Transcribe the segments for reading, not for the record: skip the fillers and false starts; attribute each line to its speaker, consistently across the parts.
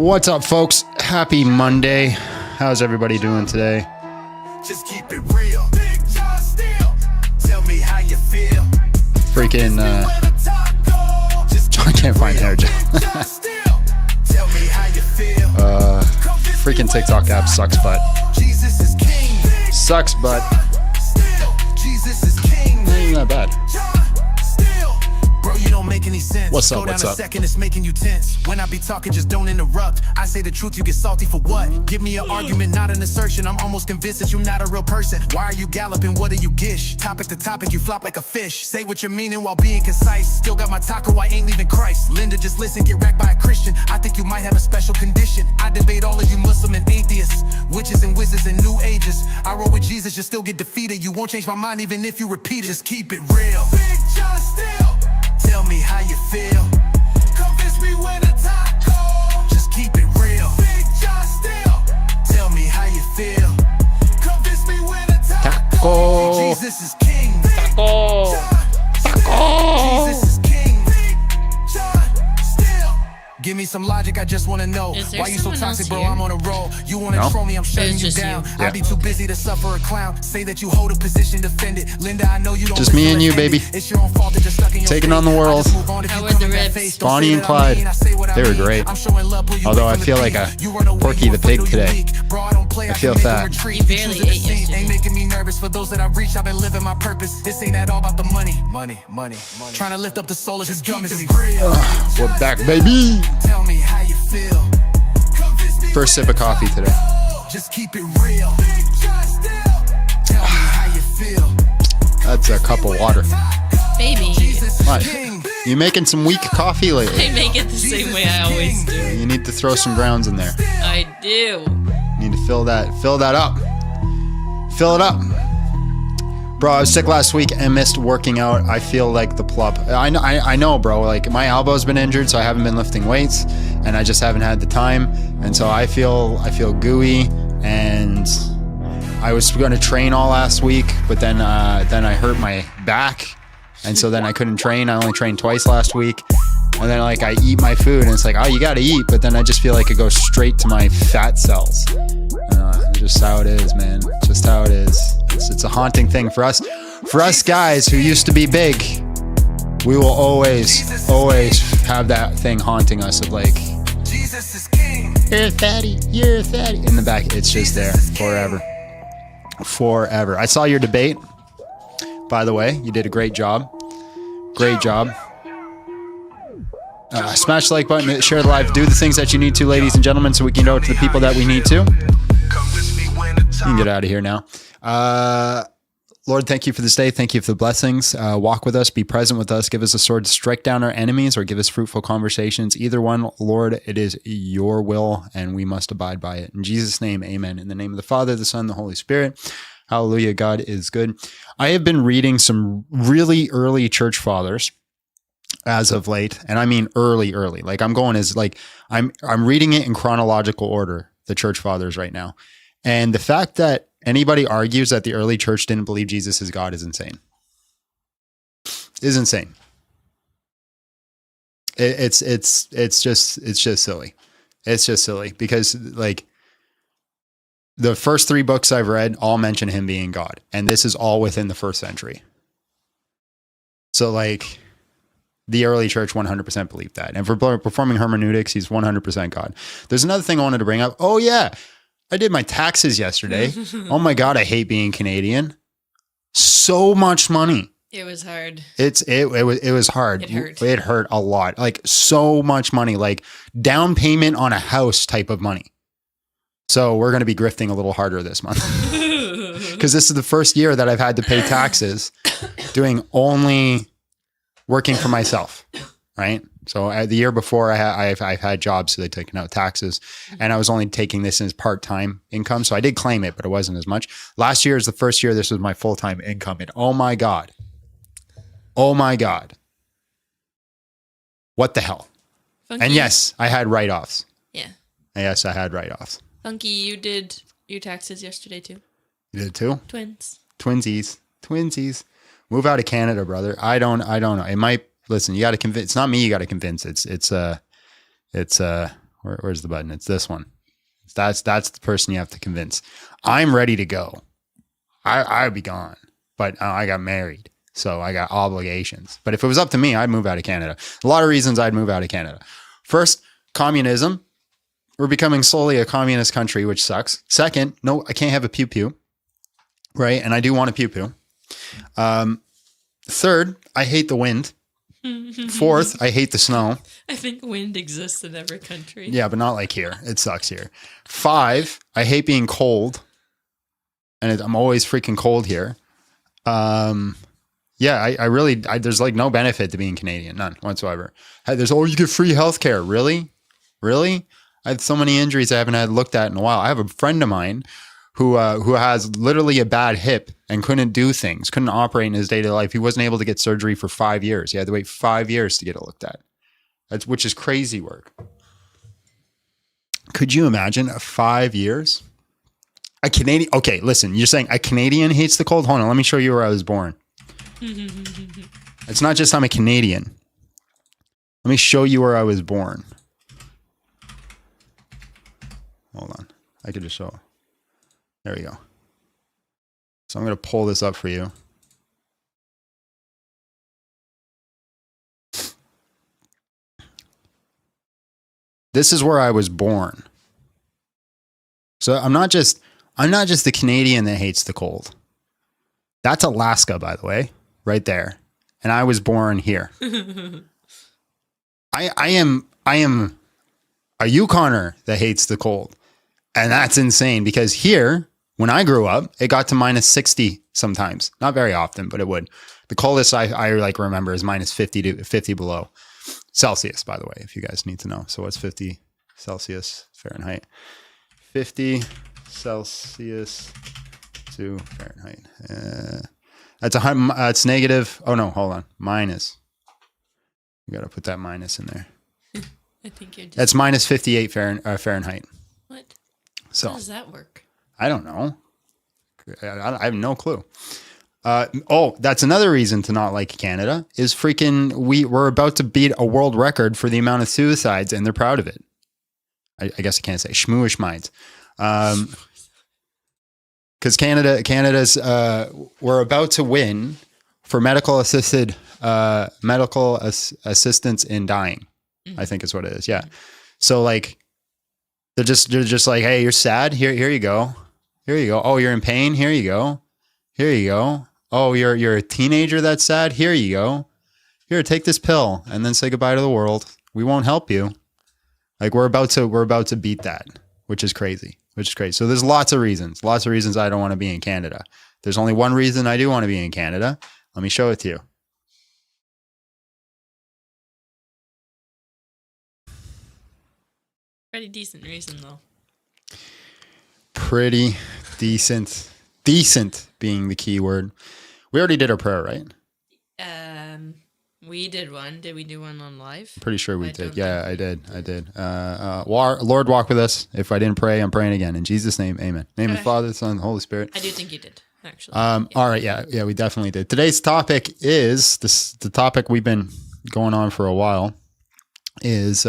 Speaker 1: What's up, folks? Happy Monday. How's everybody doing today?
Speaker 2: Just keep it real. Big John Steele. Tell me how you feel.
Speaker 1: Freaking, I can't find hair gel.
Speaker 2: Tell me how you feel.
Speaker 1: Freaking TikTok app sucks butt.
Speaker 2: Jesus is king.
Speaker 1: Sucks butt.
Speaker 2: Jesus is king.
Speaker 1: Not even that bad.
Speaker 2: Bro, you don't make any sense.
Speaker 1: What's up?
Speaker 2: Go down
Speaker 1: What's
Speaker 2: a
Speaker 1: up?
Speaker 2: second, it's making you tense. When I be talking, just don't interrupt. I say the truth, you get salty for what? Give me an argument, not an assertion. I'm almost convinced that you're not a real person. Why are you galloping? What do you gish? Topic to topic, you flop like a fish. Say what you're meaning while being concise. Still got my taco, I ain't leaving Christ. Linda, just listen, get wrecked by a Christian. I think you might have a special condition. I debate all of you Muslim and atheists, witches and wizards and new ages. I roll with Jesus, you still get defeated. You won't change my mind even if you repeat it. Just keep it real. Big John Steele. Tell me how you feel. Convince me when the taco. Just keep it real. Big John Steele. Tell me how you feel. Convince me when the taco. Jesus is king.
Speaker 1: Taco. Taco.
Speaker 2: Jesus is king. Big John Steele. Give me some logic, I just wanna know. Why you so toxic, bro? I'm on a roll. You wanna troll me, I'm shutting you down. I be too busy to suffer a clown. Say that you hold a position, defend it. Linda, I know you don't.
Speaker 1: Just me and you, baby.
Speaker 2: It's your own fault that you're stuck in your
Speaker 1: Taking on the world.
Speaker 3: How were the ribs?
Speaker 1: Bonnie and Clyde. They were great. Although I feel like a Porky the Pig today. I feel fat.
Speaker 3: You barely ate yesterday.
Speaker 2: Ain't making me nervous. For those that I reach, I've been living my purpose. This ain't at all about the money. Money. Trying to lift up the soul of his gum is real.
Speaker 1: We're back, baby.
Speaker 2: Tell me how you feel.
Speaker 1: First sip of coffee today.
Speaker 2: Just keep it real. Tell me how you feel.
Speaker 1: That's a cup of water.
Speaker 3: Baby,
Speaker 1: What? You making some weak coffee lately?
Speaker 3: I make it the same way I always do.
Speaker 1: You need to throw some grounds in there.
Speaker 3: I do.
Speaker 1: You need to fill that up. Fill it up. Bro, I was sick last week and missed working out. I feel like the plop. I know, bro. Like, my elbow's been injured, so I haven't been lifting weights, and I just haven't had the time. And so I feel gooey, and I was going to train all last week, but then I hurt my back, and so then I couldn't train. I only trained twice last week. And then, like, I eat my food, and it's like, oh, you got to eat, but then I just feel like it goes straight to my fat cells. Just how it is, man. Just how it is. It's a haunting thing for us. For us guys who used to be big, we will always have that thing haunting us of like,
Speaker 2: Jesus is king.
Speaker 1: you're a fatty. In the back, it's just there forever. Forever. I saw your debate, by the way. You did a great job. Great job. Smash the like button, share the live, do the things that you need to, ladies and gentlemen, so we can go to the people that we need to. You can get out of here now. Lord, thank you for this day. Thank you for the blessings. Walk with us, be present with us, give us a sword to strike down our enemies, or give us fruitful conversations. Either one, Lord, it is your will, and we must abide by it. In Jesus' name, amen. In the name of the Father, the Son, the Holy Spirit. Hallelujah. God is good. I have been reading some really early church fathers as of late, and I mean early. Like, I'm going as like I'm reading it in chronological order, the church fathers right now. And the fact that anybody argues that the early church didn't believe Jesus is God is insane. Is insane. It's just silly. It's just silly because, like, the first 3 books I've read all mention him being God, and this is all within the first century. So, like, the early church 100% believed that. And for performing hermeneutics, he's 100% God. There's another thing I wanted to bring up. Oh yeah, I did my taxes yesterday. Oh my God, I hate being Canadian. So much money.
Speaker 3: It was hard.
Speaker 1: It was hard.
Speaker 3: It hurt.
Speaker 1: It hurt a lot. Like, so much money, like down payment on a house type of money. So we're going to be grifting a little harder this month because this is the first year that I've had to pay taxes doing only working for myself. Right. So the year before I've had jobs, so they've taken out taxes, and I was only taking this as part-time income. So I did claim it, but it wasn't as much. Last year is the first year this was my full-time income. And oh my God. What the hell?
Speaker 3: Funky.
Speaker 1: And yes, I had write-offs.
Speaker 3: Yeah.
Speaker 1: Yes, I had write-offs.
Speaker 3: Funky, you did your taxes yesterday too.
Speaker 1: You did too?
Speaker 3: Twins.
Speaker 1: Twinsies. Move out of Canada, brother. I don't know. It might. Listen, you got to convince. It's not me you got to convince. It's what Where's the button? It's this one. That's the person you have to convince. I'm ready to go. I'd be gone, but I got married, so I got obligations. But if it was up to me, I'd move out of Canada. A lot of reasons I'd move out of Canada. First, communism. We're becoming slowly a communist country, which sucks. Second, no, I can't have a pew-pew, right? And I do want a pew-pew. Third, I hate the wind. Fourth, I hate the snow.
Speaker 3: I think wind exists in every country.
Speaker 1: Yeah, but not like here. It sucks here. 5, I hate being cold. And I'm always freaking cold here. Yeah, I really, there's like no benefit to being Canadian. None whatsoever. You get free healthcare. Really? Really? I have so many injuries I haven't had looked at in a while. I have a friend of mine who has literally a bad hip and couldn't do things, couldn't operate in his day-to-day life. He wasn't able to get surgery for 5 years. He had to wait 5 years to get it looked at. Which is crazy work. Could you imagine 5 years? A Canadian, okay, listen, you're saying a Canadian hates the cold? Hold on, let me show you where I was born. It's not just I'm a Canadian. Let me show you where I was born. Hold on. I could just show. There we go. So I'm going to pull this up for you. This is where I was born. So I'm not just the Canadian that hates the cold. That's Alaska, by the way, right there. And I was born here. I am a Yukoner that hates the cold. And that's insane because here, when I grew up, it got to minus 60 sometimes. Not very often, but it would. The coldest I like remember is minus 50 to 50 below. Celsius, by the way, if you guys need to know. So what's 50 Celsius Fahrenheit? 50 Celsius to Fahrenheit. It's negative. Oh no, hold on. Minus. You got to put that minus in there.
Speaker 3: I think you're just...
Speaker 1: That's minus 58 Fahrenheit.
Speaker 3: What?
Speaker 1: So,
Speaker 3: how does that work?
Speaker 1: I don't know. I have no clue. That's another reason to not like Canada is freaking we're about to beat a world record for the amount of suicides, and they're proud of it. I guess I can't say schmooish minds. Because Canada's we're about to win for medical assistance in dying. I think is what it is. Yeah. So like they're just like, hey, you're sad. Here you go. Here you go. Oh, you're in pain. Here you go. Here you go. Oh, you're a teenager that's sad. Here you go. Here, take this pill and then say goodbye to the world. We won't help you. Like we're about to beat that, which is crazy. So there's lots of reasons I don't want to be in Canada. There's only one reason I do want to be in Canada. Let me show it to you.
Speaker 3: Pretty decent reason though.
Speaker 1: Pretty decent. Decent being the key word. We already did our prayer, right?
Speaker 3: We did one. Did we do one on live?
Speaker 1: Pretty sure we did. Yeah, I did. Lord, walk with us. If I didn't pray, I'm praying again. In Jesus' name, amen. Name of the Father, the Son, and the Holy Spirit.
Speaker 3: I do think you did, actually.
Speaker 1: Yeah. All right. Yeah, we definitely did. Today's topic is the topic we've been going on for a while. Is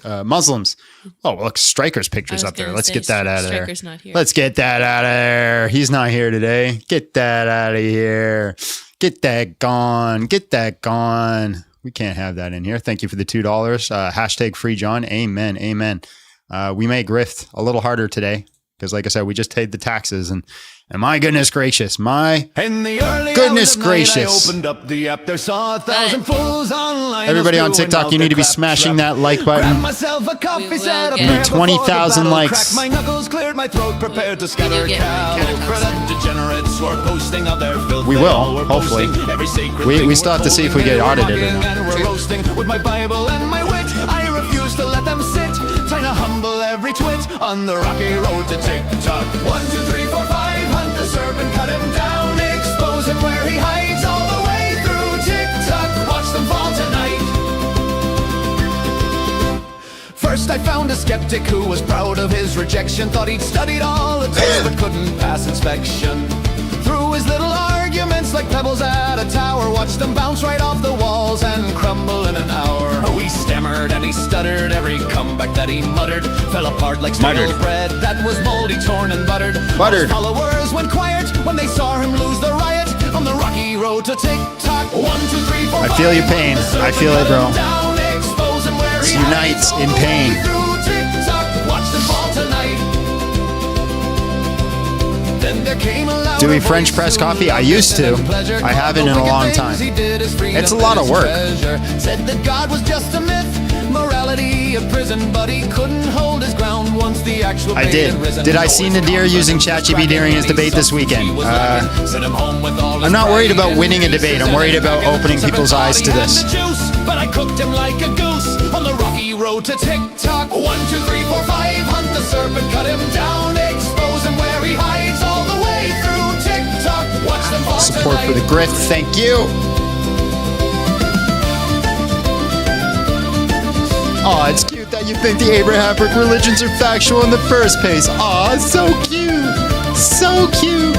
Speaker 1: Muslims. Oh, look, Striker's picture's up there. Let's get that out of there.
Speaker 3: Striker's not here.
Speaker 1: Let's get that out of there. He's not here today. Get that out of here. Get that gone. Get that gone. We can't have that in here. Thank you for the $2. Hashtag free John. Amen. Amen. We may grift a little harder today because, like I said, we just paid the taxes and my goodness gracious, goodness gracious.
Speaker 4: I opened up the app, there saw 1,000 fools online.
Speaker 1: Everybody on TikTok, you need to be smashing that like button.
Speaker 4: Myself a coffee,
Speaker 3: We
Speaker 4: set
Speaker 3: will
Speaker 4: a
Speaker 3: get-
Speaker 4: prayer
Speaker 1: 20,000
Speaker 4: before the battle,
Speaker 1: likes.
Speaker 4: cracked my knuckles, cleared my throat, prepared to scatter
Speaker 3: will get
Speaker 4: cattle. For them degenerates who are posting of their filth.
Speaker 1: We
Speaker 4: They
Speaker 1: will,
Speaker 4: all were
Speaker 1: hopefully.
Speaker 4: posting every sacred
Speaker 1: We
Speaker 4: thing
Speaker 1: still have to see if we get
Speaker 4: we're
Speaker 1: audited or
Speaker 4: mocking
Speaker 1: not.
Speaker 4: and we're roasting with my Bible and my wit. I refuse to let them sit, trying to humble every twit on the rocky road to TikTok. 1, 2, 3, 4, 5, hunt the serpent, cut him down, expose him where he hides all the way through TikTok. Watch them fall tonight. First I found a skeptic who was proud of his rejection, thought he'd studied all the tests but couldn't pass inspection. Threw his little arguments like pebbles at a tower, watched them bounce right off the walls and crumble in an hour. We stammered stammered and he stuttered. Every comeback that he muttered fell apart like stale bread that was moldy, torn and buttered. His followers went quiet when they saw him lose the riot on the rocky road to TikTok. 1, 2, 3, 4,
Speaker 1: I feel your pain. I feel it, bro.
Speaker 4: Down, expose him where he
Speaker 1: Unites in pain.
Speaker 4: through TikTok. Watch them fall tonight. Then there came a louder
Speaker 1: Do we French
Speaker 4: voice
Speaker 1: press
Speaker 4: who
Speaker 1: coffee? I
Speaker 4: loved
Speaker 1: used to.
Speaker 4: and pleasure.
Speaker 1: I haven't in a long time. It's a lot of work.
Speaker 4: Said that God was just a myth, morality a prison, but he couldn't hold his ground once the actual
Speaker 1: I did. Did I see Nadir using ChatGPT during his debate this weekend? I'm not worried about winning a debate. I'm worried about opening people's eyes to this.
Speaker 4: But I cooked him like a goose on the rocky road to TikTok. 1, 2, 3, 4, 5, hunt the serpent, cut him down, expose him where he hides all the way through TikTok. Watch them fall
Speaker 1: Support
Speaker 4: tonight.
Speaker 1: for the grit. Thank you. Aw, it's cute that you think the Abrahamic religions are factual in the first place. Aw, so cute. So cute.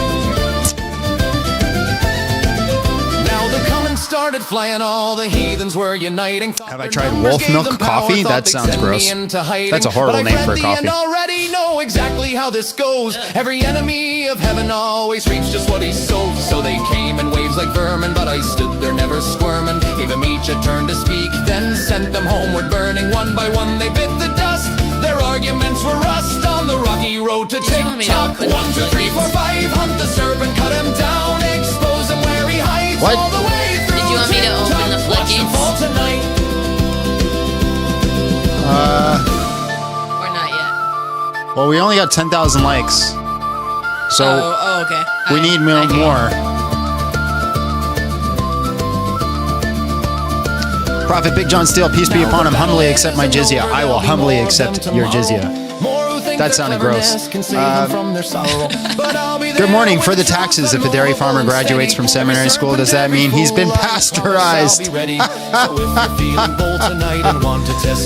Speaker 4: Now the comments started flying, all the heathens were uniting.
Speaker 1: Have I tried wolf milk coffee? That sounds gross. That's a horrible name for a coffee.
Speaker 4: Already know exactly how this goes. Every enemy of heaven always reaps just what he sows. So they came in waves like vermin, but I stood there never squirming. Gave them each a turn to speak, then sent them homeward burning. One by one they bit the dust. Their arguments were rust on the rocky road to TikTok. 1, 2, 3, 4, 5, hunt the serpent, cut him down, expose him where he hides
Speaker 1: What?
Speaker 4: all the way through.
Speaker 3: Did you want me to open the floodgates? Or not yet?
Speaker 1: Well, we only got 10,000 likes. So
Speaker 3: Okay.
Speaker 1: we need more. Prophet Big John Steele, peace be upon him, humbly accept my jizya. I will humbly accept your jizya. That sounded gross. Good morning. For the taxes, if a dairy farmer graduates from seminary school, does that mean he's been pasteurized?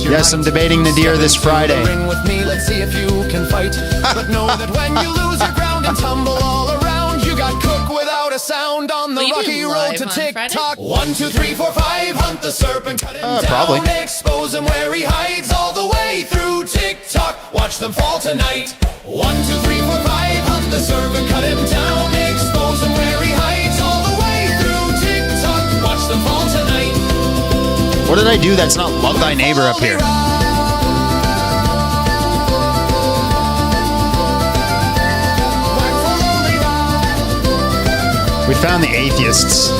Speaker 1: Yes, I'm debating Nadir this Friday.
Speaker 4: Let's see if you can fight. But know that when you lose your ground and tumble all around, you got cooked without a sound on the
Speaker 3: Will you
Speaker 4: rocky
Speaker 3: be
Speaker 4: road
Speaker 3: live
Speaker 4: to
Speaker 3: on
Speaker 4: TikTok.
Speaker 3: Friday?
Speaker 4: 1, 2, 3, 4, 5, hunt the serpent, cut him down,
Speaker 1: Probably.
Speaker 4: expose him where he hides all the way through TikTok. Watch them fall tonight. 1, 2, 3, 4, 5, hunt the serpent, cut him down, expose him where he hides all the way through TikTok. Watch them fall tonight.
Speaker 1: What did I do that's not love thy neighbor up here? We found the atheists.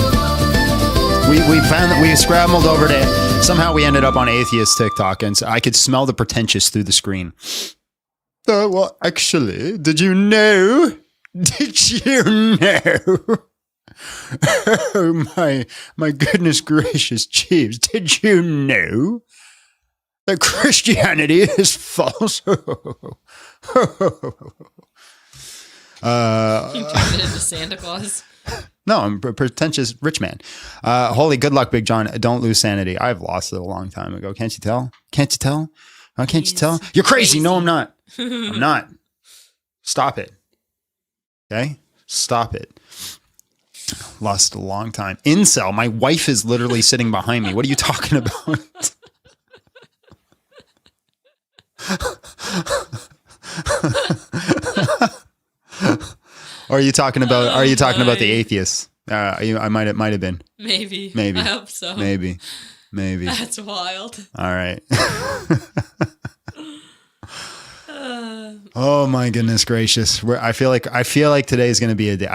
Speaker 1: We scrambled over to, somehow we ended up on atheist TikTok, and so I could smell the pretentious through the screen. Well, actually, did you know? Did you know? Oh my goodness gracious, Jeeves, did you know that Christianity is false?
Speaker 3: You turned it into Santa Claus.
Speaker 1: No, I'm a pretentious rich man. Holy good luck, Big John. Don't lose sanity. I've lost it a long time ago. Can't you tell? Can't you tell? Oh, can't you tell? You're crazy. No, I'm not. I'm not. Stop it. Okay? Stop it. Lost a long time. Incel. My wife is literally sitting behind me. What are you talking about? Or are you talking about? Are you talking about the atheists? I might have been.
Speaker 3: Maybe.
Speaker 1: Maybe.
Speaker 3: I hope so.
Speaker 1: Maybe.
Speaker 3: That's wild.
Speaker 1: All right. Oh my goodness gracious! I feel like today is going to be a day.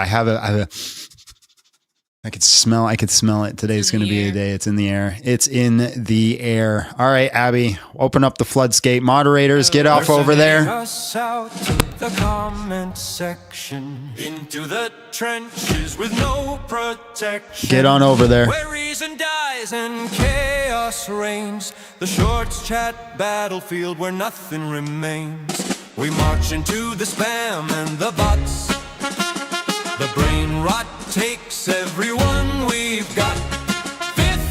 Speaker 1: I could smell it. Today's going to be a day. It's in the air. It's in the air. All right, Abby, open up the floodgate. Moderators, get off over there.
Speaker 5: Us out to the comment section, into the trenches with no protection.
Speaker 1: Get on over there.
Speaker 5: Where reason dies and chaos reigns, the shorts chat battlefield where nothing remains. We march into the spam and the bots. The brain rot takes everyone we've got.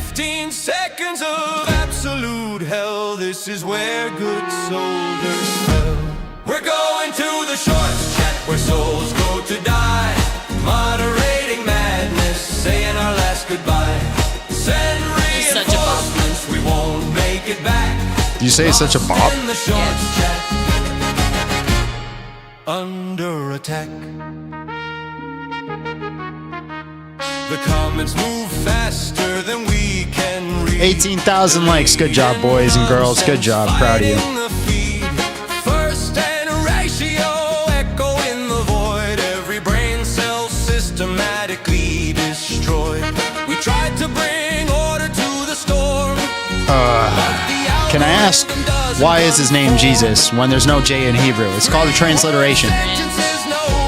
Speaker 5: 15 seconds of absolute hell. This is where good soldiers fell. We're going to the shorts chat where souls go to die. Moderating madness, saying our last goodbye. Send reinforcements, we won't make it back.
Speaker 1: You say it's such a bop?
Speaker 5: In the shorts chat. Under attack. The comments move faster than we can read.
Speaker 1: 18,000 likes. Good job, boys and girls. Good job. Proud of you.
Speaker 5: First and ratio echo in the void. Every brain cell systematically destroyed. We tried to bring order to the storm.
Speaker 1: Can I ask, why is his name Jesus when there's no J in Hebrew? It's called a transliteration.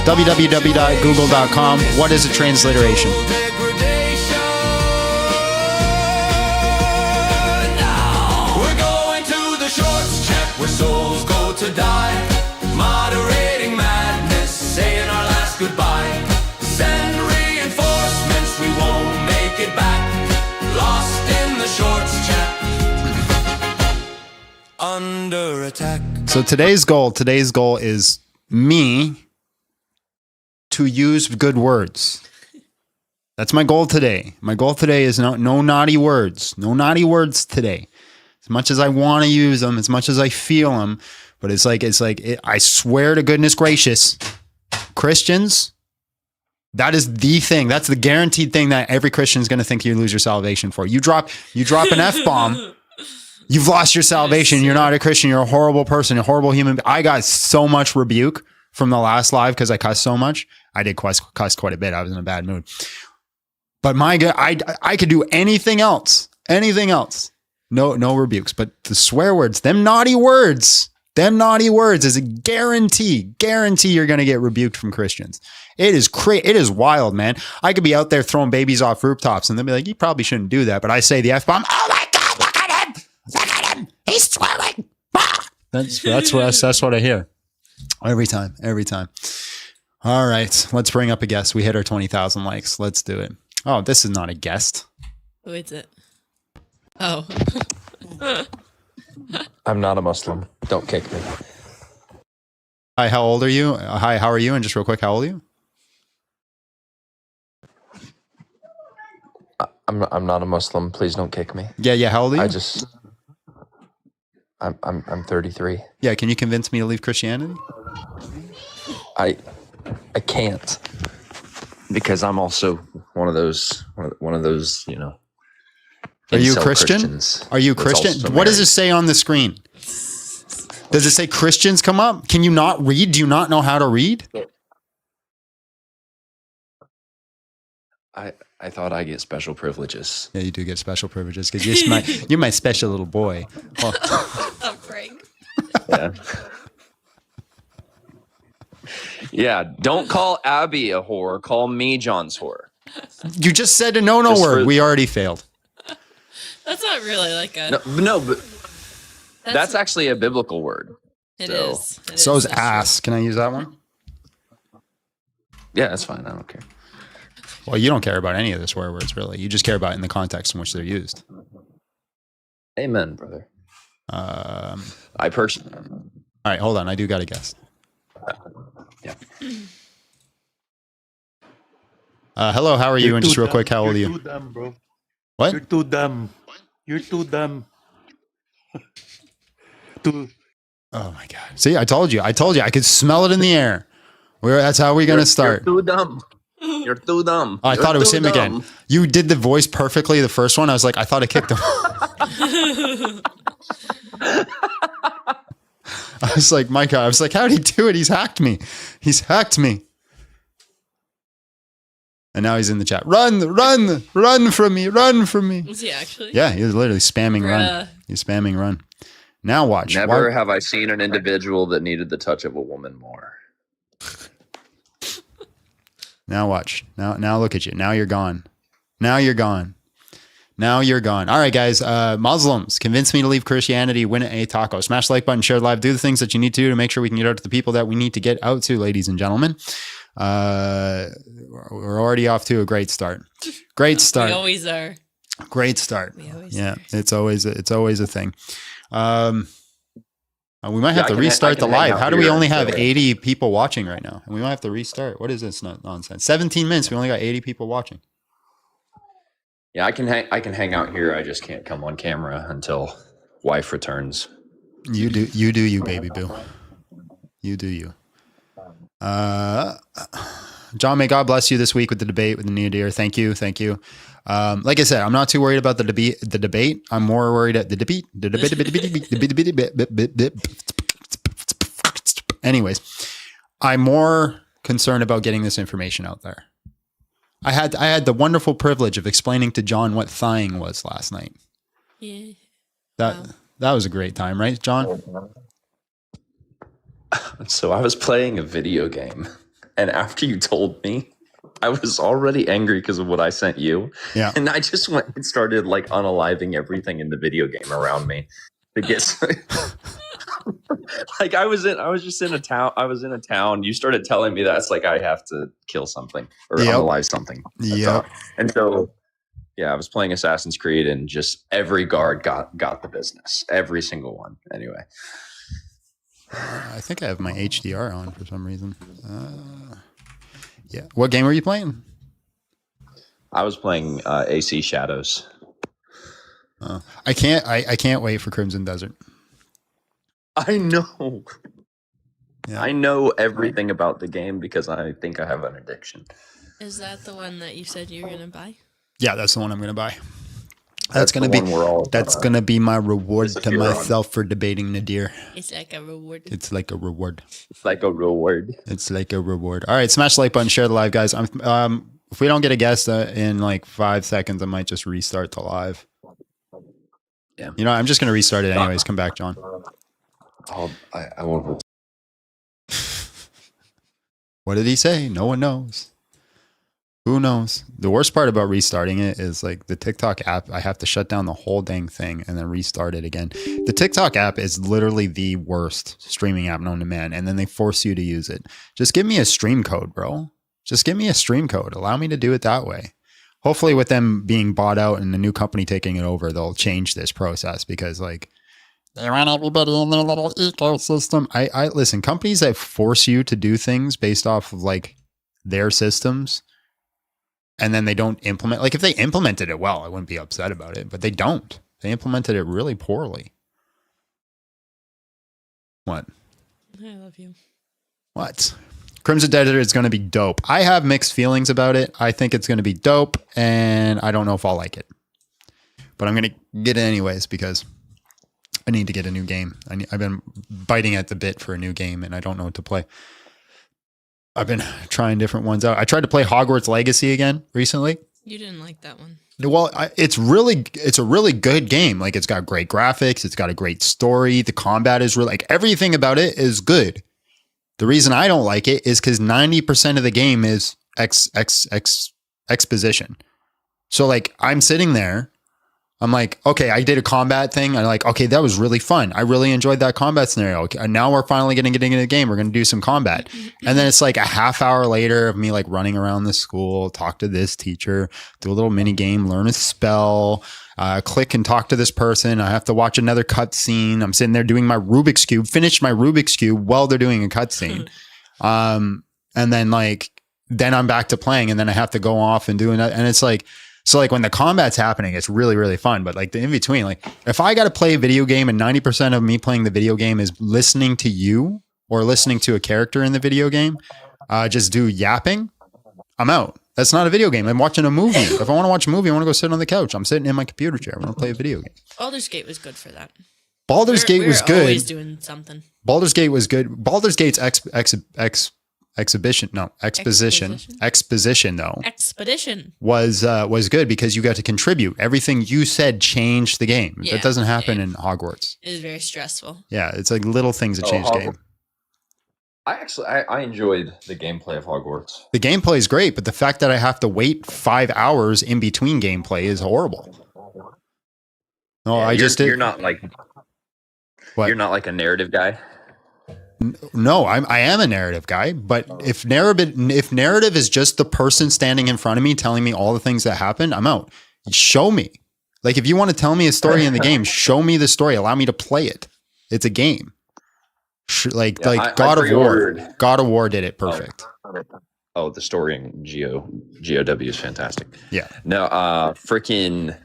Speaker 1: www.google.com. What is a transliteration?
Speaker 5: We're going to the shorts chat where souls go to die. Moderating madness, saying our last goodbye. Send reinforcements, we won't make it back. Lost in the shorts chat. Under attack.
Speaker 1: So today's goal is me to use good words. That's my goal today. My goal today is no naughty words. No naughty words today. As much as I want to use them, as much as I feel them, but I swear to goodness gracious, Christians, that is the thing. That's the guaranteed thing that every Christian is going to think you lose your salvation for. You drop an F-bomb, you've lost your salvation. You're not a Christian. You're a horrible person, a horrible human. I got so much rebuke from the last live because I cussed so much. I did cuss quite a bit. I was in a bad mood. But my God, I could do anything else. No rebukes. But the swear words, them naughty words is a guarantee you're going to get rebuked from Christians. It is wild, man. I could be out there throwing babies off rooftops and they'll be like, you probably shouldn't do that. But I say the F-bomb. Oh my God, look at him. He's swearing. Ah! That's what I hear. Every time. All right. Let's bring up a guest. We hit our 20,000 likes. Let's do it. Oh, this is not a guest.
Speaker 3: Who is it? Oh.
Speaker 6: I'm not a Muslim. Don't kick me.
Speaker 1: Hi, how old are you? Hi, how are you? And just real quick, how old are you?
Speaker 6: I'm not a Muslim. Please don't kick me.
Speaker 1: Yeah. How old are you?
Speaker 6: I'm 33.
Speaker 1: Yeah. Can you convince me to leave Christianity?
Speaker 6: I can't, because I'm also one of those, you know.
Speaker 1: Are you
Speaker 6: incel
Speaker 1: Christian?
Speaker 6: Christians
Speaker 1: Are you
Speaker 6: that's
Speaker 1: Christian?
Speaker 6: also
Speaker 1: What does
Speaker 6: married.
Speaker 1: it say on the screen? Does it say Christians come up? Can you not read? Do you not know how to read?
Speaker 6: I thought I get special privileges.
Speaker 1: Yeah, you do get special privileges because you're my special little boy. Well,
Speaker 3: Oh, Frank.
Speaker 6: Yeah. Yeah. Don't call Abby a whore. Call me John's whore.
Speaker 1: you just said a no
Speaker 6: Just
Speaker 1: word.
Speaker 6: for-
Speaker 1: We already failed.
Speaker 3: That's not really like a.
Speaker 6: No, but that's actually a biblical word.
Speaker 3: It
Speaker 6: so-
Speaker 3: is. It
Speaker 1: So is
Speaker 3: that's true.
Speaker 1: ass. Can I use that one?
Speaker 6: Yeah, that's fine. I don't care.
Speaker 1: Well, you don't care about any of the swear words, really. You just care about in the context in which they're used.
Speaker 6: Amen, brother.
Speaker 1: All
Speaker 6: I personally.
Speaker 1: right, hold on. I do got a guess.
Speaker 6: Yeah.
Speaker 1: Hello, how are you? And just real quick, how old are
Speaker 7: You're
Speaker 1: you?
Speaker 7: too dumb, bro.
Speaker 1: What?
Speaker 7: You're too dumb. You're too dumb. Too.
Speaker 1: Oh my God. See, I told you. I could smell it in the air. That's how we're going to start.
Speaker 6: You're too dumb. You're too dumb.
Speaker 1: Oh, I
Speaker 6: You're
Speaker 1: thought it was
Speaker 6: too
Speaker 1: him
Speaker 6: dumb.
Speaker 1: again. You did the voice perfectly the first one. I was like, I thought I kicked him. I was like, my God. I was like, how'd he do it? He's hacked me. And now he's in the chat. Run from me.
Speaker 3: Is he actually?
Speaker 1: Yeah, he was literally spamming run.
Speaker 3: Bruh.
Speaker 1: He's spamming run. Now watch.
Speaker 6: Never have I seen an individual that needed the touch of a woman more.
Speaker 1: Now watch. Now look at you. Now you're gone. All right, guys. Muslims, convince me to leave Christianity. Win a taco. Smash the like button. Share live. Do the things that you need to do to make sure we can get out to the people that we need to get out to, ladies and gentlemen. We're already off to a great start.
Speaker 3: We always are.
Speaker 1: Great start.
Speaker 3: We always
Speaker 1: Yeah,
Speaker 3: are.
Speaker 1: it's always a thing. We might have
Speaker 6: I
Speaker 1: to
Speaker 6: can
Speaker 1: restart the
Speaker 6: hang
Speaker 1: live.
Speaker 6: out
Speaker 1: How do we
Speaker 6: here
Speaker 1: only have
Speaker 6: until-
Speaker 1: 80 people watching right now? And we might have to restart. What is this nonsense? 17 minutes. We only got 80 people watching.
Speaker 6: Yeah, I can hang out here. I just can't come on camera until wife returns.
Speaker 1: You do, baby boo. You do you. John, may God bless you this week with the debate with the new deer. Thank you. Like I said, I'm not too worried about the debate. I'm more worried at the debate. Anyways, I'm more concerned about getting this information out there. I had the wonderful privilege of explaining to John what thigh-ing was last night.
Speaker 3: Yeah.
Speaker 1: That was a great time, right, John?
Speaker 6: So I was playing a video game, and after you told me, I was already angry because of what I sent you.
Speaker 1: Yeah.
Speaker 6: And I just went and started like unaliving everything in the video game around me to get like I was just in a town. I was in a town. You started telling me that it's like I have to kill something or unalive something.
Speaker 1: Yeah.
Speaker 6: And so yeah, I was playing Assassin's Creed and just every guard got the business. Every single one. Anyway.
Speaker 1: I think I have my HDR on for some reason. Yeah. What game were you playing?
Speaker 6: I was playing AC Shadows.
Speaker 1: I can't wait for Crimson Desert.
Speaker 6: I know.
Speaker 1: Yeah.
Speaker 6: I know everything about the game because I think I have an addiction.
Speaker 3: Is that the one that you said you were going to buy?
Speaker 1: Yeah, that's the one I'm going to buy. That's gonna be my reward to myself for debating Nadir.
Speaker 3: It's like a reward.
Speaker 1: It's like a reward.
Speaker 6: It's like a reward.
Speaker 1: It's like a reward. All right, smash the like button, share the live, guys. If we don't get a guest in like 5 seconds, I might just restart the live.
Speaker 6: Yeah.
Speaker 1: You know, I'm just gonna restart it anyways. Come back, John.
Speaker 6: I won't.
Speaker 1: What did he say? No one knows. Who knows? The worst part about restarting it is like the TikTok app. I have to shut down the whole dang thing and then restart it again. The TikTok app is literally the worst streaming app known to man. And then they force you to use it. Just give me a stream code, bro. Just give me a stream code. Allow me to do it that way. Hopefully with them being bought out and the new company taking it over, they'll change this process because like they want everybody in their little ecosystem. I listen, companies that force you to do things based off of like their systems and then they don't implement, like if they implemented it well, I wouldn't be upset about it, but they don't. They implemented it really poorly. What?
Speaker 3: I love you.
Speaker 1: What? Crimson Desert is going to be dope. I have mixed feelings about it. I think it's going to be dope and I don't know if I'll like it, but I'm going to get it anyways because I need to get a new game. I've been biting at the bit for a new game and I don't know what to play. I've been trying different ones out. I tried to play Hogwarts Legacy again recently.
Speaker 3: You didn't like that one.
Speaker 1: Well, it's a really good game. Like it's got great graphics. It's got a great story. The combat is really like everything about it is good. The reason I don't like it is because 90% of the game is exposition. So like I'm sitting there. I'm like, okay, I did a combat thing. I'm like, okay, that was really fun. I really enjoyed that combat scenario. Okay, and now we're finally getting into the game. We're going to do some combat. And then it's like a half hour later of me like running around the school, talk to this teacher, do a little mini game, learn a spell, click and talk to this person. I have to watch another cutscene. I'm sitting there doing my Rubik's Cube, finish my Rubik's Cube while they're doing a cutscene. And then I'm back to playing and then I have to go off and do it. And it's like, so like when the combat's happening, it's really, really fun. But like the in between, like if I got to play a video game and 90% of me playing the video game is listening to you or listening to a character in the video game, just do yapping, I'm out. That's not a video game. I'm watching a movie. If I want to watch a movie, I want to go sit on the couch. I'm sitting in my computer chair. I want to play a video game.
Speaker 3: Baldur's Gate was good for that.
Speaker 1: Baldur's Gate was good.
Speaker 3: Always doing something.
Speaker 1: Baldur's Gate was good. Baldur's Gate's exposition though was good because you got to contribute. Everything you said changed the game.
Speaker 3: Yeah,
Speaker 1: that doesn't happen in Hogwarts.
Speaker 3: It is very stressful.
Speaker 1: Yeah, it's like little things that change the game.
Speaker 6: I enjoyed the gameplay of Hogwarts.
Speaker 1: The gameplay is great, but the fact that I have to wait 5 hours in between gameplay is horrible. No,
Speaker 6: Yeah,
Speaker 1: I just did.
Speaker 6: You're not like
Speaker 1: What?
Speaker 6: You're not like a narrative guy.
Speaker 1: No, I am a narrative guy, but if narrative is just the person standing in front of me telling me all the things that happened, I'm out. Show me. Like if you want to tell me a story in the game, show me the story. Allow me to play it. It's a game. God of War. God of War did it perfect.
Speaker 6: The story in GOW is fantastic.
Speaker 1: Yeah.
Speaker 6: No, freaking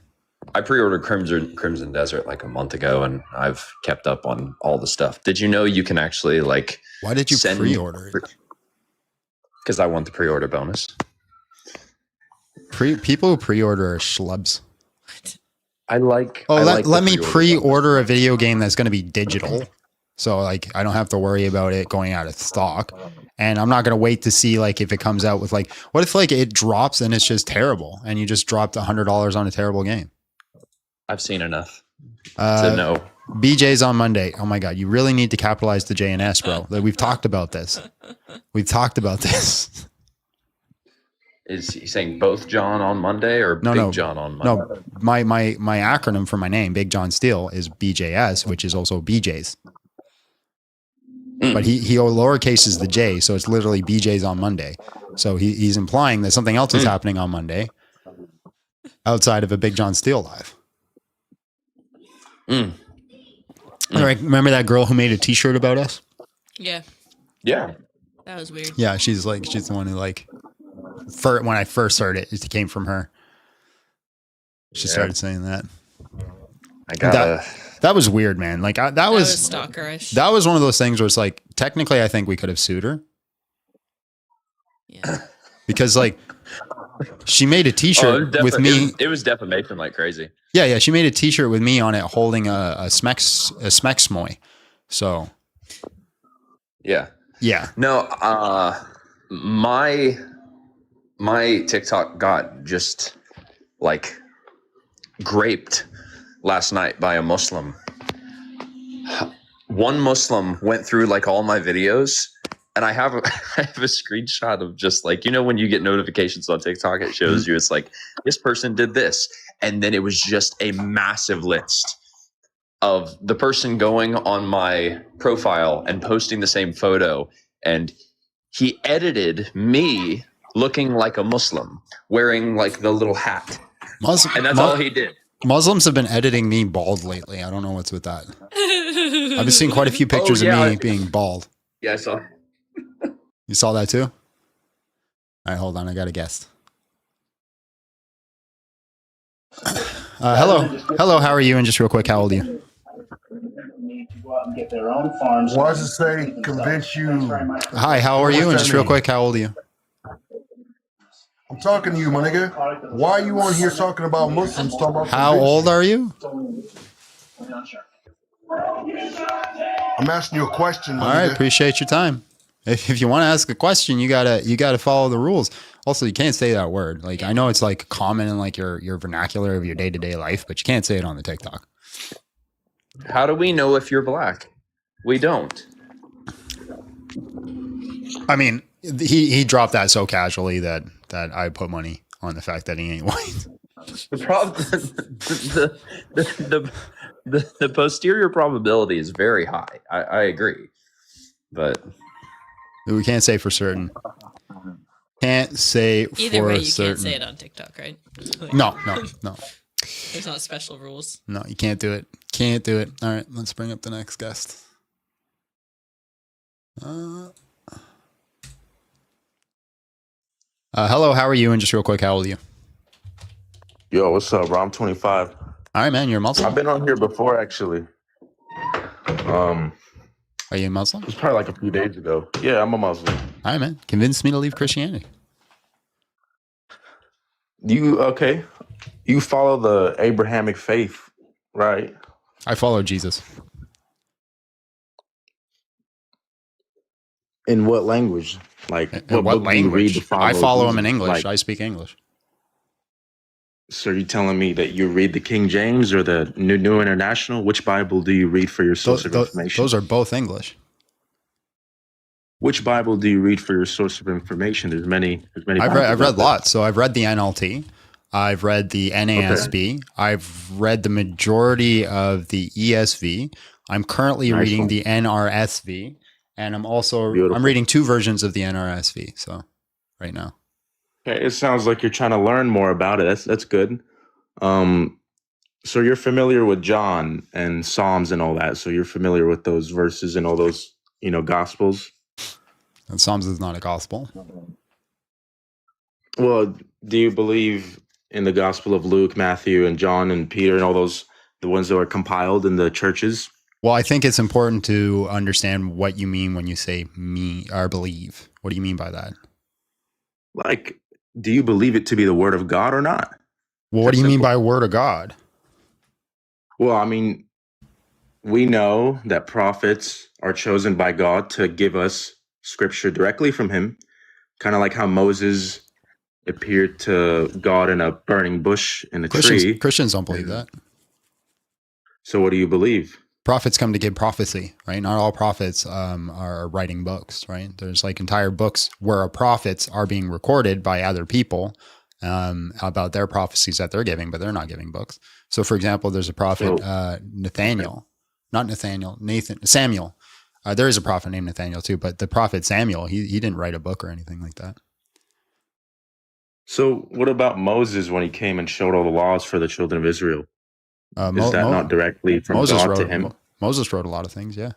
Speaker 6: I pre-ordered Crimson Desert like a month ago, and I've kept up on all the stuff. Did you know you can actually like?
Speaker 1: Why did you pre-order it?
Speaker 6: Because I want the pre-order bonus.
Speaker 1: People who pre-order are schlubs.
Speaker 6: I like.
Speaker 1: Oh,
Speaker 6: I
Speaker 1: let,
Speaker 6: like
Speaker 1: let
Speaker 6: the
Speaker 1: me
Speaker 6: pre-order
Speaker 1: pre-order a video game that's going to be digital. So like I don't have to worry about it going out of stock. And I'm not going to wait to see like if it comes out with like, what if like it drops and it's just terrible and you just dropped $100 on a terrible game?
Speaker 6: I've seen enough to know.
Speaker 1: BJ's on Monday. Oh my God. You really need to capitalize the J and S, bro. Like, we've talked about this.
Speaker 6: Is he saying both John on Monday or Big John on Monday?
Speaker 1: No, my acronym for my name, Big John Steele, is BJS, which is also BJ's. But he lowercases the J, so it's literally BJ's on Monday. So he's implying that something else is happening on Monday outside of a Big John Steele live. All right, remember that girl who made a T-shirt about us?
Speaker 3: Yeah.
Speaker 6: Yeah.
Speaker 3: That was weird.
Speaker 1: Yeah, she's the one who like, when I first heard it, it came from her. She started saying that. That was weird, man. Like that was
Speaker 3: stalkerish.
Speaker 1: That was one of those things where it's like, technically, I think we could have sued her.
Speaker 3: Yeah.
Speaker 1: Because like, she made a T-shirt with me.
Speaker 6: It was defamation like crazy.
Speaker 1: Yeah. She made a T-shirt with me on it, holding a Smexmoy. So.
Speaker 6: Yeah.
Speaker 1: Yeah.
Speaker 6: No. My TikTok got just like graped last night by a Muslim. One Muslim went through like all my videos, and I have a screenshot of just like, when you get notifications on TikTok, it shows you, it's like, this person did this. And then it was just a massive list of the person going on my profile and posting the same photo. And he edited me looking like a Muslim, wearing like the little hat. And that's all he did.
Speaker 1: Muslims have been editing me bald lately. I don't know what's with that. I've been seeing quite a few pictures of me being bald.
Speaker 6: Yeah, I saw.
Speaker 1: You saw that too? All right, hold on. I got a guest. Hello. How are you? And just real quick, how old are you?
Speaker 8: Why does it say convince you?
Speaker 1: Hi, how are you? And just real quick, how old are you?
Speaker 8: I'm talking to you, my nigga. Why are you on here talking about Muslims? Talking about
Speaker 1: how old are you?
Speaker 8: I'm asking you a question, my
Speaker 1: All right,
Speaker 8: nigga.
Speaker 1: appreciate your time. If you want to ask a question, you gotta follow the rules. Also, you can't say that word. Like, I know it's like common in like your vernacular of your day-to-day life, but you can't say it on the TikTok.
Speaker 6: How do we know if you're black? We don't.
Speaker 1: I mean, he dropped that so casually that I put money on the fact that he ain't white.
Speaker 6: The problem, the posterior probability is very high. I agree, but
Speaker 1: we can't say for certain. Can't say
Speaker 3: either way. You
Speaker 1: certain.
Speaker 3: Can't say it on TikTok, right? Like,
Speaker 1: No.
Speaker 3: There's not special rules.
Speaker 1: No, you can't do it. Can't do it. All right, let's bring up the next guest. Hello, how are you? And just real quick, how old are you?
Speaker 9: Yo, what's up, bro? I'm 25.
Speaker 1: All right, man. You're a Muslim?
Speaker 9: I've been on here before, actually.
Speaker 1: Are you a Muslim?
Speaker 9: It was probably like a few days ago. Yeah, I'm a Muslim.
Speaker 1: All right, man. Convince me to leave Christianity.
Speaker 9: Okay. You follow the Abrahamic faith, right?
Speaker 1: I follow Jesus.
Speaker 9: In what language? Like,
Speaker 1: what language? I follow him in English.
Speaker 9: Like,
Speaker 1: I speak English.
Speaker 9: So are you telling me that you read the King James or the New International? Which Bible do you read for your source of information?
Speaker 1: Those are both English.
Speaker 9: Which Bible do you read for your source of information? There's many.
Speaker 1: I've read lots. So I've read the NLT. I've read the NASB. Okay. I've read the majority of the ESV. I'm currently reading the NRSV, and I'm reading 2 versions of the NRSV. So right now.
Speaker 9: Okay, it sounds like you're trying to learn more about it. That's good. So you're familiar with John and Psalms and all that. So you're familiar with those verses and all those, Gospels.
Speaker 1: And Psalms is not a gospel.
Speaker 9: Well, do you believe in the Gospel of Luke, Matthew, and John, and Peter, and all those, the ones that were compiled in the churches?
Speaker 1: Well, I think it's important to understand what you mean when you say me or believe. What do you mean by that?
Speaker 9: Like, do you believe it to be the word of God or not?
Speaker 1: Well, what do you mean by word of God?
Speaker 9: Well, I mean, we know that prophets are chosen by God to give us scripture directly from him, kind of like how Moses appeared to God in a burning bush in a tree.
Speaker 1: Christians don't believe that.
Speaker 9: So what do you believe?
Speaker 1: Prophets come to give prophecy, right? Not all prophets are writing books, right? There's like entire books where prophets are being recorded by other people about their prophecies that they're giving, but they're not giving books. So, for example, there's a prophet, Samuel. There is a prophet named Nathaniel too, but the prophet Samuel, he didn't write a book or anything like that.
Speaker 9: So what about Moses when he came and showed all the laws for the children of Israel? Is that not directly from God to him?
Speaker 1: Moses wrote a lot of things, yeah.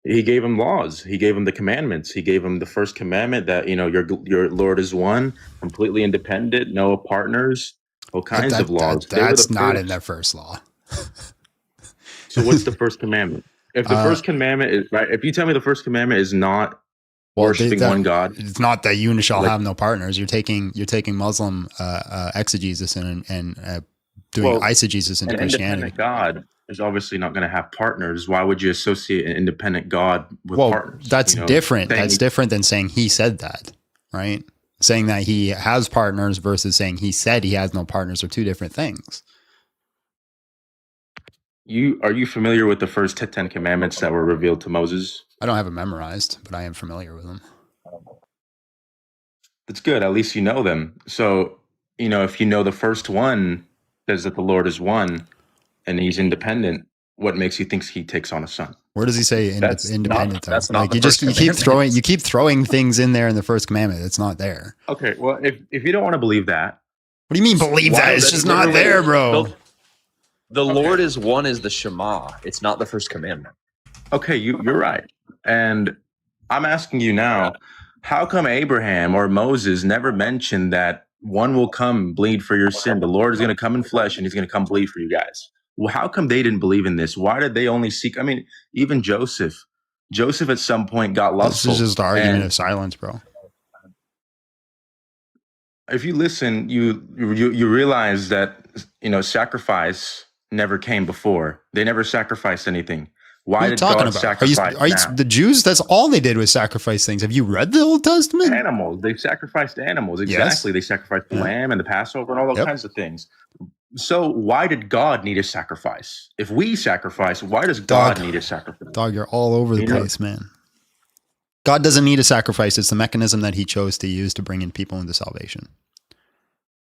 Speaker 9: He gave him laws. He gave him the commandments. He gave him the first commandment that, your Lord is one, completely independent, no partners, all kinds of laws.
Speaker 1: That's not in their first law.
Speaker 9: So what's the first commandment? If the first commandment is right, if you tell me the first commandment is not worshiping one God,
Speaker 1: it's not that you shall have no partners. You're taking Muslim exegesis and doing eisegesis into Christianity.
Speaker 9: Independent God is obviously not going to have partners. Why would you associate an independent God with partners?
Speaker 1: That's different. That's different than saying he said that, right? Saying that he has partners versus saying he said he has no partners are two different things.
Speaker 9: Are you familiar with the first 10 commandments that were revealed to Moses?
Speaker 1: I don't have it memorized, but I am familiar with them.
Speaker 9: That's good. At least you know them. So, if you know the first one says that the Lord is one and he's independent, what makes you think he takes on a son?
Speaker 1: Where does he say independent?
Speaker 6: That's not
Speaker 1: you keep throwing things in there in the first commandment. It's not there.
Speaker 9: Okay, well, if you don't want to believe that,
Speaker 1: what do you mean believe that? It's just not there, bro.
Speaker 6: The Lord is one is the Shema. It's not the first commandment.
Speaker 9: Okay, you're right. And I'm asking you now, how come Abraham or Moses never mentioned that one will come bleed for your sin? The Lord is going to come in flesh and he's going to come bleed for you guys. Well, how come they didn't believe in this? Why did they only seek? I mean, even Joseph at some point got lustful.
Speaker 1: This is just the argument of silence, bro.
Speaker 9: If you listen, you realize that, sacrifice never came before. They never sacrificed anything. Why did God sacrifice?
Speaker 1: Are you the Jews? That's all they did was sacrifice things. Have you read the Old Testament?
Speaker 9: Animals. They sacrificed animals. Exactly. Yes. They sacrificed the lamb and the Passover and all those kinds of things. So why did God need a sacrifice? If we sacrifice, why does God need a sacrifice?
Speaker 1: Dog, you're all over the place, man. God doesn't need a sacrifice. It's the mechanism that he chose to use to bring in people into salvation.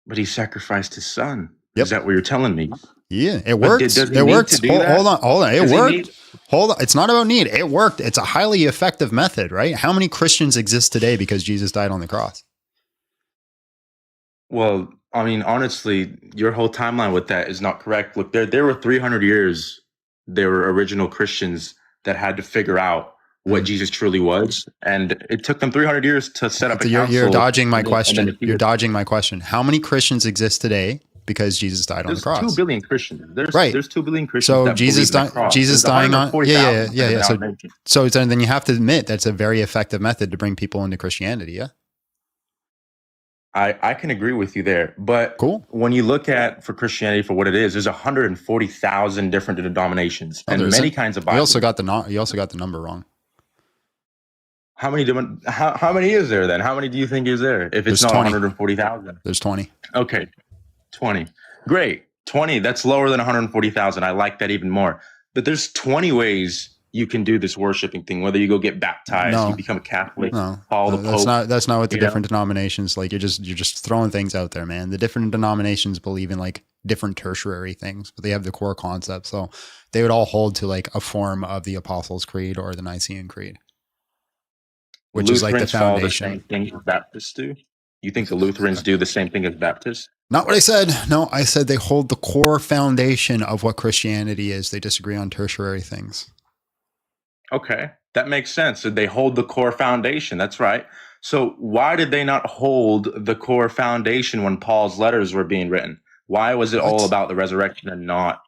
Speaker 9: But he sacrificed his son. Yep. Is that what you're telling me?
Speaker 1: Yeah, it works. It works. Hold on. It worked. Hold on. It's not about need. It worked. It's a highly effective method, right? How many Christians exist today because Jesus died on the cross?
Speaker 9: Well, I mean, honestly, your whole timeline with that is not correct. Look, there were 300 years, there were original Christians that had to figure out what Jesus truly was. And it took them 300 years to set up a council. You're
Speaker 1: dodging my question. You're dodging my question. How many Christians exist today because Jesus died on the cross?
Speaker 9: There's 2 billion Christians. There's 2 billion Christians.
Speaker 1: So Jesus dying on, yeah. So then you have to admit that's a very effective method to bring people into Christianity. Yeah.
Speaker 9: I can agree with you there, but when you look at for Christianity for what it is, there's 140,000 different denominations and many kinds of Bibles.
Speaker 1: You also got the number wrong.
Speaker 9: How many is there then? How many do you think is there? If it's not 140,000,
Speaker 1: there's 20.
Speaker 9: Okay, 20. Great, 20. That's lower than 140,000. I like that even more. But there's 20 ways you can do this worshiping thing. Whether you go get baptized, you become a Catholic, follow the Pope.
Speaker 1: That's not what the different denominations like. You're just throwing things out there, man. The different denominations believe in like different tertiary things, but they have the core concept. So they would all hold to like a form of the Apostles' Creed or the Nicene Creed, which is like the foundation.
Speaker 9: Follow the same thing as Baptists do. You think the Lutherans do the same thing as Baptists?
Speaker 1: Not what I said. No, I said they hold the core foundation of what Christianity is. They disagree on tertiary things.
Speaker 9: Okay, that makes sense. So they hold the core foundation. That's right. So why did they not hold the core foundation when Paul's letters were being written? Why was it all about the resurrection and not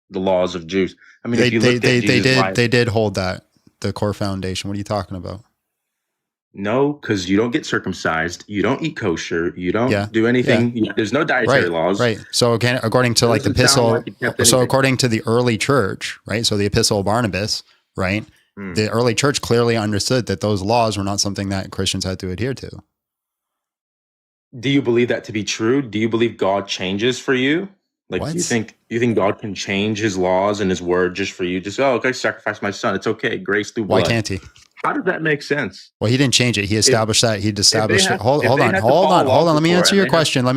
Speaker 9: the laws of Jews? I mean, if you looked at Jesus' life,
Speaker 1: they did hold that, the core foundation. What are you talking about?
Speaker 9: no, because you don't get circumcised, you don't eat kosher, you don't do anything. There's no dietary laws.
Speaker 1: Right. So again, according to like the epistle, so according to the early church, right? So the epistle of Barnabas, right? The early church clearly understood that those laws were not something that Christians had to adhere to.
Speaker 9: Do you believe that to be true? Do you believe God changes for you? Like,
Speaker 1: What?
Speaker 9: do you think God can change his laws and his word just for you? Just, okay, sacrifice my son. It's okay. Grace through blood.
Speaker 1: Why can't he?
Speaker 9: How does that make sense?
Speaker 1: Well, he didn't change it. He established that. He'd established it. Hold on. Let me answer your question.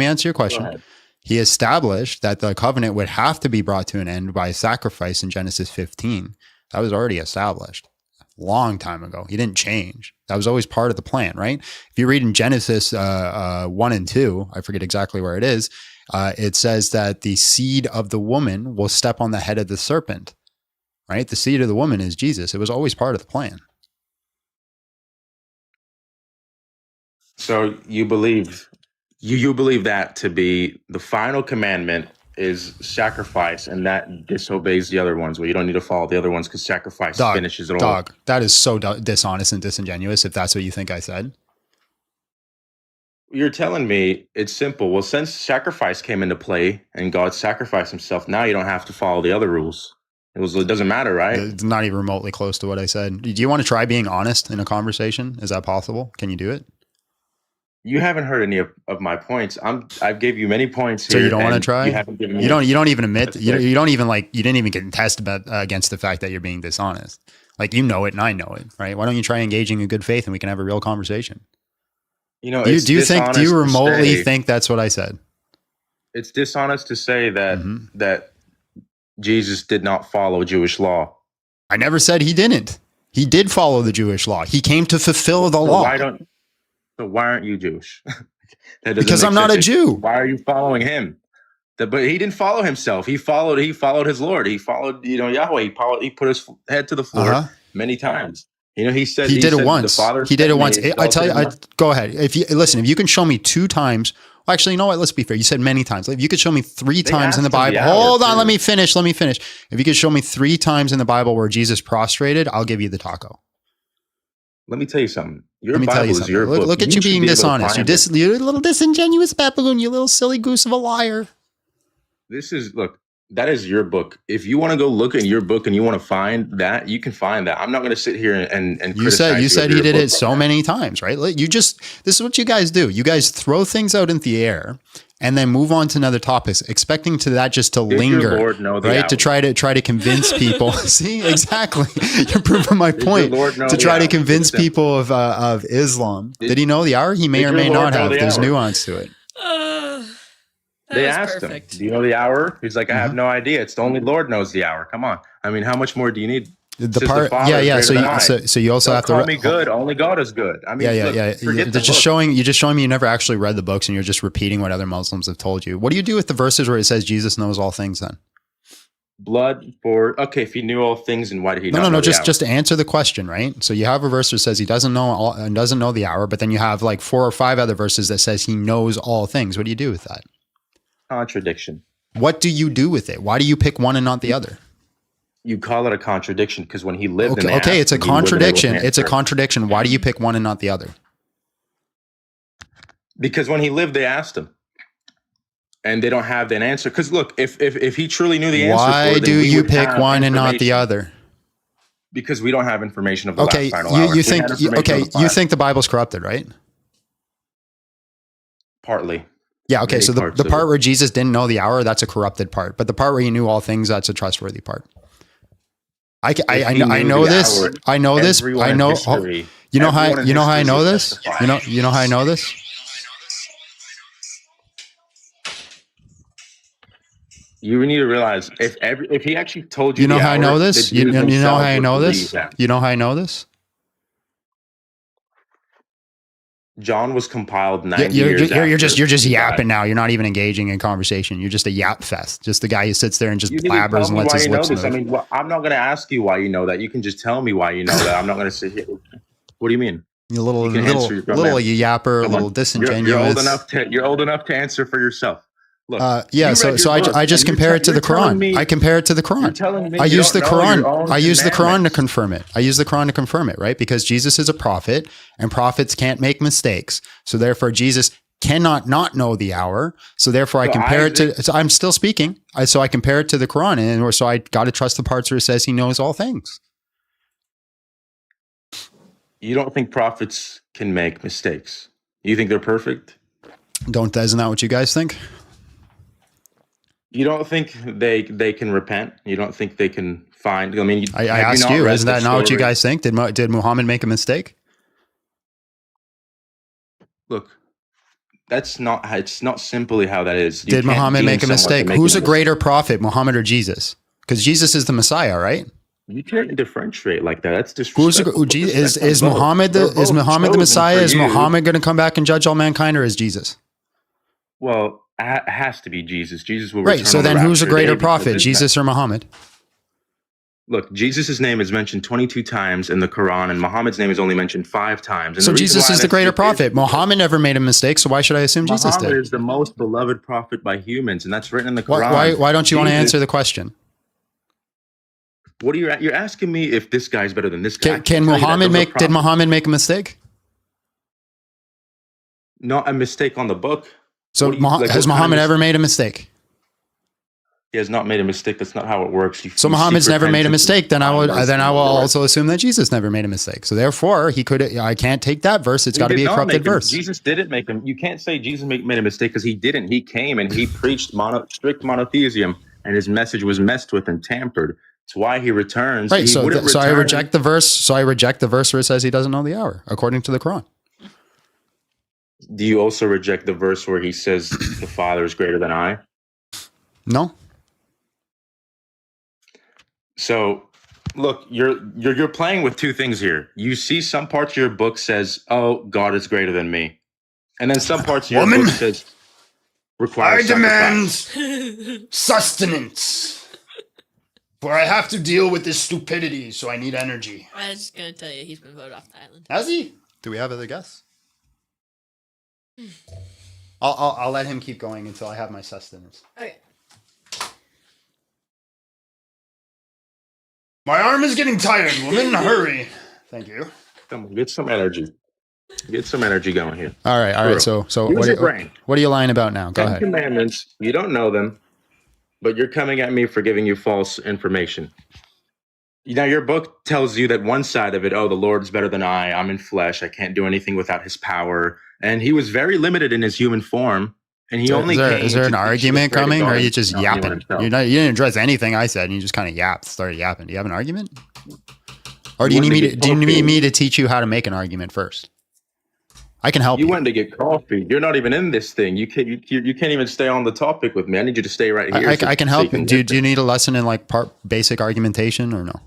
Speaker 1: He established that the covenant would have to be brought to an end by sacrifice in Genesis 15. That was already established a long time ago. He didn't change. That was always part of the plan, right? If you read in Genesis 1 and 2, I forget exactly where it is, it says that the seed of the woman will step on the head of the serpent, right? The seed of the woman is Jesus. It was always part of the plan.
Speaker 9: So you believe that to be the final commandment is sacrifice, and that disobeys the other ones, where you don't need to follow the other ones because sacrifice finishes it all.
Speaker 1: Dog, that is so dishonest and disingenuous if that's what you think I said.
Speaker 9: You're telling me it's simple. Well, since sacrifice came into play and God sacrificed himself, now you don't have to follow the other rules. It doesn't matter, right?
Speaker 1: It's not even remotely close to what I said. Do you want to try being honest in a conversation? Is that possible? Can you do it?
Speaker 9: You haven't heard any of my points. I've gave you many points here.
Speaker 1: So you don't want to try?
Speaker 9: You haven't given me.
Speaker 1: You don't even admit. You don't even you didn't even contest against the fact that you're being dishonest. Like, you know it and I know it, right? Why don't you try engaging in good faith and we can have a real conversation?
Speaker 9: You know,
Speaker 1: do you remotely think that's what I said?
Speaker 9: It's dishonest to say that that Jesus did not follow Jewish law.
Speaker 1: I never said he didn't. He did follow the Jewish law. He came to fulfill the law.
Speaker 9: So why aren't you Jewish?
Speaker 1: Because I'm not a Jew.
Speaker 9: Why are you following him? But he didn't follow himself. He followed his Lord. He followed, Yahweh. He put his head to the floor many times. He said
Speaker 1: he did it once. He did it once. I tell you, go ahead. If you can show me 2 times. Well, actually, you know what? Let's be fair. You said many times. If you could show me 3 times in the Bible. Hold on, let me finish. If you could show me 3 times in the Bible where Jesus prostrated, I'll give you the taco.
Speaker 9: Let me tell you something. Your Bible is your book.
Speaker 1: Look at you being dishonest. You're a little disingenuous baboon, you little silly goose of a liar.
Speaker 9: That is your book. If you want to go look in your book and you want to find that, you can find that. I'm not going to sit here and
Speaker 1: you said he did it so many times, right? This is what you guys do. You guys throw things out into the air and then move on to another topics, expecting just to linger, right? To try to convince people. See, exactly. You're proving my point. To try to convince people of Islam. Did he know the hour? He may or may not have. There's nuance to it.
Speaker 9: They asked him, "Do you know the hour?" He's like, "I have no idea. It's only Lord knows the hour." Come on. I mean, how much more do you need? So you also have to call me good. Only God is good. I mean, you're just showing me you never actually read the books and you're just repeating what other Muslims have told you. What do you do with the verses where it says Jesus knows all things? Then if he knew all things, and why did he? No. Just to answer the question, right? So you have a verse that says he doesn't know the hour, but then you have like 4 or 5 other verses that says he knows all things. What do you do with that? Contradiction.
Speaker 1: What do you do with it? Why do you pick one and not the other?
Speaker 9: You call it a contradiction because when he lived
Speaker 1: it's a contradiction. It's a contradiction. Why do you pick one and not the other?
Speaker 9: Because when he lived, they asked him. And they don't have an answer. Because look, if he truly knew the answer,
Speaker 1: why do you pick one and not the other?
Speaker 9: Because we don't have information of the last final hour.
Speaker 1: You think the Bible's corrupted, right?
Speaker 9: Partly.
Speaker 1: Yeah, okay, so the part where Jesus didn't know the hour, that's a corrupted part. But the part where he knew all things, that's a trustworthy part. I know this. I know this. I know. You know how I know this? You know how I know this?
Speaker 9: You need to realize if he actually told you,
Speaker 1: you know how I know this? You know how I know this? You know how I know this?
Speaker 9: John was compiled 90 years
Speaker 1: after. You're just yapping now. You're not even engaging in conversation. You're just a yap fest. Just the guy who sits there and just blabbers and lets his lips move.
Speaker 9: I mean, I'm not going to ask you why you know that. You can just tell me why you know that. I'm not going to sit here. What do you mean?
Speaker 1: You little
Speaker 9: You can answer your
Speaker 1: little
Speaker 9: dumbass.
Speaker 1: yapper,
Speaker 9: Come
Speaker 1: little
Speaker 9: on.
Speaker 1: disingenuous.
Speaker 9: You're old enough to answer for yourself. Look,
Speaker 1: Yeah,
Speaker 9: you
Speaker 1: so
Speaker 9: read
Speaker 1: so
Speaker 9: your book,
Speaker 1: I just
Speaker 9: and you're
Speaker 1: compare it to
Speaker 9: you're
Speaker 1: the
Speaker 9: telling
Speaker 1: Quran.
Speaker 9: me-
Speaker 1: I compare it to the
Speaker 9: You're
Speaker 1: Quran.
Speaker 9: telling me
Speaker 1: I
Speaker 9: you
Speaker 1: use the
Speaker 9: don't know your
Speaker 1: Quran.
Speaker 9: own
Speaker 1: I use the Quran to
Speaker 9: commandments.
Speaker 1: confirm it. I use the Quran to confirm it, right? Because Jesus is a prophet, and prophets can't make mistakes. So therefore, Jesus cannot not know the hour. So therefore, I
Speaker 9: So
Speaker 1: compare it
Speaker 9: Isaac-
Speaker 1: to. So I'm still speaking. So I compare it to the Quran, and or so I got to trust the parts where it says He knows all things.
Speaker 9: You don't think prophets can make mistakes? You think they're perfect?
Speaker 1: Isn't that what you guys think?
Speaker 9: You don't think they can repent? You don't think they can find? I mean,
Speaker 1: I
Speaker 9: have you
Speaker 1: asked
Speaker 9: not
Speaker 1: you.
Speaker 9: read
Speaker 1: Isn't
Speaker 9: the
Speaker 1: that not what you
Speaker 9: story?
Speaker 1: guys think? Did Muhammad make a mistake?
Speaker 9: Look, that's not. It's not simply how that is. You
Speaker 1: Did
Speaker 9: can't
Speaker 1: Muhammad
Speaker 9: deem
Speaker 1: make a
Speaker 9: someone to
Speaker 1: mistake?
Speaker 9: make
Speaker 1: Who's a
Speaker 9: mistake.
Speaker 1: greater prophet, Muhammad or Jesus? Because Jesus is the Messiah, right?
Speaker 9: You can't differentiate like that. That's
Speaker 1: Who's
Speaker 9: disrespectful.
Speaker 1: is Muhammad the Messiah? Is Muhammad going to come back and judge all mankind, or is Jesus?
Speaker 9: Well, it has to be Jesus. Jesus will
Speaker 1: Right.
Speaker 9: return
Speaker 1: So
Speaker 9: on the
Speaker 1: then, who's a
Speaker 9: rapture
Speaker 1: greater
Speaker 9: day, because
Speaker 1: prophet,
Speaker 9: this
Speaker 1: Jesus or Muhammad?
Speaker 9: Look, Jesus' name is mentioned 22 times in the Quran, and Muhammad's name is only mentioned 5 times. And
Speaker 1: So
Speaker 9: the reason
Speaker 1: Jesus
Speaker 9: why
Speaker 1: is the
Speaker 9: that's
Speaker 1: greater
Speaker 9: case
Speaker 1: prophet.
Speaker 9: is
Speaker 1: Muhammad never made a mistake, so why should I assume Jesus
Speaker 9: Muhammad
Speaker 1: did?
Speaker 9: is the most beloved prophet by humans, and that's written in the Quran.
Speaker 1: Why don't you want to
Speaker 9: Jesus-
Speaker 1: answer the question?
Speaker 9: What are you're asking me if this guy's better than this guy? I
Speaker 1: Can
Speaker 9: can't tell you that.
Speaker 1: Muhammad
Speaker 9: Those are
Speaker 1: make? Did
Speaker 9: prophets.
Speaker 1: Muhammad make a mistake?
Speaker 9: Not a mistake on the book.
Speaker 1: So
Speaker 9: What do you- like,
Speaker 1: has
Speaker 9: what kind
Speaker 1: Muhammad
Speaker 9: of
Speaker 1: ever made a mistake?
Speaker 9: He has not made a mistake. That's not how it works.
Speaker 1: So
Speaker 9: You
Speaker 1: Muhammad's
Speaker 9: seek
Speaker 1: never made a
Speaker 9: repentance
Speaker 1: mistake. Then I
Speaker 9: and
Speaker 1: will
Speaker 9: find
Speaker 1: then I will
Speaker 9: mercy.
Speaker 1: also assume that Jesus never made a mistake. So therefore, he could. I can't take that verse. It's
Speaker 9: He
Speaker 1: got to
Speaker 9: did
Speaker 1: be a
Speaker 9: not
Speaker 1: corrupted
Speaker 9: make him-
Speaker 1: verse.
Speaker 9: Jesus didn't make him. You can't say Jesus made a mistake because he didn't. He came and he preached strict monotheism, and his message was messed with and tampered. It's why he returns.
Speaker 1: Right.
Speaker 9: He
Speaker 1: So
Speaker 9: wouldn't
Speaker 1: so I
Speaker 9: return-
Speaker 1: reject the verse. So I reject the verse where it says he doesn't know the hour, according to the Quran.
Speaker 9: Do you also reject the verse where he says the Father is greater than I?
Speaker 1: No.
Speaker 9: So, look, you're playing with two things here. You see some parts of your book says, "Oh, God is greater than me," and then some parts of your
Speaker 1: Woman,
Speaker 9: book says, "Requires sacrifice."
Speaker 1: sustenance, for I have to deal with this stupidity. So I need energy.
Speaker 3: I was just gonna tell you, he's been voted off the island.
Speaker 1: Has he? Do we have other guests? I'll let him keep going until I have my sustenance.
Speaker 3: Okay.
Speaker 1: My arm is getting tired, woman. Hurry. Thank you.
Speaker 9: Come on, get some energy. Get some energy going here.
Speaker 1: All right.
Speaker 9: Bro,
Speaker 1: So
Speaker 9: use
Speaker 1: what
Speaker 9: your
Speaker 1: are,
Speaker 9: brain.
Speaker 1: what are you lying about now? Go
Speaker 9: 10
Speaker 1: ahead.
Speaker 9: Commandments. You don't know them, but you're coming at me for giving you false information. Now, your book tells you that one side of it, oh, the Lord's better than I. I'm in flesh. I can't do anything without his power. And he was very limited in his human form. And he only came
Speaker 1: Is there an
Speaker 9: to
Speaker 1: argument
Speaker 9: pray to
Speaker 1: coming, or
Speaker 9: God
Speaker 1: are you
Speaker 9: and
Speaker 1: just
Speaker 9: not anyone
Speaker 1: yapping?
Speaker 9: himself.
Speaker 1: You didn't address anything I said, and you just kind of started yapping. Do you have an argument? Or do you
Speaker 9: You
Speaker 1: need
Speaker 9: wanted to get
Speaker 1: need
Speaker 9: coffee.
Speaker 1: me to teach you how to make an argument first? I can help you.
Speaker 9: You went to get coffee. You're not even in this thing. You can't even stay on the topic with me. I need you to stay right here.
Speaker 1: I can help you. Do
Speaker 9: listen.
Speaker 1: you need a lesson in like basic argumentation or no?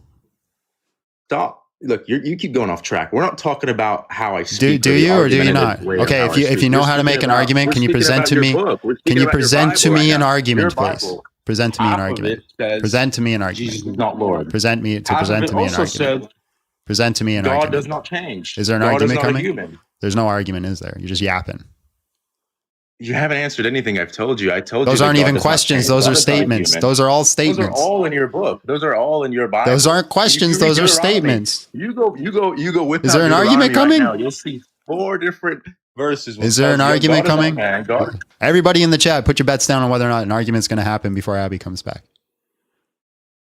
Speaker 9: Stop. Look, you keep going off track. We're not talking about how I speak.
Speaker 1: Do you or do you not?
Speaker 9: argumentative way of
Speaker 1: Okay,
Speaker 9: how
Speaker 1: if
Speaker 9: I
Speaker 1: you
Speaker 9: speak.
Speaker 1: know
Speaker 9: We're
Speaker 1: how to
Speaker 9: speaking
Speaker 1: make an
Speaker 9: about-
Speaker 1: argument,
Speaker 9: we're
Speaker 1: can you
Speaker 9: speaking
Speaker 1: present
Speaker 9: about
Speaker 1: to
Speaker 9: your
Speaker 1: me?
Speaker 9: book. We're
Speaker 1: Can
Speaker 9: speaking
Speaker 1: you
Speaker 9: about your
Speaker 1: present to
Speaker 9: Bible
Speaker 1: me
Speaker 9: right
Speaker 1: an
Speaker 9: now.
Speaker 1: argument,
Speaker 9: Your
Speaker 1: please?
Speaker 9: Bible,
Speaker 1: Present to me an
Speaker 9: half of
Speaker 1: argument.
Speaker 9: it says
Speaker 1: Present to me an argument.
Speaker 9: Jesus is not Lord.
Speaker 1: Present to me
Speaker 9: Half of
Speaker 1: an
Speaker 9: it also
Speaker 1: argument.
Speaker 9: says
Speaker 1: Present to me an
Speaker 9: God
Speaker 1: argument.
Speaker 9: does not change.
Speaker 1: Is there an
Speaker 9: God
Speaker 1: argument
Speaker 9: is not
Speaker 1: coming?
Speaker 9: a human.
Speaker 1: There's no argument, is there? You're just yapping.
Speaker 9: You haven't answered anything I've told you. I told
Speaker 1: Those
Speaker 9: you. that
Speaker 1: aren't
Speaker 9: God
Speaker 1: even
Speaker 9: does not
Speaker 1: questions.
Speaker 9: change.
Speaker 1: Those
Speaker 9: God
Speaker 1: are
Speaker 9: is not a
Speaker 1: statements.
Speaker 9: human.
Speaker 1: Those are all
Speaker 9: Those are
Speaker 1: statements.
Speaker 9: all in your book. Those are all in your Bible.
Speaker 1: Those aren't questions.
Speaker 9: If you read
Speaker 1: Those are
Speaker 9: Deuteronomy,
Speaker 1: statements.
Speaker 9: You go whip
Speaker 1: Is
Speaker 9: out
Speaker 1: there an
Speaker 9: Deuteronomy
Speaker 1: argument coming?
Speaker 9: Right now. You'll see 4 different verses.
Speaker 1: Is there an argument coming?
Speaker 9: God,
Speaker 1: Everybody in the chat, put your bets down on whether or not an argument's going to happen before Abby comes back.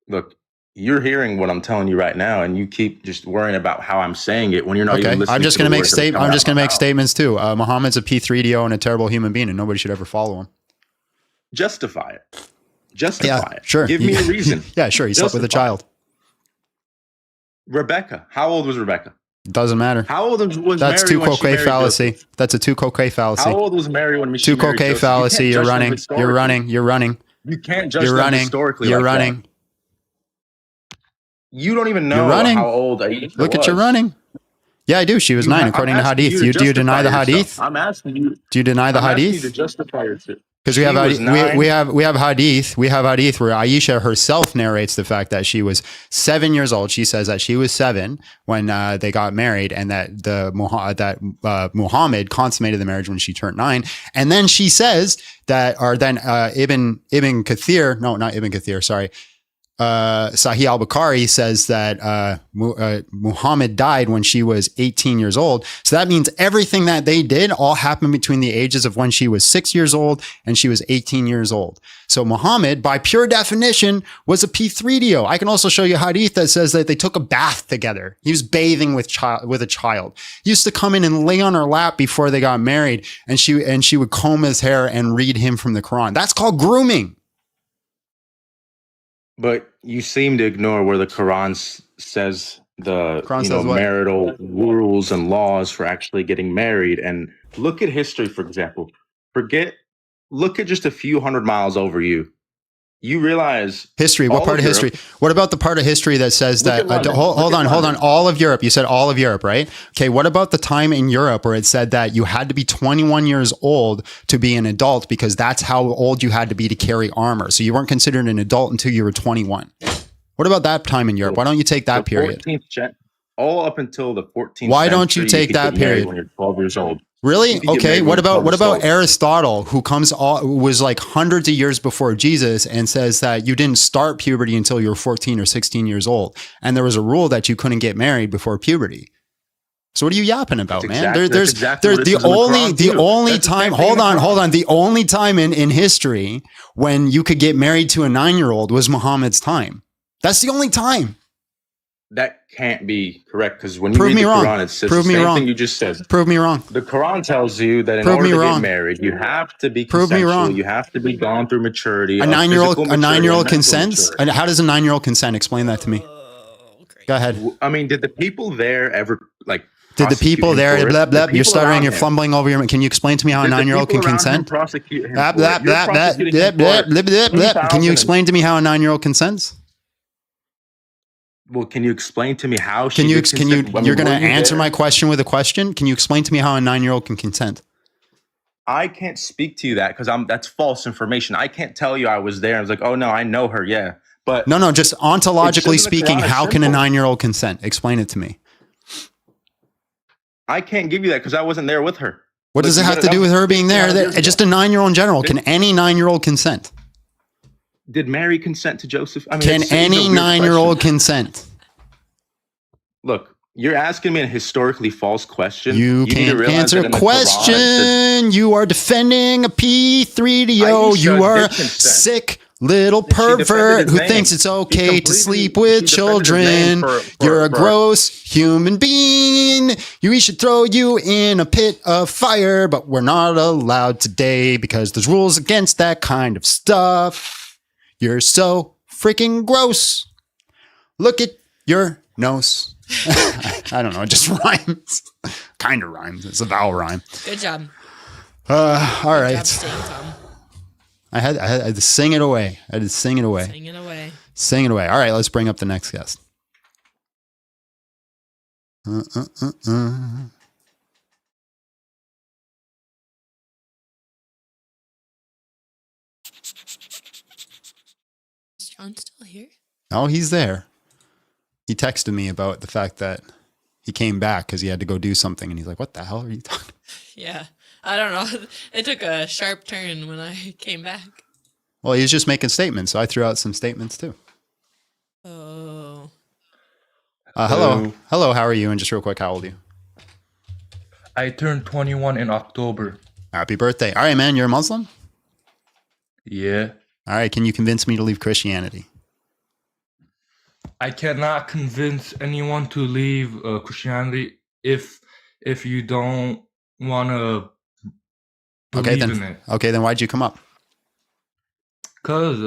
Speaker 9: look, you're hearing what I'm telling you right now, and you keep just worrying about how I'm saying it when you're not
Speaker 1: Okay,
Speaker 9: even listening.
Speaker 1: I'm just
Speaker 9: to
Speaker 1: going
Speaker 9: the
Speaker 1: to make
Speaker 9: words that are coming
Speaker 1: I'm just
Speaker 9: out
Speaker 1: going to
Speaker 9: of my
Speaker 1: make
Speaker 9: mouth.
Speaker 1: statements too. Muhammad's a P3DO and a terrible human being, and nobody should ever follow him.
Speaker 9: Justify it. Justify it.
Speaker 1: Sure.
Speaker 9: Give me a reason.
Speaker 1: Yeah, sure. He slept with a
Speaker 9: Justify it.
Speaker 1: child.
Speaker 9: Rebecca. How old was Rebecca?
Speaker 1: Doesn't matter.
Speaker 9: How old was
Speaker 1: That's
Speaker 9: Mary
Speaker 1: two
Speaker 9: when she
Speaker 1: coque
Speaker 9: married
Speaker 1: fallacy.
Speaker 9: Joseph?
Speaker 1: That's a two coque fallacy.
Speaker 9: How old was Mary when she
Speaker 1: Two
Speaker 9: married
Speaker 1: coque
Speaker 9: Joseph?
Speaker 1: fallacy.
Speaker 9: You
Speaker 1: You're
Speaker 9: can't judge them
Speaker 1: running.
Speaker 9: historically.
Speaker 1: You're running. You're running.
Speaker 9: You can't judge
Speaker 1: You're
Speaker 9: them
Speaker 1: running.
Speaker 9: historically.
Speaker 1: You're
Speaker 9: like
Speaker 1: running.
Speaker 9: that. You don't even know
Speaker 1: You're running.
Speaker 9: how old Aisha
Speaker 1: Look
Speaker 9: was.
Speaker 1: at you running. Yeah, I do. She was 9 according to
Speaker 9: I'm asking
Speaker 1: Hadith.
Speaker 9: you to
Speaker 1: Do you deny the
Speaker 9: justify
Speaker 1: Hadith?
Speaker 9: yourself. I'm asking you.
Speaker 1: Do you deny the
Speaker 9: I'm asking you to
Speaker 1: Hadith?
Speaker 9: justify yourself.
Speaker 1: Because we have hadith where Aisha herself narrates the fact that she was 7 years old. She says that she was 7 when they got married, and that Muhammad consummated the marriage when she turned 9. And then she says that, or then Ibn Kathir, no, not Ibn Kathir, sorry. Sahih al-Bukhari says that Muhammad died when she was 18 years old. So that means everything that they did all happened between the ages of when she was 6 years old and she was 18 years old. So Muhammad, by pure definition, was a P3DO. I can also show you hadith that says that they took a bath together. He was bathing with a child. He used to come in and lay on her lap before they got married, and she would comb his hair and read him from the Quran. That's called grooming.
Speaker 9: But you seem to ignore where the Quran says marital rules and laws for actually getting married. And look at history, for example. Look at just a few hundred miles over you. You realize
Speaker 1: history. What part of history? What about the part of history that says that? Hold on. All of Europe. You said all of Europe, right? Okay. What about the time in Europe where it said that you had to be 21 years old to be an adult because that's how old you had to be to carry armor. So you weren't considered an adult until you were 21. What about that time in Europe? Why don't you take that period?
Speaker 9: All up until the 14th.
Speaker 1: Why don't you take that period
Speaker 9: when you're 12 years old?
Speaker 1: Really? Okay. What about Aristotle, who was like hundreds of years before Jesus, and says that you didn't start puberty until you were 14 or 16 years old, and there was a rule that you couldn't get married before puberty. So what are you yapping about, man? The only time in history when you could get married to a 9-year-old was Muhammad's time. That's the only time.
Speaker 9: That can't be correct, because when you read the Quran, it says the same thing you just said.
Speaker 1: Prove me wrong.
Speaker 9: The Quran tells you that in order to get married, you have to be consensual. You have to be gone through maturity.
Speaker 1: A 9-year-old consents? How does a 9-year-old consent? Explain that to me. Go ahead.
Speaker 9: I mean, did the people there ever
Speaker 1: Did the people there? Blah, blah, you're stuttering. You're fumbling over your. Can you explain to me how a 9-year-old can consent? Can you explain to me how a 9-year-old consents?
Speaker 9: Well, can you explain to me how
Speaker 1: you're going to answer my question with a question? Can you explain to me how a 9-year-old can consent?
Speaker 9: I can't speak to you that because that's false information. I can't tell you I was there. I was like, oh no, I know her. Yeah. But
Speaker 1: no, just ontologically speaking, how can a 9-year-old consent? Explain it to me.
Speaker 9: I can't give you that because I wasn't there with her.
Speaker 1: What does it have to do with her being there? Just a 9-year-old in general. Can any 9-year-old consent?
Speaker 9: Did Mary consent to Joseph? I mean,
Speaker 1: can any 9-year-old consent?
Speaker 9: Look, you're asking me a historically false question.
Speaker 1: You can't answer a question. You are defending a P3DO. You are a sick little pervert who thinks it's okay to sleep with children. You're a gross human being. We should throw you in a pit of fire, but we're not allowed today because there's rules against that kind of stuff. You're so freaking gross. Look at your nose. I don't know. It just rhymes. Kind of rhymes. It's a vowel rhyme.
Speaker 3: Good job.
Speaker 1: All right.
Speaker 3: Good job staying calm.
Speaker 1: I had to sing it away. Sing it away. All right. Let's bring up the next guest.
Speaker 3: Is John still here?
Speaker 1: Oh, he's there. He texted me about the fact that he came back because he had to go do something, and he's like, "What the hell are you talking?"
Speaker 3: Yeah, I don't know. It took a sharp turn when I came back.
Speaker 1: Well, he was just making statements, so I threw out some statements too.
Speaker 3: Oh.
Speaker 1: Hello. How are you? And just real quick, how old are you?
Speaker 10: I turned 21 in October.
Speaker 1: Happy birthday! All right, man. You're a Muslim?
Speaker 10: Yeah.
Speaker 1: All right. Can you convince me to leave Christianity?
Speaker 10: I cannot convince anyone to leave Christianity if you don't want to believe in it.
Speaker 1: Okay, then why'd you come up?
Speaker 10: Because,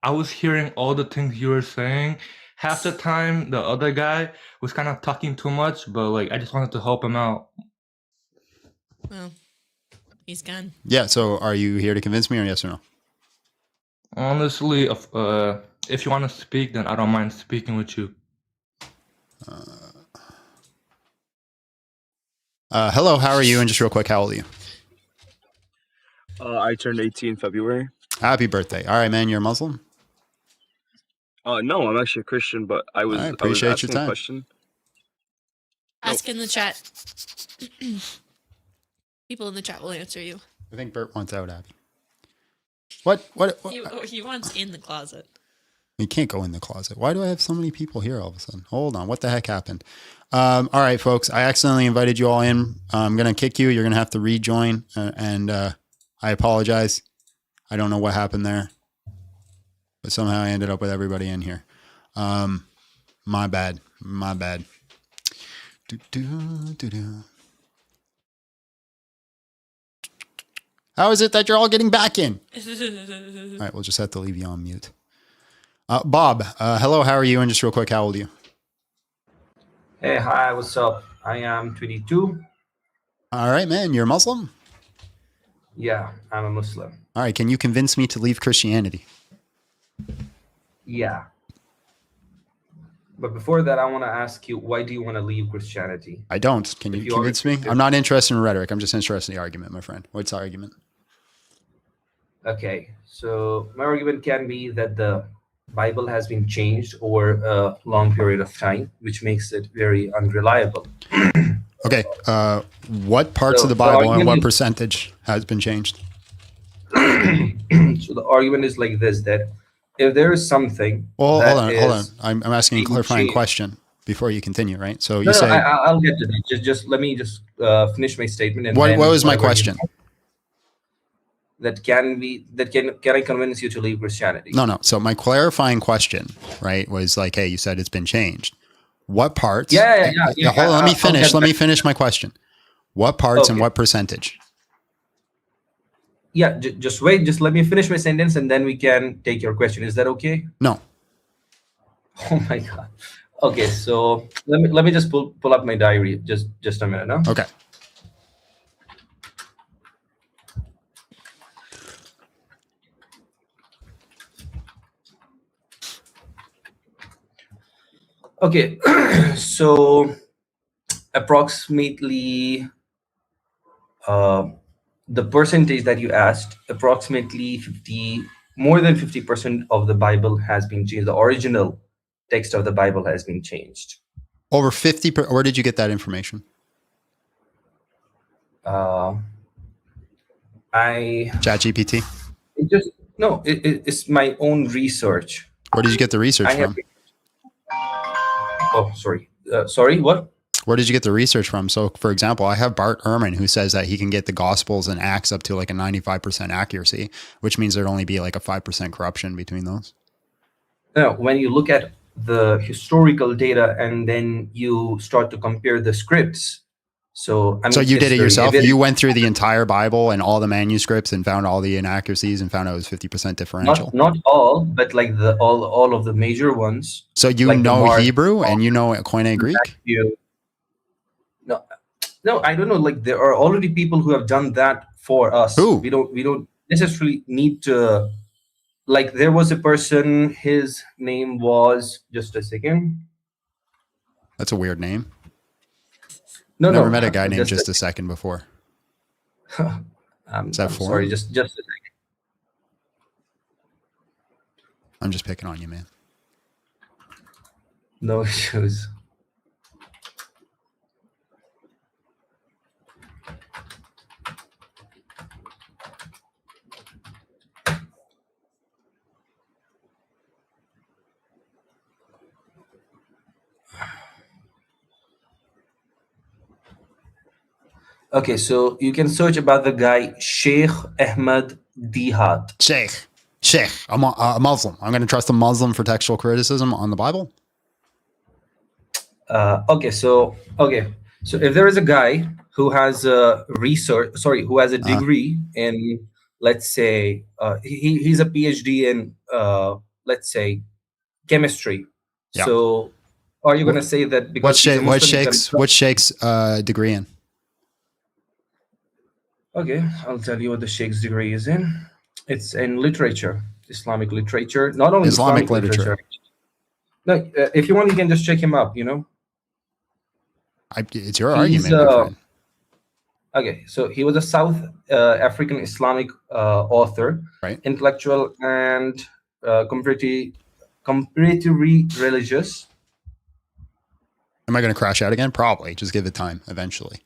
Speaker 10: I was hearing all the things you were saying. Half the time, the other guy was kind of talking too much, but, I just wanted to help him out.
Speaker 3: Well, he's gone.
Speaker 1: Yeah, so are you here to convince me or yes or no?
Speaker 10: Honestly, if you want to speak, then I don't mind speaking with you.
Speaker 1: Hello, how are you? And just real quick, how old are you?
Speaker 11: I turned 18 in February.
Speaker 1: Happy birthday. All right, man. You're a Muslim?
Speaker 11: No, I'm actually a Christian, but I was
Speaker 1: appreciate your
Speaker 11: asking a
Speaker 1: time.
Speaker 11: question.
Speaker 3: Ask in the chat. People in the chat will answer you.
Speaker 1: I think Bert wants out, Abby. What?
Speaker 3: He wants in the closet.
Speaker 1: You can't go in the closet. Why do I have so many people here all of a sudden? Hold on. What the heck happened? All right, folks. I accidentally invited you all in. I'm going to kick you. You're going to have to rejoin. And I apologize. I don't know what happened there. But somehow I ended up with everybody in here. My bad. My bad. How is it that you're all getting back in? All right, we'll just have to leave you on mute. Bob, hello, how are you? And just real quick, how old are you?
Speaker 12: Hey, hi, what's up? I am 22.
Speaker 1: All right, man, you're a Muslim?
Speaker 12: Yeah, I'm a Muslim.
Speaker 1: All right, can you convince me to leave Christianity?
Speaker 12: Yeah. But before that, I want to ask you, why do you want to leave Christianity?
Speaker 1: I don't. Can you convince me? I'm not interested in rhetoric. I'm just interested in the argument, my friend. What's the argument?
Speaker 12: Okay, so my argument can be that the Bible has been changed over a long period of time, which makes it very unreliable.
Speaker 1: Okay, what parts of the Bible and what percentage has been changed?
Speaker 12: So the argument is like this, that if there is something...
Speaker 1: Well, hold on. I'm asking a clarifying question before you continue, right? So you say...
Speaker 12: I'll get to that. Just let me finish my statement. And
Speaker 1: what was my question?
Speaker 12: Can I convince you to leave Christianity?
Speaker 1: No. So my clarifying question, right, was like, hey, you said it's been changed. What parts?
Speaker 12: Yeah.
Speaker 1: Hold on, let me finish. Let me finish my question. What parts and what percentage?
Speaker 12: Yeah, just wait. Just let me finish my sentence, and then we can take your question. Is that okay?
Speaker 1: No.
Speaker 12: Oh my God. Okay, so let me just pull up my diary. Just a minute, no?
Speaker 1: Okay.
Speaker 12: Okay, so approximately the percentage that you asked, approximately more than 50% of the Bible has been changed. The original text of the Bible has been changed.
Speaker 1: Over 50. Where did you get that information? ChatGPT?
Speaker 12: It's my own research.
Speaker 1: Where did you get the research from?
Speaker 12: Oh, sorry. Sorry, what?
Speaker 1: Where did you get the research from? So, for example, I have Bart Ehrman who says that he can get the Gospels and Acts up to like a 95% accuracy, which means there'd only be like a 5% corruption between those.
Speaker 12: No, when you look at the historical data and then you start to compare the scripts. So
Speaker 1: you did it yourself? You went through the entire Bible and all the manuscripts and found all the inaccuracies and found out it was 50% differential?
Speaker 12: Not all, but like all of the major ones.
Speaker 1: So you like know Hebrew and you know Koine Greek?
Speaker 12: No, I don't know. Like there are already people who have done that for us.
Speaker 1: Who?
Speaker 12: We don't necessarily need to. Like there was a person. His name was, just a second.
Speaker 1: That's a weird name.
Speaker 12: Never
Speaker 1: met a guy named just a second before.
Speaker 12: Is that sorry, just a second.
Speaker 1: I'm just picking on you, man.
Speaker 12: No issues. Okay, so you can search about the guy Sheikh Ahmad Dihat.
Speaker 1: Sheikh, I'm a Muslim. I'm going to trust a Muslim for textual criticism on the Bible.
Speaker 12: Okay, so if there is a guy who has a degree in, let's say, he's a PhD in, let's say, chemistry. Yeah. So, are you going to say that because
Speaker 1: what's Sheikh's degree in?
Speaker 12: Okay, I'll tell you what the Sheikh's degree is in. It's in literature, Islamic literature, not only Islamic literature. No, if you want, you can just check him up.
Speaker 1: It's your argument. My friend.
Speaker 12: Okay, so he was a South African Islamic author,
Speaker 1: Right.
Speaker 12: intellectual, and comparatively religious.
Speaker 1: Am I going to crash out again? Probably. Just give it time eventually.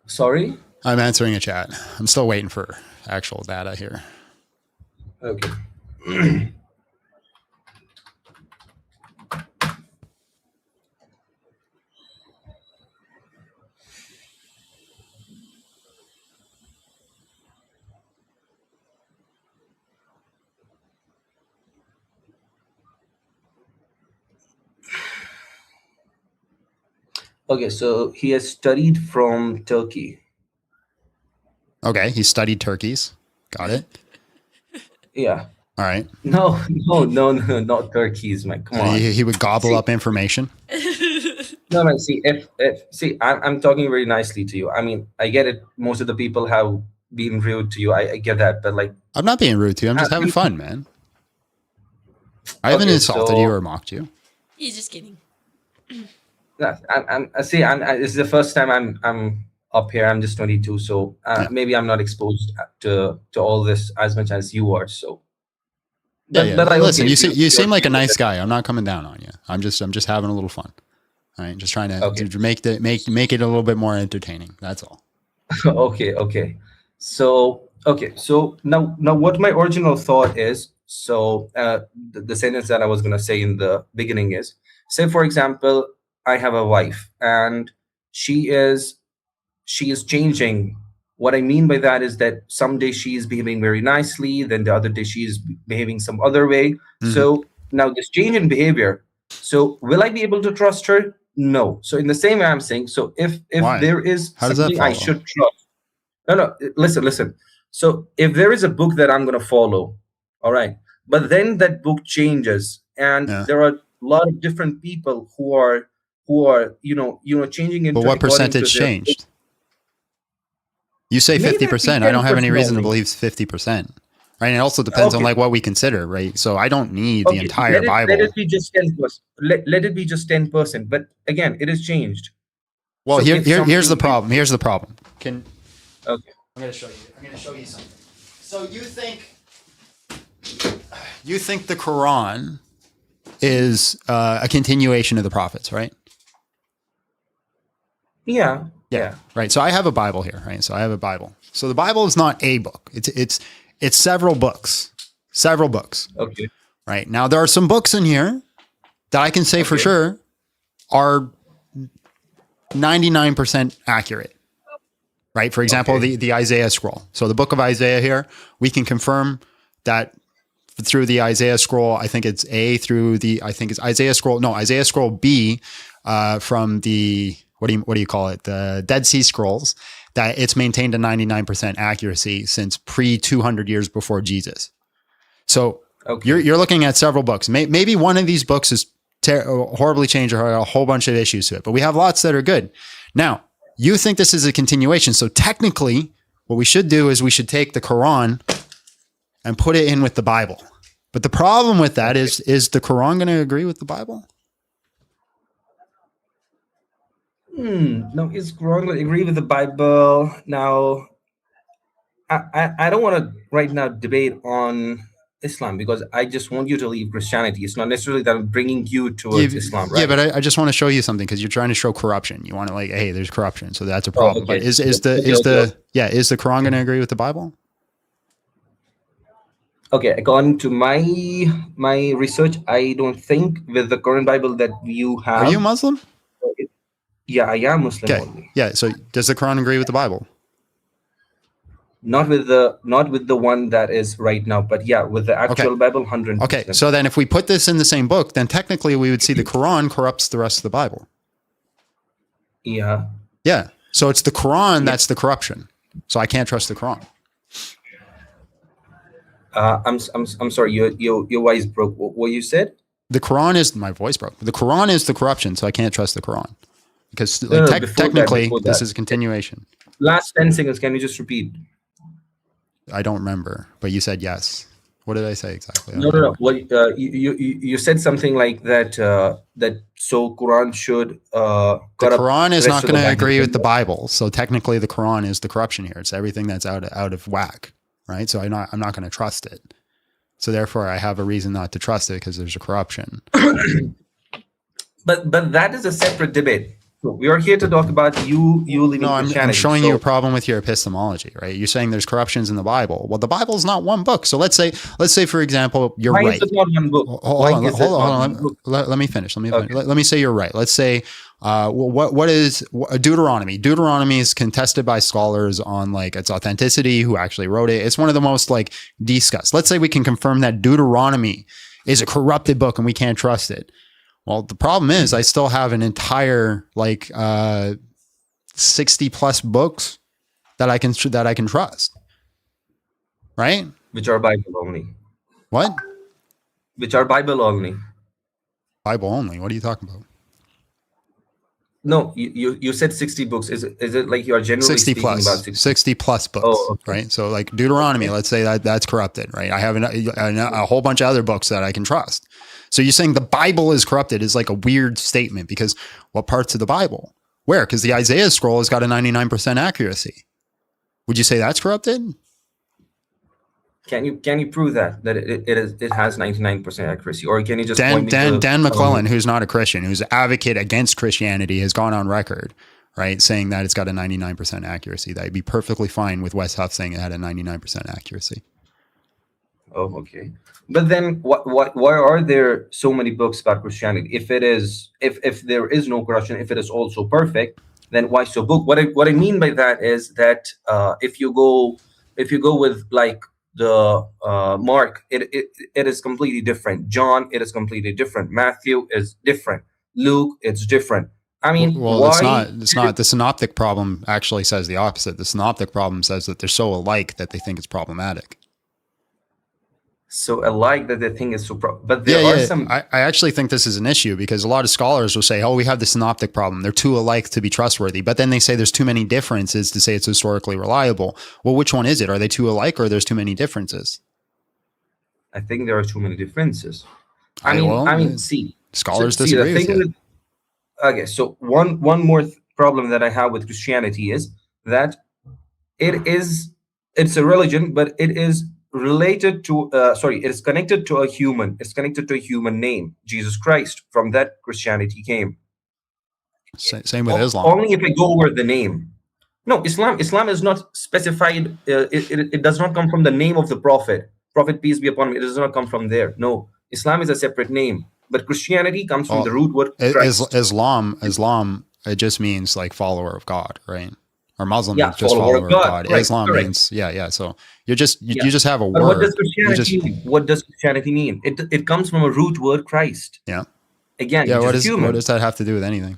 Speaker 12: Sorry?
Speaker 1: I'm answering a chat. I'm still waiting for actual data here.
Speaker 12: Okay. Okay, so he has studied from Turkey.
Speaker 1: Okay, he studied turkeys. Got it.
Speaker 12: Yeah.
Speaker 1: All right.
Speaker 12: No, not turkeys, man. Come on.
Speaker 1: He would gobble up information.
Speaker 12: No. See, if I'm talking very nicely to you. I mean, I get it. Most of the people have been rude to you. I get that, but like,
Speaker 1: I'm not being rude to you. I'm just having fun, man. I haven't insulted you or mocked you.
Speaker 3: He's just kidding.
Speaker 12: No, it's the first time I'm up here. I'm just 22, so maybe I'm not exposed to all this as much as you are. So,
Speaker 1: But listen, you seem like a nice guy. I'm not coming down on you. I'm just having a little fun. All right, just trying to make it a little bit more entertaining. That's all.
Speaker 12: Okay. So now what my original thought is. So the sentence that I was gonna say in the beginning is, say for example, I have a wife and she is changing. What I mean by that is that someday she is behaving very nicely, then the other day she is behaving some other way. Mm-hmm. So now this change in behavior. So will I be able to trust her? No. So in the same way I'm saying, so if there is something I should trust. No, listen. So if there is a book that I'm going to follow, all right, but then that book changes and there are a lot of different people who are changing into.
Speaker 1: But what percentage changed? You say 50%. I don't have any reason to believe 50%. Right. And it also depends on like what we consider, right? So I don't need the entire Bible.
Speaker 12: Let it be just 10%. Let it be just 10%. But again, it has changed.
Speaker 1: Well, so here's the problem. Here's the problem. I'm going to show you something. So you think the Quran is a continuation of the prophets, right?
Speaker 12: Yeah.
Speaker 1: Right. So I have a Bible here, right? So I have a Bible. So the Bible is not a book. It's several books.
Speaker 12: Okay.
Speaker 1: Right. Now there are some books in here that I can say for sure are 99% accurate. Right. For example, the Isaiah scroll. So the book of Isaiah here, we can confirm that through the Isaiah scroll, I think it's Isaiah scroll B from the what do you call it? The Dead Sea Scrolls, that it's maintained a 99% accuracy since 200 years before Jesus. So you're looking at several books. Maybe one of these books is horribly changed or a whole bunch of issues to it, but we have lots that are good. Now, you think this is a continuation. So technically, what we should do is we should take the Quran and put it in with the Bible. But the problem with that is the Quran going to agree with the Bible?
Speaker 12: No, is Quran going to agree with the Bible? Now, I don't want to right now debate on Islam because I just want you to leave Christianity. It's not necessarily that I'm bringing you towards Islam, right?
Speaker 1: Yeah, but I just want to show you something because you're trying to show corruption. You want to like, hey, there's corruption, so that's a problem. But is the Quran going to agree with the Bible?
Speaker 12: Okay, according to my research, I don't think with the current Bible that you have.
Speaker 1: Are you Muslim?
Speaker 12: Yeah, I am Muslim only.
Speaker 1: Yeah, so does the Quran agree with the Bible?
Speaker 12: Not with the one that is right now, but yeah, with the actual Bible, 100%.
Speaker 1: Okay, so then if we put this in the same book, then technically we would see the Quran corrupts the rest of the Bible.
Speaker 12: Yeah.
Speaker 1: Yeah. So it's the Quran that's the corruption. So I can't trust the Quran.
Speaker 12: I'm sorry, your voice broke. What you said?
Speaker 1: The Quran is my voice broke. The Quran is the corruption, so I can't trust the Quran because technically this is a continuation.
Speaker 12: Last 10 seconds, can you just repeat?
Speaker 1: I don't remember, but you said yes. What did I say exactly?
Speaker 12: No. What you said something like that. That so Quran should
Speaker 1: The
Speaker 12: corrupt
Speaker 1: Quran is
Speaker 12: rest
Speaker 1: not
Speaker 12: of
Speaker 1: going
Speaker 12: the
Speaker 1: to agree with the
Speaker 12: Bible.
Speaker 1: Bible. So technically, the Quran is the corruption here. It's everything that's out of whack, right? So I'm not going to trust it. So therefore, I have a reason not to trust it because there's a corruption.
Speaker 12: But that is a separate debate. So we are here to talk about you leaving
Speaker 1: No,
Speaker 12: Christianity.
Speaker 1: I'm showing
Speaker 12: So-
Speaker 1: you a problem with your epistemology, right? You're saying there's corruptions in the Bible. Well, the Bible is not one book. So let's say for example, you're
Speaker 12: Why
Speaker 1: right.
Speaker 12: is it not one book?
Speaker 1: Hold on. Let me finish. Let me say you're right. Let's say what is Deuteronomy? Deuteronomy is contested by scholars on like its authenticity, who actually wrote it. It's one of the most like discussed. Let's say we can confirm that Deuteronomy is a corrupted book and we can't trust it. Well, the problem is I still have an entire like 60 plus books that I can trust. Right?
Speaker 12: Which are Bible only.
Speaker 1: What?
Speaker 12: Which are Bible only.
Speaker 1: Bible only. What are you talking about?
Speaker 12: No, you said 60 books. Is it like you are generally
Speaker 1: 60
Speaker 12: speaking
Speaker 1: plus,
Speaker 12: about
Speaker 1: 60 plus books,
Speaker 12: okay.
Speaker 1: right? So like Deuteronomy, let's say that's corrupted, right? I have a whole bunch of other books that I can trust. So you're saying the Bible is corrupted is like a weird statement because what parts of the Bible? Where? Because the Isaiah scroll has got a 99% accuracy. Would you say that's corrupted?
Speaker 12: Can you prove that it has 99% accuracy, or can you just
Speaker 1: Dan McClellan, who's not a Christian, who's an advocate against Christianity, has gone on record, right, saying that it's got a 99% accuracy. That would be perfectly fine with Wes Huff saying it had a 99% accuracy.
Speaker 12: Oh, okay. But then why are there so many books about Christianity? If there is no corruption, if it is also perfect, then why so book? What I mean by that is that if you go with like the Mark, it is completely different. John, it is completely different. Matthew is different. Luke, it's different. I mean,
Speaker 1: well,
Speaker 12: why?
Speaker 1: it's not. The synoptic problem actually says the opposite. The synoptic problem says that they're so alike that they think it's problematic.
Speaker 12: So alike that they think is so but there are some.
Speaker 1: I actually think this is an issue because a lot of scholars will say, oh, we have the synoptic problem. They're too alike to be trustworthy. But then they say there's too many differences to say it's historically reliable. Well, which one is it? Are they too alike or there's too many differences?
Speaker 12: I think there are too many differences. See,
Speaker 1: scholars disagree with you.
Speaker 12: Okay, so one more problem that I have with Christianity is that it's a religion, but it is related to it is connected to a human. It's connected to a human name, Jesus Christ. From that Christianity came.
Speaker 1: Same with Islam.
Speaker 12: Only if I go over the name. No, Islam is not specified. It does not come from the name of the prophet. Prophet, peace be upon him. It does not come from there. No, Islam is a separate name. But Christianity comes from the root word Christ.
Speaker 1: Islam, it just means like follower of God, right? Or Muslim means just follower of God.
Speaker 12: Right,
Speaker 1: Islam
Speaker 12: correct.
Speaker 1: means, yeah. So you just have a word.
Speaker 12: What does Christianity mean? What does Christianity mean? It comes from a root word Christ.
Speaker 1: Yeah.
Speaker 12: Again,
Speaker 1: what does that have to do with anything?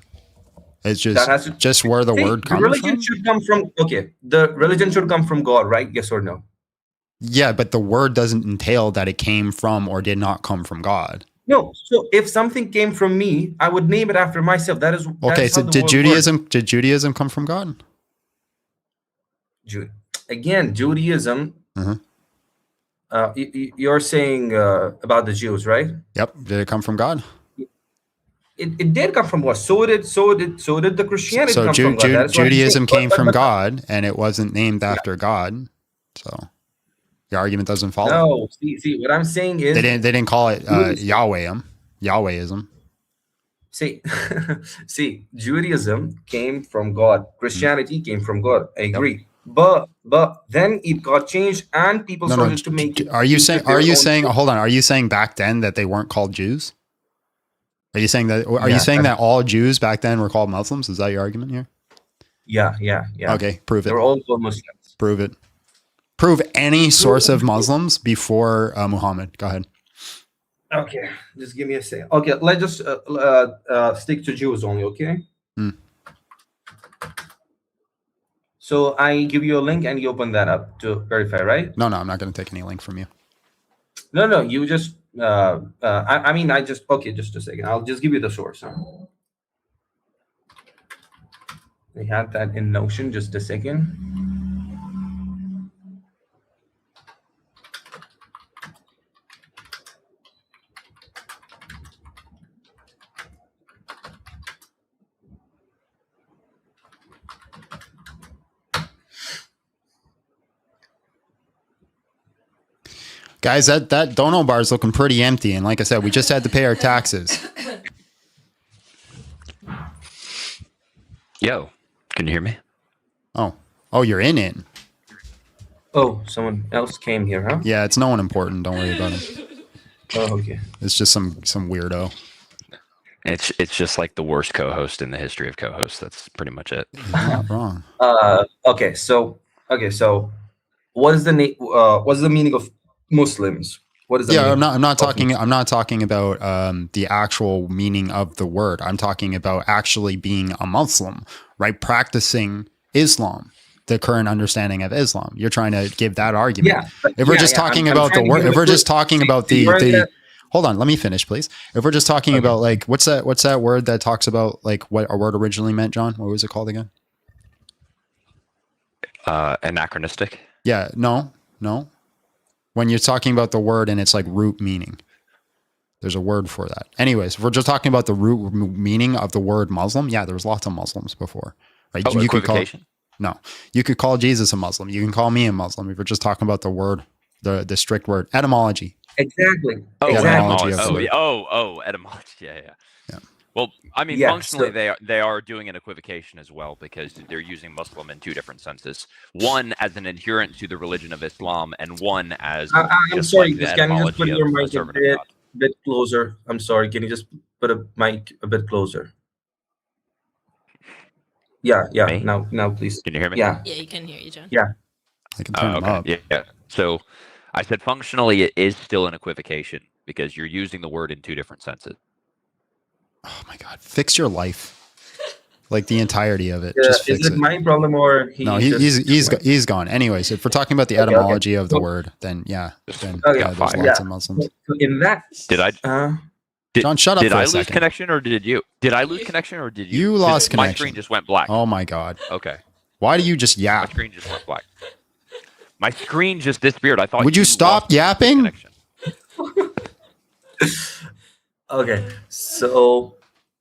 Speaker 1: It's just where the word comes from.
Speaker 12: The religion should come from. Okay, the religion should come from God, right? Yes or no?
Speaker 1: Yeah, but the word doesn't entail that it came from or did not come from God.
Speaker 12: No. So if something came from me, I would name it after myself. That is
Speaker 1: okay. So did Judaism come from God?
Speaker 12: Again, Judaism. You're saying about the Jews, right?
Speaker 1: Yep. Did it come from God?
Speaker 12: It did come from God. So did the Christianity come from God.
Speaker 1: Judaism came from God, and it wasn't named after God. So the argument doesn't follow.
Speaker 12: No, see, what I'm saying is
Speaker 1: they didn't call it Yahwehism.
Speaker 12: See, Judaism came from God. Christianity came from God. I agree. Yep. But then it got changed, and people started to make it.
Speaker 1: Are you saying? Hold on. Are you saying back then that they weren't called Jews? Are you saying that? Are you saying that all Jews back then were called Muslims? Is that your argument here?
Speaker 12: Yeah.
Speaker 1: Okay, prove it.
Speaker 12: They're all called Muslims.
Speaker 1: Prove it. Prove any source of Muslims before Muhammad. Go ahead.
Speaker 12: Okay, just give me a second. Okay, let's just stick to Jews only. Okay. So I give you a link and you open that up to verify, right?
Speaker 1: No, I'm not going to take any link from you.
Speaker 12: No, you just. Just a second. I'll just give you the source. We had that in Notion. Just a second.
Speaker 1: Guys, that dono bar is looking pretty empty. And like I said, we just had to pay our taxes.
Speaker 13: Yo, can you hear me?
Speaker 1: Oh, you're in.
Speaker 12: Oh, someone else came here, huh?
Speaker 1: Yeah, it's no one important. Don't worry about him.
Speaker 12: Oh, okay.
Speaker 1: It's just some weirdo.
Speaker 13: It's just like the worst co-host in the history of co-hosts. That's pretty much it.
Speaker 1: You're not wrong.
Speaker 12: Okay, so what is the meaning of Muslims? What is the meaning?
Speaker 1: I'm not talking about the actual meaning of the word. I'm talking about actually being a Muslim, right? Practicing Islam, the current understanding of Islam. You're trying to give that argument.
Speaker 12: Yeah,
Speaker 1: If we're just talking about the word, if we're just talking about the hold on, let me finish, please. If we're just talking about like what's that word that talks about like what a word originally meant, John? What was it called again?
Speaker 13: Anachronistic.
Speaker 1: Yeah, no. When you're talking about the word and it's like root meaning, there's a word for that. Anyways, if we're just talking about the root meaning of the word Muslim, yeah, there was lots of Muslims before, right?
Speaker 13: Oh, equivocation?
Speaker 1: You could call Jesus a Muslim. You can call me a Muslim if we're just talking about the word, the strict word, etymology.
Speaker 12: Exactly.
Speaker 1: Etymology.
Speaker 13: Etymology. Yeah. Well, I mean, functionally, they are doing an equivocation as well because they're using Muslim in two different senses. One as an adherent to the religion of Islam, and one as
Speaker 12: I'm sorry. Can you just put your mic a bit closer? I'm sorry. Can you just put a mic a bit closer? Yeah.
Speaker 13: Me?
Speaker 12: Now, please.
Speaker 13: Can you hear me?
Speaker 12: Yeah.
Speaker 3: Yeah, you can hear you, John.
Speaker 12: Yeah.
Speaker 1: I can turn them up.
Speaker 13: Yeah. So I said functionally it is still an equivocation because you're using the word in two different senses.
Speaker 1: Oh my God! Fix your life, like the entirety of it. Just fix
Speaker 12: is it my problem or
Speaker 1: he's gone. Anyways, if we're talking about the etymology of the word, then there's lots of Muslims.
Speaker 12: In that,
Speaker 1: John, shut up.
Speaker 13: Did
Speaker 1: for
Speaker 13: I
Speaker 1: a
Speaker 13: lose
Speaker 1: second.
Speaker 13: connection or did you? Did I lose connection or did you?
Speaker 1: You lost connection.
Speaker 13: My screen just went black.
Speaker 1: Oh my God.
Speaker 13: Okay.
Speaker 1: Why do you just yap?
Speaker 13: My screen just went black. My screen just disappeared. I thought.
Speaker 1: Would you stop yapping?
Speaker 12: Okay, so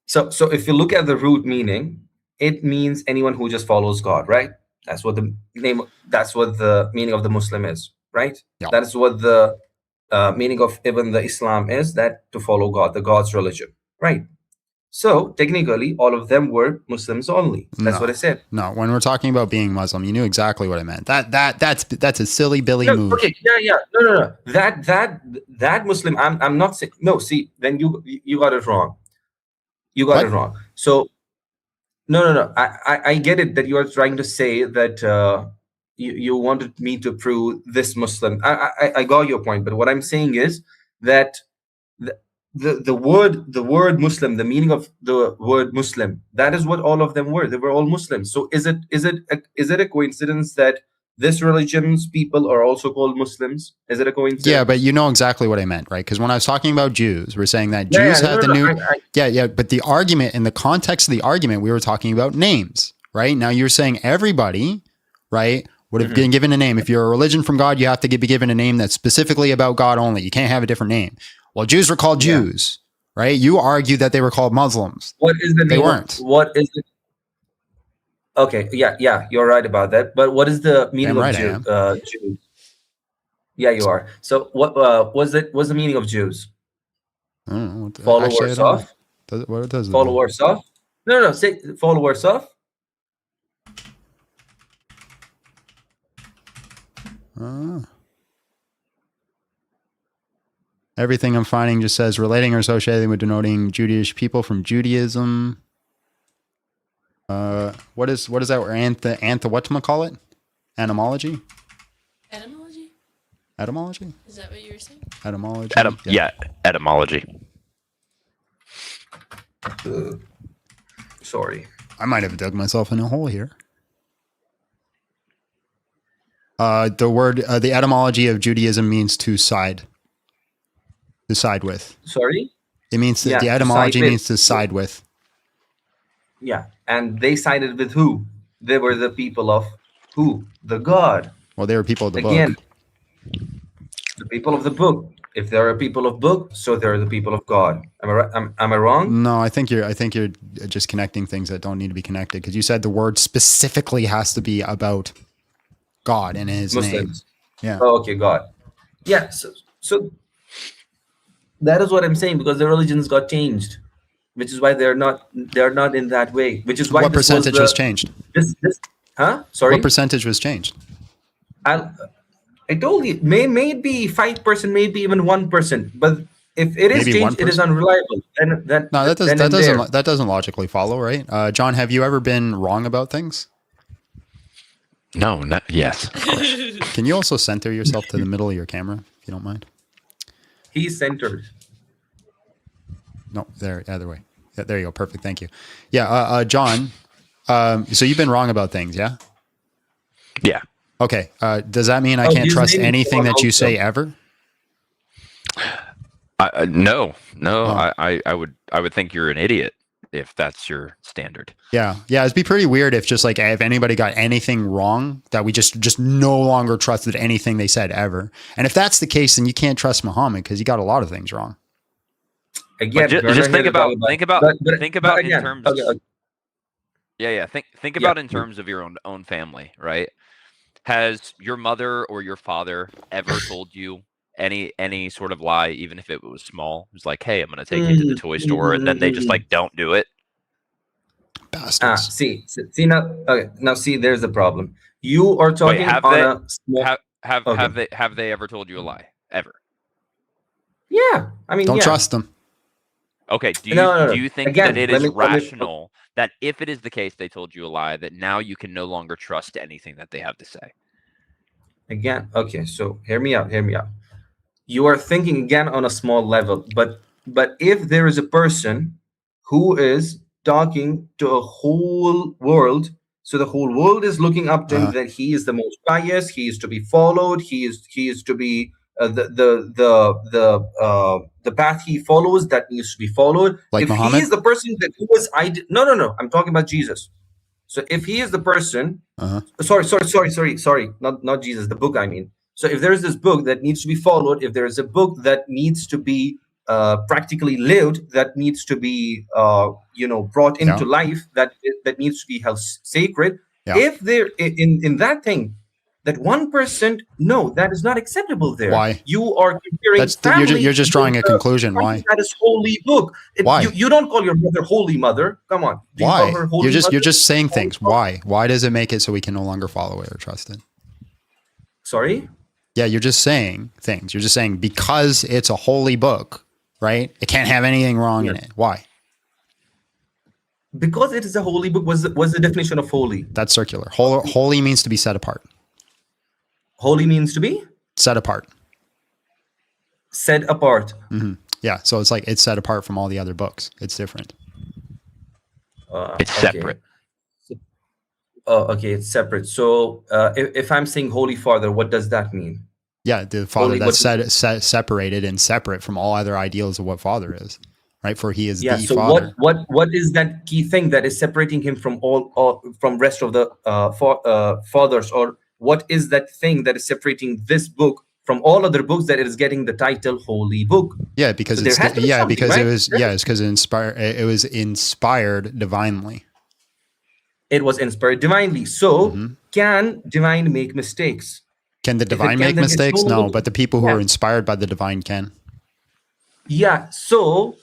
Speaker 12: if you look at the root meaning, it means anyone who just follows God, right? That's what the meaning of the Muslim is, right?
Speaker 1: Yeah.
Speaker 12: That is what the meaning of even the Islam is, that to follow God, the God's religion, right? So technically, all of them were Muslims only. That's what I said.
Speaker 1: No, when we're talking about being Muslim, you knew exactly what I meant. That's a silly Billy move.
Speaker 12: Okay, no. That Muslim, I'm not saying. No, see, then you got it wrong. You got it wrong. So no. I get it that you are trying to say that you wanted me to prove this Muslim. I got your point, but what I'm saying is that the word Muslim, the meaning of the word Muslim, that is what all of them were. They were all Muslims. So is it a coincidence that this religion's people are also called Muslims? Is it a coincidence?
Speaker 1: Yeah, but you know exactly what I meant, right? Because when I was talking about Jews, we're saying that Jews had the new. But the argument, in the context of the argument, we were talking about names, right? Now you're saying everybody, right, would have been given a name. If you're a religion from God, you have to be given a name that's specifically about God only. You can't have a different name. Well, Jews were called Jews, right? You argue that they were called Muslims.
Speaker 12: What is the name?
Speaker 1: They weren't.
Speaker 12: What is it? Okay, yeah, you're right about that. But what is the meaning of Jews? Yeah, you are. So what what's the meaning of Jews?
Speaker 1: I don't know.
Speaker 12: Followers of?
Speaker 1: What does it
Speaker 12: followers of? No, say followers of.
Speaker 1: Everything I'm finding just says relating or associating with denoting Jewish people from Judaism. What is that? Or whatchamacallit? Etymology?
Speaker 3: Etymology?
Speaker 1: Etymology?
Speaker 3: Is that what you were saying?
Speaker 1: Etymology?
Speaker 13: Etymology.
Speaker 12: Sorry.
Speaker 1: I might have dug myself in a hole here. The word, the etymology of Judaism means to side. To side with.
Speaker 12: Sorry?
Speaker 1: It means that the etymology means to side with.
Speaker 12: Yeah. And they sided with who? They were the people of who? The God.
Speaker 1: Well, they were people of the
Speaker 12: book.
Speaker 1: The
Speaker 12: people of the book. If there are people of book, so there are the people of God. Am I wrong?
Speaker 1: No, I think you're just connecting things that don't need to be connected, because you said the word specifically has to be about God and His
Speaker 12: Muslims.
Speaker 1: name. Yeah.
Speaker 12: Oh, okay, God. Yeah. So that is what I'm saying, because the religions got changed, which is why they're not in that way. Which is why
Speaker 1: What percentage was changed?
Speaker 12: Sorry.
Speaker 1: What percentage was changed?
Speaker 12: I told you, may it be 5%, maybe even 1%, but if it is
Speaker 1: Maybe
Speaker 12: changed, it is
Speaker 1: 1%?
Speaker 12: unreliable.
Speaker 1: That doesn't logically follow, right? John, have you ever been wrong about things?
Speaker 13: No, not yes. Of course.
Speaker 1: Can you also center yourself to the middle of your camera, if you don't mind?
Speaker 12: He's centered.
Speaker 1: No, there, other way. Yeah, there you go. Perfect. Thank you. Yeah, John. So you've been wrong about things, yeah?
Speaker 13: Yeah.
Speaker 1: Okay. Does that mean I can't trust anything that you say ever?
Speaker 13: No.
Speaker 1: Oh.
Speaker 13: I would think you're an idiot if that's your standard.
Speaker 1: Yeah. It'd be pretty weird if just like if anybody got anything wrong, that we just no longer trusted anything they said ever. And if that's the case, then you can't trust Muhammad because he got a lot of things wrong.
Speaker 12: Again,
Speaker 13: just think about in
Speaker 12: again,
Speaker 13: terms.
Speaker 12: okay.
Speaker 13: Yeah. Think about in terms of your own family, right? Has your mother or your father ever told you any sort of lie, even if it was small? It was like, hey, I'm going to take you to the toy store, and then they just like don't do it.
Speaker 1: Bastards.
Speaker 12: See now. Okay, now see, there's the problem. You are talking on a small.
Speaker 13: Have they ever told you a lie ever?
Speaker 12: Yeah, I mean,
Speaker 1: don't trust them.
Speaker 13: Okay, do you think
Speaker 12: Again,
Speaker 13: that it is rational that if it is the case they told you a lie, that now you can no longer trust anything that they have to say?
Speaker 12: Again, okay, so hear me out. You are thinking again on a small level, but if there is a person who is talking to a whole world, so the whole world is looking up to him, that he is the most pious, he is to be followed, he is to be the path he follows that needs to be followed.
Speaker 1: Like
Speaker 12: if
Speaker 1: Muhammad?
Speaker 12: he is the person that who was no, I'm talking about Jesus. So if he is the person, sorry, not Jesus, the book I mean. So if there is this book that needs to be followed, if there is a book that needs to be practically lived, that needs to be brought into life, that needs to be held sacred, if there in that thing, that 1%, no, that is not acceptable there.
Speaker 1: Why?
Speaker 12: You are comparing
Speaker 1: you're just drawing a conclusion. Why?
Speaker 12: That is holy book.
Speaker 1: Why?
Speaker 12: You don't call your mother holy mother. Come on. Do you
Speaker 1: Why?
Speaker 12: call her holy
Speaker 1: You're
Speaker 12: mother?
Speaker 1: just saying things. Why? Why does it make it so we can no longer follow it or trust it?
Speaker 12: Sorry?
Speaker 1: Yeah, you're just saying things. You're just saying because it's a holy book, right? It can't have anything wrong in it. Why?
Speaker 12: Because it is a holy book. What's the definition of holy?
Speaker 1: That's circular. Holy means to be set apart.
Speaker 12: Holy means to be?
Speaker 1: Set apart.
Speaker 12: Set apart.
Speaker 1: Mm-hmm. Yeah, so it's like it's set apart from all the other books. It's different.
Speaker 13: It's separate.
Speaker 12: Okay, it's separate. So if I'm saying Holy Father, what does that mean?
Speaker 1: Yeah, the Father that's separated and separate from all other ideals of what Father is, right? For he is the Father.
Speaker 12: What is that key thing that is separating him from all from rest of the fathers, or what is that thing that is separating this book from all other books that it is getting the title Holy Book?
Speaker 1: Yeah, because it's
Speaker 12: right?
Speaker 1: it was inspired divinely.
Speaker 12: It was inspired divinely. So can divine make mistakes?
Speaker 1: Can the divine make mistakes? No, but the people who are inspired by the divine can.
Speaker 12: Yeah. So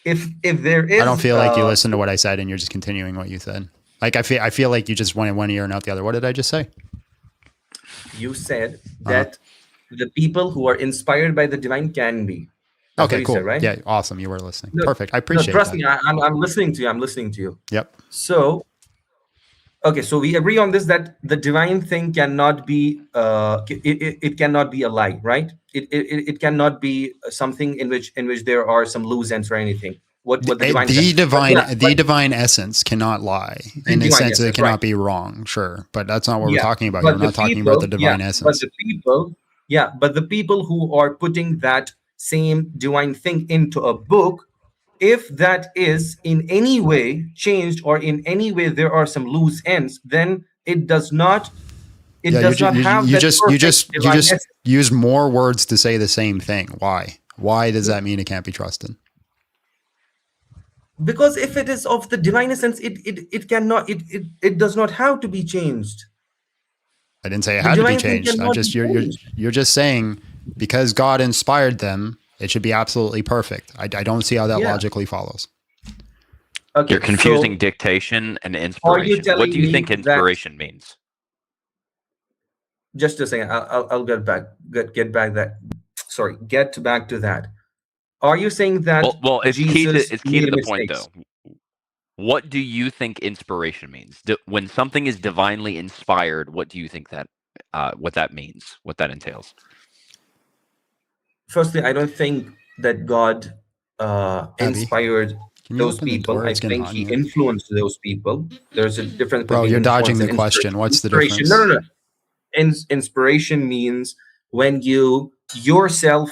Speaker 12: if there is,
Speaker 1: I don't feel like you listened to what I said and you're just continuing what you said. Like I feel like you just went in one ear and out the other. What did I just say?
Speaker 12: You said that the people who are inspired by the divine can be. That's
Speaker 1: okay, cool.
Speaker 12: Said, right?
Speaker 1: Yeah, awesome. You were listening. Perfect. I appreciate
Speaker 12: trust
Speaker 1: that.
Speaker 12: me, I'm listening to you. I'm listening to you.
Speaker 1: Yep.
Speaker 12: So, okay, so we agree on this, that the divine thing cannot be, it cannot be a lie, right? It cannot be something in which there are some loose ends or anything. What the
Speaker 1: divine essence cannot lie. In a sense, it cannot be wrong, sure, but that's not what we're talking about. We're not talking about the divine essence.
Speaker 12: But the people who are putting that same divine thing into a book, if that is in any way changed or in any way there are some loose ends, then it does not. It does not have.
Speaker 1: You just use more words to say the same thing. Why? Why does that mean it can't be trusted?
Speaker 12: Because if it is of the divine essence, it cannot. It does not have to be changed.
Speaker 1: I didn't say it had to be changed. I'm just you're just saying because God inspired them, it should be absolutely perfect. I don't see how that
Speaker 12: Yeah.
Speaker 1: logically follows.
Speaker 12: Okay,
Speaker 13: You're confusing
Speaker 12: so
Speaker 13: dictation and
Speaker 12: are you
Speaker 13: inspiration. What
Speaker 12: telling
Speaker 13: do you
Speaker 12: me
Speaker 13: think
Speaker 12: that?
Speaker 13: inspiration means?
Speaker 12: Just a second. I'll get back. Get back that. Sorry. Get back to that. Are you saying that
Speaker 13: Well, it's key to
Speaker 12: Jesus
Speaker 13: the
Speaker 12: made
Speaker 13: point
Speaker 12: mistakes?
Speaker 13: though. What do you think inspiration means? When something is divinely inspired, what do you think that what that means? What that entails?
Speaker 12: Firstly, I don't think that God inspired
Speaker 1: can you
Speaker 12: those
Speaker 1: open the
Speaker 12: people.
Speaker 1: door?
Speaker 12: I
Speaker 1: It's getting
Speaker 12: think
Speaker 1: hot in
Speaker 12: He
Speaker 1: here.
Speaker 12: influenced those people. There's a difference
Speaker 1: Bro,
Speaker 12: between
Speaker 1: you're dodging
Speaker 12: influence
Speaker 1: the
Speaker 12: and
Speaker 1: question. What's the
Speaker 12: inspiration.
Speaker 1: difference?
Speaker 12: No. Inspiration means when you yourself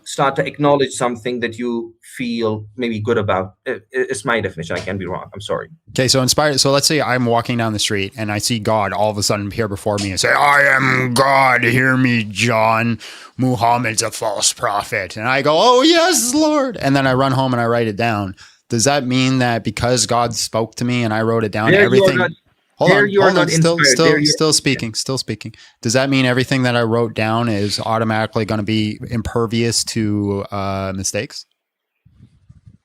Speaker 12: start to acknowledge something that you feel maybe good about. It's my definition. I can be wrong. I'm sorry.
Speaker 1: Okay, so inspired. So let's say I'm walking down the street and I see God all of a sudden appear before me and say, "I am God. Hear me, John. Muhammad's a false prophet." And I go, "Oh yes, Lord." And then I run home and I write it down. Does that mean that because God spoke to me and I wrote it down,
Speaker 12: There you are
Speaker 1: everything?
Speaker 12: not.
Speaker 1: Hold
Speaker 12: There
Speaker 1: on,
Speaker 12: you are
Speaker 1: hold on.
Speaker 12: not inspired. There you
Speaker 1: Still speaking. Does that mean everything that I wrote down is automatically going to be impervious to mistakes?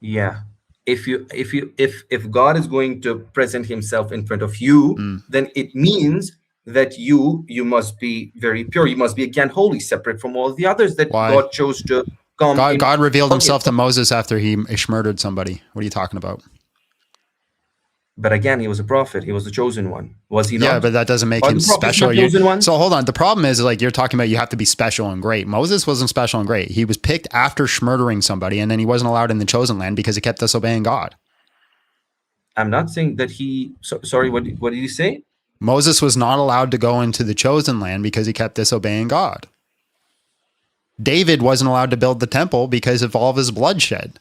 Speaker 12: Yeah. If God is going to present Himself in front of you, then it means that you must be very pure. You must be again holy, separate from all the others that
Speaker 1: Why?
Speaker 12: God chose to come.
Speaker 1: God revealed
Speaker 12: Okay,
Speaker 1: Himself to Moses after he murdered somebody. What are you talking about?
Speaker 12: But again, he was a prophet. He was the chosen one. Was he not?
Speaker 1: Yeah, but that doesn't make
Speaker 12: Are
Speaker 1: him
Speaker 12: the prophets
Speaker 1: special.
Speaker 12: not chosen ones?
Speaker 1: So hold on. The problem is like you're talking about you have to be special and great. Moses wasn't special and great. He was picked after murdering somebody, and then he wasn't allowed in the chosen land because he kept disobeying God.
Speaker 12: I'm not saying that he. Sorry, what did you say?
Speaker 1: Moses was not allowed to go into the chosen land because he kept disobeying God. David wasn't allowed to build the temple because of all of his bloodshed.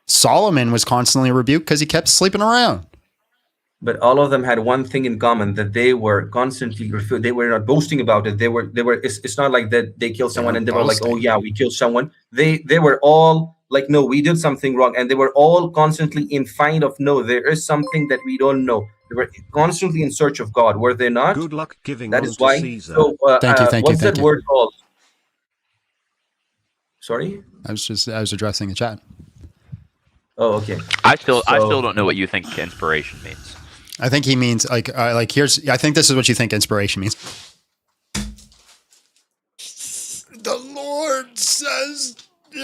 Speaker 1: Solomon was constantly rebuked because he kept sleeping around.
Speaker 12: But all of them had one thing in common, that they were constantly refused. They were not boasting about it. They were. It's not like that they killed someone and they were like, "Oh yeah, we killed someone." They were all like, "No, we did something wrong," and they were all constantly in find of, "No, there is something that we don't know." They were constantly in search of God, were they not?
Speaker 14: Good luck giving
Speaker 12: That
Speaker 14: one
Speaker 12: is
Speaker 14: to
Speaker 12: why.
Speaker 14: Caesar.
Speaker 12: So, what's that word called? Sorry,
Speaker 1: I was addressing the chat.
Speaker 12: Oh, okay.
Speaker 13: I still don't know what you think inspiration means.
Speaker 1: I think he means I think this is what you think inspiration means. The Lord says, is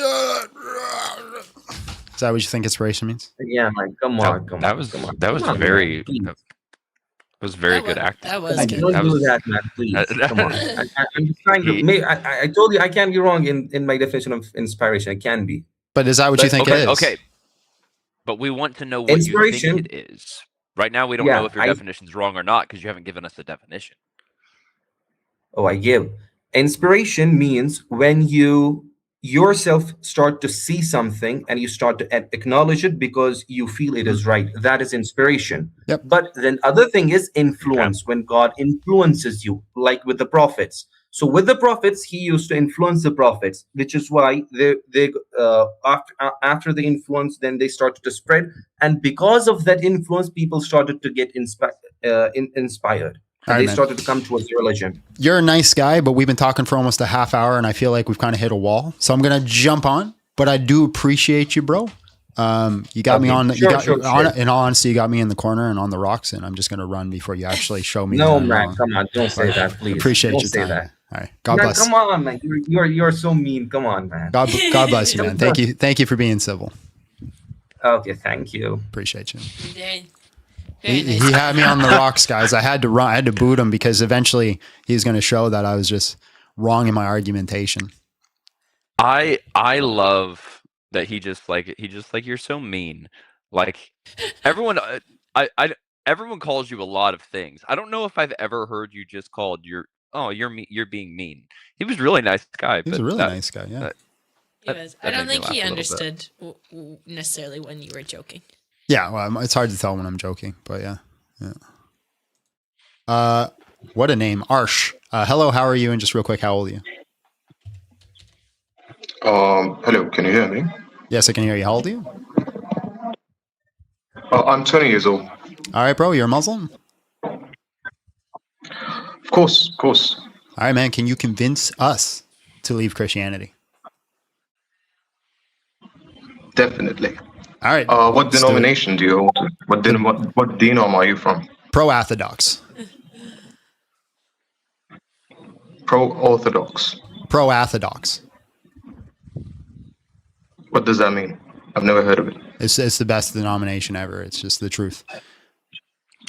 Speaker 1: that what you think inspiration means?
Speaker 12: Yeah, man, come on.
Speaker 13: That was very good acting.
Speaker 3: That was
Speaker 12: Don't
Speaker 3: good.
Speaker 12: do that, man. Please, come on. I'm just trying to. I told you I can be wrong in my definition of inspiration. I can be.
Speaker 1: But is that what you think it is?
Speaker 13: Okay. But we want to know what you think it is. Right now, we don't know if your definition's wrong or not because you haven't given us the definition.
Speaker 12: Oh, I give. Inspiration means when you yourself start to see something and you start to acknowledge it because you feel it is right. That is inspiration.
Speaker 1: Yep.
Speaker 12: But then other thing is influence, when God influences you, like with the prophets. So with the prophets, he used to influence the prophets, which is why after the influence, then they started to spread. And because of that influence, people started to get inspired. And they started to come towards the religion.
Speaker 1: You're a nice guy, but we've been talking for almost a half hour, and I feel like we've kind of hit a wall. So I'm gonna jump on, but I do appreciate you, bro. You got me on. In all honesty, you got me in the corner and on the rocks, and I'm just gonna run before you actually show me.
Speaker 12: No, man, come on, don't say that, please.
Speaker 1: Appreciate
Speaker 12: don't
Speaker 1: your
Speaker 12: say
Speaker 1: time.
Speaker 12: that.
Speaker 1: All right, God bless.
Speaker 12: Come on, man. You're so mean. Come on, man.
Speaker 1: God bless you, man. Thank you for being civil.
Speaker 12: Okay, thank you.
Speaker 1: Appreciate you.
Speaker 3: He
Speaker 1: had me on the rocks, guys. I had to run. I had to boot him because eventually he's going to show that I was just wrong in my argumentation.
Speaker 13: I love that he just like you're so mean. Like everyone, everyone calls you a lot of things. I don't know if I've ever heard you just called you're being mean. He was a really nice guy.
Speaker 1: He was a really nice guy. Yeah.
Speaker 3: He was. I don't think he understood necessarily when you were joking.
Speaker 1: Yeah, well, it's hard to tell when I'm joking, but yeah. What a name, Arsh. Hello, how are you? And just real quick, how old are you?
Speaker 15: Hello, can you hear me?
Speaker 1: Yes, I can hear you. How old are you?
Speaker 15: I'm 20 years old.
Speaker 1: All right, bro, you're a Muslim?
Speaker 15: Of course.
Speaker 1: All right, man, can you convince us to leave Christianity?
Speaker 15: Definitely.
Speaker 1: All right.
Speaker 15: What denomination do you hold to? What denom are you from?
Speaker 1: Pro-Orthodox.
Speaker 15: Pro-Orthodox.
Speaker 1: Pro-Orthodox.
Speaker 15: What does that mean? I've never heard of it.
Speaker 1: It's the best denomination ever. It's just the truth.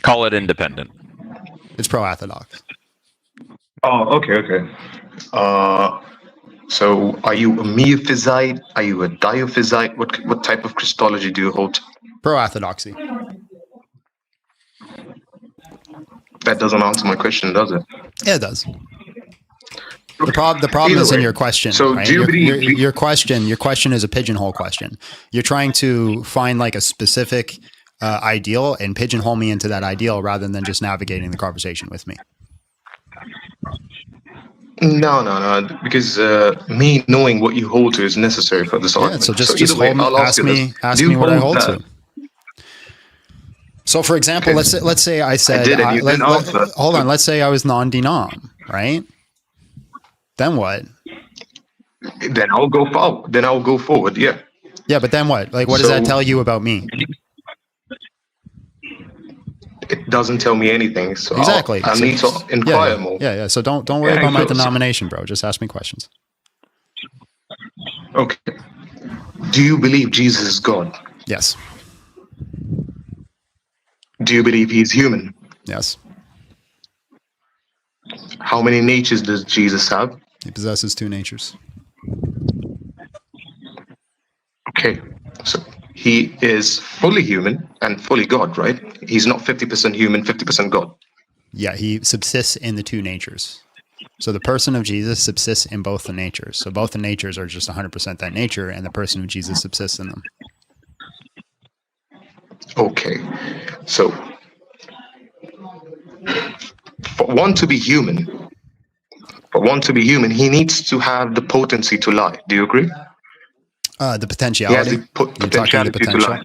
Speaker 13: Call it independent.
Speaker 1: It's pro-Orthodox.
Speaker 15: Oh, okay. So are you a Miaphysite? Are you a Diophysite? What type of Christology do you hold to?
Speaker 1: Pro-Orthodoxy.
Speaker 15: That doesn't answer my question, does it?
Speaker 1: Yeah, it does. The problem is in your question.
Speaker 15: So
Speaker 1: right?
Speaker 15: do you believe
Speaker 1: your question is a pigeonhole question. You're trying to find like a specific ideal and pigeonhole me into that ideal rather than just navigating the conversation with me.
Speaker 15: No. Because me knowing what you hold to is necessary for this argument.
Speaker 1: So just
Speaker 15: either way, I'll
Speaker 1: ask me what I hold to. So, for example, let's say I said, hold on. Let's say I was non-denom, right? Then what?
Speaker 15: Then I'll go forward. Yeah.
Speaker 1: Yeah, but then what? Like, what does that tell you about me?
Speaker 15: It doesn't tell me anything. So
Speaker 1: exactly.
Speaker 15: I need to inquire more.
Speaker 1: Yeah. So don't worry about my denomination, bro. Just ask me questions.
Speaker 15: Okay. Do you believe Jesus is God?
Speaker 1: Yes.
Speaker 15: Do you believe he's human?
Speaker 1: Yes.
Speaker 15: How many natures does Jesus have?
Speaker 1: He possesses 2 natures.
Speaker 15: Okay. So he is fully human and fully God, right? He's not 50% human, 50% God.
Speaker 1: Yeah, he subsists in the 2 natures. So the person of Jesus subsists in both the natures. So both the natures are just 100% that nature, and the person of Jesus subsists in them.
Speaker 15: Okay. So for one to be human, he needs to have the potency to lie. Do you agree?
Speaker 1: The potentiality.
Speaker 15: He has the potentiality to lie.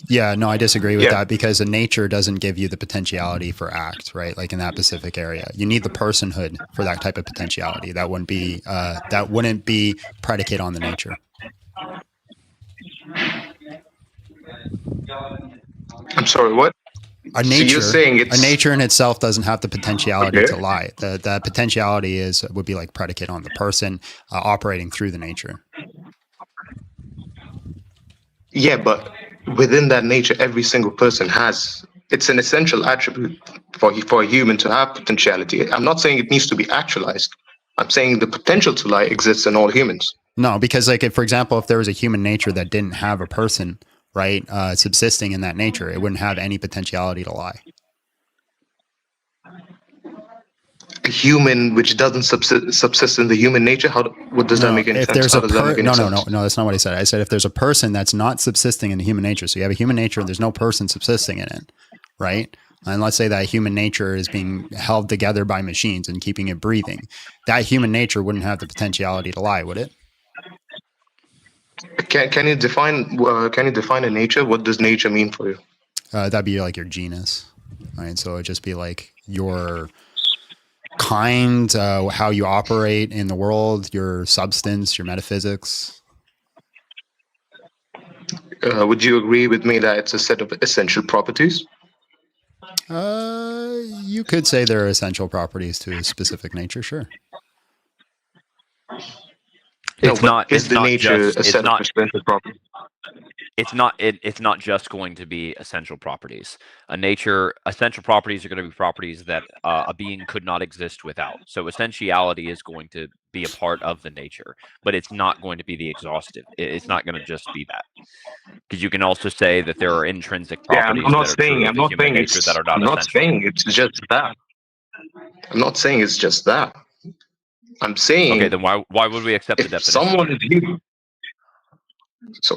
Speaker 1: Yeah, no, I disagree with that because a nature doesn't give you the potentiality for act, right? Like in that specific area, you need the personhood for that type of potentiality. That wouldn't be predicate on the nature.
Speaker 15: I'm sorry, what?
Speaker 1: A nature in itself doesn't have the potentiality to lie. The potentiality would be like predicate on the person operating through the nature.
Speaker 15: Yeah, but within that nature, every single person it's an essential attribute for a human to have potentiality. I'm not saying it needs to be actualized. I'm saying the potential to lie exists in all humans.
Speaker 1: No, because like for example, if there was a human nature that didn't have a person, right, subsisting in that nature, it wouldn't have any potentiality to lie.
Speaker 15: A human which doesn't subsist in the human nature, what does that make any sense?
Speaker 1: No, that's not what I said. I said if there's a person that's not subsisting in the human nature, so you have a human nature and there's no person subsisting in it, right? And let's say that human nature is being held together by machines and keeping it breathing. That human nature wouldn't have the potentiality to lie, would it?
Speaker 15: Can you define a nature? What does nature mean for you?
Speaker 1: That'd be like your genus, right? So it'd just be like your kind, how you operate in the world, your substance, your metaphysics.
Speaker 15: Would you agree with me that it's a set of essential properties?
Speaker 1: You could say there are essential properties to a specific nature, sure.
Speaker 13: It's not just going to be essential properties. Essential properties are going to be properties that a being could not exist without. So essentiality is going to be a part of the nature, but it's not going to be the exhaustive. It's not going to just be that. Because you can also say that there are intrinsic properties that are true of the human nature that are not essential.
Speaker 15: I'm not saying it's just that. I'm not saying it's just that. I'm saying.
Speaker 13: Okay, then why would we accept the definition?
Speaker 15: Someone is human. So,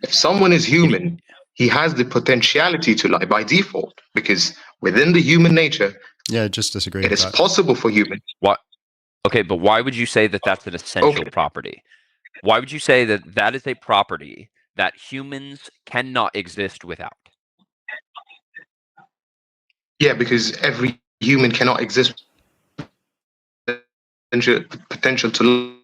Speaker 15: if someone is human, he has the potentiality to lie by default because within the human nature.
Speaker 1: Yeah, just disagree.
Speaker 15: It is possible for humans.
Speaker 13: What? Okay, but why would you say that that's an essential property? Why would you say that that is a property that humans cannot exist without?
Speaker 15: Yeah, because every human cannot exist potential to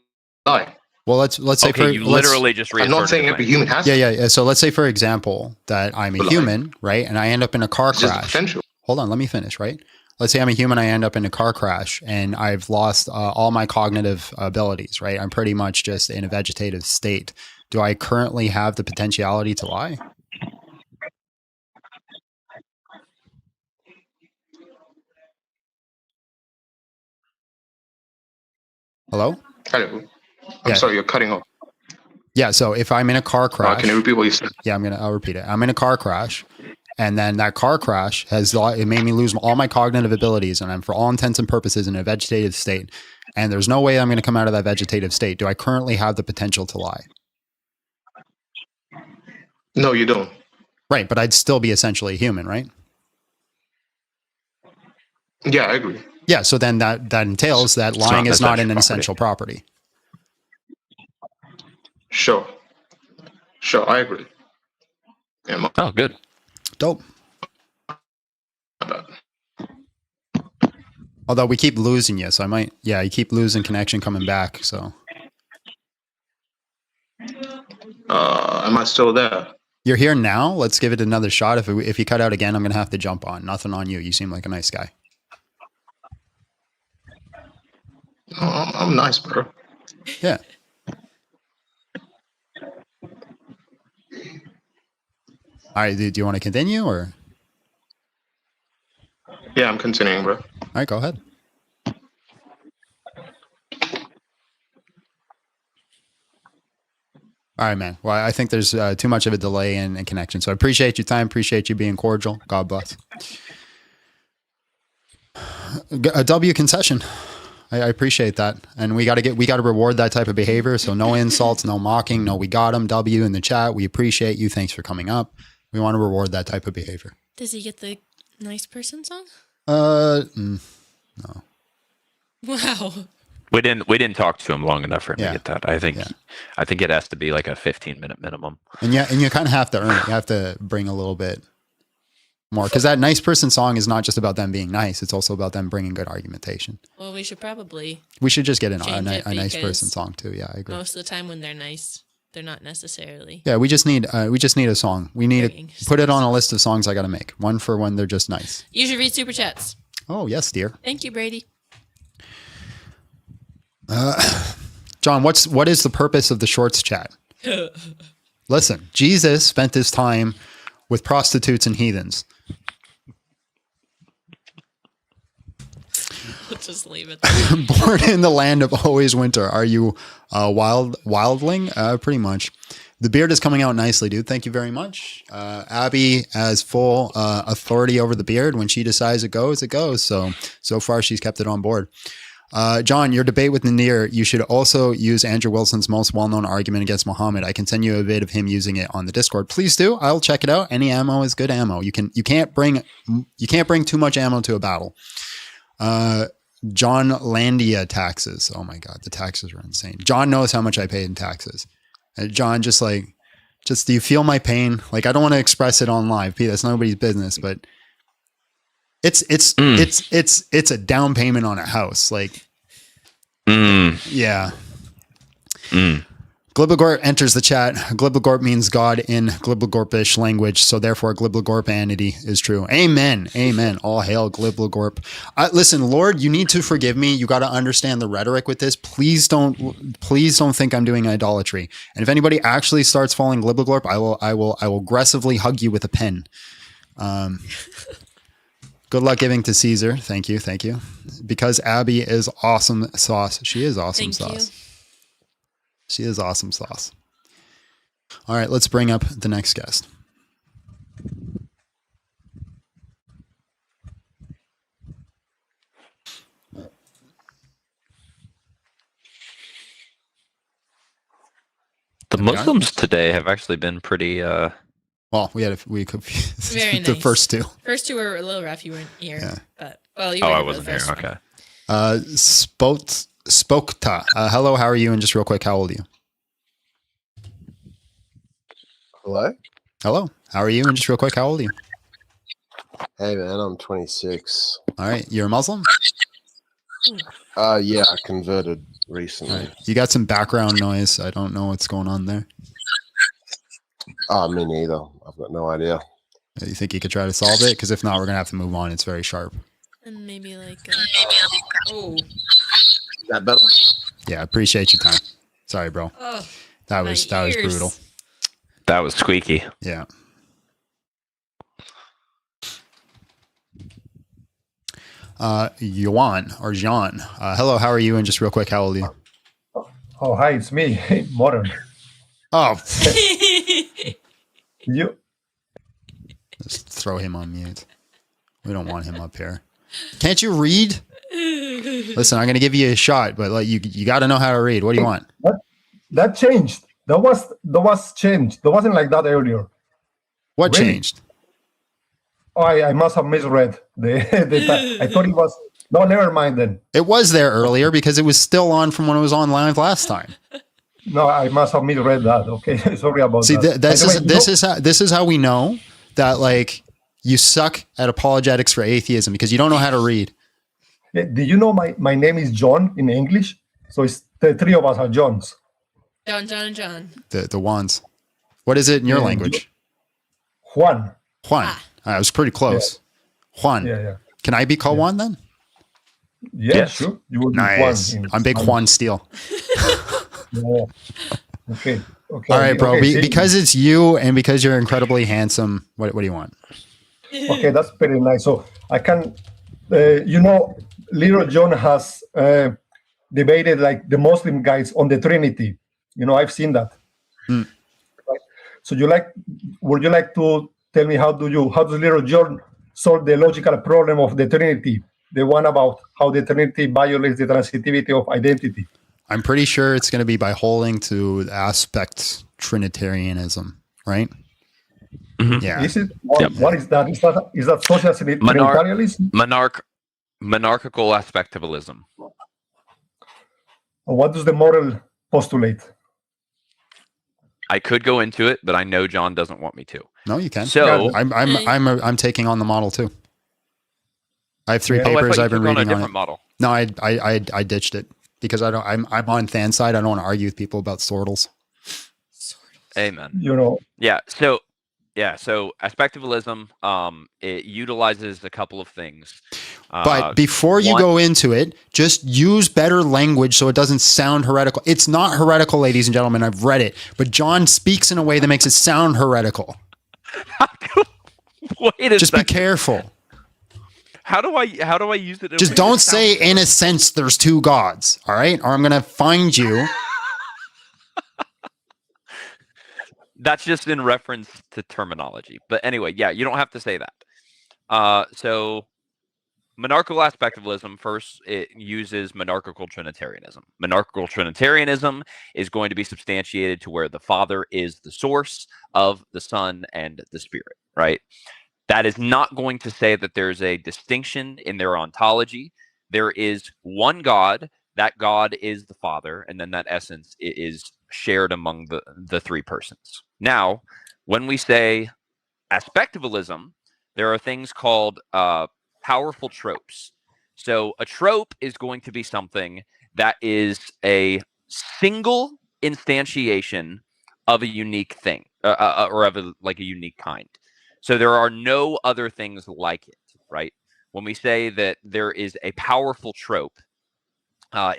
Speaker 15: lie.
Speaker 1: Well, let's say
Speaker 13: Okay, you literally just
Speaker 15: I'm not saying every human has.
Speaker 1: Yeah. So let's say, for example, that I'm a human, right? And I end up in a car crash. Hold on, let me finish, right? Let's say I'm a human, I end up in a car crash and I've lost all my cognitive abilities, right? I'm pretty much just in a vegetative state. Do I currently have the potentiality to lie? Hello?
Speaker 15: Hello. I'm sorry, you're cutting off.
Speaker 1: Yeah, so if I'm in a car crash.
Speaker 15: Can you repeat what you said?
Speaker 1: Yeah, I'll repeat it. I'm in a car crash, and then that car crash it made me lose all my cognitive abilities, and I'm for all intents and purposes in a vegetative state. And there's no way I'm going to come out of that vegetative state. Do I currently have the potential to lie?
Speaker 15: No, you don't.
Speaker 1: Right, but I'd still be essentially human, right?
Speaker 15: Yeah, I agree.
Speaker 1: Yeah, so then that entails that lying is not an essential property.
Speaker 15: Sure, I agree. Yeah,
Speaker 13: oh, good.
Speaker 1: Dope. Although we keep losing you, so you keep losing connection coming back, so.
Speaker 15: Am I still there?
Speaker 1: You're here now? Let's give it another shot. If you cut out again, I'm going to have to jump on. Nothing on you. You seem like a nice guy.
Speaker 15: Oh, I'm nice, bro.
Speaker 1: Yeah. All right, do you want to continue or?
Speaker 15: Yeah, I'm continuing, bro.
Speaker 1: All right, go ahead. All right, man. Well, I think there's too much of a delay in connection. So I appreciate your time. Appreciate you being cordial. God bless. A W concession. I appreciate that. And we got to reward that type of behavior. So no insults, no mocking, no, we got him. W in the chat. We appreciate you. Thanks for coming up. We want to reward that type of behavior.
Speaker 3: Does he get the nice person song?
Speaker 1: No.
Speaker 3: Wow.
Speaker 13: We didn't talk to him long enough for him to get that. I think it has to be like a 15-minute minimum.
Speaker 1: And you kind of have to earn it. You have to bring a little bit more, because that nice person song is not just about them being nice. It's also about them bringing good argumentation.
Speaker 3: Well, we should
Speaker 1: just get a nice person song too. Yeah, I agree.
Speaker 3: Most of the time when they're nice, they're not necessarily.
Speaker 1: Yeah, we just need a song. We need to put it on a list of songs I got to make. One for when they're just nice.
Speaker 3: You should read super chats.
Speaker 1: Oh yes, dear.
Speaker 3: Thank you, Brady.
Speaker 1: John, what is the purpose of the shorts chat? Listen, Jesus spent his time with prostitutes and heathens.
Speaker 3: Let's just leave it.
Speaker 1: Born in the land of always winter. Are you a wildling? Pretty much. The beard is coming out nicely, dude. Thank you very much. Abby has full authority over the beard. When she decides it goes, it goes. So far, she's kept it on board. John, your debate with Nadir, you should also use Andrew Wilson's most well-known argument against Muhammad. I can send you a vid of him using it on the Discord. Please do. I'll check it out. Any ammo is good ammo. You can't bring too much ammo to a battle. John Landia taxes. Oh my God, the taxes are insane. John knows how much I paid in taxes. John, just do you feel my pain? Like, I don't want to express it on live. Pete, that's nobody's business, but it's a down payment on a house. Like, yeah. Glibligorp enters the chat. Glibligorp means God in Glibligorpish language, so therefore Glibligorpanity is true. Amen. Amen. All hail Glibligorp. Listen, Lord, you need to forgive me. You got to understand the rhetoric with this. Please don't think I'm doing idolatry. And if anybody actually starts following Glibligorp, I will aggressively hug you with a pen. Good luck giving to Caesar. Thank you. Because Abby is awesome sauce. She is awesome sauce. She is awesome sauce. All right, let's bring up the next guest.
Speaker 13: The Muslims today have actually been pretty.
Speaker 1: Well, we could
Speaker 3: very nice.
Speaker 1: The first two.
Speaker 3: First two were a little rough. You weren't here, but you
Speaker 13: I wasn't here. Okay.
Speaker 1: Spokta. Hello, how are you? And just real quick, how old are you? Hello, how are you? And just real quick, how old are you?
Speaker 14: Hey man, I'm 26.
Speaker 1: All right, you're a Muslim?
Speaker 14: Yeah, I converted recently.
Speaker 1: You got some background noise. I don't know what's going on there.
Speaker 14: Me neither. I've got no idea.
Speaker 1: You think you could try to solve it? Because if not, we're gonna have to move on. It's very sharp.
Speaker 3: And maybe like, oh,
Speaker 14: Is that better?
Speaker 1: Yeah, appreciate your time. Sorry, bro.
Speaker 3: Oh,
Speaker 1: that was brutal.
Speaker 13: That was squeaky.
Speaker 1: Yeah. Yuan or Jean. Hello, how are you? And just real quick, how old are you?
Speaker 16: Oh, hi, it's me, Modern.
Speaker 1: Oh.
Speaker 16: You.
Speaker 1: Just throw him on mute. We don't want him up here. Can't you read? Listen, I'm going to give you a shot, but like you got to know how to read. What do you want?
Speaker 16: That changed. That was changed. That wasn't like that earlier.
Speaker 1: What changed?
Speaker 16: Oh, I must have misread the I thought it was. No, never mind then.
Speaker 1: It was there earlier because it was still on from when it was on live last time.
Speaker 16: No, I must have misread that. Okay, sorry about that.
Speaker 1: See, this is how we know that like you suck at apologetics for atheism because you don't know how to read.
Speaker 16: Do you know my name is John in English? So it's the three of us are Johns.
Speaker 3: John,
Speaker 1: The wands. What is it in your language?
Speaker 16: Juan.
Speaker 1: I was pretty close. Yeah. Juan.
Speaker 16: Yeah.
Speaker 1: Can I be called Juan then?
Speaker 16: Yeah, yes. Sure. You will be
Speaker 1: nice.
Speaker 16: Juan
Speaker 1: I'm big Juan Steele.
Speaker 16: Yeah. Okay.
Speaker 1: All right, bro. Because it's you and because you're incredibly handsome, what do you want?
Speaker 16: Okay, that's very nice. So I can, Little John has debated like the Muslim guys on the Trinity. I've seen that.
Speaker 1: Mm.
Speaker 16: Right? So would you like to tell me how does Little John solve the logical problem of the Trinity? The one about how the Trinity violates the transitivity of identity.
Speaker 1: I'm pretty sure it's going to be by holding to aspect Trinitarianism, right?
Speaker 13: Mm-hmm.
Speaker 1: Yeah.
Speaker 16: Is it? What is that? Is that social Trinitarianism?
Speaker 13: Monarchical aspectivalism.
Speaker 16: What does the moral postulate?
Speaker 13: I could go into it, but I know John doesn't want me to.
Speaker 1: No, you can.
Speaker 13: So
Speaker 1: I'm taking on the model too. I have 3 papers I've been reading on it.
Speaker 13: Model.
Speaker 1: No, I ditched it because I'm on fan side. I don't want to argue with people about sortals.
Speaker 13: Amen.
Speaker 16: Yeah.
Speaker 13: So aspectivalism, it utilizes a couple of things.
Speaker 1: But before you go into it, just use better language so it doesn't sound heretical. It's not heretical, ladies and gentlemen. I've read it, but John speaks in a way that makes it sound heretical.
Speaker 13: Wait a
Speaker 1: just
Speaker 13: second.
Speaker 1: Be careful.
Speaker 13: How do I use it?
Speaker 1: Just don't say in a sense there's 2 gods, all right? Or I'm going to find you.
Speaker 13: That's just in reference to terminology. But anyway, yeah, you don't have to say that. So monarchical aspectivalism, first, it uses monarchical Trinitarianism. Monarchical Trinitarianism is going to be substantiated to where the Father is the source of the Son and the Spirit, right? That is not going to say that there's a distinction in their ontology. There is one God. That God is the Father, and then that essence is shared among the 3 persons. Now, when we say aspectivalism, there are things called powerful tropes. So a trope is going to be something that is a single instantiation of a unique thing, or of a unique kind. So there are no other things like it, right? When we say that there is a powerful trope,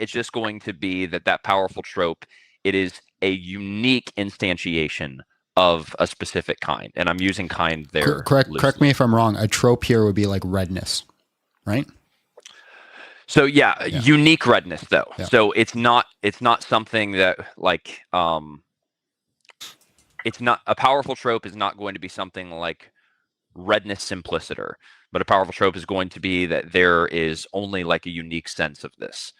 Speaker 13: it's just going to be that powerful trope, it is a unique instantiation of a specific kind. And I'm using kind there.
Speaker 1: Correct me if I'm wrong. A trope here would be like redness, right?
Speaker 13: So yeah. Unique redness though. Yeah. So it's not something that like it's not a powerful trope is not going to be something like redness simpliciter, but a powerful trope is going to be that there is only like a unique sense of this.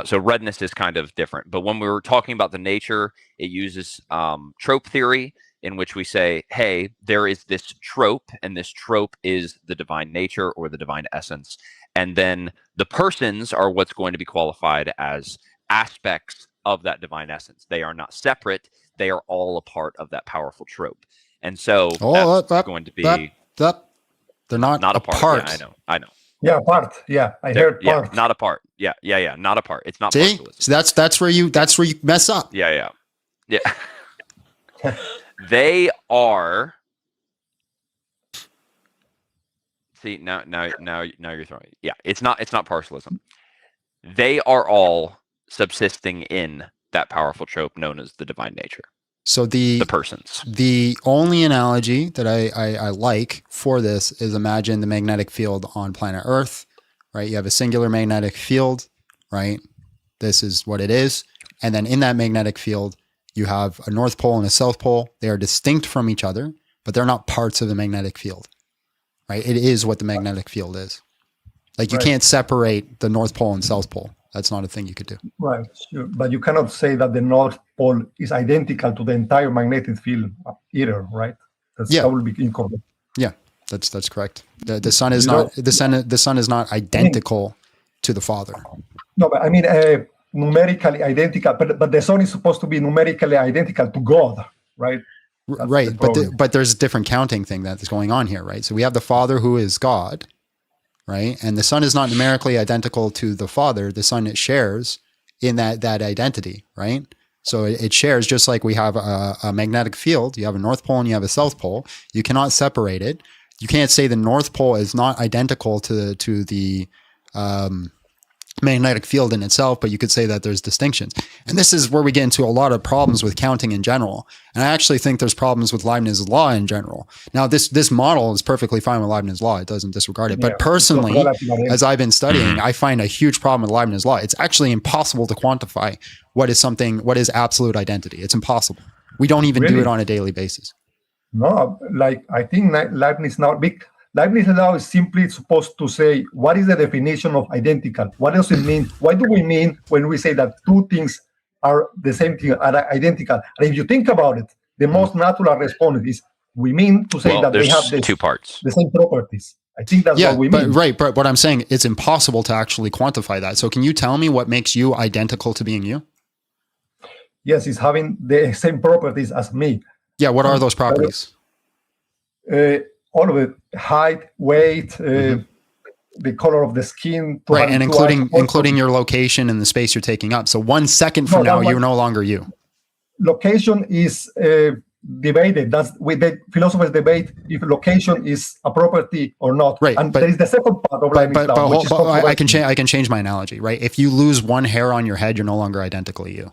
Speaker 13: So redness is kind of different. But when we were talking about the nature, it uses trope theory, in which we say, hey, there is this trope, and this trope is the divine nature or the divine essence. And then the persons are what's going to be qualified as aspects of that divine essence. They are not separate. They are all a part of that powerful trope. And so that's going to be...
Speaker 1: They're not a part.
Speaker 13: Yeah, I know.
Speaker 16: Yeah, part. Yeah, I heard part.
Speaker 13: Not a part. Yeah, not a part. It's not.
Speaker 1: See, so that's where you mess up.
Speaker 13: Yeah. They are. See, now you're throwing. Yeah, it's not partialism. They are all subsisting in that powerful trope known as the divine nature.
Speaker 1: So the
Speaker 13: persons.
Speaker 1: The only analogy that I like for this is imagine the magnetic field on planet Earth, right? You have a singular magnetic field, right? This is what it is. And then in that magnetic field, you have a North Pole and a South Pole. They are distinct from each other, but they're not parts of the magnetic field, right? It is what the magnetic field is. Like you can't separate the North Pole and South Pole. That's not a thing you could do.
Speaker 16: Right, sure. But you cannot say that the North Pole is identical to the entire magnetic field either, right? That would be incorrect.
Speaker 1: Yeah, that's correct. The sun is not the sun is not identical to the Father.
Speaker 16: No, but I mean numerically identical, but the sun is supposed to be numerically identical to God, right?
Speaker 1: Right, but there's a different counting thing that's going on here, right? So we have the Father who is God, right? And the Son is not numerically identical to the Father. The Son, it shares in that identity, right? So it shares, just like we have a magnetic field. You have a North Pole and you have a South Pole. You cannot separate it. You can't say the North Pole is not identical to the magnetic field in itself, but you could say that there's distinctions. And this is where we get into a lot of problems with counting in general. And I actually think there's problems with Leibniz's law in general. Now, this model is perfectly fine with Leibniz's law. It doesn't disregard it. But personally, as I've been studying, I find a huge problem with Leibniz's law. It's actually impossible to quantify what is absolute identity. It's impossible. We don't even do it on a daily basis.
Speaker 16: No, like I think Leibniz now is simply supposed to say, what is the definition of identical? What does it mean? What do we mean when we say that two things are the same thing, are identical? And if you think about it, the most natural response is, we mean to say that they have
Speaker 13: two parts,
Speaker 16: the same properties. I think that's what we mean.
Speaker 1: But what I'm saying, it's impossible to actually quantify that. So can you tell me what makes you identical to being you?
Speaker 16: Yes, it's having the same properties as me.
Speaker 1: Yeah, what are those properties?
Speaker 16: All of it: height, weight, the color of the skin,
Speaker 1: right, and including your location and the space you're taking up. So 1 second from now, you're no longer you.
Speaker 16: Location is debated. The philosophers debate if location is a property or not.
Speaker 1: Right,
Speaker 16: and there is the second part of Leibniz law, which is
Speaker 1: I can change my analogy. Right, if you lose one hair on your head, you're no longer identically you.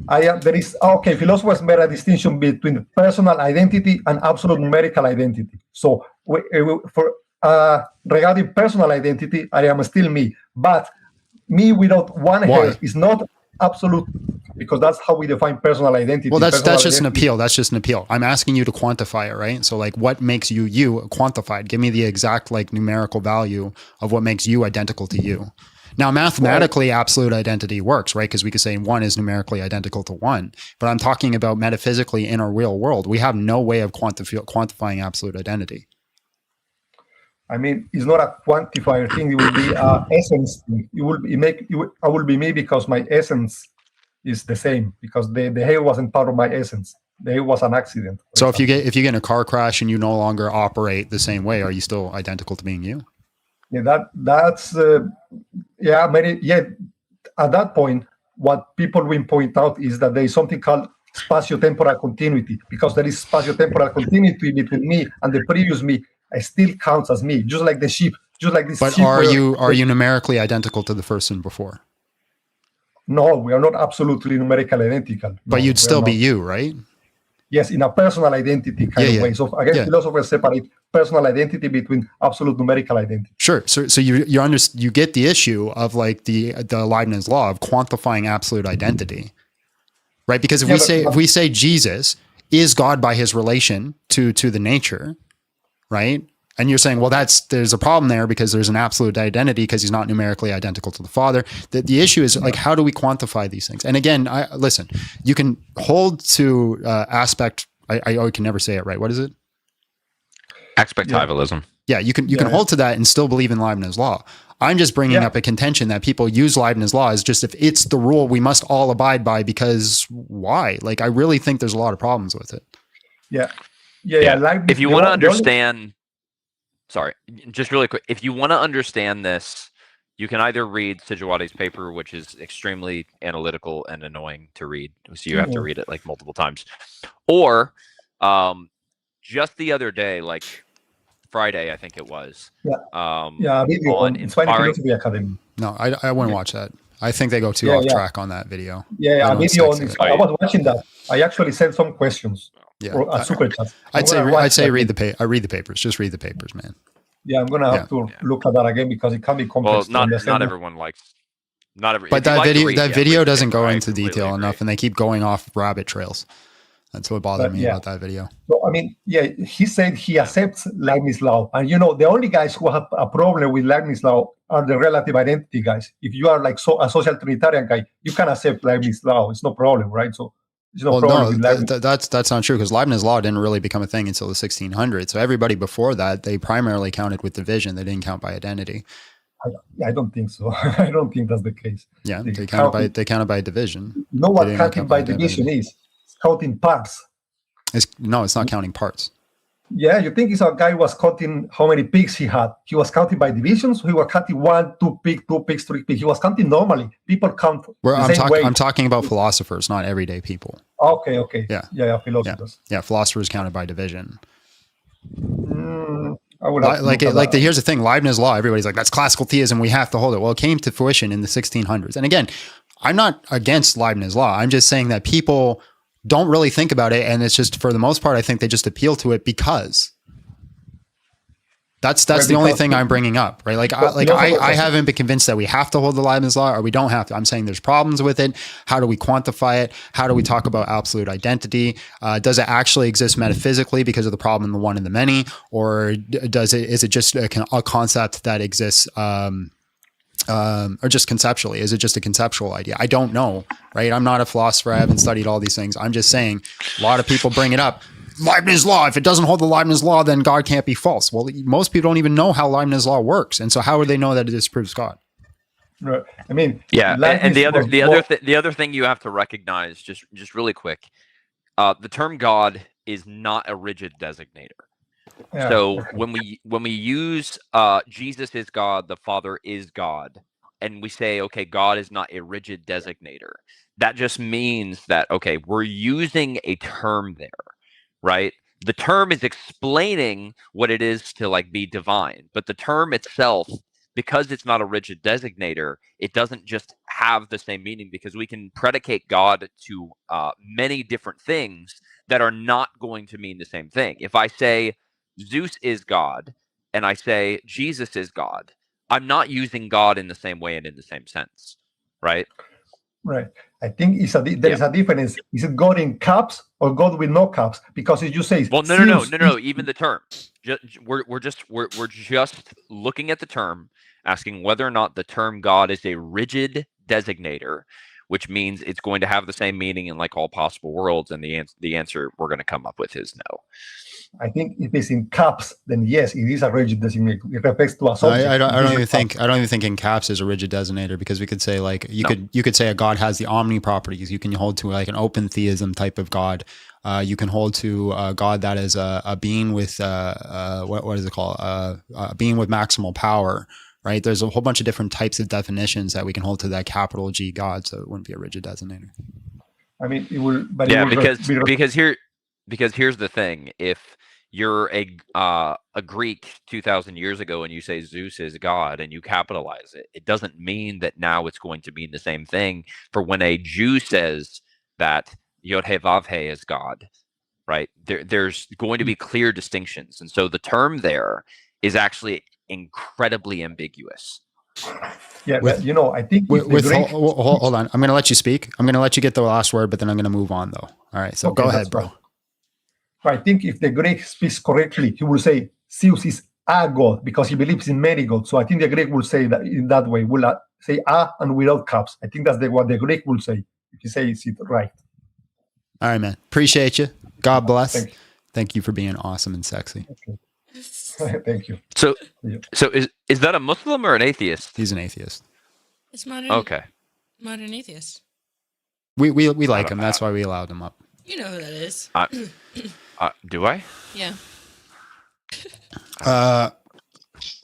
Speaker 16: Philosophers made a distinction between personal identity and absolute numerical identity. So regarding personal identity, I am still me, but me without one hair is not absolute, because that's how we define personal identity.
Speaker 1: Well, that's just an appeal. That's just an appeal. I'm asking you to quantify it, right? So like, what makes you quantified? Give me the exact numerical value of what makes you identical to you. Now, mathematically, absolute identity works, right? Because we could say one is numerically identical to one. But I'm talking about metaphysically in our real world. We have no way of quantifying absolute identity.
Speaker 16: I mean, it's not a quantifier thing. It will be an essence thing. I will be me because my essence is the same, because the hair wasn't part of my essence. The hair was an accident.
Speaker 1: So if you get in a car crash and you no longer operate the same way, are you still identical to being you?
Speaker 16: Yeah, that's at that point, what people will point out is that there is something called spatio-temporal continuity, because there is spatio-temporal continuity between me and the previous me. I still counts as me, just like the sheep, just like this.
Speaker 1: But are you numerically identical to the person before?
Speaker 16: No, we are not absolutely numerically identical.
Speaker 1: But you'd still be you, right?
Speaker 16: Yes, in a personal identity kind of way. So again, philosophers separate personal identity between absolute numerical identity.
Speaker 1: Sure. So you get the issue of like the Leibniz law of quantifying absolute identity, right? Because if we say Jesus is God by his relation to the nature, right? And you're saying, well, there's a problem there because there's an absolute identity because he's not numerically identical to the Father. The issue is like, how do we quantify these things? And again, listen, you can hold to aspect. I can never say it right. What is it?
Speaker 13: Aspectivalism.
Speaker 1: Yeah, you can hold to that and still believe in Leibniz law. I'm just bringing up a contention that people use Leibniz law as just if it's the rule we must all abide by, because why? Like, I really think there's a lot of problems with it.
Speaker 16: Yeah.
Speaker 13: If you want to understand sorry, just really quick. If you want to understand this, you can either read Sijuwadi's paper, which is extremely analytical and annoying to read, so you have to read it like multiple times, or just the other day, like Friday, I think it was.
Speaker 16: Video on Inspiring Philosophy Academy.
Speaker 1: No, I wouldn't watch that. I think they go too off track on that video.
Speaker 16: A video on I was watching that. I actually sent some questions. Or a super chat.
Speaker 1: I'd say read the papers. Just read the papers, man.
Speaker 16: Yeah, I'm gonna have to look at that again because it can be complex.
Speaker 13: Well, not everyone likes. Not every.
Speaker 1: But that video doesn't go into detail enough, and they keep going off rabbit trails. That's what bothered me about that video.
Speaker 16: So I mean, he said he accepts Leibniz law, and the only guys who have a problem with Leibniz law are the relative identity guys. If you are like a social Trinitarian guy, you can accept Leibniz law. It's no problem, right? So.
Speaker 1: That's not true because Leibniz law didn't really become a thing until the 1600s. So everybody before that, they primarily counted with division. They didn't count by identity.
Speaker 16: I don't think so. I don't think that's the case.
Speaker 1: Yeah, they counted by division.
Speaker 16: You know what counting by division is? It's counting parts.
Speaker 1: It's not counting parts.
Speaker 16: Yeah, you think a guy was counting how many pigs he had. He was counting by divisions. He was counting 1, 2 pigs, 2 pigs, 3 pigs. He was counting normally. People count
Speaker 1: I'm talking about philosophers, not everyday people.
Speaker 16: Okay. Yeah, philosophers.
Speaker 1: Yeah, philosophers counted by division.
Speaker 16: I would
Speaker 1: here's the thing, Leibniz law, everybody's like, that's classical theism, we have to hold it. Well, it came to fruition in the 1600s. And again, I'm not against Leibniz law. I'm just saying that people don't really think about it, and it's just, for the most part, I think they just appeal to it because that's the only thing I'm bringing up, right? I haven't been convinced that we have to hold the Leibniz law or we don't have to. I'm saying there's problems with it. How do we quantify it? How do we talk about absolute identity? Does it actually exist metaphysically because of the problem in the one and the many, or is it just a concept that exists? Or just conceptually? Is it just a conceptual idea? I don't know, right? I'm not a philosopher. I haven't studied all these things. I'm just saying a lot of people bring it up. Leibniz law, if it doesn't hold the Leibniz law, then God can't be false. Well, most people don't even know how Leibniz law works. And so how would they know that it disproves God?
Speaker 16: Right. I mean,
Speaker 13: and the other thing you have to recognize, just really quick, the term God is not a rigid designator.
Speaker 16: Yeah.
Speaker 13: So when we use Jesus is God, the Father is God, and we say, okay, God is not a rigid designator, that just means that, okay, we're using a term there, right? The term is explaining what it is to like be divine, but the term itself, because it's not a rigid designator, it doesn't just have the same meaning, because we can predicate God to many different things that are not going to mean the same thing. If I say Zeus is God and I say Jesus is God, I'm not using God in the same way and in the same sense, right?
Speaker 16: Right. I think there is a difference. Is it God in caps or God with no caps? Because if you say,
Speaker 13: well, no. Even the term, we're just looking at the term, asking whether or not the term God is a rigid designator, which means it's going to have the same meaning in like all possible worlds. And the answer we're going to come up with is no.
Speaker 16: I think if it's in caps, then yes, it is a rigid designator. It refers to a subject.
Speaker 1: I don't even think in caps is a rigid designator, because we could say like you could say a God has the omni properties. You can hold to like an open theism type of God. You can hold to a God that is a being with what is it called? A being with maximal power. Right? There's a whole bunch of different types of definitions that we can hold to that capital G God, so it wouldn't be a rigid designator.
Speaker 16: I mean, it will. But
Speaker 13: yeah,
Speaker 16: it will
Speaker 13: because here's the thing: if you're a Greek 2,000 years ago and you say Zeus is God and you capitalize it, it doesn't mean that now it's going to mean the same thing for when a Jew says that Yod-Heh-Vav-Heh is God, right? There's going to be clear distinctions. And so the term there is actually incredibly ambiguous.
Speaker 16: Yeah, I think
Speaker 1: hold on. I'm going to let you speak. I'm going to let you get the last word, but then I'm going to move on though. All right. So go ahead, bro.
Speaker 16: I think if the Greek speaks correctly, he will say Zeus is a god because he believes in many gods. So I think the Greek will say that in that way. Will say a and without caps. I think that's what the Greek will say if he says it right.
Speaker 1: All right, man. Appreciate you. God bless. Thank you for being awesome and sexy.
Speaker 16: Okay. Thank you.
Speaker 13: So is that a Muslim or an atheist?
Speaker 1: He's an atheist.
Speaker 3: It's modern.
Speaker 13: Okay.
Speaker 3: Modern atheist.
Speaker 1: We like him. That's why we allowed him up.
Speaker 3: You know who that is.
Speaker 13: Do I?
Speaker 3: Yeah.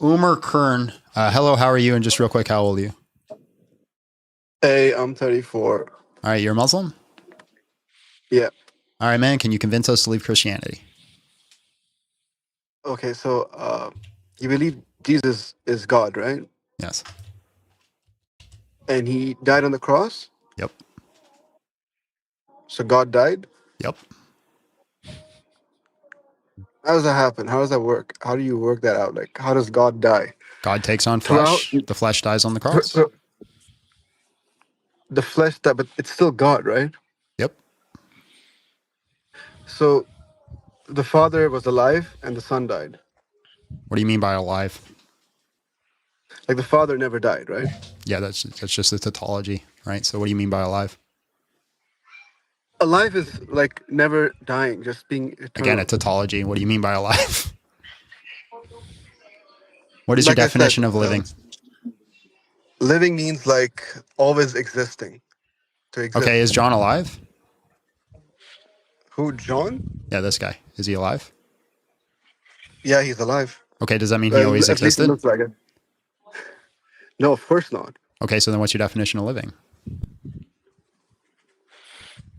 Speaker 1: Umar Kern. Hello, how are you? And just real quick, how old are you?
Speaker 17: Hey, I'm 34.
Speaker 1: All right, you're a Muslim?
Speaker 17: Yeah.
Speaker 1: All right, man. Can you convince us to leave Christianity?
Speaker 17: Okay, so you believe Jesus is God, right?
Speaker 1: Yes.
Speaker 17: And he died on the cross?
Speaker 1: Yep.
Speaker 17: So God died?
Speaker 1: Yep.
Speaker 17: How does that happen? How does that work? How do you work that out? Like, how does God die?
Speaker 1: God takes on
Speaker 17: Throughout
Speaker 1: flesh. The flesh dies on the cross.
Speaker 17: the flesh, that, but it's still God, right?
Speaker 1: Yep.
Speaker 17: So the Father was alive and the Son died.
Speaker 1: What do you mean by alive?
Speaker 17: Like the Father never died, right?
Speaker 1: Yeah, that's just the tautology, right? So what do you mean by alive?
Speaker 17: Alive is like never dying, just being eternal.
Speaker 1: Again, a tautology. What do you mean by alive? What is
Speaker 17: Like
Speaker 1: your
Speaker 17: I said,
Speaker 1: definition of living?
Speaker 17: Living means like always existing. To exist.
Speaker 1: Okay, is John alive?
Speaker 17: Who, John?
Speaker 1: Yeah, this guy. Is he alive?
Speaker 17: Yeah, he's alive.
Speaker 1: Okay, does that mean he always
Speaker 17: At least it
Speaker 1: existed?
Speaker 17: looks like it. No, of course not.
Speaker 1: Okay, so then what's your definition of living?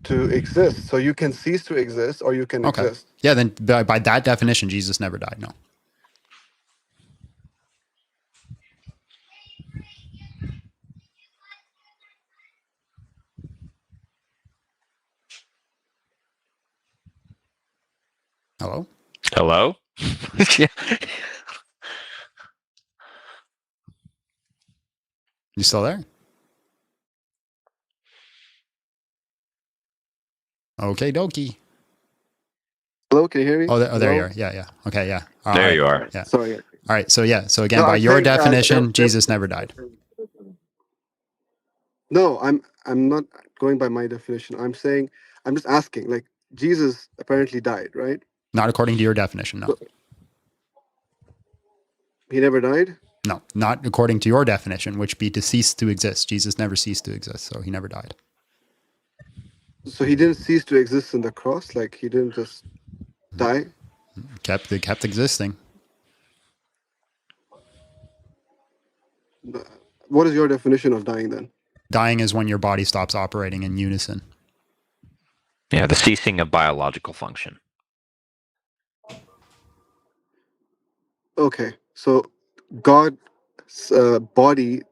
Speaker 17: To exist. So you can cease to exist or you can
Speaker 1: Okay.
Speaker 17: exist.
Speaker 1: Yeah, then by that definition, Jesus never died. No. Hello?
Speaker 13: Hello? Yeah.
Speaker 1: You still there? Okay, dokie.
Speaker 17: Hello, can you hear me?
Speaker 1: Oh, there you
Speaker 17: Hello?
Speaker 1: are. Yeah. Okay, yeah.
Speaker 13: There you are.
Speaker 1: Yeah.
Speaker 17: Sorry.
Speaker 1: All right. So again,
Speaker 17: No,
Speaker 1: by
Speaker 17: I'm
Speaker 1: your
Speaker 17: saying,
Speaker 1: definition, Jesus never died.
Speaker 17: No, I'm not going by my definition. I'm saying, I'm just asking. Like Jesus apparently died, right?
Speaker 1: Not according to your definition. No.
Speaker 17: He never died.
Speaker 1: No, not according to your definition, which be to cease to exist. Jesus never ceased to exist, so he never died.
Speaker 17: So he didn't cease to exist in the cross. Like he didn't just die.
Speaker 1: Kept existing.
Speaker 17: What is your definition of dying then?
Speaker 1: Dying is when your body stops operating in unison.
Speaker 13: Yeah, the ceasing of biological function.
Speaker 17: Okay, so God's body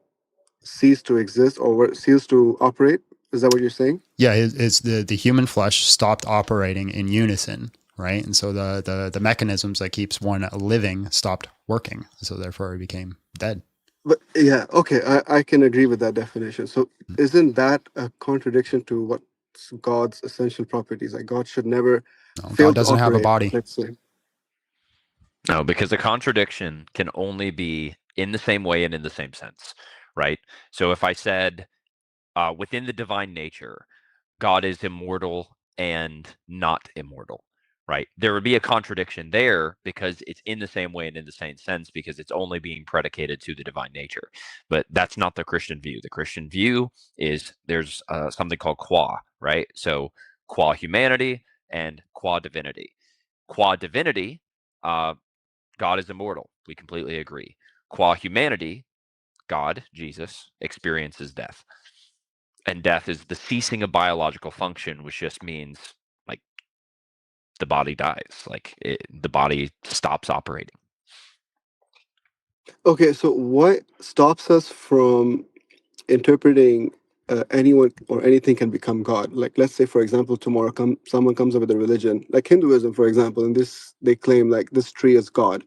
Speaker 17: ceased to exist or ceased to operate. Is that what you're saying?
Speaker 1: Yeah, it's the human flesh stopped operating in unison, right? And so the mechanisms that keeps one living stopped working, so therefore he became dead.
Speaker 17: But yeah, okay, I can agree with that definition. So isn't that a contradiction to what God's essential properties? Like God should never fail
Speaker 1: God doesn't
Speaker 17: to
Speaker 1: have a
Speaker 17: operate,
Speaker 1: body.
Speaker 17: let's say.
Speaker 13: No, because the contradiction can only be in the same way and in the same sense, right? So if I said within the divine nature, God is immortal and not immortal, right? There would be a contradiction there because it's in the same way and in the same sense because it's only being predicated to the divine nature. But that's not the Christian view. The Christian view is there's something called qua, right? So qua humanity and qua divinity. Qua divinity, God is immortal. We completely agree. Qua humanity, God, Jesus, experiences death. And death is the ceasing of biological function, which just means like the body dies, like the body stops operating.
Speaker 17: Okay, so what stops us from interpreting anyone or anything can become God? Like, let's say, for example, tomorrow someone comes up with a religion, like Hinduism, for example, and they claim like this tree is God,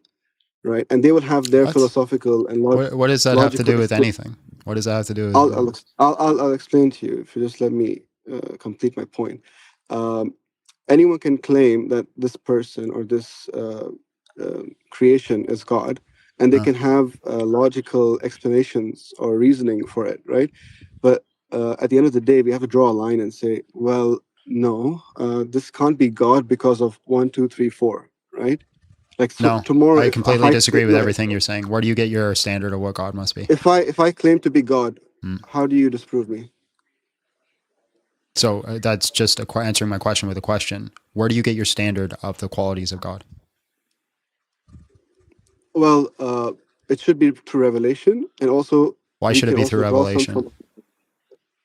Speaker 17: right? And they will have their philosophical and
Speaker 1: What does that have to do with anything? What does that have to do with?
Speaker 17: I'll explain to you if you just let me complete my point. Anyone can claim that this person or this creation is God, and they can have logical explanations or reasoning for it, right? But at the end of the day, we have to draw a line and say, well, no, this can't be God because of 1, 2, 3, 4, right? Like so
Speaker 1: No,
Speaker 17: tomorrow,
Speaker 1: I
Speaker 17: if
Speaker 1: completely disagree with
Speaker 17: no,
Speaker 1: everything you're saying. Where do you get your standard of what God must be?
Speaker 17: If I claim to be God, how do you disprove me?
Speaker 1: So that's just answering my question with a question. Where do you get your standard of the qualities of God?
Speaker 17: Well, it should be through revelation, and also
Speaker 1: why should it be through revelation?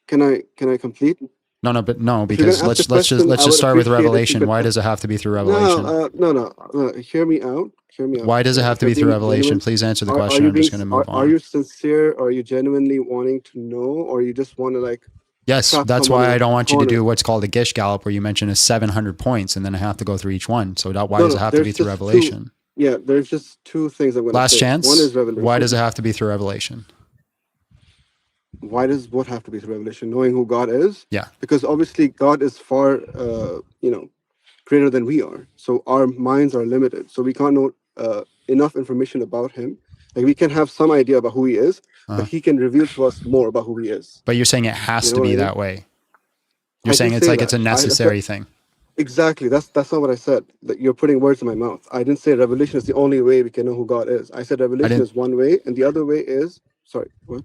Speaker 17: Can I complete?
Speaker 1: No, because let's just start with revelation. Why does it have to be through revelation?
Speaker 17: No. Hear me out.
Speaker 1: Why does it have to be through revelation? Please answer the question. I'm just going to move on.
Speaker 17: Are you sincere? Are you genuinely wanting to know, or you just want to like?
Speaker 1: Yes, that's why I don't want you to do what's called a Gish Gallop, where you mention a 700 points and then I have to go through each one. So why does it have to be through revelation?
Speaker 17: There's just two things I'm going to say.
Speaker 1: Last chance.
Speaker 17: One is revelation.
Speaker 1: Why does it have to be through revelation?
Speaker 17: Why does what have to be through revelation? Knowing who God is?
Speaker 1: Yeah.
Speaker 17: Because obviously God is far, greater than we are. So our minds are limited. So we can't know enough information about him. Like we can have some idea about who he is, but he can reveal to us more about who he is.
Speaker 1: But you're saying it has to be that way. You're saying it's like it's a necessary thing.
Speaker 17: Exactly. That's not what I said. That you're putting words in my mouth. I didn't say revelation is the only way we can know who God is. I said revelation is one way, and the other way is what?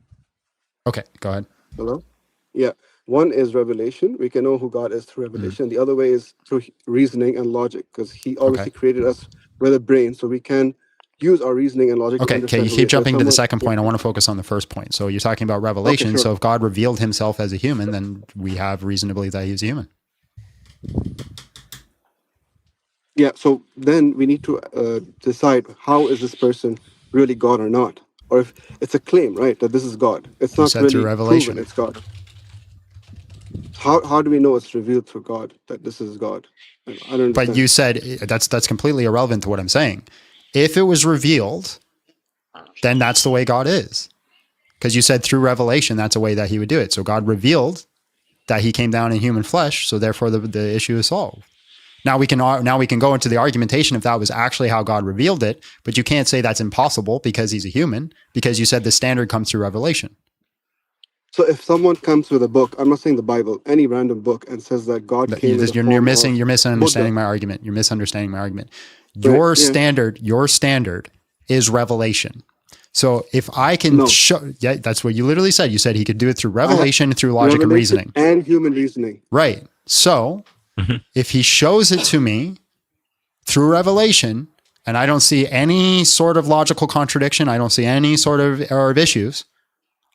Speaker 1: Okay, go ahead.
Speaker 17: Hello? Yeah. One is revelation. We can know who God is through revelation. The other way is through reasoning and logic, because he obviously created us with a brain, so we can use our reasoning and logic.
Speaker 1: Okay, you keep jumping to the second point. I want to focus on the first point. So you're talking about revelation. Okay, sure. So if God revealed himself as a human, then we have reason to believe that he's a human.
Speaker 17: Yeah, so then we need to decide, how is this person really God or not? Or if it's a claim, right, that this is God. It's not really
Speaker 1: through revelation.
Speaker 17: Proven it's God. How do we know it's revealed through God that this is God? I don't understand.
Speaker 1: But you said that's completely irrelevant to what I'm saying. If it was revealed, then that's the way God is. Because you said through revelation, that's a way that he would do it. So God revealed that he came down in human flesh. So therefore the issue is solved. Now we can go into the argumentation if that was actually how God revealed it, but you can't say that's impossible because he's a human, because you said the standard comes through revelation.
Speaker 17: So if someone comes with a book, I'm not saying the Bible, any random book, and says that God came
Speaker 1: you're misunderstanding my argument. You're misunderstanding my argument. Your standard is revelation. So if I can show, that's what you literally said. You said he could do it through revelation, through logic and reasoning.
Speaker 17: And human reasoning.
Speaker 1: Right. So if he shows it to me through revelation, and I don't see any sort of logical contradiction, I don't see any sort of error of issues,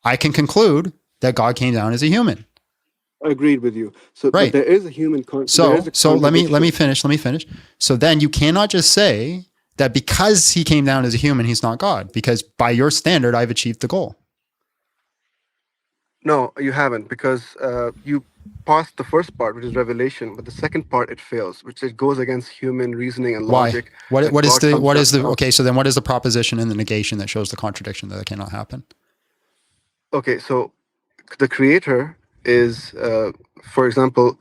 Speaker 1: I can conclude that God came down as a human.
Speaker 17: I agreed with you. So
Speaker 1: right.
Speaker 17: There is a human
Speaker 1: So let me finish. So then you cannot just say that because he came down as a human, he's not God, because by your standard, I've achieved the goal.
Speaker 17: No, you haven't, because you passed the first part, which is revelation, but the second part it fails, which it goes against human reasoning and logic.
Speaker 1: Why? Okay, so then what is the proposition in the negation that shows the contradiction that it cannot happen?
Speaker 17: Okay, so the creator is, for example,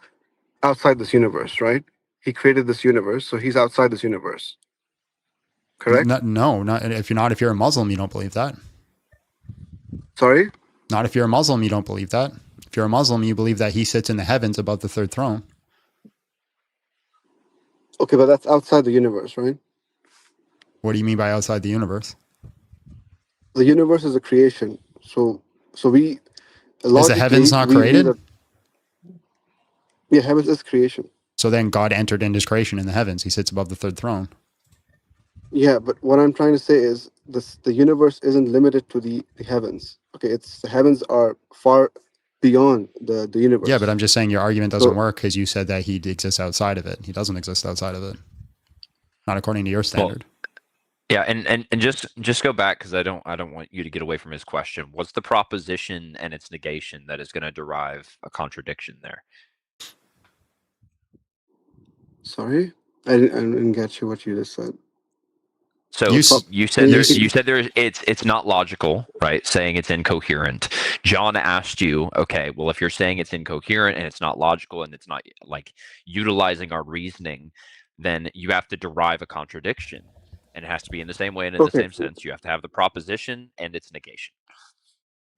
Speaker 17: outside this universe, right? He created this universe, so he's outside this universe. Correct?
Speaker 1: No, not if you're a Muslim, you don't believe that.
Speaker 17: Sorry?
Speaker 1: Not if you're a Muslim, you don't believe that. If you're a Muslim, you believe that he sits in the heavens above the third throne.
Speaker 17: Okay, but that's outside the universe, right?
Speaker 1: What do you mean by outside the universe?
Speaker 17: The universe is a creation. So we...
Speaker 1: Is the heavens not created?
Speaker 17: Yeah, heavens is creation.
Speaker 1: So then God entered into his creation in the heavens. He sits above the third throne.
Speaker 17: Yeah, but what I'm trying to say is the universe isn't limited to the heavens. Okay, the heavens are far beyond the universe.
Speaker 1: Yeah, but I'm just saying your argument doesn't work because you said that he exists outside of it. He doesn't exist outside of it. Not according to your standard.
Speaker 13: Yeah, and just go back, because I don't want you to get away from his question. What's the proposition and its negation that is going to derive a contradiction there?
Speaker 17: Sorry, I didn't get you what you just said.
Speaker 13: So you said it's not logical, right? Saying it's incoherent. John asked you, okay, well, if you're saying it's incoherent and it's not logical and it's not like utilizing our reasoning, then you have to derive a contradiction. And it has to be in the same way and in the same sense. You have to have the proposition and its negation.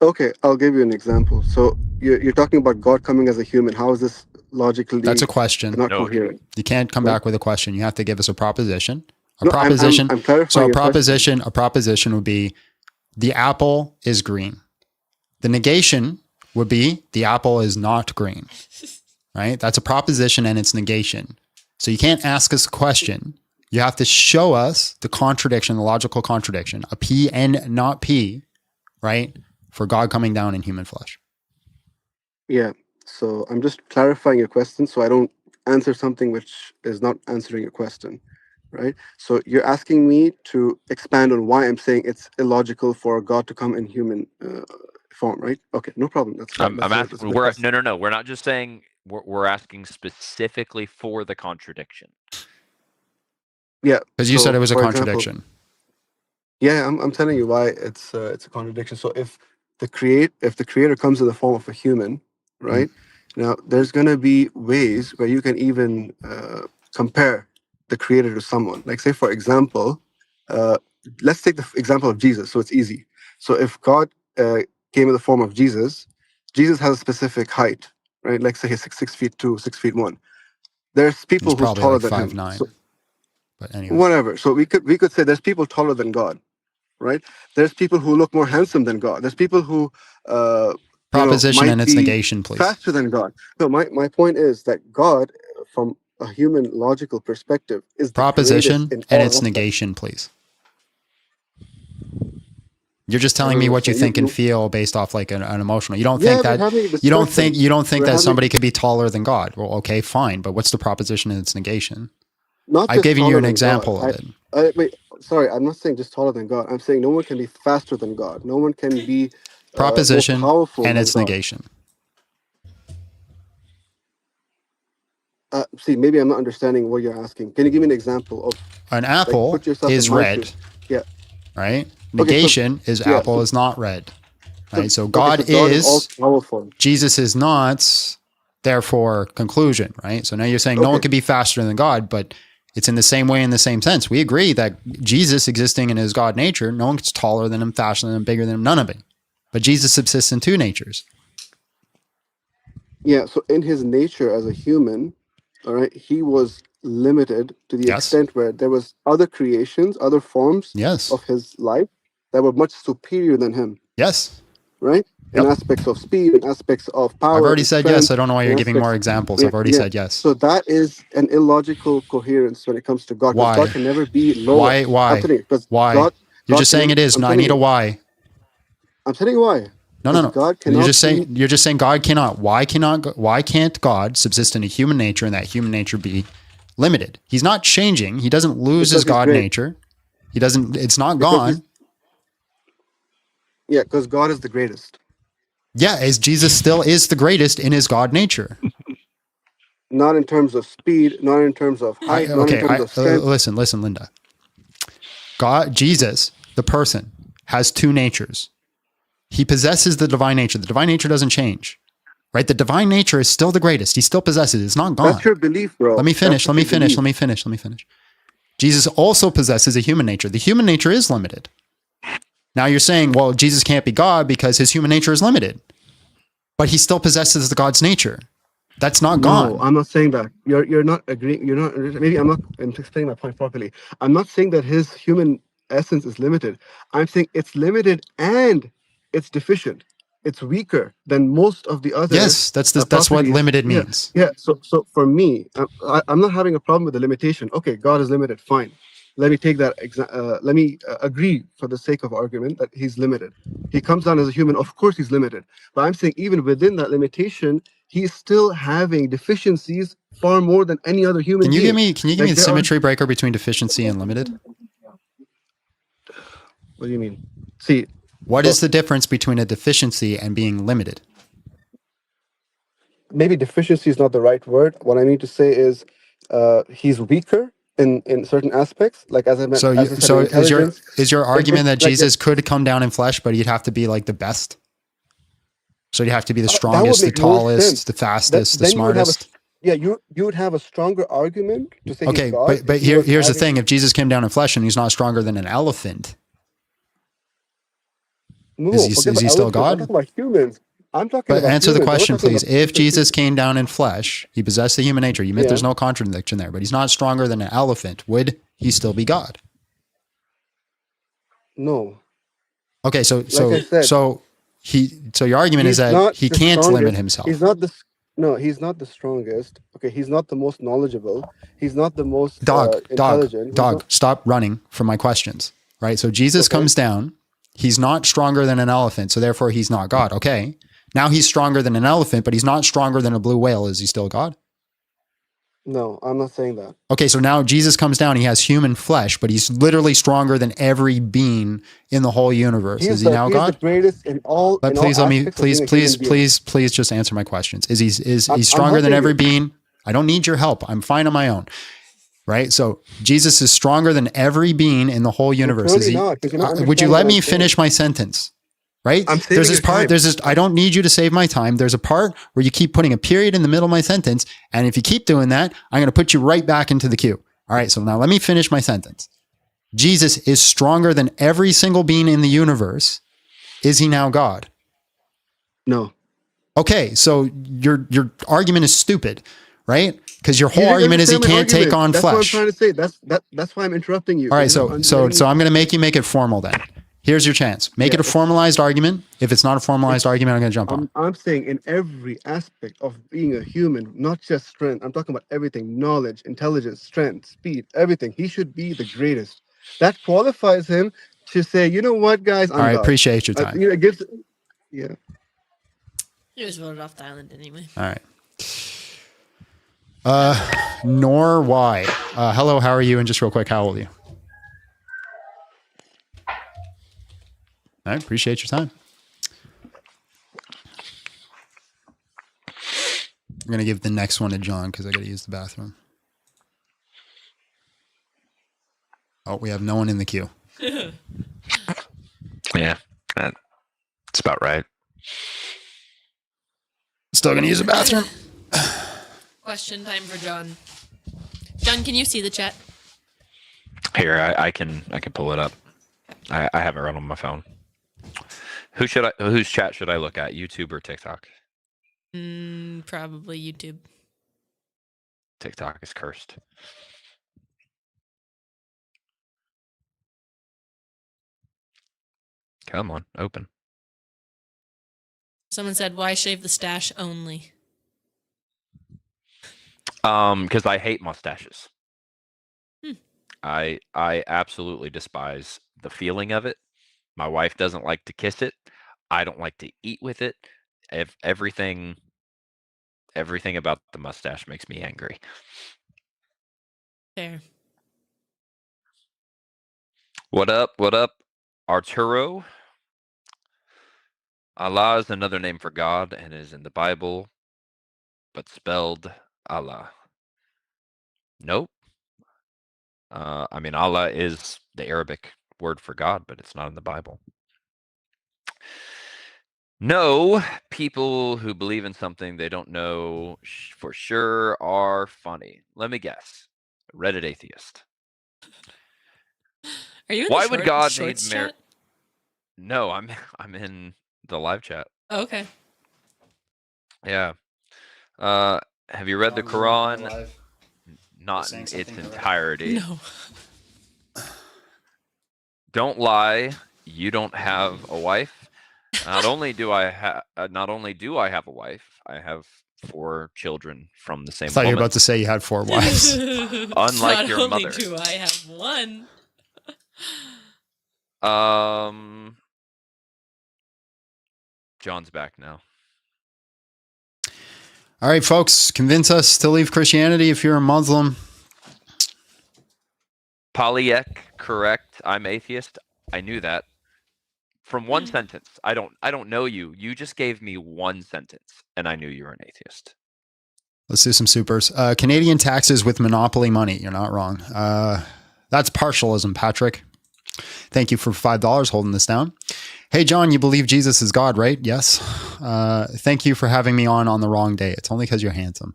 Speaker 17: Okay, I'll give you an example. So you're talking about God coming as a human. How is this logically?
Speaker 1: That's a question.
Speaker 17: Not coherent.
Speaker 1: You can't come back with a question. You have to give us a proposition. A proposition. I'm clarifying. So a proposition would be the apple is green. The negation would be the apple is not green. Right? That's a proposition and its negation. So you can't ask us a question. You have to show us the contradiction, the logical contradiction, a P and not P, right? For God coming down in human flesh.
Speaker 17: Yeah. So I'm just clarifying your question so I don't answer something which is not answering your question, right? So you're asking me to expand on why I'm saying it's illogical for God to come in human form, right? Okay, no problem. That's fine.
Speaker 13: I'm asking. No. We're not just saying. We're asking specifically for the contradiction.
Speaker 17: Yeah,
Speaker 1: because you said it was a contradiction.
Speaker 17: Yeah, I'm telling you why it's a contradiction. So if the creator comes in the form of a human, right? Now there's gonna be ways where you can even compare the creator to someone. Like say for example, let's take the example of Jesus, so it's easy. So if God came in the form of Jesus, Jesus has a specific height, right? Like say he's 6'2", 6'1". There's people
Speaker 1: He's
Speaker 17: who's
Speaker 1: probably
Speaker 17: taller
Speaker 1: like
Speaker 17: than him.
Speaker 1: 5'9".
Speaker 17: So,
Speaker 1: But anyway,
Speaker 17: whatever. So we could say there's people taller than God, right? There's people who look more handsome than God. There's people who
Speaker 1: proposition and
Speaker 17: might
Speaker 1: its
Speaker 17: be
Speaker 1: negation, please.
Speaker 17: faster than God. No, my point is that God, from a human logical perspective, is the
Speaker 1: Proposition
Speaker 17: greatest in
Speaker 1: and
Speaker 17: all
Speaker 1: its
Speaker 17: aspects.
Speaker 1: negation, please. You're just
Speaker 17: I
Speaker 1: telling
Speaker 17: don't
Speaker 1: me what you
Speaker 17: understand.
Speaker 1: think and feel based off like an emotional. You don't
Speaker 17: Yeah,
Speaker 1: think
Speaker 17: we're
Speaker 1: that
Speaker 17: having a
Speaker 1: you don't
Speaker 17: discussion.
Speaker 1: think
Speaker 17: We're
Speaker 1: that
Speaker 17: having-
Speaker 1: somebody could be taller than God. Well, okay, fine, but what's the proposition and its negation?
Speaker 17: Not
Speaker 1: I've
Speaker 17: just
Speaker 1: given you
Speaker 17: taller
Speaker 1: an
Speaker 17: than
Speaker 1: example
Speaker 17: God.
Speaker 1: of it.
Speaker 17: Wait, sorry, I'm not saying just taller than God. I'm saying no one can be faster than God. No one can be more
Speaker 1: Proposition
Speaker 17: powerful
Speaker 1: and
Speaker 17: than
Speaker 1: its
Speaker 17: God.
Speaker 1: negation.
Speaker 17: See, maybe I'm not understanding what you're asking. Can you give me an example of
Speaker 1: An apple
Speaker 17: put yourself
Speaker 1: is
Speaker 17: in my
Speaker 1: red.
Speaker 17: shoes? Yeah.
Speaker 1: Right?
Speaker 17: Okay, so-
Speaker 1: Negation is
Speaker 17: yeah,
Speaker 1: apple
Speaker 17: so-
Speaker 1: is not red. Right? So
Speaker 17: okay,
Speaker 1: God
Speaker 17: so God is all
Speaker 1: is,
Speaker 17: powerful.
Speaker 1: Jesus is not, therefore conclusion, right? So now you're saying no one
Speaker 17: Okay.
Speaker 1: can be faster than God, but it's in the same way, in the same sense. We agree that Jesus existing in his God nature, no one's taller than him, faster than him, bigger than him, none of it. But Jesus subsists in two natures.
Speaker 17: Yeah, so in his nature as a human, all right, he was limited to the extent where there was other creations, other forms of his life that were much superior than him.
Speaker 1: Yes.
Speaker 17: Right? In aspects of speed, in aspects of power.
Speaker 1: I've already
Speaker 17: and
Speaker 1: said yes.
Speaker 17: strength,
Speaker 1: I don't know why
Speaker 17: in
Speaker 1: you're giving more
Speaker 17: aspects-
Speaker 1: examples.
Speaker 17: Yeah,
Speaker 1: I've already
Speaker 17: yeah.
Speaker 1: said yes.
Speaker 17: So that is an illogical coherence when it comes to God. Because
Speaker 1: Why?
Speaker 17: God can never be lower.
Speaker 1: Why?
Speaker 17: I'm telling you, because
Speaker 1: Why?
Speaker 17: God,
Speaker 1: You're
Speaker 17: God
Speaker 1: just saying
Speaker 17: can-
Speaker 1: it is.
Speaker 17: I'm
Speaker 1: No, I
Speaker 17: telling
Speaker 1: need a
Speaker 17: you.
Speaker 1: why.
Speaker 17: I'm telling you why.
Speaker 1: No.
Speaker 17: God
Speaker 1: You're
Speaker 17: cannot
Speaker 1: just saying God cannot. Why can't God subsist in a human nature and that human nature be limited? He's not changing. He doesn't lose
Speaker 17: Because
Speaker 1: his
Speaker 17: he's
Speaker 1: God
Speaker 17: great.
Speaker 1: nature. He doesn't. It's not
Speaker 17: Because
Speaker 1: gone.
Speaker 17: Yeah, because God is the greatest.
Speaker 1: Yeah, as Jesus still is the greatest in his God nature.
Speaker 17: Not in terms of speed, not in terms of height, not in terms of strength.
Speaker 1: Listen, Linda. God, Jesus, the person, has two natures. He possesses the divine nature. The divine nature doesn't change, right? The divine nature is still the greatest. He still possesses it. It's not gone.
Speaker 17: That's your belief, bro.
Speaker 1: Let me finish.
Speaker 17: That's what you believe.
Speaker 1: Jesus also possesses a human nature. The human nature is limited. Now you're saying, well, Jesus can't be God because his human nature is limited, but he still possesses the God's nature. That's not gone.
Speaker 17: No, I'm not saying that. You're not agreeing. You're not. Maybe I'm not explaining my point properly. I'm not saying that his human essence is limited. I'm saying it's limited and it's deficient. It's weaker than most of the other.
Speaker 1: Yes, that's what
Speaker 17: properties.
Speaker 1: limited
Speaker 17: Yeah,
Speaker 1: means.
Speaker 17: Yeah. So for me, I'm not having a problem with the limitation. Okay, God is limited. Fine. Let me take that. Let me agree for the sake of argument that he's limited. He comes down as a human. Of course, he's limited. But I'm saying even within that limitation, he's still having deficiencies far more than any other human
Speaker 1: Can you
Speaker 17: being.
Speaker 1: give me the symmetry breaker between deficiency and limited?
Speaker 17: What do you mean? See,
Speaker 1: what is the difference between a deficiency and being limited?
Speaker 17: Maybe deficiency is not the right word. What I mean to say is he's weaker in certain aspects. Like as I mentioned,
Speaker 1: So is your argument that Jesus could come down in flesh, but he'd have to be like the best? So he'd have to be the strongest, the tallest, the fastest, the smartest.
Speaker 17: You would have a stronger argument to say he's God.
Speaker 1: But here's the thing: if Jesus came down in flesh and he's not stronger than an elephant, is he still God?
Speaker 17: I'm talking about humans. I'm talking about
Speaker 1: answer the
Speaker 17: humans.
Speaker 1: question, please. If Jesus came down in flesh, he possessed the human nature. You admit there's no contradiction there, but he's not stronger than an elephant. Would he still be God?
Speaker 17: No.
Speaker 1: Okay, so
Speaker 17: Like I said,
Speaker 1: your argument is that he can't limit himself.
Speaker 17: He's not the No, he's not the strongest. Okay, he's not the most knowledgeable. He's not the most
Speaker 1: Dog,
Speaker 17: intelligent.
Speaker 1: stop running from my questions, right? So Jesus comes down. He's not stronger than an elephant, so therefore he's not God. Okay. Now he's stronger than an elephant, but he's not stronger than a blue whale. Is he still God?
Speaker 17: No, I'm not saying that.
Speaker 1: Okay, so now Jesus comes down. He has human flesh, but he's literally stronger than every being in the whole universe. Is he now God?
Speaker 17: He's the greatest in all.
Speaker 1: But please let me, please just answer my questions. Is he stronger than every being? I don't need your help. I'm fine on my own. Right? So Jesus is stronger than every being in the whole universe. Is he? Would you let me finish my sentence? Right? There's this part, I don't need you to save my time. There's a part where you keep putting a period in the middle of my sentence. And if you keep doing that, I'm going to put you right back into the queue. All right. So now let me finish my sentence. Jesus is stronger than every single being in the universe. Is he now God?
Speaker 17: No.
Speaker 1: Okay. So your argument is stupid, right? Because your whole argument is he can't take on flesh.
Speaker 17: That's what I'm trying to say. That's why I'm interrupting you.
Speaker 1: All right. So I'm going to make you make it formal then. Here's your chance. Make it a formalized argument. If it's not a formalized argument, I'm going to jump on.
Speaker 17: I'm saying in every aspect of being a human, not just strength. I'm talking about everything: knowledge, intelligence, strength, speed, everything. He should be the greatest. That qualifies him to say, you know what, guys?
Speaker 1: All right, appreciate your time.
Speaker 17: It gives, yeah.
Speaker 3: He was voted off the island anyway.
Speaker 1: All right. Nor why. Hello, how are you? And just real quick, how old are you? I appreciate your time. I'm going to give the next one to John because I got to use the bathroom. Oh, we have no one in the queue.
Speaker 18: Yeah, that's about right.
Speaker 1: Still going to use the bathroom.
Speaker 3: Question time for John. John, can you see the chat?
Speaker 18: Here, I can pull it up. I have it right on my phone. Whose chat should I look at? YouTube or TikTok?
Speaker 3: Probably YouTube.
Speaker 18: TikTok is cursed. Come on, open.
Speaker 3: Someone said, "Why shave the stash only?"
Speaker 18: Because I hate mustaches.
Speaker 3: Hmm.
Speaker 18: I absolutely despise the feeling of it. My wife doesn't like to kiss it. I don't like to eat with it. Everything about the mustache makes me angry.
Speaker 3: Fair.
Speaker 18: What up? What up, Arturo? Allah is another name for God and is in the Bible, but spelled Allah. Nope. I mean, Allah is the Arabic word for God, but it's not in the Bible. No, people who believe in something they don't know for sure are funny. Let me guess. Reddit atheist.
Speaker 3: Are you in
Speaker 18: Why
Speaker 3: the
Speaker 18: would God need
Speaker 3: shorts chat?
Speaker 18: No, I'm in the live chat.
Speaker 3: Oh, okay.
Speaker 18: Yeah. Have you read the Quran? Not in its entirety.
Speaker 3: No.
Speaker 18: Don't lie. You don't have a wife. Not only do I have a wife, I have 4 children from the same
Speaker 1: I thought you
Speaker 18: woman.
Speaker 1: were about to say you had 4 wives.
Speaker 18: Unlike your mother.
Speaker 3: Not only do I have one.
Speaker 18: John's back now.
Speaker 1: All right, folks, convince us to leave Christianity if you're a Muslim.
Speaker 18: Polyek, correct. I'm atheist. I knew that. From one sentence. I don't know you. You just gave me one sentence and I knew you were an atheist.
Speaker 1: Let's do some supers. Canadian taxes with monopoly money. You're not wrong. That's partialism, Patrick. Thank you for $5 holding this down. Hey, John, you believe Jesus is God, right? Yes. Thank you for having me on the wrong day. It's only because you're handsome.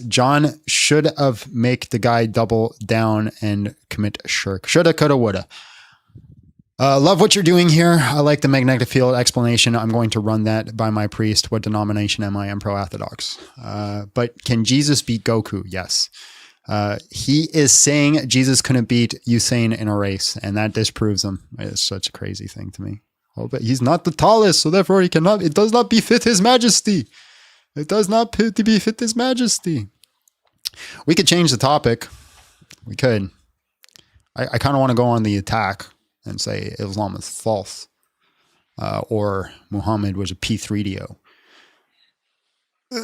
Speaker 1: John should have make the guy double down and commit shirk. Shoulda, coulda, woulda. Love what you're doing here. I like the magnetic field explanation. I'm going to run that by my priest. What denomination am I? I'm pro-Orthodox. But can Jesus beat Goku? Yes. He is saying Jesus couldn't beat Usain in a race, and that disproves him. It's such a crazy thing to me. Oh, but he's not the tallest, so therefore he cannot. It does not befit his majesty. It does not to befit His Majesty. We could change the topic. We could. I kind of want to go on the attack and say Islam is false, or Muhammad was a P3DO.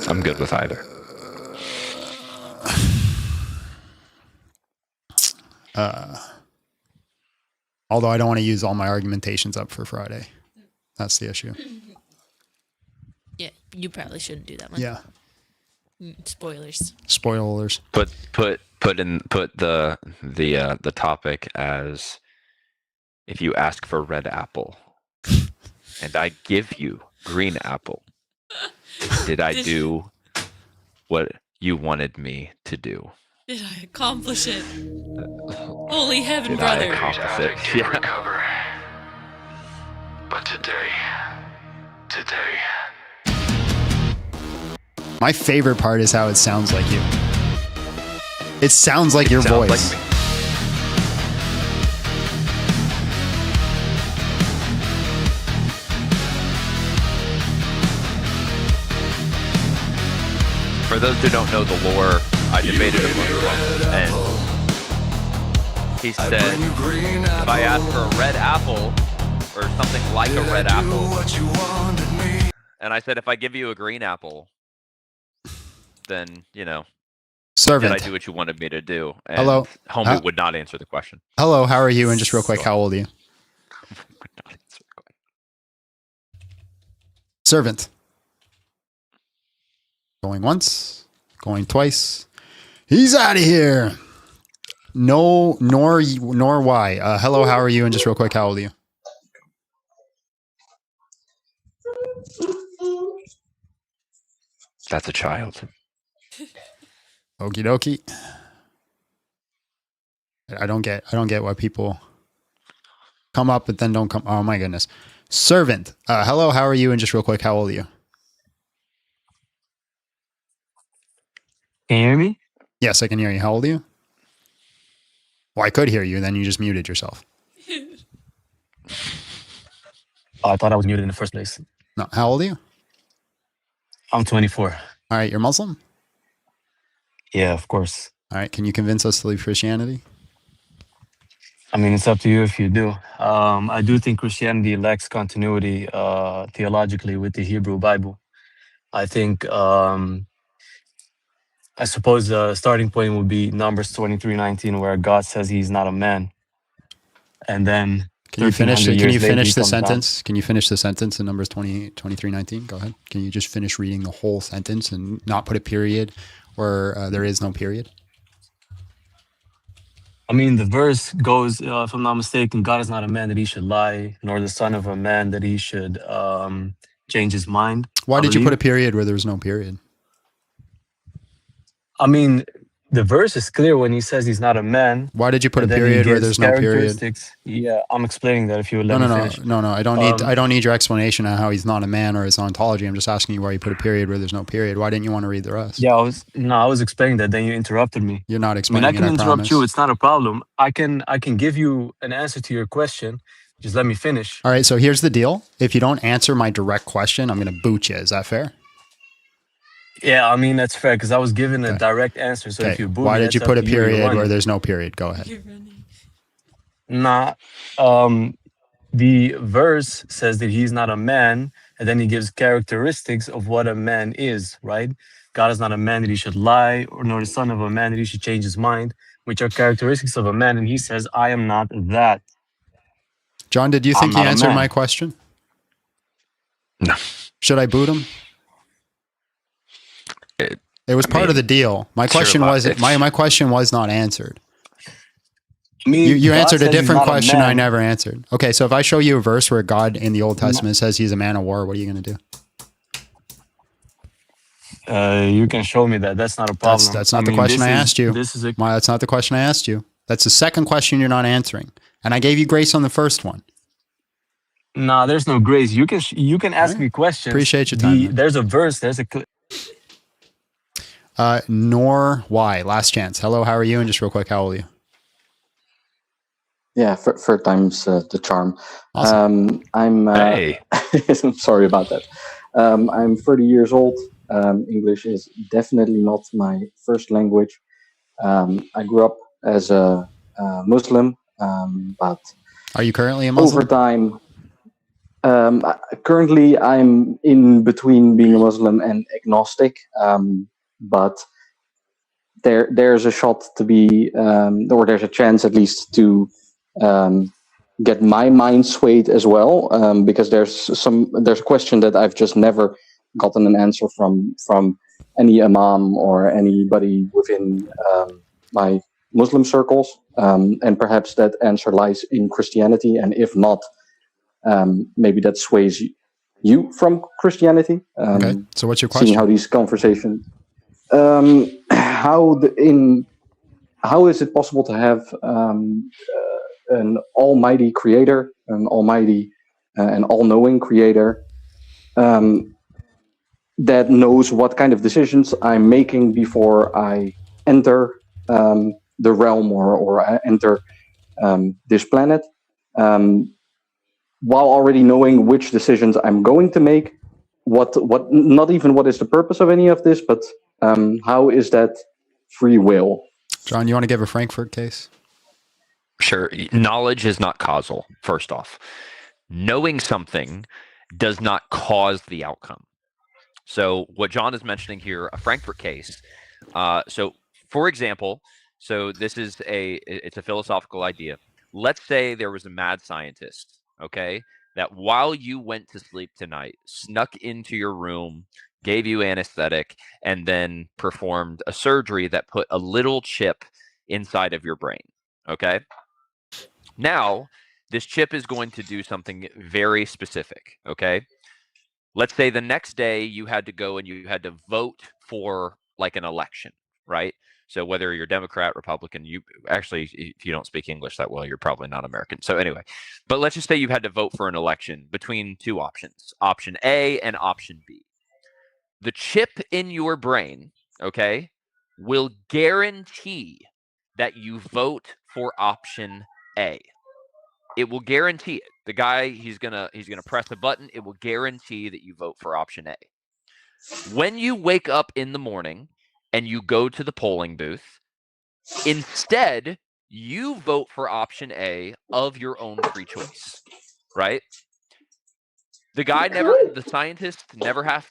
Speaker 18: I'm good with either.
Speaker 1: Although I don't want to use all my argumentations up for Friday. That's the issue.
Speaker 3: Yeah, you probably shouldn't do that one.
Speaker 1: Yeah.
Speaker 3: Spoilers.
Speaker 1: Spoilers.
Speaker 18: Put the topic as, if you ask for red apple and I give you green apple, did I do what you wanted me to do?
Speaker 3: Did I accomplish it? Holy heaven,
Speaker 18: Did
Speaker 3: brother.
Speaker 18: I accomplish it? Yeah.
Speaker 4: Recover. But today.
Speaker 1: My favorite part is how it sounds like you. It sounds like your voice.
Speaker 18: Like me. For those who don't know the lore, I debated a Muslim, and he said, if I ask for a red apple, or something like a red apple, and I said, if I give you a green apple, then,
Speaker 1: Servant.
Speaker 18: did I do what you wanted me to do? And
Speaker 1: Hello.
Speaker 18: Homie would not answer the question.
Speaker 1: Hello, how are you? And just real quick, how old are you? Servant. Going once, going twice. He's out of here. No, nor why. Hello, how are you? And just real quick, how old are you?
Speaker 18: That's a child.
Speaker 1: Okie dokie. I don't get why people come up but then don't come. Oh my goodness. Servant. Hello, how are you? And just real quick, how old are you?
Speaker 19: Can you hear me?
Speaker 1: Yes, I can hear you. How old are you? Well, I could hear you, then you just muted yourself.
Speaker 19: Oh, I thought I was muted in the first place.
Speaker 1: No, how old are you?
Speaker 19: I'm 24.
Speaker 1: All right, you're Muslim?
Speaker 19: Yeah, of course.
Speaker 1: All right, can you convince us to leave Christianity?
Speaker 19: I mean, it's up to you if you do. I do think Christianity lacks continuity theologically with the Hebrew Bible. I think, I suppose the starting point would be Numbers 23:19, where God says he's not a man. And then
Speaker 1: Can you finish
Speaker 19: the
Speaker 1: the sentence? Can you finish the sentence in Numbers 23:19? Go ahead. Can you just finish reading the whole sentence and not put a period where there is no period?
Speaker 19: I mean, the verse goes, if I'm not mistaken, God is not a man that he should lie, nor the son of a man that he should change his mind.
Speaker 1: Why did you put a period where there was no period?
Speaker 19: I mean, the verse is clear when he says he's not a man.
Speaker 1: Why did you put a period where there's no period?
Speaker 19: Yeah, I'm explaining that if you would let me finish.
Speaker 1: No. I don't need your explanation on how he's not a man or his ontology. I'm just asking you why you put a period where there's no period. Why didn't you want to read the rest?
Speaker 19: Yeah, I was explaining that. Then you interrupted me.
Speaker 1: You're not explaining.
Speaker 19: I can interrupt you. It's not a problem. I can give you an answer to your question. Just let me finish.
Speaker 1: All right. So here's the deal. If you don't answer my direct question, I'm going to boot you. Is that fair?
Speaker 19: Yeah, I mean, that's fair because I was given a direct answer. So if you boot
Speaker 1: why
Speaker 19: me,
Speaker 1: did you put a period where there's no period? Go ahead.
Speaker 19: Nah, the verse says that he's not a man, and then he gives characteristics of what a man is, right? God is not a man that he should lie, or nor the son of a man that he should change his mind, which are characteristics of a man. And he says, I am not that.
Speaker 1: John, did you think he answered my question?
Speaker 18: No.
Speaker 1: Should I boot him? It was part of the deal. My question my question was not answered.
Speaker 19: I mean,
Speaker 1: you answered a different question I never answered. Okay, so if I show you a verse where God in the Old Testament says he's a man of war, what are you going to do?
Speaker 19: You can show me that. That's not a problem.
Speaker 1: That's not the question I asked you. That's not the question I asked you. That's the second question you're not answering. And I gave you grace on the first one.
Speaker 19: Nah, there's no grace. You can ask me questions.
Speaker 1: Appreciate your time.
Speaker 19: There's a verse. There's a.
Speaker 1: Nor why. Last chance. Hello, how are you? And just real quick, how old are you?
Speaker 20: Yeah, third time's the charm.
Speaker 1: Awesome.
Speaker 20: I'm
Speaker 18: hey.
Speaker 20: I'm sorry about that. I'm 30 years old. English is definitely not my first language. I grew up as a Muslim, but
Speaker 1: are you currently a Muslim?
Speaker 20: over time, currently I'm in between being a Muslim and agnostic, but there's a shot to be, or there's a chance at least to get my mind swayed as well, because there's a question that I've just never gotten an answer from any imam or anybody within my Muslim circles, and perhaps that answer lies in Christianity, and if not, maybe that sways you from Christianity.
Speaker 1: Okay, so what's your
Speaker 20: Seeing
Speaker 1: question?
Speaker 20: how these conversations, how is it possible to have an almighty creator, an almighty, an all-knowing creator, that knows what kind of decisions I'm making before I enter the realm or I enter this planet, while already knowing which decisions I'm going to make, what not even what is the purpose of any of this, but how is that free will?
Speaker 1: John, you want to give a Frankfurt case?
Speaker 13: Sure. Knowledge is not causal, first off. Knowing something does not cause the outcome. So what John is mentioning here, a Frankfurt case. So for example, so this is it's a philosophical idea. Let's say there was a mad scientist, okay, that while you went to sleep tonight, snuck into your room, gave you anesthetic, and then performed a surgery that put a little chip inside of your brain, okay? Now, this chip is going to do something very specific, okay? Let's say the next day you had to go and you had to vote for like an election, right? So whether you're Democrat, Republican, you actually, if you don't speak English that well, you're probably not American. So anyway, but let's just say you had to vote for an election between two options, option A and option B. The chip in your brain, okay, will guarantee that you vote for option A. It will guarantee it. The guy, he's gonna press a button. It will guarantee that you vote for option A. When you wake up in the morning and you go to the polling booth, instead you vote for option A of your own free choice, right? The scientist never has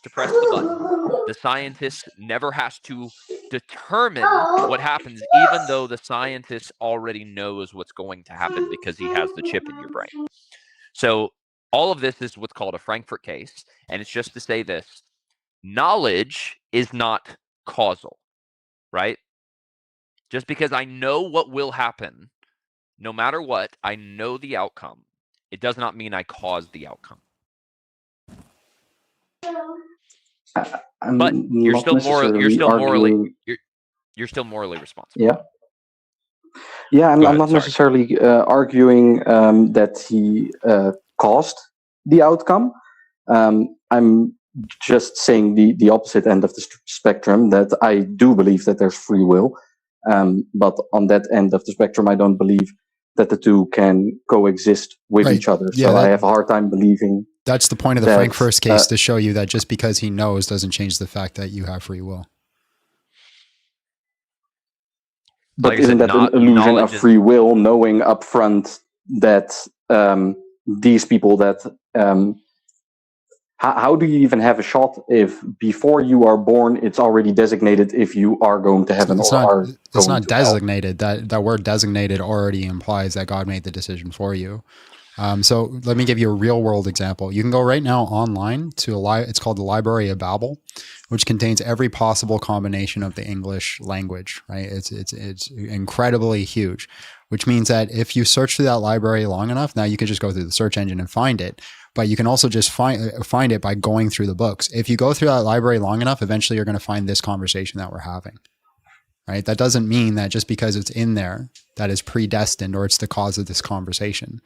Speaker 13: to press the button. The scientist never has to determine what happens, even though the scientist already knows what's going to happen because he has the chip in your brain. So all of this is what's called a Frankfurt case, and it's just to say this: knowledge is not causal, right? Just because I know what will happen, no matter what, I know the outcome, it does not mean I caused the outcome. But you're still morally responsible.
Speaker 20: Yeah, I'm
Speaker 13: ahead,
Speaker 20: not
Speaker 13: sorry.
Speaker 20: necessarily arguing that he caused the outcome. I'm just saying the opposite end of the spectrum, that I do believe that there's free will, but on that end of the spectrum, I don't believe that the two can coexist with each other.
Speaker 1: Yeah,
Speaker 20: so I have a hard time believing.
Speaker 1: That's the point of the Frankfurt case, to show you that just because he knows doesn't change the fact that you have free will.
Speaker 20: But
Speaker 13: Like
Speaker 20: isn't that an illusion of free will, knowing upfront that these people that how do you even have a shot if before you are born it's already designated if you are going to heaven
Speaker 1: It's
Speaker 20: or
Speaker 1: not,
Speaker 20: are
Speaker 1: it's
Speaker 20: going
Speaker 1: not
Speaker 20: to
Speaker 1: designated. That word designated already implies that God made the decision for you. So let me give you a real world example. You can go right now online to it's called the Library of Babel, which contains every possible combination of the English language, right? It's incredibly huge, which means that if you search through that library long enough, now you can just go through the search engine and find it, but you can also just find it by going through the books. If you go through that library long enough, eventually you're going to find this conversation that we're having, right? That doesn't mean that just because it's in there, that is predestined or it's the cause of this conversation.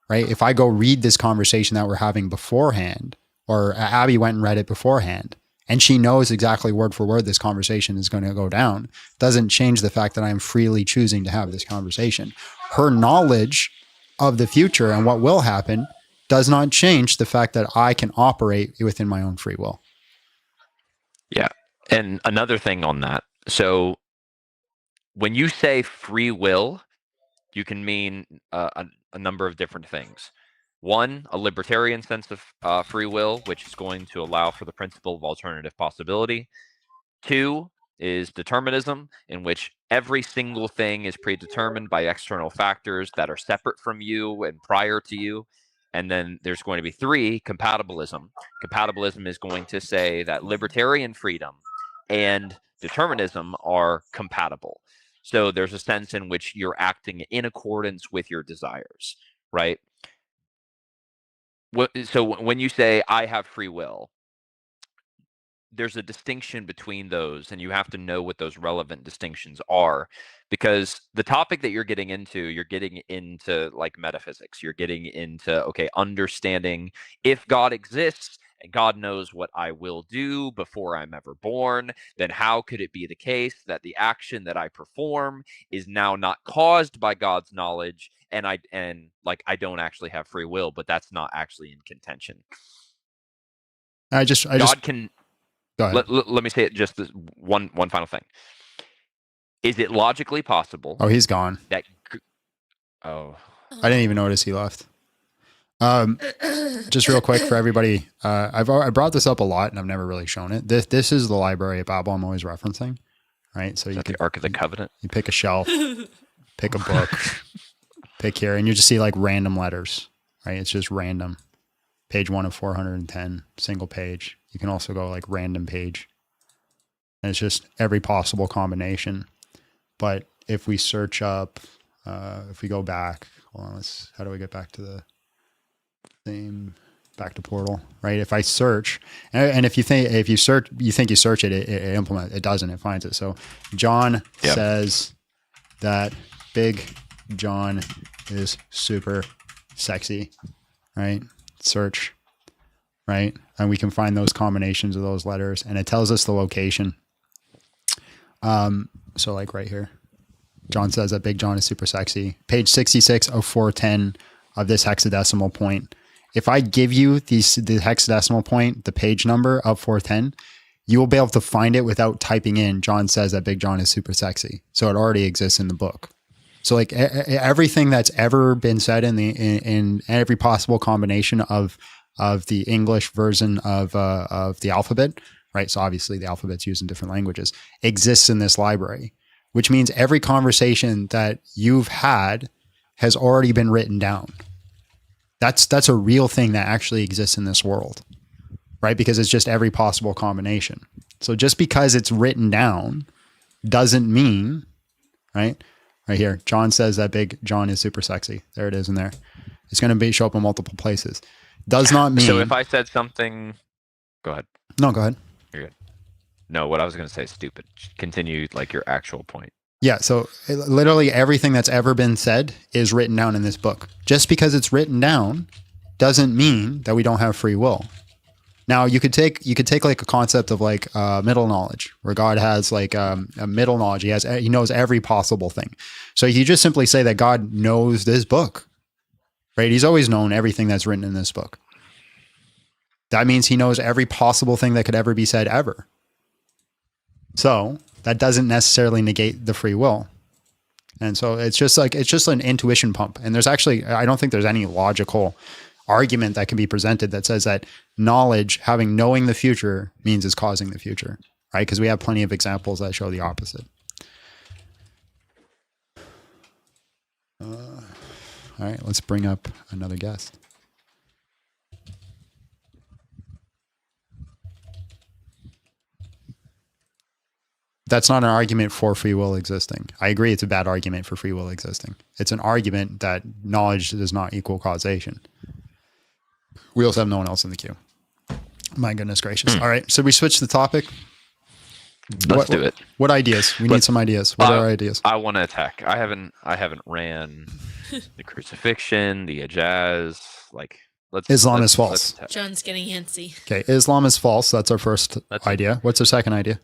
Speaker 1: Right? If I go read this conversation that we're having beforehand, or Abby went and read it beforehand, and she knows exactly word for word this conversation is going to go down, doesn't change the fact that I'm freely choosing to have this conversation. Her knowledge of the future and what will happen does not change the fact that I can operate within my own free will.
Speaker 13: Yeah. And another thing on that. So when you say free will, you can mean a number of different things. One, a libertarian sense of free will, which is going to allow for the principle of alternative possibility. Two is determinism, in which every single thing is predetermined by external factors that are separate from you and prior to you. And then there's going to be three, compatibilism. Compatibilism is going to say that libertarian freedom and determinism are compatible. So there's a sense in which you're acting in accordance with your desires, right? So when you say, I have free will, there's a distinction between those, and you have to know what those relevant distinctions are, because the topic that you're getting into like metaphysics. You're getting into, okay, understanding if God exists and God knows what I will do before I'm ever born, then how could it be the case that the action that I perform is now not caused by God's knowledge, and I don't actually have free will, but that's not actually in contention. God can.
Speaker 1: Go ahead.
Speaker 13: Let me say it just this one final thing. Is it logically possible?
Speaker 1: Oh, he's gone.
Speaker 13: That. Oh.
Speaker 1: I didn't even notice he left. Just real quick for everybody. I brought this up a lot and I've never really shown it. This is the library of Babel I'm always referencing, right? So you
Speaker 13: the Ark of the Covenant.
Speaker 1: You pick a shelf, pick a book, pick here, and you just see like random letters, right? It's just random. Page 1 of 410, single page. You can also go like random page. And it's just every possible combination. But if we search up, if we go back, hold on, how do we get back to the same, back to portal, right? If I search, and if you think you search it, it doesn't, it finds it. So John says that Big John is super sexy, right? Search, right? And we can find those combinations of those letters, and it tells us the location. So like right here, John says that Big John is super sexy. Page 66 of 410 of this hexadecimal point. If I give you the hexadecimal point, the page number of 410, you will be able to find it without typing in John says that Big John is super sexy. So it already exists in the book. So like everything that's ever been said in every possible combination of the English version of the alphabet, right? So obviously the alphabet's used in different languages, exists in this library, which means every conversation that you've had has already been written down. That's a real thing that actually exists in this world, right? Because it's just every possible combination. So just because it's written down doesn't mean, right? Right here, John says that Big John is super sexy. There it is in there. It's going to show up in multiple places. Does not mean.
Speaker 13: So if I said something, go ahead.
Speaker 1: No, go ahead.
Speaker 13: You're good. No, what I was going to say is stupid. Continue like your actual point.
Speaker 1: Yeah. So literally everything that's ever been said is written down in this book. Just because it's written down doesn't mean that we don't have free will. Now you could take like a concept of like middle knowledge, where God has like a middle knowledge. He knows every possible thing. So you just simply say that God knows this book, right? He's always known everything that's written in this book. That means he knows every possible thing that could ever be said ever. So that doesn't necessarily negate the free will. And so it's just an intuition pump. And I don't think there's any logical argument that can be presented that says that knowing the future means it's causing the future, right? Because we have plenty of examples that show the opposite. All right, let's bring up another guest. That's not an argument for free will existing. I agree it's a bad argument for free will existing. It's an argument that knowledge does not equal causation. We also have no one else in the queue. My goodness gracious. All right. So we switch the topic.
Speaker 13: Let's do it.
Speaker 1: What ideas? We need some ideas. What are our ideas?
Speaker 13: I want to attack. I haven't ran the crucifixion, the ajaz. Like,
Speaker 1: Islam is false.
Speaker 3: John's getting antsy.
Speaker 1: Okay. Islam is false. That's our first idea. What's our second idea?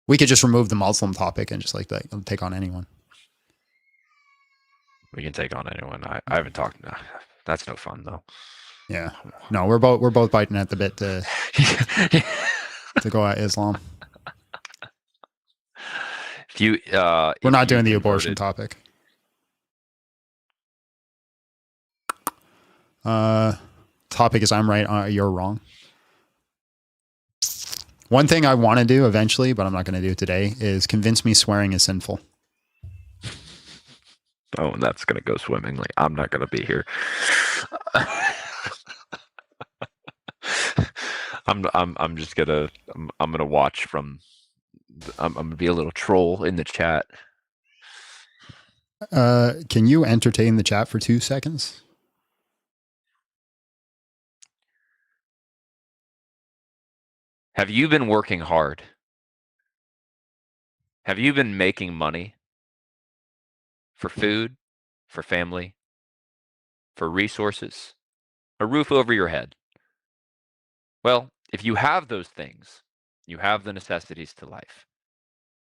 Speaker 1: We could just remove the Muslim topic and just like take on anyone.
Speaker 13: We can take on anyone. I haven't talked.
Speaker 18: That's no fun though.
Speaker 1: Yeah. No, we're both biting at the bit to go at Islam.
Speaker 18: If you,
Speaker 1: we're not doing the abortion topic. Topic is I'm right, you're wrong. One thing I want to do eventually, but I'm not going to do it today, is convince me swearing is sinful.
Speaker 18: Oh, and that's going to go swimmingly. I'm not going to be here. I'm just gonna I'm gonna watch from. I'm gonna be a little troll in the chat.
Speaker 1: Can you entertain the chat for 2 seconds?
Speaker 18: Have you been working hard? Have you been making money for food, for family, for resources, a roof over your head? Well, if you have those things, you have the necessities to life,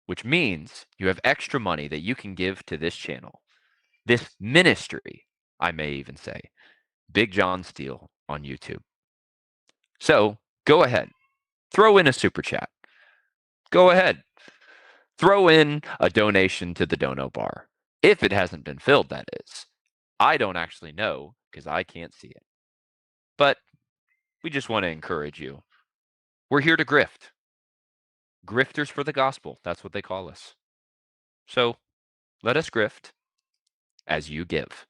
Speaker 18: which means you have extra money that you can give to this channel, this ministry, I may even say, Big John Steele on YouTube. So go ahead, throw in a super chat. Go ahead, throw in a donation to the Dono Bar. If it hasn't been filled, that is. I don't actually know because I can't see it. But we just want to encourage you. We're here to grift. Grifters for the gospel. That's what they call us. So let us grift as you give.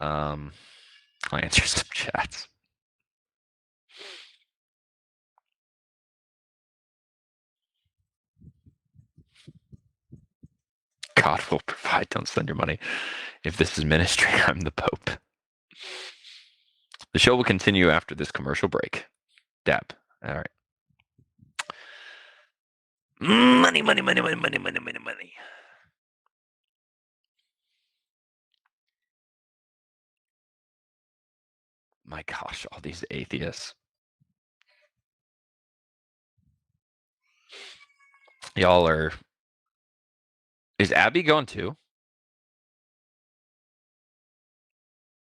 Speaker 18: I'll answer some chats. God will provide. Don't spend your money. If this is ministry, I'm the Pope. The show will continue after this commercial break. Dab. All right. Money, money, money, money, money, money, money, money. My gosh, all these atheists. Y'all are... Is Abby gone too?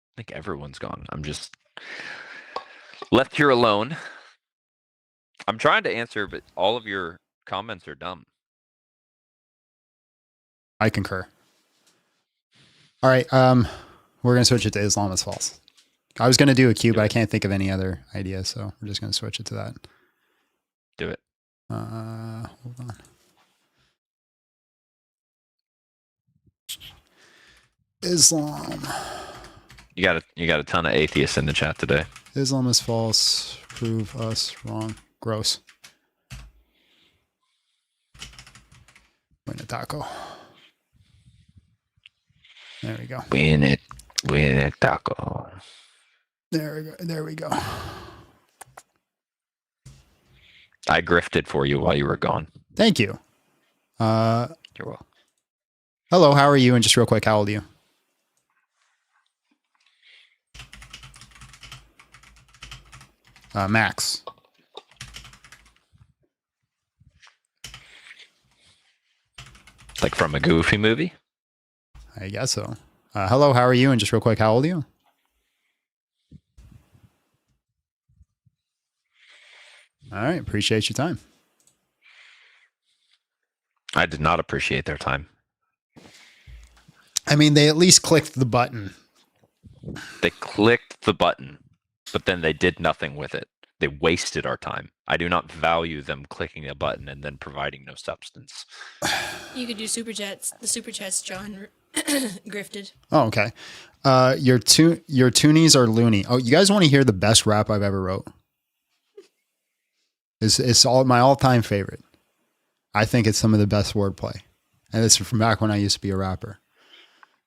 Speaker 18: I think everyone's gone. I'm just left here alone. I'm trying to answer, but all of your comments are dumb.
Speaker 1: I concur. All right, we're going to switch it to Islam is false. I was going to do a Q, but I can't think of any other ideas, so we're just going to switch it to that.
Speaker 18: Do it.
Speaker 1: Hold on. Islam.
Speaker 18: You got a ton of atheists in the chat today.
Speaker 1: Islam is false. Prove us wrong. Gross. Win a taco. There we go.
Speaker 18: Win a taco.
Speaker 1: There we go. There we go.
Speaker 18: I grifted for you while you were gone.
Speaker 1: Thank you.
Speaker 18: You're welcome.
Speaker 1: Hello, how are you? And just real quick, how old are you? Max.
Speaker 18: Like from a Goofy movie?
Speaker 1: I guess so. Hello, how are you? And just real quick, how old are you? All right, appreciate your time.
Speaker 18: I did not appreciate their time.
Speaker 1: I mean, they at least clicked the button.
Speaker 18: They clicked the button, but then they did nothing with it. They wasted our time. I do not value them clicking a button and then providing no substance.
Speaker 3: You could do super chats. The super chats, John grifted.
Speaker 1: Oh, okay. Your toonies are loony. Oh, you guys want to hear the best rap I've ever wrote? It's all my all-time favorite. I think it's some of the best wordplay. And it's from back when I used to be a rapper.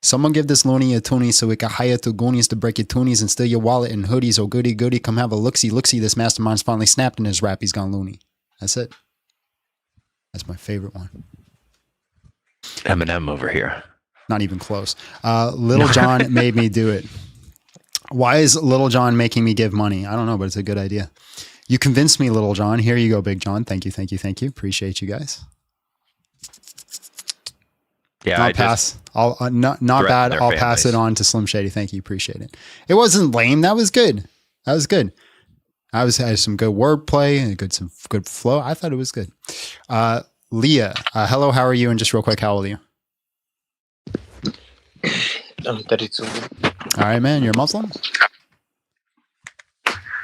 Speaker 1: Someone give this loony a toonie so we can hire two goonies to break your toonies and steal your wallet and hoodies. Oh, goody, goody, come have a look-see. Look-see, this mastermind's finally snapped in his rap. He's gone loony. That's it. That's my favorite one.
Speaker 18: Eminem over here.
Speaker 1: Not even close. Little John made me do it. Why is Little John making me give money? I don't know, but it's a good idea. You convinced me, Little John. Here you go, Big John. Thank you, thank you, thank you. Appreciate you guys.
Speaker 18: Yeah,
Speaker 1: I'll pass. I'll not bad. I'll pass it on to Slim Shady. Thank you. Appreciate it. It wasn't lame. That was good. That was good. Had some good wordplay and some good flow. I thought it was good. Leah, hello. How are you? And just real quick, how old are you?
Speaker 21: I'm 32.
Speaker 1: All right, man. You're a Muslim?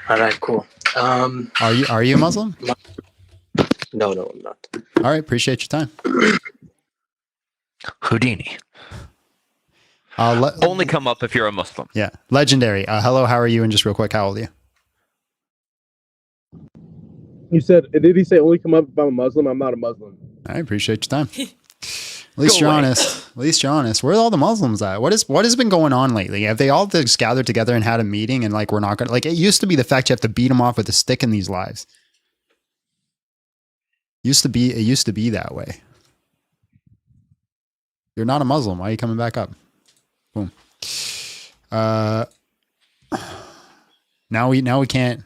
Speaker 21: All right, cool.
Speaker 1: Are you a Muslim?
Speaker 21: No, I'm not.
Speaker 1: All right. Appreciate your time.
Speaker 18: Houdini. Only come up if you're a Muslim.
Speaker 1: Yeah. Legendary. Hello. How are you? And just real quick, how old are you?
Speaker 22: You said, did he say only come up if I'm a Muslim? I'm not a Muslim.
Speaker 1: I appreciate your time. At least you're honest. At least you're honest. Where's all the Muslims at? What has been going on lately? Have they all just gathered together and had a meeting and like, we're not going to, like, it used to be the fact you have to beat them off with a stick in these lives. It used to be that way. You're not a Muslim. Why are you coming back up? Boom. Now we can't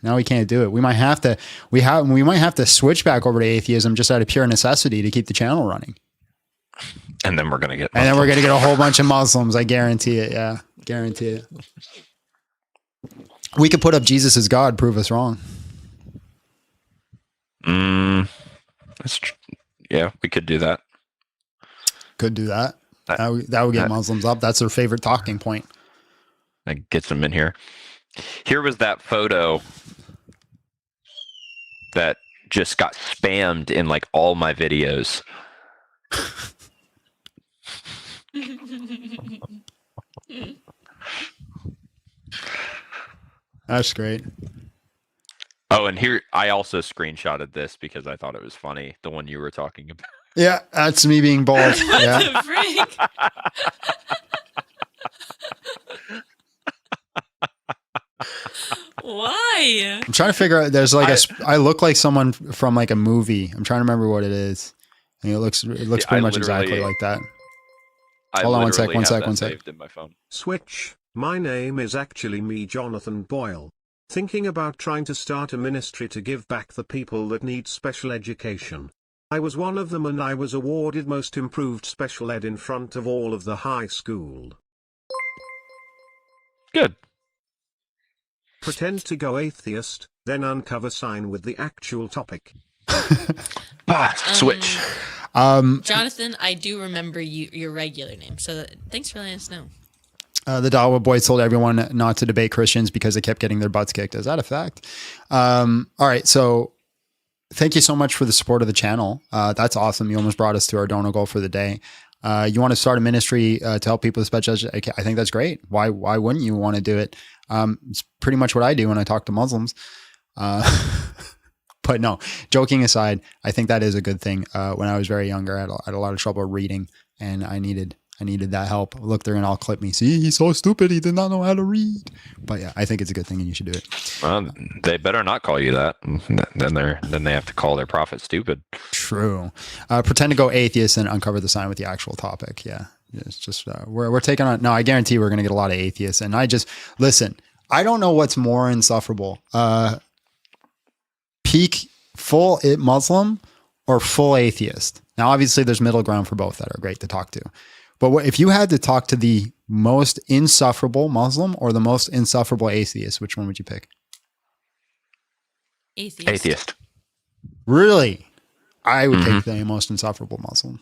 Speaker 1: do it. We might have to switch back over to atheism just out of pure necessity to keep the channel running.
Speaker 18: And then we're gonna get
Speaker 1: a whole bunch of Muslims. I guarantee it. Yeah, guarantee it. We could put up Jesus as God, prove us wrong.
Speaker 18: Yeah, we could do that.
Speaker 1: Could do that. That would get Muslims up. That's their favorite talking point.
Speaker 18: That gets them in here. Here was that photo that just got spammed in like all my videos.
Speaker 1: That's great.
Speaker 18: Oh, and here I also screenshotted this because I thought it was funny. The one you were talking about.
Speaker 1: Yeah, that's me being bald. Yeah.
Speaker 3: What the freak? Why?
Speaker 1: I'm trying to figure out. There's like I look like someone from like a movie. I'm trying to remember what it is. And it looks pretty much exactly like that. Hold on one sec.
Speaker 18: Saved in my phone.
Speaker 23: Switch. My name is actually me, Jonathan Boyle. Thinking about trying to start a ministry to give back the people that need special education. I was one of them and I was awarded Most Improved Special Ed in front of all of the high school.
Speaker 18: Good.
Speaker 23: Pretend to go atheist, then uncover sign with the actual topic.
Speaker 18: Switch.
Speaker 3: Jonathan, I do remember your regular name, so thanks for letting us know.
Speaker 1: The Dawa boys told everyone not to debate Christians because they kept getting their butts kicked. Is that a fact? All right. So thank you so much for the support of the channel. That's awesome. You almost brought us to our donor goal for the day. You want to start a ministry to help people with special education? I think that's great. Why wouldn't you want to do it? It's pretty much what I do when I talk to Muslims. But no, joking aside, I think that is a good thing. When I was very younger, I had a lot of trouble reading and I needed that help. Look, they're gonna all clip me. See, he's so stupid. He did not know how to read. But yeah, I think it's a good thing and you should do it.
Speaker 18: Well, they better not call you that. Then they have to call their prophet stupid.
Speaker 1: True. Pretend to go atheist and uncover the sign with the actual topic. Yeah. It's just, we're taking on, no, I guarantee we're going to get a lot of atheists. And listen, I don't know what's more insufferable. Peak full Muslim or full atheist. Now, obviously there's middle ground for both that are great to talk to. But if you had to talk to the most insufferable Muslim or the most insufferable atheist, which one would you pick?
Speaker 18: Atheist.
Speaker 1: Really? I would take the most insufferable Muslim.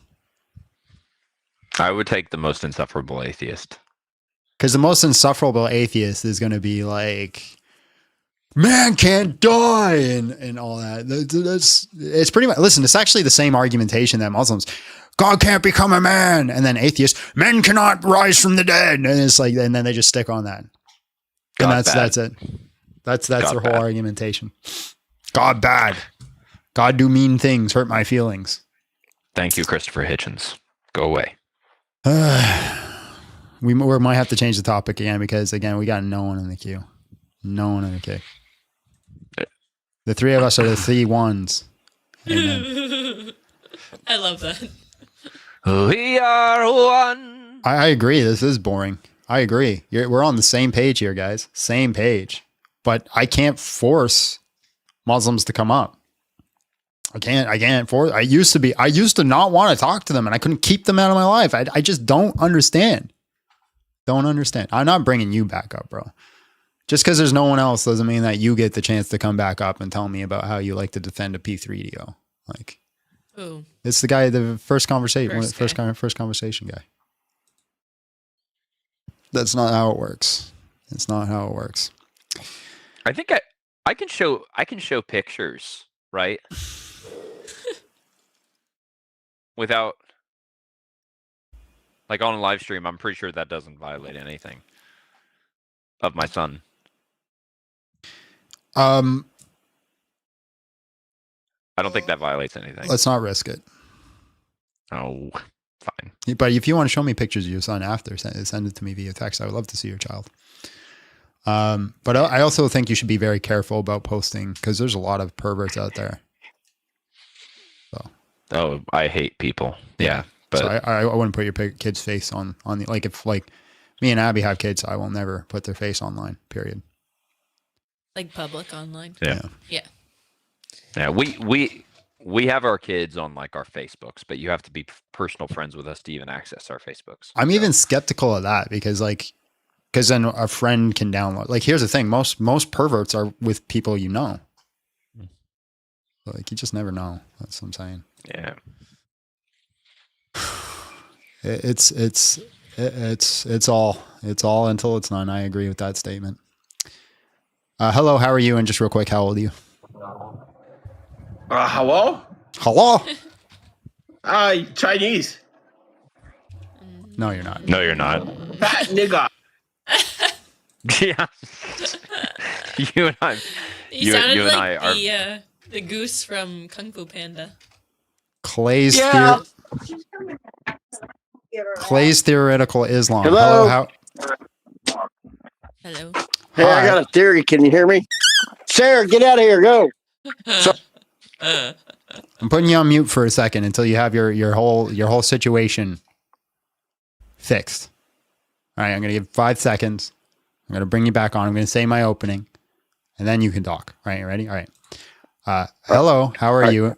Speaker 18: I would take the most insufferable atheist.
Speaker 1: Because the most insufferable atheist is going to be like, man can't die and all that. It's pretty much, listen, it's actually the same argumentation that Muslims, God can't become a man. And then atheists, men cannot rise from the dead. And it's like, and then they just stick on that. And that's it. That's their whole argumentation. God bad. God do mean things, hurt my feelings.
Speaker 18: Thank you, Christopher Hitchens. Go away.
Speaker 1: We might have to change the topic again because, again, we got no one in the queue. No one in the queue. The three of us are the three ones.
Speaker 3: I love that.
Speaker 18: We are one.
Speaker 1: I agree. This is boring. I agree. We're on the same page here, guys. Same page. But I can't force Muslims to come up. I can't force. I used to not want to talk to them, and I couldn't keep them out of my life. I just don't understand. Don't understand. I'm not bringing you back up, bro. Just because there's no one else doesn't mean that you get the chance to come back up and tell me about how you like to defend a P3DO. Like,
Speaker 3: Ooh.
Speaker 1: it's the guy, the first conversation, first conversation guy. That's not how it works. It's not how it works.
Speaker 13: I think I can show pictures, right? Without, like, on a live stream, I'm pretty sure that doesn't violate anything of my son. I don't think that violates anything.
Speaker 1: Let's not risk it.
Speaker 13: Oh, fine.
Speaker 1: But if you want to show me pictures of your son after, send it to me via text. I would love to see your child. But I also think you should be very careful about posting, because there's a lot of perverts out there. So.
Speaker 13: Oh, I hate people. Yeah, but
Speaker 1: so I wouldn't put your kid's face on the, like, if like me and Abby have kids, I will never put their face online. Period.
Speaker 3: Like public online.
Speaker 13: Yeah. Yeah. We have our kids on, like, our Facebooks, but you have to be personal friends with us to even access our Facebooks.
Speaker 1: I'm even skeptical of that, because then a friend can download. Like, here's the thing: most perverts are with people you know. Like, you just never know. That's what I'm saying.
Speaker 13: Yeah.
Speaker 1: It's all until it's not. I agree with that statement. Hello, how are you? And just real quick, how old are you?
Speaker 2: Hello?
Speaker 1: Hello?
Speaker 2: Chinese.
Speaker 1: No, you're not.
Speaker 13: No, you're not.
Speaker 2: Fat nigga.
Speaker 13: Yeah. You and I.
Speaker 3: You sounded
Speaker 13: you and
Speaker 3: like
Speaker 13: I are.
Speaker 3: the goose from Kung Fu Panda.
Speaker 1: Clay's theoretical Islam.
Speaker 5: Hello?
Speaker 3: Hello.
Speaker 5: Hey, I got a theory. Can you hear me? Sarah, get out of here. Go.
Speaker 1: I'm putting you on mute for a second until you have your whole situation fixed. All right, I'm going to give 5 seconds. I'm going to bring you back on. I'm going to say my opening, and then you can talk. All right, you ready? All right. Hello, how are you?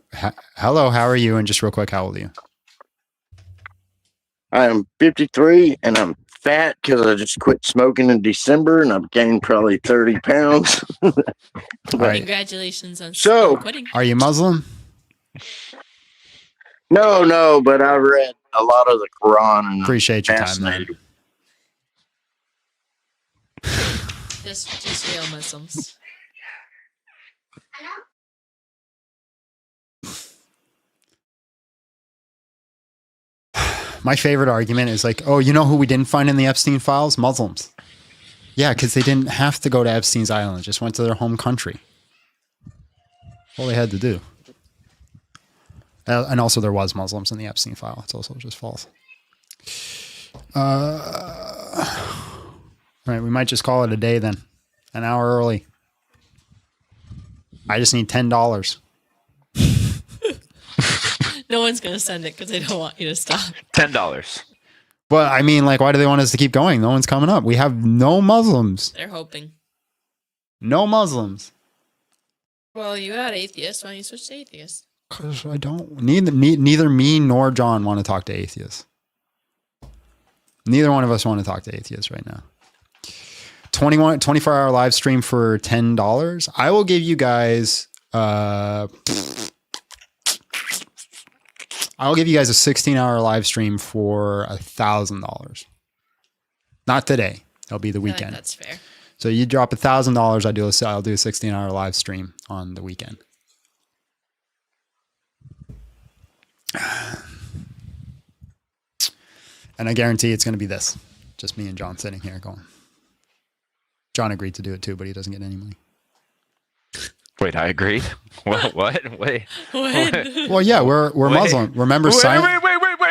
Speaker 1: Hello, how are you? And just real quick, how old are you?
Speaker 5: I am 53, and I'm fat because I just quit smoking in December, and I've gained probably 30 pounds.
Speaker 1: Right.
Speaker 3: Congratulations on quitting.
Speaker 1: Are you Muslim?
Speaker 5: No, but I read a lot of the Quran, and
Speaker 1: appreciate your time, man.
Speaker 3: Just real Muslims.
Speaker 1: My favorite argument is like, oh, you know who we didn't find in the Epstein files? Muslims. Yeah, because they didn't have to go to Epstein's island. Just went to their home country. All they had to do. And also there was Muslims in the Epstein file. It's also just false. All right, we might just call it a day then. An hour early. I just need $10.
Speaker 3: No one's going to send it because they don't want you to stop.
Speaker 13: $10.
Speaker 1: But I mean, like, why do they want us to keep going? No one's coming up. We have no Muslims.
Speaker 3: They're hoping.
Speaker 1: No Muslims.
Speaker 3: Well, you had atheists. Why don't you switch to atheists?
Speaker 1: Because I don't. Neither me nor John want to talk to atheists. Neither one of us want to talk to atheists right now. 24-hour live stream for $10. I will give you guys. I'll give you guys a 16-hour live stream for $1,000. Not today. It'll be the weekend.
Speaker 3: Like that's fair.
Speaker 1: So you drop $1,000. I'll do a 16-hour live stream on the weekend. And I guarantee it's going to be this. Just me and John sitting here going. John agreed to do it too, but he doesn't get any money.
Speaker 13: Wait, I agreed. What? Wait.
Speaker 1: Well, yeah, we're Muslim. Remember,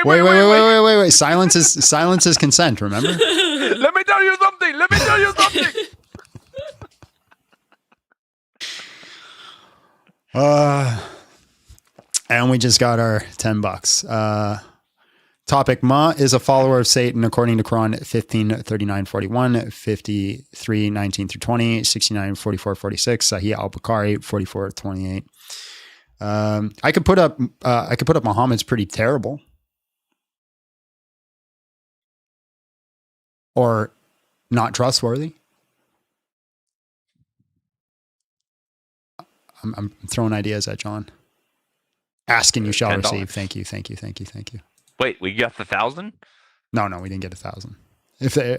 Speaker 1: wait. Silence is consent. Remember.
Speaker 2: Let me tell you something.
Speaker 1: And we just got our $10. Topic: Ma is a follower of Satan according to Quran 15:39-41, 53:19-20, 69:44-46, Sahih al-Bukhari 44:28. I could put up Muhammad's pretty terrible, or not trustworthy. I'm throwing ideas at John. Asking you shall
Speaker 13: $10.
Speaker 1: receive. Thank you.
Speaker 13: Wait, we got the 1,000?
Speaker 1: No, we didn't get 1,000.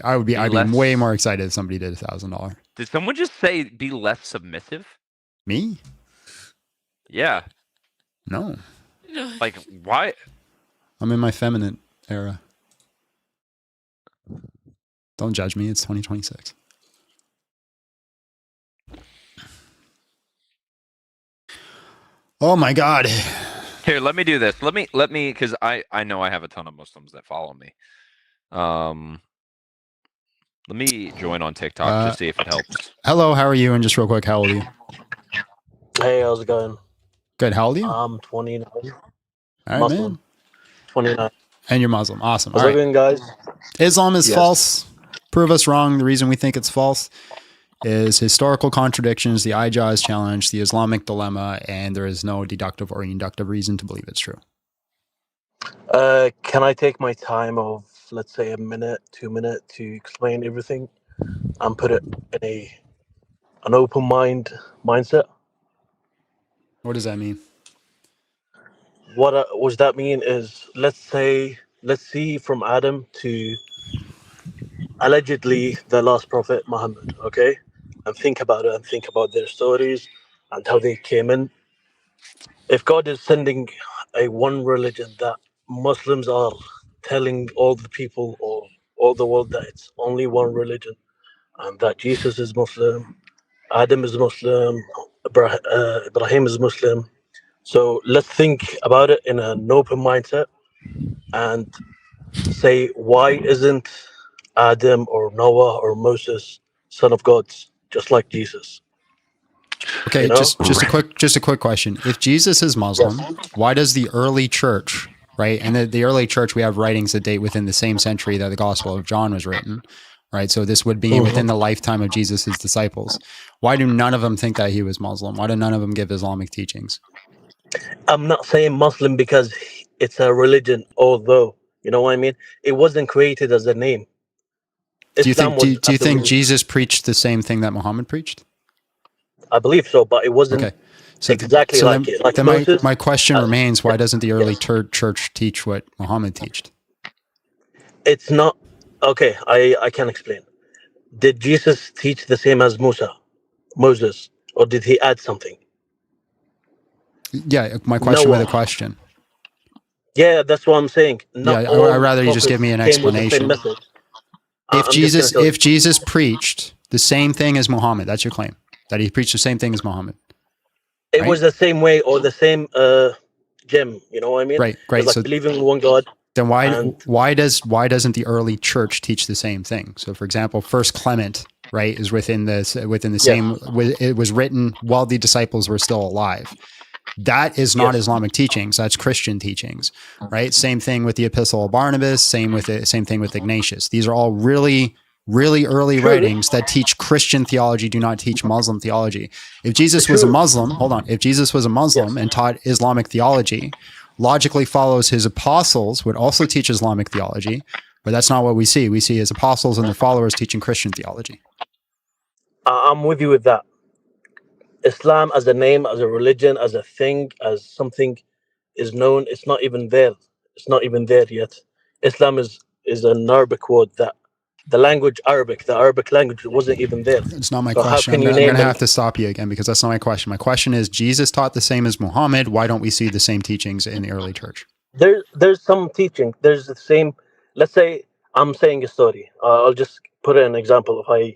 Speaker 1: I'd be way more excited if somebody did $1,000.
Speaker 13: Did someone just say be less submissive?
Speaker 1: Me?
Speaker 13: Yeah.
Speaker 1: No.
Speaker 13: Like, why?
Speaker 1: I'm in my feminine era. Don't judge me. It's 2026. Oh my God.
Speaker 13: Here, let me do this. Let me, because I know I have a ton of Muslims that follow me. Let me join on TikTok to see if it helps.
Speaker 1: Hello, how are you? And just real quick, how old are you?
Speaker 6: Hey, how's it going?
Speaker 1: Good. How old are you?
Speaker 6: I'm 29.
Speaker 1: All right,
Speaker 6: Muslim.
Speaker 1: man.
Speaker 6: 29.
Speaker 1: And you're Muslim. Awesome.
Speaker 6: How's
Speaker 1: All
Speaker 6: it
Speaker 1: right.
Speaker 6: going, guys?
Speaker 1: Islam is
Speaker 6: Yes.
Speaker 1: false. Prove us wrong. The reason we think it's false is historical contradictions, the Ijaz challenge, the Islamic dilemma, and there is no deductive or inductive reason to believe it's true.
Speaker 6: Can I take my time of, let's say, a minute, 2 minutes to explain everything and put it in an open mindset?
Speaker 1: What does that mean?
Speaker 6: What does that mean is, let's see from Adam to allegedly the last prophet Muhammad, okay? And think about it and think about their stories and how they came in. If God is sending a one religion that Muslims are telling all the people or all the world that it's only one religion and that Jesus is Muslim, Adam is Muslim, Ibrahim is Muslim. So let's think about it in an open mindset and say, why isn't Adam or Noah or Moses son of God, just like Jesus?
Speaker 1: Okay,
Speaker 6: You know?
Speaker 1: just a quick question. If Jesus is Muslim, why does the early church, right? And the early church, we have writings that date within the same century that the Gospel of John was written, right? So this would be within the lifetime of Jesus' disciples. Why do none of them think that he was Muslim? Why do none of them give Islamic teachings?
Speaker 6: I'm not saying Muslim because it's a religion, although, you know what I mean? It wasn't created as a name.
Speaker 1: Do you
Speaker 6: Islam
Speaker 1: think
Speaker 6: was as a religion.
Speaker 1: Jesus preached the same thing that Muhammad preached?
Speaker 6: I believe so, but it wasn't exactly like it. Like Moses,
Speaker 1: my question remains: why doesn't the early church teach what Muhammad taught?
Speaker 6: it's not okay. I can explain. Did Jesus teach the same as Moses, or did he add something?
Speaker 1: Yeah, my question with a question.
Speaker 6: Yeah, that's what I'm saying. Not all
Speaker 1: I'd rather you just give me an
Speaker 6: prophets came with the same
Speaker 1: explanation.
Speaker 6: message.
Speaker 1: If Jesus preached the same thing as Muhammad, that's your claim, that he preached the same thing as Muhammad.
Speaker 6: It
Speaker 1: right?
Speaker 6: was the same way or the same gem. You know what I mean?
Speaker 1: Right, great.
Speaker 6: It's like
Speaker 1: So
Speaker 6: believing in one God.
Speaker 1: then why doesn't the early church teach the same thing? So, for example, First Clement, right, is within the same. It was written while the disciples were still alive. That is not Islamic teachings. That's Christian teachings, right? Same thing with the Epistle of Barnabas. Same thing with Ignatius. These are all really early writings that teach Christian theology, do not teach Muslim theology. If Jesus was a Muslim, if Jesus was a Muslim and taught Islamic theology, logically follows his apostles would also teach Islamic theology, but that's not what we see. We see his apostles and their followers teaching Christian theology.
Speaker 6: I'm with you with that. Islam as a name, as a religion, as a thing, as something is known, it's not even there. It's not even there yet. Islam is an Arabic word that the Arabic language wasn't even there.
Speaker 1: It's not my
Speaker 6: So
Speaker 1: question. I'm going to have to stop you again because that's not my question. My question is, Jesus taught the same as Muhammad. Why don't we see the same teachings in the early church?
Speaker 6: There's some teaching. There's the same. Let's say I'm saying a story. I'll just put an example of how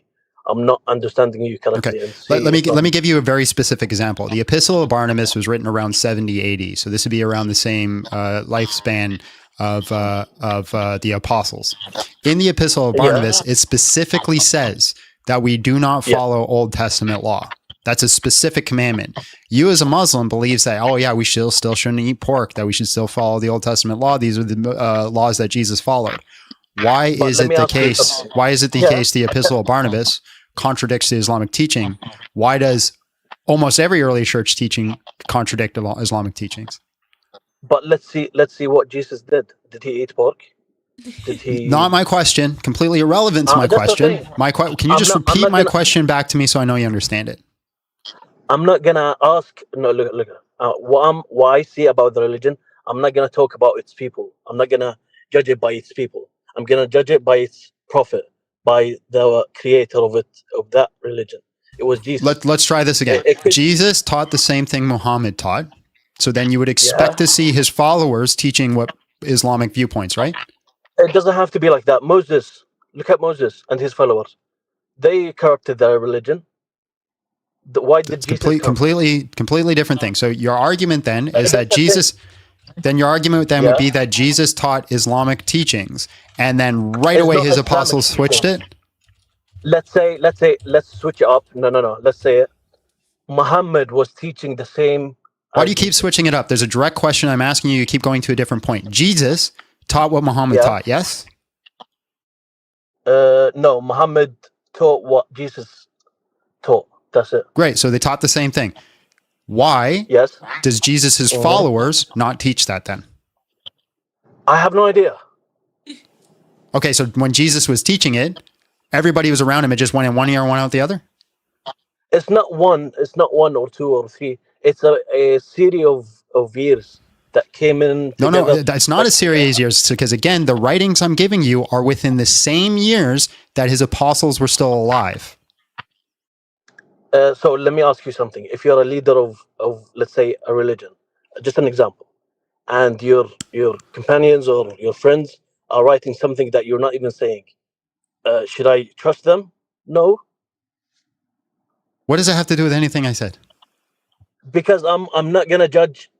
Speaker 6: I'm not understanding you correctly.
Speaker 1: Okay. Let me give you a very specific example. The Epistle of Barnabas was written around 70 AD. So this would be around the same lifespan of the apostles. In the Epistle of Barnabas, it specifically says that we do not follow Old Testament law. That's a specific commandment. You as a Muslim believes that, we still shouldn't eat pork, that we should still follow the Old Testament law. These are the laws that Jesus followed. Why is it the case? Why is it the case the Epistle of Barnabas contradicts the Islamic teaching? Why does almost every early church teaching contradict Islamic teachings.
Speaker 6: But let's see what Jesus did. Did he eat pork? Did he?
Speaker 1: Not my question. Completely irrelevant to my question. Can you just repeat my question back to me so I know you understand it?
Speaker 6: I'm not gonna ask. No, look. What I see about the religion, I'm not gonna talk about its people. I'm not gonna judge it by its people. I'm gonna judge it by its prophet, by the creator of that religion. It was Jesus.
Speaker 1: Let's try this again. Jesus taught the same thing Muhammad taught. So then you would expect to see his followers teaching what Islamic viewpoints, right?
Speaker 6: It doesn't have to be like that. Moses, look at Moses and his followers. They corrupted their religion. Why did Jesus
Speaker 1: completely different thing. So your argument then is that Jesus, then your argument then would be that Jesus taught Islamic teachings, and then right away his apostles switched it.
Speaker 6: Let's switch it up. No. Let's say it. Muhammad was teaching the same.
Speaker 1: Why do you keep switching it up? There's a direct question I'm asking you. You keep going to a different point. Jesus taught what Muhammad taught, yes?
Speaker 6: No, Muhammad taught what Jesus taught. That's it.
Speaker 1: Great. So they taught the same thing. Why does Jesus' followers not teach that then?
Speaker 6: I have no idea.
Speaker 1: Okay, so when Jesus was teaching it, everybody was around him. It just went in one ear and went out the other?
Speaker 6: It's not one or two or three. It's a series of years that came in together.
Speaker 1: No, it's not a series of years, because again, the writings I'm giving you are within the same years that his apostles were still alive.
Speaker 6: So let me ask you something. If you're a leader of let's say a religion, just an example, and your companions or your friends are writing something that you're not even saying, should I trust them? No.
Speaker 1: What does it have to do with anything I said?
Speaker 6: Because I'm not gonna judge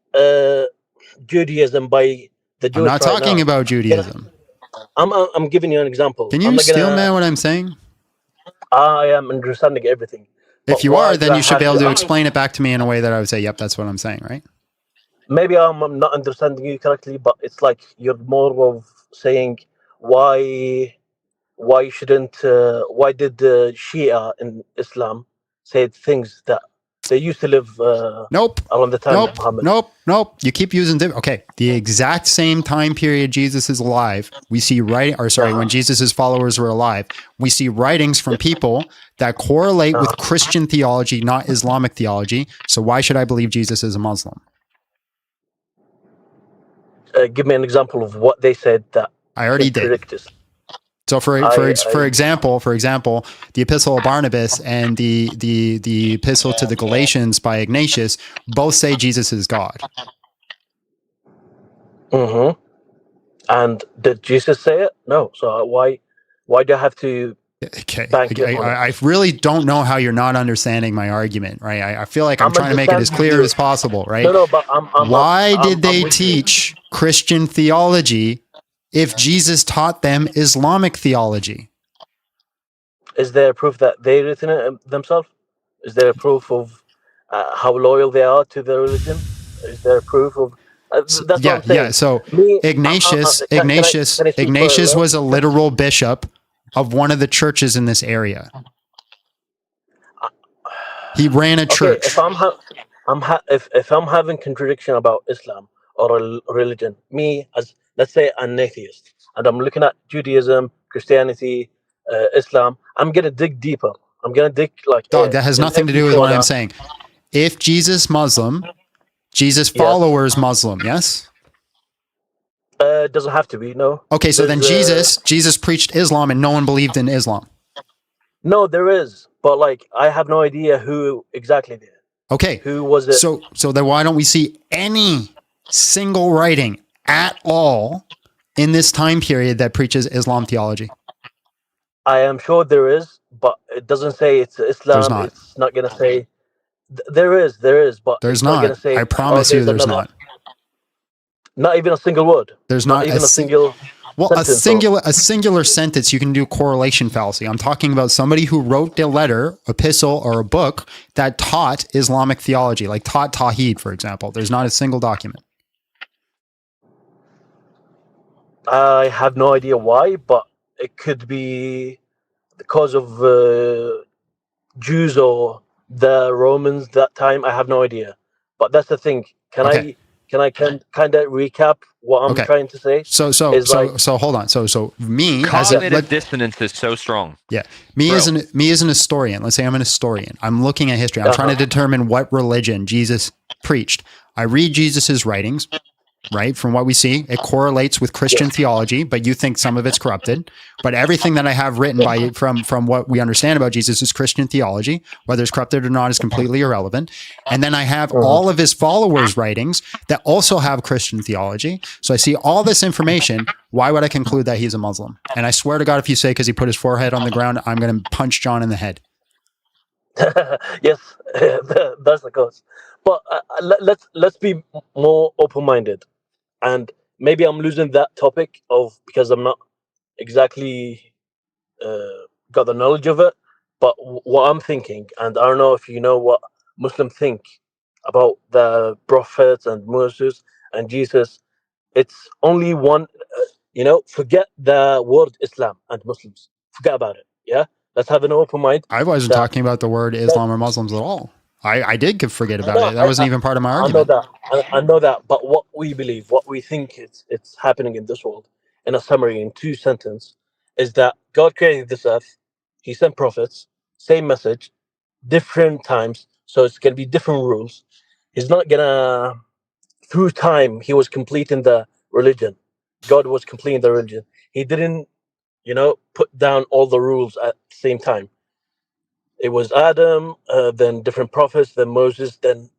Speaker 6: Judaism by the Jewish.
Speaker 1: I'm not talking about Judaism.
Speaker 6: I'm giving you an example.
Speaker 1: Can you still man what I'm saying?
Speaker 6: I am understanding everything.
Speaker 1: If you are, then you should be able to explain it back to me in a way that I would say, yep, that's what I'm saying, right?
Speaker 6: Maybe I'm not understanding you correctly, but it's like you're more of saying why did the Shia in Islam say things that they used to live around the time of Muhammad?
Speaker 1: Nope. You keep using the exact same time period Jesus is alive. We see when Jesus' followers were alive, we see writings from people that correlate with Christian theology, not Islamic theology. So why should I believe Jesus is a Muslim?
Speaker 6: Give me an example of what they said that
Speaker 1: I already did. So for example, the Epistle of Barnabas and the Epistle to the Galatians by Ignatius both say Jesus is God.
Speaker 6: Mm-hmm. And did Jesus say it? No. So why do I have to?
Speaker 1: Okay. I really don't know how you're not understanding my argument, right? I feel like I'm trying to make it as clear as possible, right?
Speaker 6: No, but
Speaker 1: why did they teach Christian theology if Jesus taught them Islamic theology?
Speaker 6: Is there proof that they written it themselves? Is there proof of how loyal they are to their religion? Is there proof of? That's what I'm saying.
Speaker 1: Yeah. So Ignatius was a literal bishop of one of the churches in this area. He ran a church.
Speaker 6: If I'm having contradiction about Islam or a religion, me as let's say an atheist, and I'm looking at Judaism, Christianity, Islam, I'm gonna dig deeper. I'm gonna dig
Speaker 1: that has nothing to do with what I'm saying. If Jesus Muslim, Jesus followers Muslim, yes?
Speaker 6: It doesn't have to be, no.
Speaker 1: Okay, so then Jesus preached Islam and no one believed in Islam.
Speaker 6: No, there is, but I have no idea who exactly did.
Speaker 1: Okay.
Speaker 6: Who was it?
Speaker 1: So then why don't we see any single writing at all in this time period that preaches Islam theology?
Speaker 6: I am sure there is, but it doesn't say it's Islam.
Speaker 1: There's not.
Speaker 6: It's not going to say there is, but
Speaker 1: there's not. Gonna say, I promise you, there's not.
Speaker 6: Not even a single word.
Speaker 1: There's not
Speaker 6: even a single.
Speaker 1: Well, a singular sentence, you can do correlation fallacy. I'm talking about somebody who wrote a letter, epistle, or a book that taught Islamic theology, like taught Tawheed, for example. There's not a single document.
Speaker 6: I have no idea why, but it could be because of Jews or the Romans that time, I have no idea. But that's the thing. Can I kind of recap what I'm trying to say?
Speaker 1: So hold on. So me
Speaker 13: cognitive dissonance is so strong.
Speaker 1: Yeah, me as an historian. Let's say I'm an historian. I'm looking at history. I'm trying to determine what religion Jesus preached. I read Jesus's writings. Right, from what we see, it correlates with Christian theology, but you think some of it's corrupted. But everything that I have written from what we understand about Jesus is Christian theology. Whether it's corrupted or not is completely irrelevant. And then I have all of his followers' writings that also have Christian theology. So I see all this information. Why would I conclude that he's a Muslim? And I swear to God, if you say because he put his forehead on the ground, I'm going to punch John in the head.
Speaker 6: Yes, that's the cause. But let's be more open-minded. And maybe I'm losing that topic because I'm not exactly got the knowledge of it. But what I'm thinking, and I don't know if you know what Muslims think about the prophets and Moses and Jesus, it's only one. Forget the word Islam and Muslims. Forget about it. Yeah, let's have an open mind.
Speaker 1: I wasn't talking about the word Islam or Muslims at all. I did forget about it. That wasn't even part of my argument.
Speaker 6: I know that, but what we believe, what we think it's happening in this world, in a summary, in 2 sentences, is that God created this earth, he sent prophets, same message, different times, so it's going to be different rules. He's not going to, through time, he was completing the religion. God was completing the religion. He didn't, put down all the rules at the same time. It was Adam, then different prophets, then Moses, then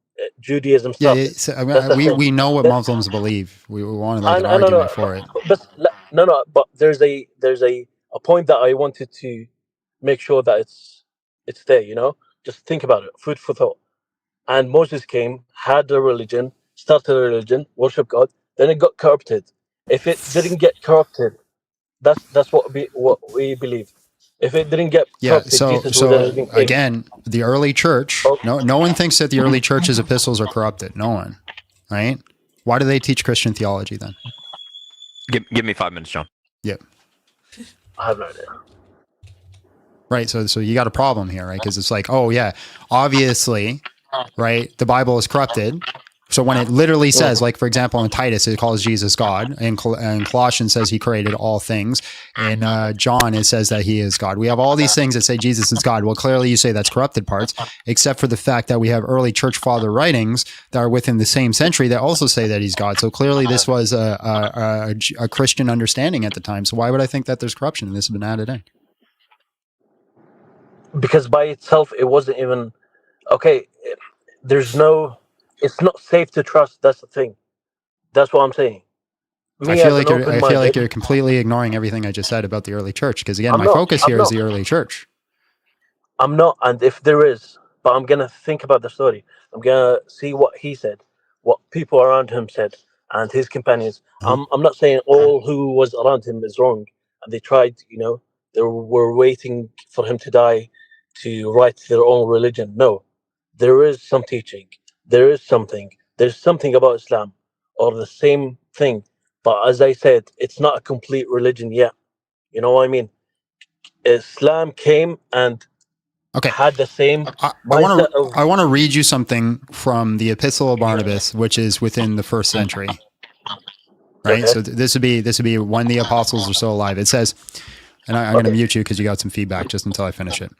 Speaker 6: Judaism stuff.
Speaker 1: Yeah, so, we know what Muslims believe. We want to make an argument for it.
Speaker 6: But there's a point that I wanted to make sure that it's there. Just think about it, food for thought. And Moses came, had a religion, started a religion, worship God. Then it got corrupted. If it didn't get corrupted, that's what we believe. If it didn't get corrupted, Jesus would have even came.
Speaker 1: Again, the early church, no one thinks that the early church's epistles are corrupted. No one, right? Why do they teach Christian theology then?
Speaker 13: Give me 5 minutes, John.
Speaker 1: Yeah.
Speaker 6: I have no idea.
Speaker 1: Right. So you got a problem here, right? Because it's like, oh yeah, obviously, right? The Bible is corrupted. So when it literally says, like, for example, in Titus, it calls Jesus God. And Colossians says he created all things. In John, it says that he is God. We have all these things that say Jesus is God. Well, clearly you say that's corrupted parts, except for the fact that we have early church father writings that are within the same century that also say that he's God. So clearly this was a Christian understanding at the time. So why would I think that there's corruption and this has been added in?
Speaker 6: Because by itself, it wasn't even... Okay, it's not safe to trust. That's the thing. That's what I'm saying.
Speaker 1: I feel like you're completely ignoring everything I just said about the early church. Because again, my focus here is the early church.
Speaker 6: I'm not, and if there is, but I'm gonna think about the story. I'm gonna see what he said, what people around him said, and his companions. I'm not saying all who was around him is wrong, and they tried. They were waiting for him to die to write their own religion. No, there is some teaching. There's something about Islam, or the same thing. But as I said, it's not a complete religion yet. You know what I mean? Islam came and had the same mindset of...
Speaker 1: I want to read you something from the Epistle of Barnabas, which is within the 1st century. Right? Okay. So this would be when the apostles are still alive. It says, and I'm going to mute you because you got some feedback just until I finish it.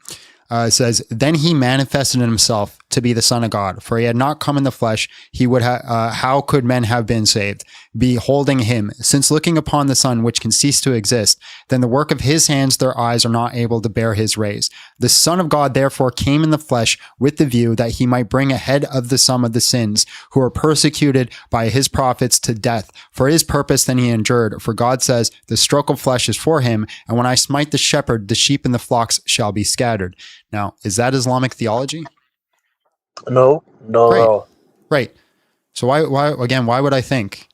Speaker 1: It says, then he manifested himself to be the Son of God, for he had not come in the flesh. He would how could men have been saved? Beholding him, since looking upon the sun, which can cease to exist, then the work of his hands, their eyes are not able to bear his rays. The Son of God therefore came in the flesh with the view that he might bring ahead of the sum of the sins who are persecuted by his prophets to death. For his purpose then he endured. For God says, the stroke of flesh is for him, and when I smite the shepherd, the sheep and the flocks shall be scattered. Now, is that Islamic theology?
Speaker 6: No.
Speaker 1: Right. So why would I think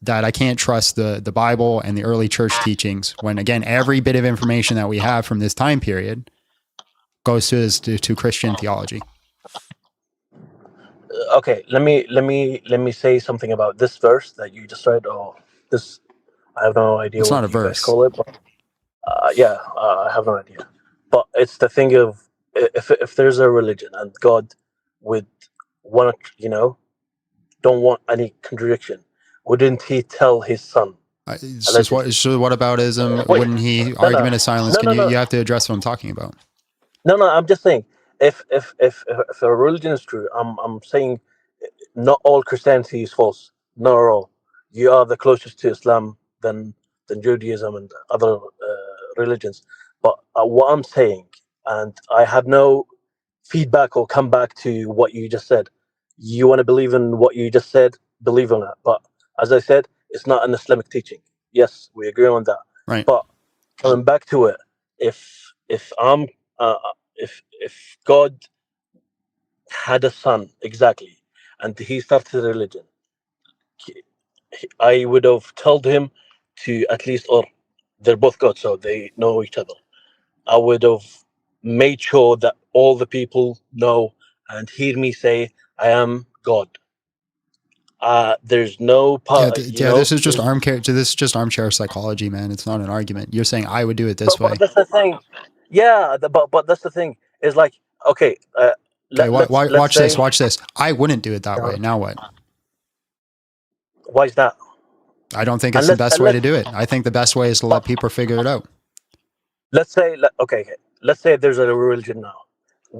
Speaker 1: that I can't trust the Bible and the early church teachings when, again, every bit of information that we have from this time period goes to Christian theology?
Speaker 6: Okay, let me say something about this verse that you just read, or this. I have no idea.
Speaker 1: It's
Speaker 6: what
Speaker 1: not a
Speaker 6: you
Speaker 1: verse.
Speaker 6: guys call it, but I have no idea. But it's the thing of if there's a religion and God would want, don't want any contradiction, wouldn't he tell his son?
Speaker 1: It's just what about ism? Wouldn't he argument of silence? You have to address what I'm talking about.
Speaker 6: No, I'm just saying if a religion is true, I'm saying not all Christianity is false. Not at all. You are the closest to Islam than Judaism and other religions. But what I'm saying, and I have no feedback or come back to what you just said. You want to believe in what you just said, believe in that. But as I said, it's not an Islamic teaching. Yes, we agree on that.
Speaker 1: Right.
Speaker 6: But coming back to it, if I'm if God had a son exactly, and he started a religion, I would have told him to at least, or they're both God, so they know each other. I would have made sure that all the people know and hear me say, I am God. There's no part.
Speaker 1: This is just armchair. This is just armchair psychology, man. It's not an argument. You're saying I would do it this way.
Speaker 6: But that's the thing. Yeah, but that's the thing. Is like, okay.
Speaker 1: Watch this. Watch this. I wouldn't do it that way. Now what?
Speaker 6: Why is that?
Speaker 1: I don't think it's the best way to do it. I think the best way is to let people figure it out.
Speaker 6: Let's say, let's say there's a religion now.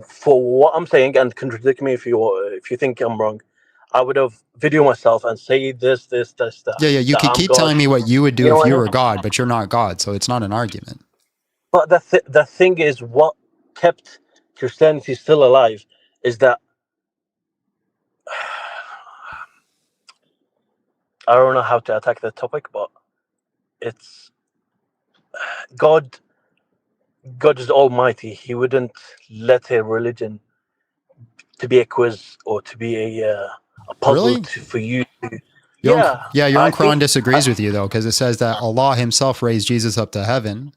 Speaker 6: For what I'm saying, and contradict me if you think I'm wrong, I would have video myself and say this, that.
Speaker 1: Yeah. You can keep telling me what you would do if you were God, but you're not God, so it's not an argument.
Speaker 6: But the thing is, what kept Christianity still alive is that I don't know how to attack the topic, but it's God. God is almighty. He wouldn't let a religion to be a quiz or to be a puzzle
Speaker 1: really?
Speaker 6: for you to...
Speaker 1: Your own Quran disagrees with you, though, because it says that Allah himself raised Jesus up to heaven,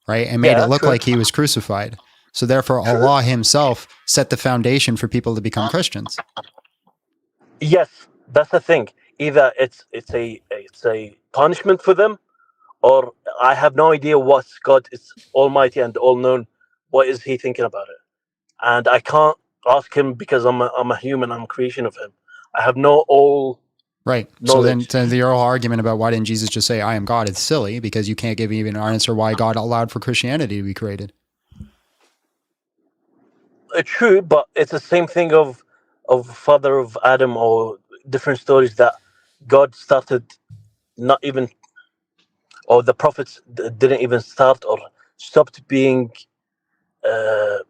Speaker 1: right, and made it look like he was crucified. So therefore, Allah himself set the foundation for people to become Christians.
Speaker 6: Yes, that's the thing. Either it's a punishment for them, or I have no idea what God is almighty and all-known. What is he thinking about it? And I can't ask him because I'm a human. I'm a creation of him. I have no all
Speaker 1: right.
Speaker 6: knowledge.
Speaker 1: So then the whole argument about why didn't Jesus just say I am God? It's silly because you can't give even an answer why God allowed for Christianity to be created.
Speaker 6: True, but it's the same thing of father of Adam or different stories that God started not even, or the prophets didn't even start or stopped being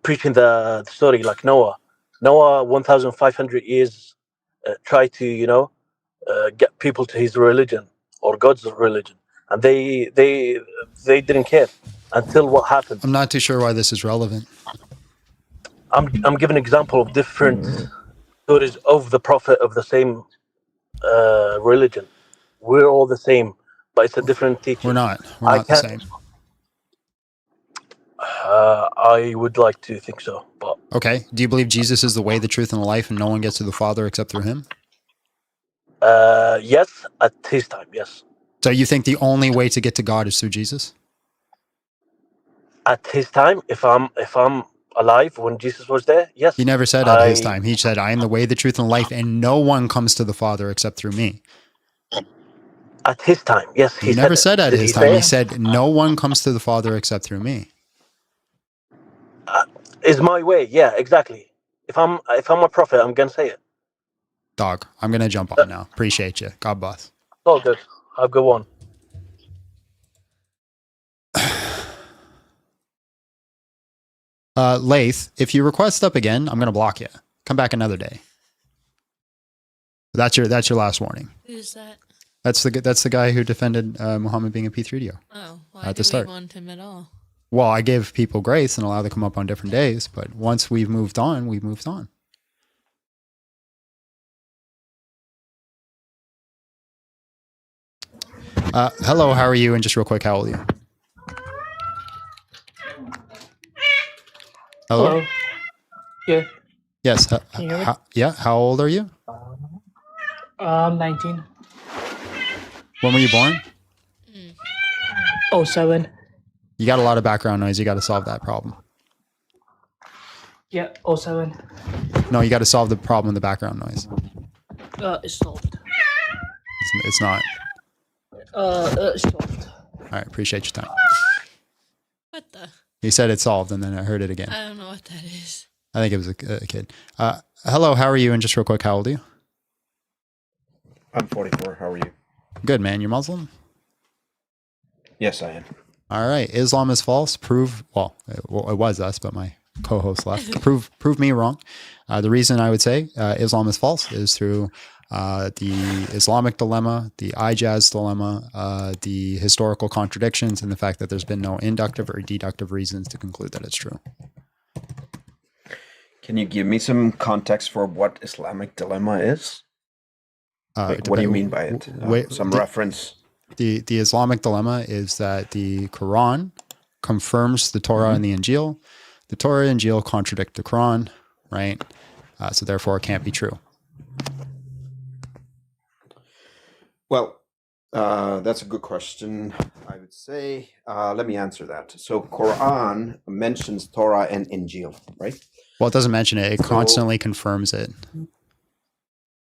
Speaker 6: preaching the story, like Noah. Noah 1,500 years tried to get people to his religion or God's religion, and they didn't care until what happened.
Speaker 1: I'm not too sure why this is relevant.
Speaker 6: I'm giving an example of different stories of the prophet of the same religion. We're all the same, but it's a different teaching.
Speaker 1: We're not the same.
Speaker 6: I would like to think so, but
Speaker 1: okay. Do you believe Jesus is the way, the truth, and the life, and no one gets to the Father except through him?
Speaker 6: Yes, at his time, yes.
Speaker 1: So you think the only way to get to God is through Jesus?
Speaker 6: At his time, if I'm alive when Jesus was there, yes.
Speaker 1: He never said at his time. He said, I am the way, the truth, and life, and no one comes to the Father except through me.
Speaker 6: At his time, yes.
Speaker 1: He never said at his time. He said, no one comes to the Father except through me.
Speaker 6: Is my way, yeah, exactly. If I'm a prophet, I'm gonna say it.
Speaker 1: Dog, I'm gonna jump on now. Appreciate you. God bless.
Speaker 6: All good. Have a good one.
Speaker 1: Lath, if you request up again, I'm gonna block you. Come back another day. That's your last warning.
Speaker 3: Who's that?
Speaker 1: That's the guy who defended Muhammad being a P3DO.
Speaker 3: Oh, why
Speaker 1: at the
Speaker 3: do
Speaker 1: start.
Speaker 3: we want him at all?
Speaker 1: Well, I give people grace and allow them to come up on different days, but once we've moved on, we've moved on. Hello, how are you? And just real quick, how old are you? Hello?
Speaker 7: Yeah.
Speaker 1: Yes.
Speaker 7: Can you hear me?
Speaker 1: Yeah. How old are you?
Speaker 7: 19.
Speaker 1: When were you born?
Speaker 7: 07.
Speaker 1: You got a lot of background noise. You got to solve that problem.
Speaker 7: Yeah, 07.
Speaker 1: No, you got to solve the problem with the background noise.
Speaker 7: It's solved.
Speaker 1: It's not.
Speaker 7: Solved.
Speaker 1: All right, appreciate your time.
Speaker 3: What the?
Speaker 1: He said it's solved, and then I heard it again.
Speaker 3: I don't know what that is.
Speaker 1: I think it was a kid. Hello, how are you? And just real quick, how old are you?
Speaker 8: I'm 44. How are you?
Speaker 1: Good, man. You're Muslim?
Speaker 8: Yes, I am.
Speaker 1: All right. Islam is false. Well, it was us, but my co-host left. Prove me wrong. The reason I would say Islam is false is through the Islamic dilemma, the Ijaz dilemma, the historical contradictions, and the fact that there's been no inductive or deductive reasons to conclude that it's true.
Speaker 8: Can you give me some context for what Islamic dilemma is? What do you mean by it? Some reference.
Speaker 1: The Islamic dilemma is that the Quran confirms the Torah and the Injil. The Torah and Injil contradict the Quran, right? So therefore, it can't be true.
Speaker 8: Well, that's a good question. I would say, let me answer that. So Quran mentions Torah and Injil, right?
Speaker 1: Well, it doesn't mention it. It constantly confirms it.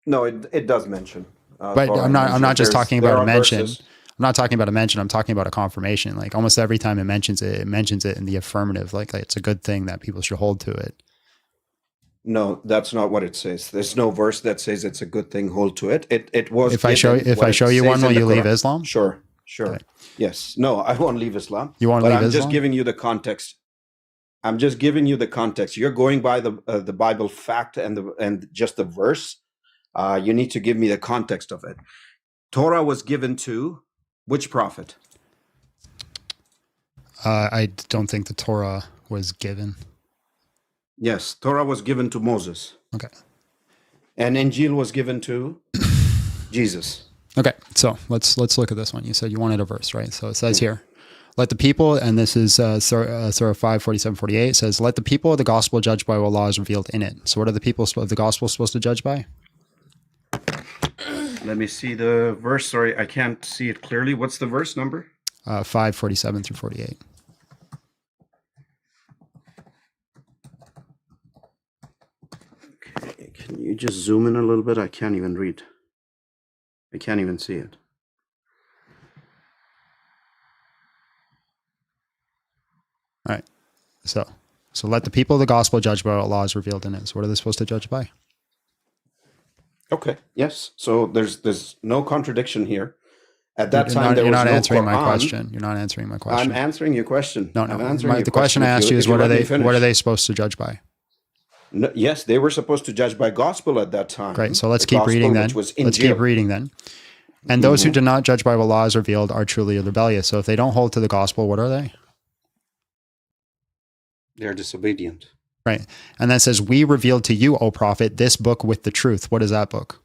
Speaker 8: No, it does mention.
Speaker 1: But
Speaker 8: Torah
Speaker 1: I'm not just talking about a mention.
Speaker 8: verses.
Speaker 1: I'm not talking about a mention. I'm talking about a confirmation. Like almost every time it mentions it in the affirmative. Like it's a good thing that people should hold to it.
Speaker 8: No, that's not what it says. There's no verse that says it's a good thing. Hold to it. It was.
Speaker 1: If I show you one, will you leave Islam?
Speaker 8: Sure. Okay. Yes. No, I won't leave Islam.
Speaker 1: You won't leave
Speaker 8: I'm
Speaker 1: Islam?
Speaker 8: just giving you the context. I'm just giving you the context. You're going by the Bible fact and just the verse. You need to give me the context of it. Torah was given to which prophet?
Speaker 1: I don't think the Torah was given.
Speaker 8: Yes, Torah was given to Moses.
Speaker 1: Okay.
Speaker 8: And Injil was given to Jesus.
Speaker 1: Okay, so let's look at this one. You said you wanted a verse, right? So it says here, let the people, and this is Surah 5, 47, 48, says, let the people of the gospel judge by what law is revealed in it. So what are the people of the gospel supposed to judge by?
Speaker 8: Let me see the verse. Sorry, I can't see it clearly. What's the verse number?
Speaker 1: 5, 47 through 48.
Speaker 8: Okay, can you just zoom in a little bit? I can't even read. I can't even see it.
Speaker 1: All right. So let the people of the gospel judge by what law is revealed in it. So what are they supposed to judge by?
Speaker 8: Okay. Yes. So there's no contradiction here. At that time,
Speaker 1: you're not
Speaker 8: no
Speaker 1: answering my
Speaker 8: Quran.
Speaker 1: question. You're not answering my question.
Speaker 8: I'm answering your question.
Speaker 1: No.
Speaker 8: I'm answering your
Speaker 1: The question I asked you is what are they supposed to judge by?
Speaker 8: No, yes, they were supposed to judge by gospel at that time.
Speaker 1: Great. So let's keep reading then. Let's keep reading then. And those who do not judge by what law is revealed are truly rebellious. So if they don't hold to the gospel, what are they?
Speaker 8: They're disobedient.
Speaker 1: Right. And that says, we revealed to you, O prophet, this book with the truth. What is that book?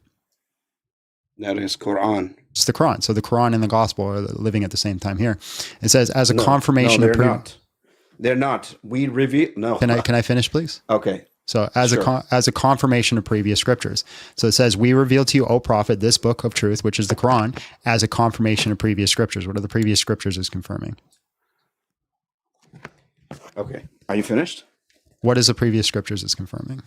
Speaker 8: That is Quran.
Speaker 1: It's the Quran. So the Quran and the gospel are living at the same time here. It says, as a confirmation
Speaker 8: no,
Speaker 1: of
Speaker 8: they're not. They're not. We reveal. No.
Speaker 1: Can I finish, please?
Speaker 8: Okay.
Speaker 1: So as a confirmation of previous scriptures. So it says, we reveal to you, O prophet, this book of truth, which is the Quran, as a confirmation of previous scriptures. What are the previous scriptures is confirming?
Speaker 8: Okay. Are you finished?
Speaker 1: What is the previous scriptures is confirming?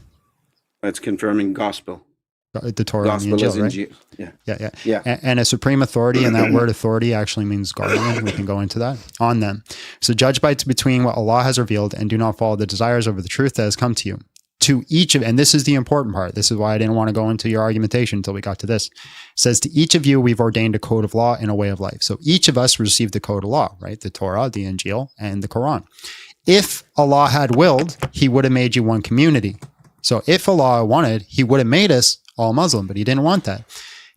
Speaker 8: It's confirming gospel.
Speaker 1: The Torah
Speaker 8: Gospel
Speaker 1: and the
Speaker 8: is
Speaker 1: Injil, right?
Speaker 8: Injil.
Speaker 1: Yeah. And a supreme authority, and that word authority actually means guardian. We can go into that. On them. So judge between what Allah has revealed and do not follow the desires over the truth that has come to you. To each of, and this is the important part. This is why I didn't want to go into your argumentation until we got to this. It says, to each of you, we've ordained a code of law and a way of life. So each of us received the code of law, right? The Torah, the Injil, and the Quran. If Allah had willed, he would have made you one community. So if Allah wanted, he would have made us all Muslim, but he didn't want that.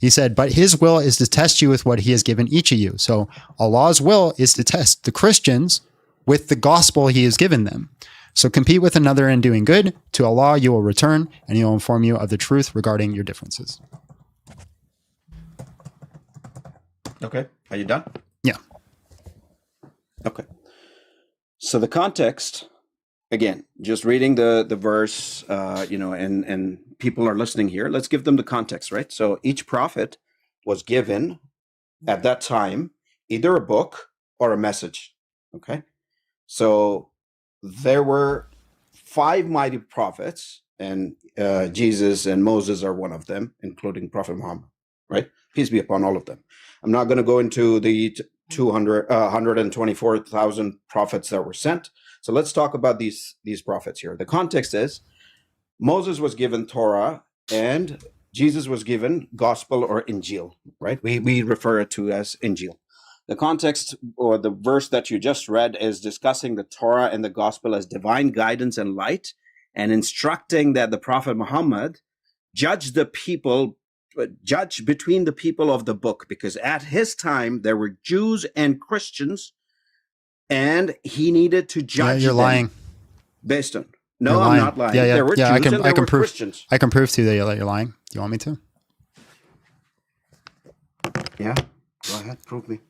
Speaker 1: He said, but his will is to test you with what he has given each of you. So Allah's will is to test the Christians with the gospel he has given them. So compete with another in doing good. To Allah you will return, and he will inform you of the truth regarding your differences.
Speaker 8: Okay. Are you done?
Speaker 1: Yeah.
Speaker 8: Okay. So the context, again, just reading the verse, and people are listening here. Let's give them the context, right? So each prophet was given at that time either a book or a message. Okay. So there were 5 mighty prophets, and Jesus and Moses are one of them, including Prophet Muhammad, right? Peace be upon all of them. I'm not going to go into the 124,000 prophets that were sent. So let's talk about these prophets here. The context is Moses was given Torah and Jesus was given gospel or Injil, right? We refer it to as Injil. The context or the verse that you just read is discussing the Torah and the gospel as divine guidance and light, and instructing that the Prophet Muhammad judge between the people of the book, because at his time there were Jews and Christians, and he needed to judge.
Speaker 1: Yeah, you're lying.
Speaker 8: Based on I'm not lying.
Speaker 1: Yeah,
Speaker 8: there were Jews and there were
Speaker 1: prove,
Speaker 8: Christians.
Speaker 1: I can prove to you that you're lying. Do you want me to?
Speaker 8: Yeah, go ahead, prove me.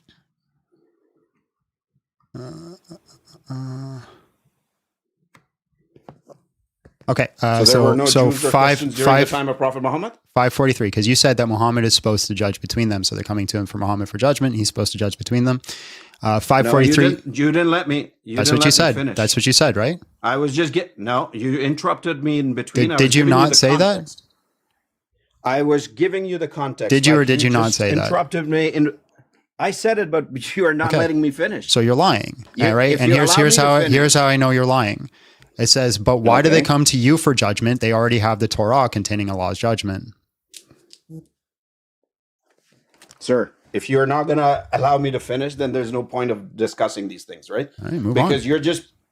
Speaker 1: Okay,
Speaker 8: so there were no Jews or
Speaker 1: five
Speaker 8: Christians during the time of Prophet Muhammad?
Speaker 1: 543, because you said that Muhammad is supposed to judge between them, so they're coming to him for Muhammad for judgment. He's supposed to judge between them. 543.
Speaker 8: No, you didn't let me.
Speaker 1: That's what you said. That's what you said, right?
Speaker 8: I was just no. You interrupted me in between.
Speaker 1: Did you not say that?
Speaker 8: I was giving you the context.
Speaker 1: Did you or did you not say that?
Speaker 8: Interrupted me in. I said it, but you are not letting me finish.
Speaker 1: So you're lying, right? And here's how I know you're lying. It says, but why do they come to you for judgment? They already have the Torah containing Allah's judgment.
Speaker 8: Sir, if you're not going to allow me to finish, then there's no point of discussing these things, right?
Speaker 1: All right, move
Speaker 8: because
Speaker 1: on.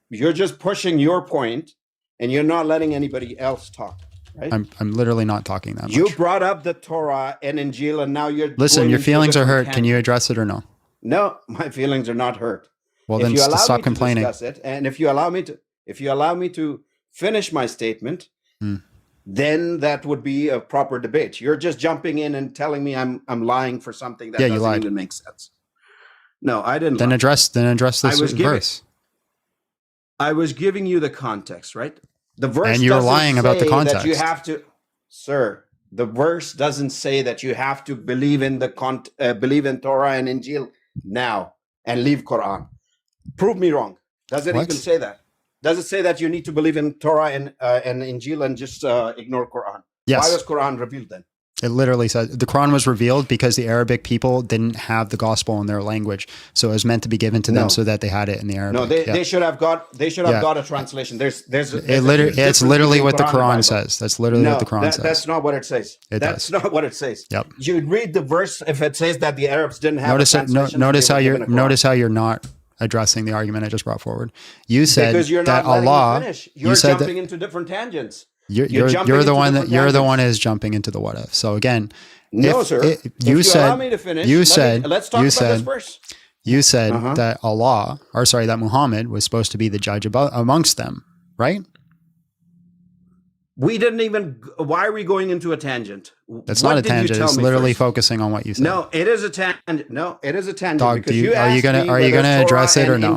Speaker 8: you're just pushing your point and you're not letting anybody else talk, right?
Speaker 1: I'm literally not talking that much.
Speaker 8: You brought up the Torah and Injil, and now you're
Speaker 1: listen, your feelings are hurt. Can you address it or no?
Speaker 8: No, my feelings are not hurt.
Speaker 1: Well, then stop complaining.
Speaker 8: And if you allow me to finish my statement, then that would be a proper debate. You're just jumping in and telling me I'm lying for something that doesn't even make sense. No, I didn't.
Speaker 1: Then address this verse.
Speaker 8: I was giving you the context, right? The verse
Speaker 1: and you're lying about the context.
Speaker 8: That you have to, sir. The verse doesn't say that you have to believe in believe in Torah and Injil now and leave Quran. Prove me wrong. Does it even say that? Does it say that you need to believe in Torah and Injil and just ignore Quran?
Speaker 1: Yes.
Speaker 8: Why was Quran revealed then?
Speaker 1: It literally says the Quran was revealed because the Arabic people didn't have the gospel in their language, so it was meant to be given to them so that they had it in the Arabic.
Speaker 8: No, they should have got a translation. It's
Speaker 1: literally what the Quran says. That's literally what the Quran says.
Speaker 8: That's not what it says. That's not what it says.
Speaker 1: Yep.
Speaker 8: You read the verse if it says that the Arabs didn't have
Speaker 1: notice
Speaker 8: a translation.
Speaker 1: Notice how you're not addressing the argument I just brought forward. You said
Speaker 8: because you're
Speaker 1: that
Speaker 8: not
Speaker 1: Allah.
Speaker 8: Me finish. You're jumping into different tangents.
Speaker 1: You're the one that is jumping into the what if. So again,
Speaker 8: sir. You said let's talk about this verse.
Speaker 1: You said that that Muhammad was supposed to be the judge amongst them, right?
Speaker 8: We didn't even. Why are we going into a tangent?
Speaker 1: That's not a tangent. It's literally focusing on what you said.
Speaker 8: No, it is a tangent. No, it is a tangent.
Speaker 1: Dog, are you gonna address it or no?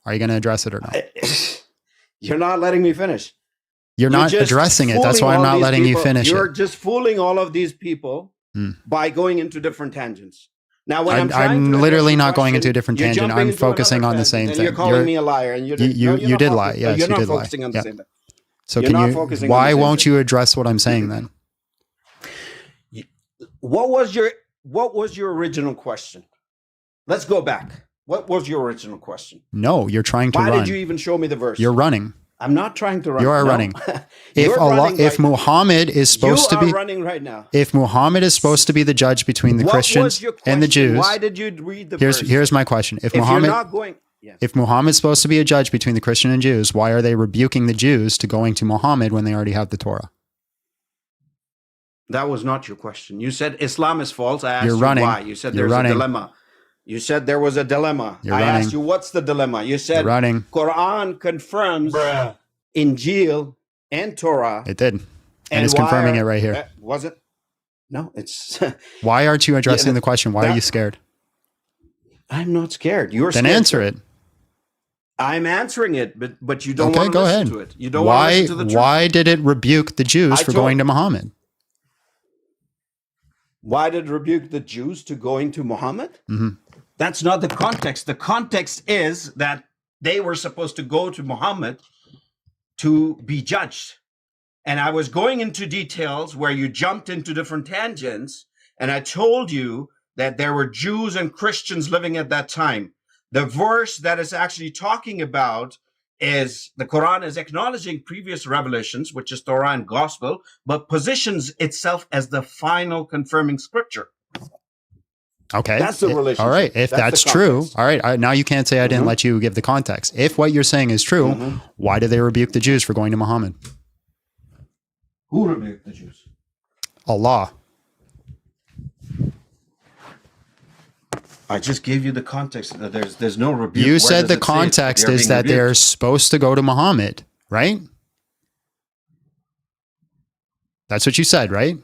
Speaker 1: Are you gonna address it or no?
Speaker 8: You're not letting me finish.
Speaker 1: You're not addressing it. That's why I'm not letting you finish it.
Speaker 8: You're just fooling all of these people by going into different tangents. Now, when
Speaker 1: I'm literally not going into a different tangent. I'm focusing on the same thing.
Speaker 8: You're calling me a liar, and you
Speaker 1: did lie. Yes, you did lie. So why won't you address what I'm saying then?
Speaker 8: What was your original question? Let's go back. What was your original question?
Speaker 1: No, you're trying to run.
Speaker 8: Why did you even show me the verse?
Speaker 1: You're running.
Speaker 8: I'm not trying to run.
Speaker 1: You are running. If Muhammad is supposed to be
Speaker 8: running right now.
Speaker 1: If Muhammad is supposed to be the judge between the Christians and the Jews,
Speaker 8: why did you read the verse?
Speaker 1: Here's my question. If Muhammad's supposed to be a judge between the Christian and Jews, why are they rebuking the Jews to going to Muhammad when they already have the Torah?
Speaker 8: That was not your question. You said Islam is false. I asked
Speaker 1: you why.
Speaker 8: You said there's a dilemma. You said there was a dilemma. I asked you, what's the dilemma? You said Quran confirms Injil and Torah.
Speaker 1: It did. And it's confirming it right here.
Speaker 8: Was it? No, it's...
Speaker 1: Why aren't you addressing the question? Why are you scared?
Speaker 8: I'm not scared. You're
Speaker 1: then
Speaker 8: scared.
Speaker 1: Answer it.
Speaker 8: I'm answering it, but you don't want to listen to it. You don't want to listen to the truth.
Speaker 1: Why did it rebuke the Jews for going to Muhammad?
Speaker 8: Why did it rebuke the Jews to going to Muhammad?
Speaker 1: Mm-hmm.
Speaker 8: That's not the context. The context is that they were supposed to go to Muhammad to be judged. And I was going into details where you jumped into different tangents, and I told you that there were Jews and Christians living at that time. The verse that is actually talking about is the Quran is acknowledging previous revelations, which is Torah and Gospel, but positions itself as the final confirming scripture.
Speaker 1: Okay.
Speaker 8: That's the relationship.
Speaker 1: All right. If that's true, all right. Now you can't say I didn't
Speaker 8: Mhm.
Speaker 1: let you give the context. If what you're saying is true, why did they rebuke the Jews for going to Muhammad?
Speaker 8: Who rebuked the Jews?
Speaker 1: Allah.
Speaker 8: I just gave you the context. There's no rebuke.
Speaker 1: You
Speaker 8: Where
Speaker 1: said
Speaker 8: does
Speaker 1: the
Speaker 8: it say
Speaker 1: context
Speaker 8: they're
Speaker 1: is
Speaker 8: being
Speaker 1: that
Speaker 8: rebuked?
Speaker 1: they're supposed to go to Muhammad, right? That's what you said, right?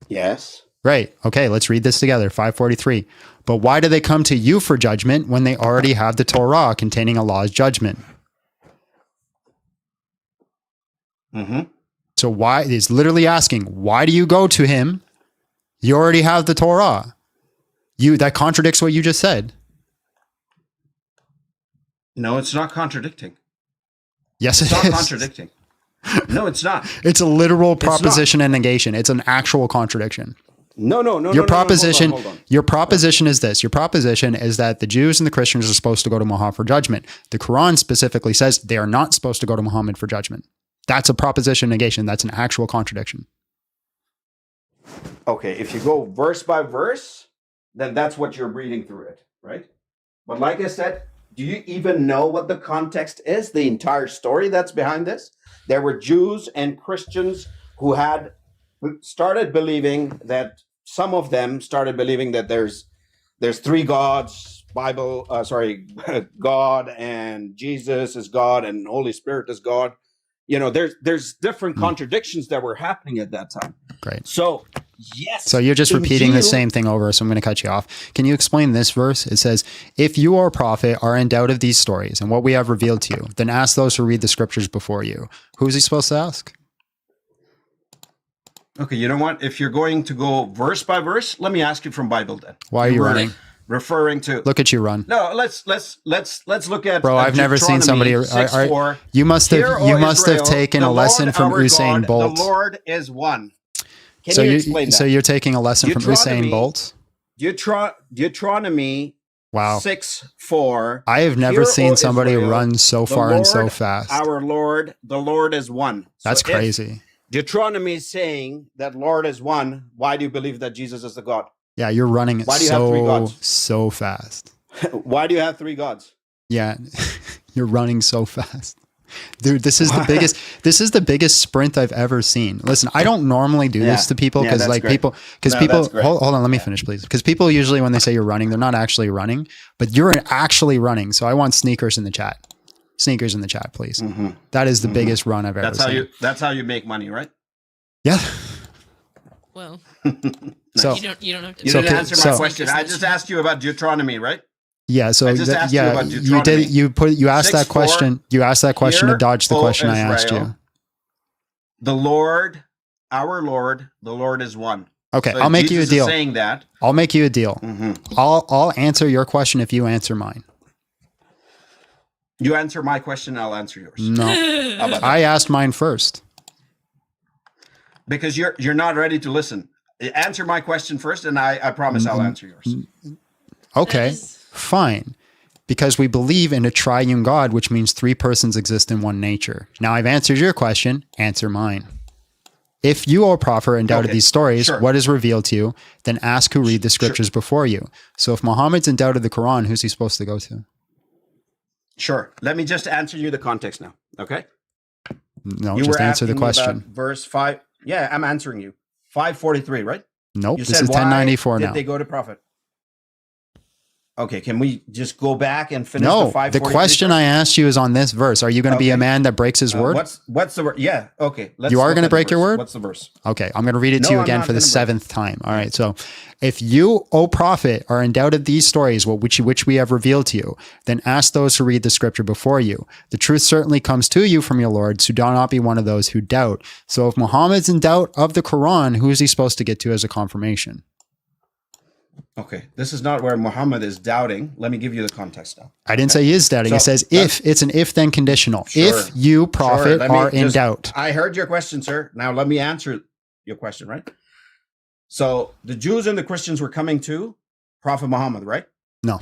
Speaker 8: Yes.
Speaker 1: Right. Okay, let's read this together. 543. But why do they come to you for judgment when they already have the Torah containing Allah's judgment?
Speaker 8: Mm-hmm.
Speaker 1: So why is literally asking, why do you go to him? You already have the Torah. That contradicts what you just said.
Speaker 8: No, it's not contradicting.
Speaker 1: Yes,
Speaker 8: It's
Speaker 1: it
Speaker 8: not
Speaker 1: is.
Speaker 8: contradicting. No, it's not.
Speaker 1: It's a literal
Speaker 8: It's
Speaker 1: proposition and negation. It's an actual contradiction.
Speaker 8: No.
Speaker 1: Your proposition,
Speaker 8: Hold on.
Speaker 1: your proposition is this. Your proposition is that the Jews and the Christians are supposed to go to Muhammad for judgment. The Quran specifically says they are not supposed to go to Muhammad for judgment. That's a proposition negation. That's an actual contradiction.
Speaker 8: Okay, if you go verse by verse, then that's what you're reading through it, right? But like I said, do you even know what the context is? The entire story that's behind this? There were Jews and Christians who had started believing that some of them started believing that there's three gods, God and Jesus is God and Holy Spirit is God. You know, there's different contradictions that were happening at that time.
Speaker 1: Great.
Speaker 8: So, yes.
Speaker 1: So you're just repeating the same thing over, so I'm going to cut you off. Can you explain this verse? It says, if you or a prophet are in doubt of these stories and what we have revealed to you, then ask those who read the scriptures before you. Who's he supposed to ask?
Speaker 8: Okay, you know what? If you're going to go verse by verse, let me ask you from Bible then.
Speaker 1: Why are you running?
Speaker 8: Referring to
Speaker 1: Look at you run.
Speaker 8: No, let's look at
Speaker 1: Bro, I've never seen somebody. You must have taken a lesson from Usain Bolt.
Speaker 8: The Lord is one. Can
Speaker 1: so
Speaker 8: you explain that?
Speaker 1: So you're taking a lesson from Usain Bolt?
Speaker 8: Deuteronomy.
Speaker 1: Wow.
Speaker 8: 6:4.
Speaker 1: I have never seen somebody run so far and so fast.
Speaker 8: Our Lord, the Lord is one.
Speaker 1: That's crazy.
Speaker 8: Deuteronomy is saying that Lord is one. Why do you believe that Jesus is the God?
Speaker 1: Yeah, you're running
Speaker 8: Why do you have three gods?
Speaker 1: so fast.
Speaker 8: Why do you have three gods?
Speaker 1: Yeah, you're running so fast. Dude, this is the biggest sprint I've ever seen. Listen, I don't normally do this to people because people hold on, let me finish, please. Because people usually when they say you're running, they're not actually running, but you're actually running. So I want sneakers in the chat. Sneakers in the chat, please. Mm-hmm. That is the biggest run I've ever seen.
Speaker 8: That's how you make money, right?
Speaker 1: Yeah.
Speaker 3: Well,
Speaker 1: so
Speaker 3: you don't have to.
Speaker 8: You didn't answer my question. I just asked you about Deuteronomy, right?
Speaker 1: Yeah. So
Speaker 8: I just asked you about Deuteronomy.
Speaker 1: You asked that question. You asked that question to dodge the question I asked you.
Speaker 8: The Lord, our Lord, the Lord is one.
Speaker 1: Okay,
Speaker 8: So
Speaker 1: I'll make
Speaker 8: Jesus
Speaker 1: you a deal.
Speaker 8: Is saying that.
Speaker 1: I'll make you a deal.
Speaker 8: Mm-hmm.
Speaker 1: I'll answer your question if you answer mine.
Speaker 8: You answer my question, I'll answer yours.
Speaker 1: No, I asked mine first.
Speaker 8: Because you're not ready to listen. Answer my question first, and I promise I'll answer yours.
Speaker 1: Okay, fine. Because we believe in a triune God, which means three persons exist in one nature. Now I've answered your question, answer mine. If you, O prophet, are in doubt of these stories, what is revealed to you, then ask who read the scriptures before you. So if Muhammad's in doubt of the Quran, who's he supposed to go to?
Speaker 8: Sure. Let me just answer you the context now, okay?
Speaker 1: No, just answer the question.
Speaker 8: Verse 5. Yeah, I'm answering you. 543, right?
Speaker 1: Nope,
Speaker 8: you
Speaker 1: this
Speaker 8: said,
Speaker 1: is 1094
Speaker 8: why
Speaker 1: now.
Speaker 8: did they go to prophet? Okay, can we just go back and finish the
Speaker 1: No,
Speaker 8: 543?
Speaker 1: the question I asked you is on this verse. Are you going to be a man that breaks his word?
Speaker 8: What's the word? Yeah, okay.
Speaker 1: You are going to break your word?
Speaker 8: What's the verse?
Speaker 1: Okay, I'm going to read it to you again for the 7th time. All right, so if you, O prophet, are in doubt of these stories, which we have revealed to you, then ask those who read the scripture before you. The truth certainly comes to you from your Lord, so do not be one of those who doubt. So if Muhammad's in doubt of the Quran, who is he supposed to get to as a confirmation?
Speaker 8: Okay, this is not where Muhammad is doubting. Let me give you the context now.
Speaker 1: I didn't say he is doubting.
Speaker 8: So,
Speaker 1: It says if. It's an if-then conditional.
Speaker 8: Sure.
Speaker 1: If you, prophet,
Speaker 8: Let me
Speaker 1: are in
Speaker 8: just-
Speaker 1: doubt.
Speaker 8: I heard your question, sir. Now let me answer your question, right? So the Jews and the Christians were coming to Prophet Muhammad, right?
Speaker 1: No.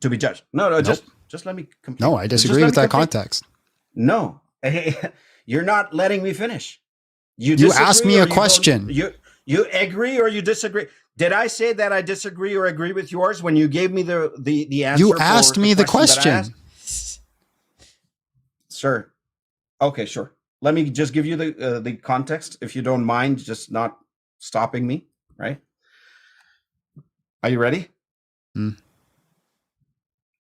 Speaker 8: To be judged. No, just let me complete.
Speaker 1: No, I
Speaker 8: Just
Speaker 1: disagree
Speaker 8: let
Speaker 1: with
Speaker 8: me
Speaker 1: that
Speaker 8: complete.
Speaker 1: context.
Speaker 8: No. You're not letting me finish.
Speaker 1: You
Speaker 8: disagree
Speaker 1: asked me
Speaker 8: or
Speaker 1: a
Speaker 8: you don't-
Speaker 1: question.
Speaker 8: You agree or you disagree? Did I say that I disagree or agree with yours when you gave me the answer?
Speaker 1: You
Speaker 8: for
Speaker 1: asked me the
Speaker 8: that I
Speaker 1: question.
Speaker 8: asked? Sir. Okay, sure. Let me just give you the context, if you don't mind, just not stopping me, right? Are you ready?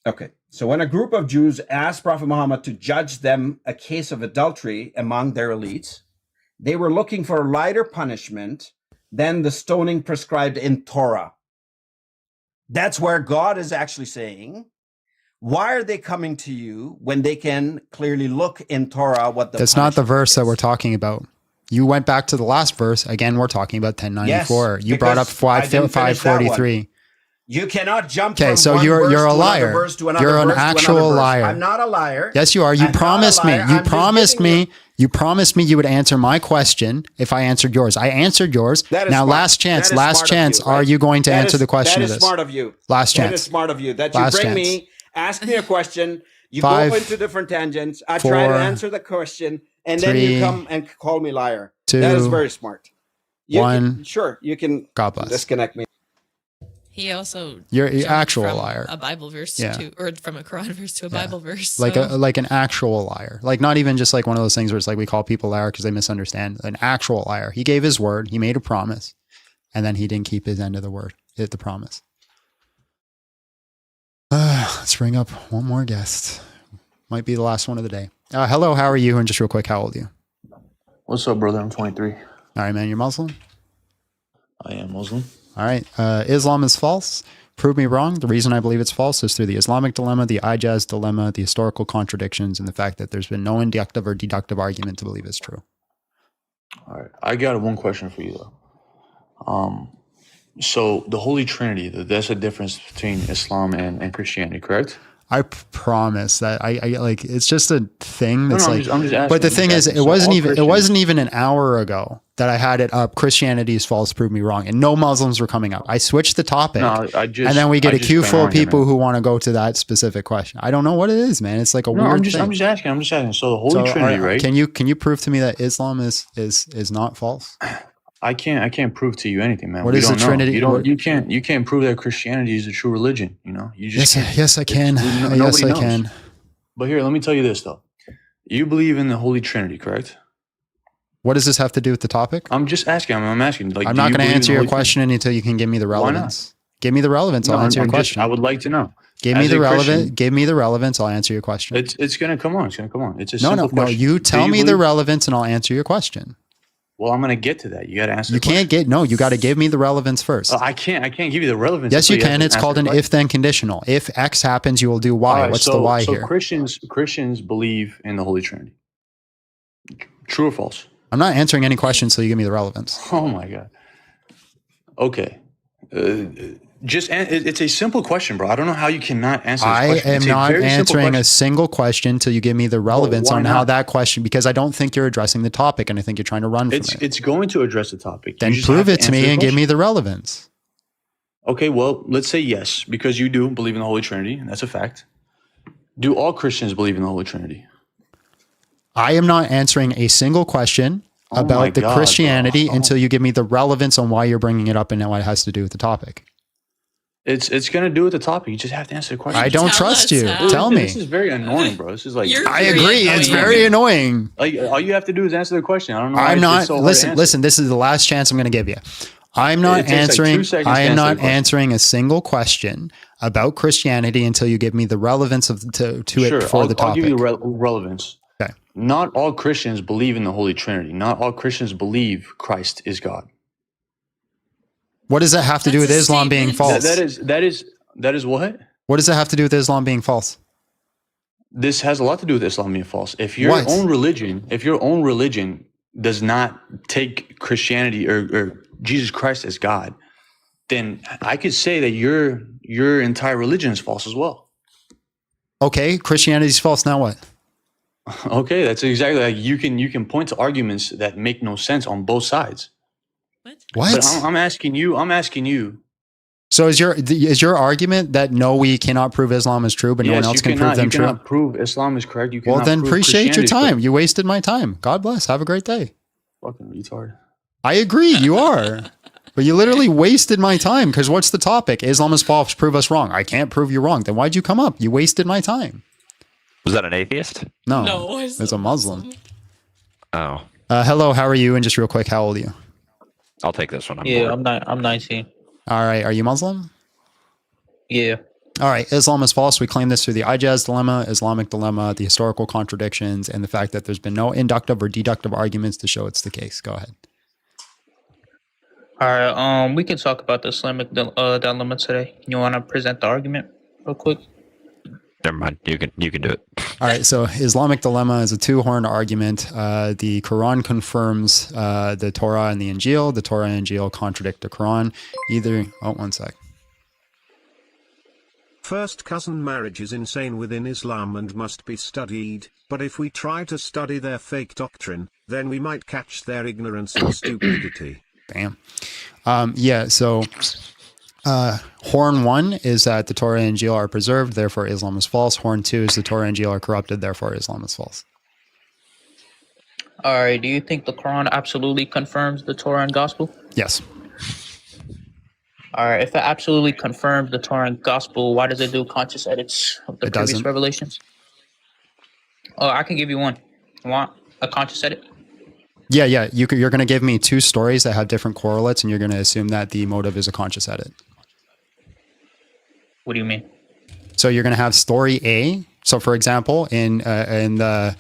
Speaker 8: Okay. So when a group of Jews asked Prophet Muhammad to judge them a case of adultery among their elites, they were looking for a lighter punishment than the stoning prescribed in Torah. That's where God is actually saying, why are they coming to you when they can clearly look in Torah what the
Speaker 1: That's not the verse that we're talking about. You went back to the last verse. Again, we're talking about 1094.
Speaker 8: Yes,
Speaker 1: you brought up
Speaker 8: because I didn't finish that one.
Speaker 1: 543.
Speaker 8: You cannot jump
Speaker 1: Okay,
Speaker 8: from
Speaker 1: so
Speaker 8: one
Speaker 1: you're
Speaker 8: verse
Speaker 1: a
Speaker 8: to another
Speaker 1: liar.
Speaker 8: verse to another
Speaker 1: You're an
Speaker 8: verse to
Speaker 1: actual
Speaker 8: another verse.
Speaker 1: liar.
Speaker 8: I'm not a liar.
Speaker 1: Yes, you are. You
Speaker 8: I'm not a
Speaker 1: promised me.
Speaker 8: liar.
Speaker 1: You
Speaker 8: I'm just
Speaker 1: promised
Speaker 8: giving
Speaker 1: me. You promised me you would answer my question if I answered yours. I answered yours.
Speaker 8: That is
Speaker 1: Now,
Speaker 8: smart.
Speaker 1: last chance.
Speaker 8: That is
Speaker 1: Last
Speaker 8: smart of
Speaker 1: chance.
Speaker 8: you,
Speaker 1: Are
Speaker 8: right?
Speaker 1: you going to
Speaker 8: That
Speaker 1: answer
Speaker 8: is-
Speaker 1: the question
Speaker 8: that
Speaker 1: of
Speaker 8: is
Speaker 1: this?
Speaker 8: smart of you.
Speaker 1: Last
Speaker 8: That
Speaker 1: chance.
Speaker 8: is smart of you. That you
Speaker 1: Last
Speaker 8: bring
Speaker 1: chance.
Speaker 8: me, ask me a question, you
Speaker 1: Five,
Speaker 8: go into different tangents, I try to
Speaker 1: 4,
Speaker 8: answer the question, and then
Speaker 1: 3,
Speaker 8: you come and call me liar.
Speaker 1: 2,
Speaker 8: That is very smart. You
Speaker 1: 1.
Speaker 8: can, sure, you can
Speaker 1: God bless.
Speaker 8: disconnect me.
Speaker 3: He also
Speaker 1: You're an
Speaker 3: jumped
Speaker 1: actual
Speaker 3: from
Speaker 1: liar.
Speaker 3: a Bible verse
Speaker 1: Yeah.
Speaker 3: to, or from a Quran verse to a Bible verse.
Speaker 1: Like
Speaker 3: so.
Speaker 1: like an actual liar. Like not even just like one of those things where it's like we call people liar because they misunderstand. An actual liar. He gave his word. He made a promise, and then he didn't keep his end of the word. The promise. Let's bring up one more guest. Might be the last one of the day. Hello, how are you? And just real quick, how old are you?
Speaker 9: What's up, brother? I'm 23.
Speaker 1: All right, man. You're Muslim?
Speaker 9: I am Muslim.
Speaker 1: All right. Islam is false. Prove me wrong. The reason I believe it's false is through the Islamic dilemma, the Ijaz dilemma, the historical contradictions, and the fact that there's been no inductive or deductive argument to believe it's true.
Speaker 9: All right. I got one question for you, though. So the Holy Trinity, that's a difference between Islam and Christianity, correct?
Speaker 1: I promise that I like it's just a thing that's
Speaker 9: No,
Speaker 1: like.
Speaker 9: I'm just asking,
Speaker 1: but the
Speaker 9: I'm just
Speaker 1: thing is,
Speaker 9: asking.
Speaker 1: it
Speaker 9: So
Speaker 1: wasn't
Speaker 9: all
Speaker 1: even
Speaker 9: Christians-
Speaker 1: it wasn't even an hour ago that I had it up. Christianity is false. Prove me wrong, and no Muslims were coming up. I switched the topic,
Speaker 9: No, I just-
Speaker 1: and then we get
Speaker 9: I
Speaker 1: a
Speaker 9: just
Speaker 1: queue
Speaker 9: came
Speaker 1: full
Speaker 9: on
Speaker 1: of
Speaker 9: here,
Speaker 1: people
Speaker 9: man.
Speaker 1: who want to go to that specific question. I don't know what it is, man. It's like a
Speaker 9: No,
Speaker 1: weird
Speaker 9: I'm just
Speaker 1: thing.
Speaker 9: asking. So the Holy Trinity, right?
Speaker 1: Can you prove to me that Islam is not false?
Speaker 9: I can't prove to you anything, man.
Speaker 1: What
Speaker 9: We
Speaker 1: is the
Speaker 9: don't know.
Speaker 1: Trinity?
Speaker 9: You can't prove that Christianity is a true religion. You know, you just can't.
Speaker 1: Yes, I can. Yes,
Speaker 9: Nobody
Speaker 1: I
Speaker 9: knows.
Speaker 1: can.
Speaker 9: But here, let me tell you this though. You believe in the Holy Trinity, correct?
Speaker 1: What does this have to do with the topic?
Speaker 9: I'm just asking. I'm asking. Like,
Speaker 1: I'm
Speaker 9: do
Speaker 1: not
Speaker 9: you
Speaker 1: going to
Speaker 9: believe in
Speaker 1: answer
Speaker 9: the
Speaker 1: your
Speaker 9: Holy
Speaker 1: question until you can give me the
Speaker 9: Why not?
Speaker 1: relevance. Give me the relevance.
Speaker 9: No,
Speaker 1: I'll answer your question.
Speaker 9: I would like to know.
Speaker 1: Give
Speaker 9: As
Speaker 1: me the
Speaker 9: a
Speaker 1: relevant.
Speaker 9: Christian-
Speaker 1: Give me the relevance. I'll answer your question.
Speaker 9: It's gonna come on. It's gonna come on. It's a
Speaker 1: No,
Speaker 9: simple question.
Speaker 1: You
Speaker 9: Do
Speaker 1: tell me the
Speaker 9: believe-
Speaker 1: relevance, and I'll answer your question.
Speaker 9: Well, I'm gonna get to that. You got to answer.
Speaker 1: You can't get You got to give me the relevance first.
Speaker 9: I can't give you the relevance.
Speaker 1: Yes, you
Speaker 9: until
Speaker 1: can. It's
Speaker 9: answer
Speaker 1: called
Speaker 9: the
Speaker 1: an
Speaker 9: question.
Speaker 1: if-then conditional. If X happens, you will do Y.
Speaker 9: All right,
Speaker 1: What's
Speaker 9: so,
Speaker 1: the Y
Speaker 9: so
Speaker 1: here?
Speaker 9: Christians believe in the Holy Trinity. True or false?
Speaker 1: I'm not answering any questions until you give me the relevance.
Speaker 9: Oh my God. Okay. It's a simple question, bro. I don't know how you cannot answer this
Speaker 1: I
Speaker 9: question.
Speaker 1: am
Speaker 9: It's a
Speaker 1: not
Speaker 9: very simple
Speaker 1: answering
Speaker 9: question.
Speaker 1: a single question until you give me the relevance
Speaker 9: why
Speaker 1: on how
Speaker 9: not?
Speaker 1: that question, because I don't think you're addressing the topic, and I think you're trying to run from it.
Speaker 9: It's going to address the topic.
Speaker 1: Then
Speaker 9: You just
Speaker 1: prove
Speaker 9: have
Speaker 1: it to
Speaker 9: answer
Speaker 1: me
Speaker 9: the
Speaker 1: and give
Speaker 9: question.
Speaker 1: me the relevance.
Speaker 9: Okay, well, let's say yes, because you do believe in the Holy Trinity, and that's a fact. Do all Christians believe in the Holy Trinity?
Speaker 1: I am not answering a single question
Speaker 9: Oh my
Speaker 1: about the
Speaker 9: God,
Speaker 1: Christianity
Speaker 9: bro.
Speaker 1: until you give me the relevance on why you're bringing it up and what it has to do with the topic.
Speaker 9: It's going to do with the topic. You just have to answer the question.
Speaker 1: I don't trust you. Tell me.
Speaker 9: This is very annoying, bro. This is like
Speaker 1: I agree. It's very annoying.
Speaker 9: Like all you have to do is answer the question. I don't know. Why
Speaker 1: I'm
Speaker 9: it's
Speaker 1: not.
Speaker 9: so hard to answer.
Speaker 1: Listen. This is the last chance I'm going to give you. I'm not
Speaker 9: It takes like 2
Speaker 1: answering.
Speaker 9: seconds to
Speaker 1: I am
Speaker 9: answer the
Speaker 1: not
Speaker 9: question.
Speaker 1: answering a single question about Christianity until you give me the relevance to
Speaker 9: Sure,
Speaker 1: it for the
Speaker 9: I'll
Speaker 1: topic.
Speaker 9: give you the relevance.
Speaker 1: Okay.
Speaker 9: Not all Christians believe in the Holy Trinity. Not all Christians believe Christ is God.
Speaker 1: What does that have to do with Islam being false?
Speaker 9: That is what?
Speaker 1: What does that have to do with Islam being false?
Speaker 9: This has a lot to do with Islam being false. If your
Speaker 1: What?
Speaker 9: own religion does not take Christianity or Jesus Christ as God, then I could say that your entire religion is false as well.
Speaker 1: Okay, Christianity's false. Now what?
Speaker 9: Okay, that's exactly like you can point to arguments that make no sense on both sides.
Speaker 1: What?
Speaker 9: But I'm asking you.
Speaker 1: So is your argument that no, we cannot prove Islam is true, but no one else can prove them true?
Speaker 9: You cannot prove Islam is correct. You cannot
Speaker 1: Well, then
Speaker 9: prove
Speaker 1: appreciate your
Speaker 9: Christianity is
Speaker 1: time.
Speaker 9: correct.
Speaker 1: You wasted my time. God bless. Have a great day.
Speaker 9: Fucking retard.
Speaker 1: I agree. You are. But you literally wasted my time because what's the topic? Islam is false. Prove us wrong. I can't prove you wrong. Then why'd you come up? You wasted my time.
Speaker 13: Was that an atheist?
Speaker 1: No, it's a Muslim.
Speaker 13: Oh.
Speaker 1: Hello, how are you? And just real quick, how old are you?
Speaker 13: I'll take this one.
Speaker 10: I'm 19.
Speaker 1: All right. Are you Muslim?
Speaker 10: Yeah.
Speaker 1: All right. Islam is false. We claim this through the Ijaz dilemma, Islamic dilemma, the historical contradictions, and the fact that there's been no inductive or deductive arguments to show it's the case. Go ahead.
Speaker 10: All right. We can talk about the Islamic dilemma today. You want to present the argument real quick?
Speaker 13: Never mind. You can do it.
Speaker 1: All right. So Islamic dilemma is a two-horned argument. The Quran confirms the Torah and the Injil. The Torah and Injil contradict the Quran. One sec.
Speaker 23: First cousin marriage is insane within Islam and must be studied, but if we try to study their fake doctrine, then we might catch their ignorance and stupidity.
Speaker 1: Damn. Yeah, so horn 1 is that the Torah and Injil are preserved, therefore Islam is false. Horn 2 is the Torah and Injil are corrupted, therefore Islam is false.
Speaker 10: All right. Do you think the Quran absolutely confirms the Torah and Gospel?
Speaker 1: Yes.
Speaker 10: All right. If it absolutely confirms the Torah and Gospel, why does it do conscious edits of the previous
Speaker 1: doesn't.
Speaker 10: revelations? Oh, I can give you one. You want a conscious edit?
Speaker 1: Yeah. You're going to give me two stories that have different correlates, and you're going to assume that the motive is a conscious edit.
Speaker 10: What do you mean?
Speaker 1: So you're going to have story A. So, for example, in the,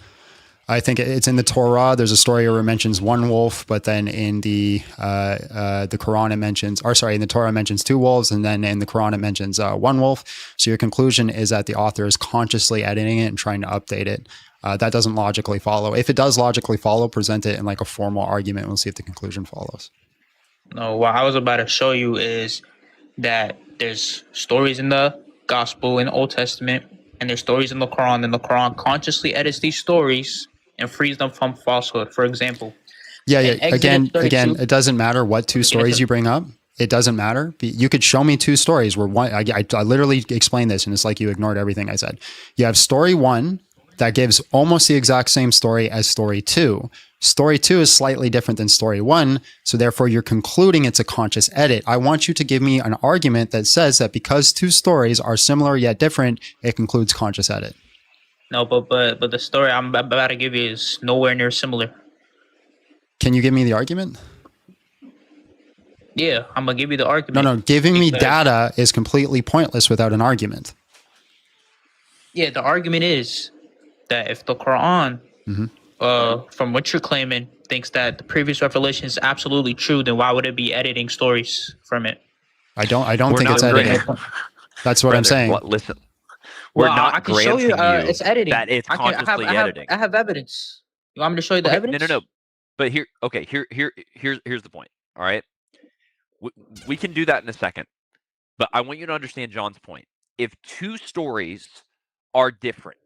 Speaker 1: I think it's in the Torah, there's a story where it mentions one wolf, but then in the Quran it mentions, in the Torah it mentions two wolves, and then in the Quran it mentions one wolf. So your conclusion is that the author is consciously editing it and trying to update it. That doesn't logically follow. If it does logically follow, present it in like a formal argument. We'll see if the conclusion follows.
Speaker 10: No, what I was about to show you is that there's stories in the Gospel in the Old Testament, and there's stories in the Quran, and the Quran consciously edits these stories and frees them from falsehood. For example,
Speaker 1: yeah. Again, it doesn't matter what two stories you bring up. It doesn't matter. You could show me two stories where one. I literally explained this, and it's like you ignored everything I said. You have story 1 that gives almost the exact same story as story 2. Story 2 is slightly different than story 1, so therefore you're concluding it's a conscious edit. I want you to give me an argument that says that because two stories are similar yet different, it concludes conscious edit.
Speaker 10: No, but the story I'm about to give you is nowhere near similar.
Speaker 1: Can you give me the argument?
Speaker 10: Yeah, I'm gonna give you the argument.
Speaker 1: No, giving me data is completely pointless without an argument.
Speaker 10: Yeah, the argument is that if the Quran, from what you're claiming, thinks that the previous revelation is absolutely true, then why would it be editing stories from it?
Speaker 1: I don't think it's editing. That's what I'm saying.
Speaker 13: Listen, we're not
Speaker 10: I can show you. It's editing.
Speaker 13: That it's consciously editing.
Speaker 10: I have evidence. You want me to show you the evidence?
Speaker 13: No. But here's the point. All right, we can do that in a second. But I want you to understand John's point. If two stories are different,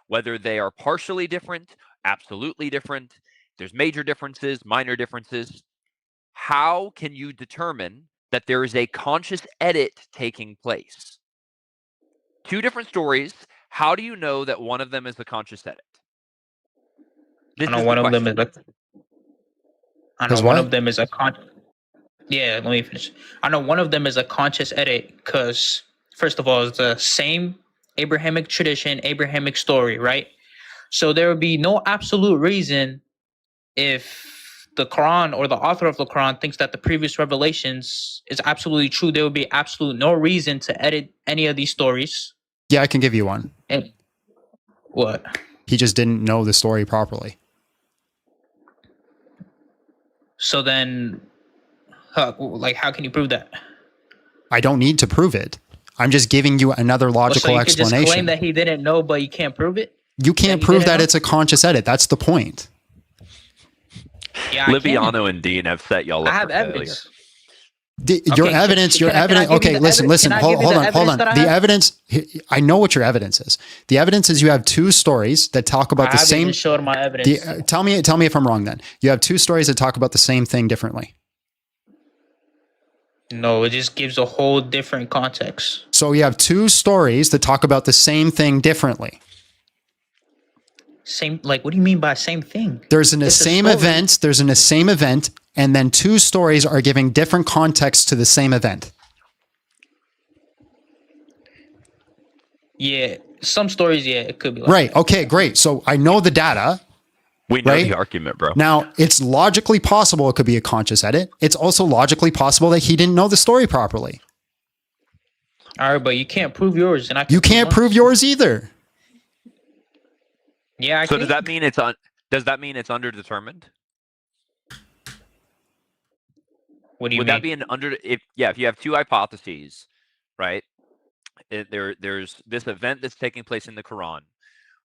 Speaker 13: whether they are partially different, absolutely different, there's major differences, minor differences, how can you determine that there is a conscious edit taking place? Two different stories, how do you know that one of them is a conscious edit?
Speaker 10: I know one of them is a Yeah, let me finish. I know one of them is a conscious edit because, first of all, it's the same Abrahamic tradition, Abrahamic story, right? So there would be no absolute reason if the Quran or the author of the Quran thinks that the previous revelations is absolutely true. There would be absolute no reason to edit any of these stories.
Speaker 1: Yeah, I can give you one.
Speaker 10: And what?
Speaker 1: He just didn't know the story properly.
Speaker 10: So then, how can you prove that?
Speaker 1: I don't need to prove it. I'm just giving you another logical explanation.
Speaker 10: So you could just claim that he didn't know, but you can't prove it?
Speaker 1: You can't prove that it's a conscious edit. That's the point.
Speaker 10: Yeah,
Speaker 13: Liviano and Dean have set y'all up.
Speaker 10: I have evidence.
Speaker 1: Your evidence. Okay, listen. Hold on. The evidence. I know what your evidence is. The evidence is you have two stories that talk about the same.
Speaker 10: Showed my evidence.
Speaker 1: Tell me if I'm wrong. Then you have two stories that talk about the same thing differently.
Speaker 10: No, it just gives a whole different context.
Speaker 1: So you have two stories that talk about the same thing differently.
Speaker 10: Same, like, what do you mean by same thing?
Speaker 1: There's the same event, and then two stories are giving different context to the same event.
Speaker 10: Yeah, some stories, yeah, it could be like
Speaker 1: right.
Speaker 10: that.
Speaker 1: Okay, great. So I know the data.
Speaker 13: We know the argument, bro.
Speaker 1: Now, it's logically possible it could be a conscious edit. It's also logically possible that he didn't know the story properly.
Speaker 10: All right, but you can't prove yours, and
Speaker 1: you can't prove yours either.
Speaker 10: Yeah.
Speaker 13: So does that mean it's underdetermined?
Speaker 10: What do you
Speaker 13: Would
Speaker 10: mean?
Speaker 13: that be if you have two hypotheses, right? There's this event that's taking place in the Quran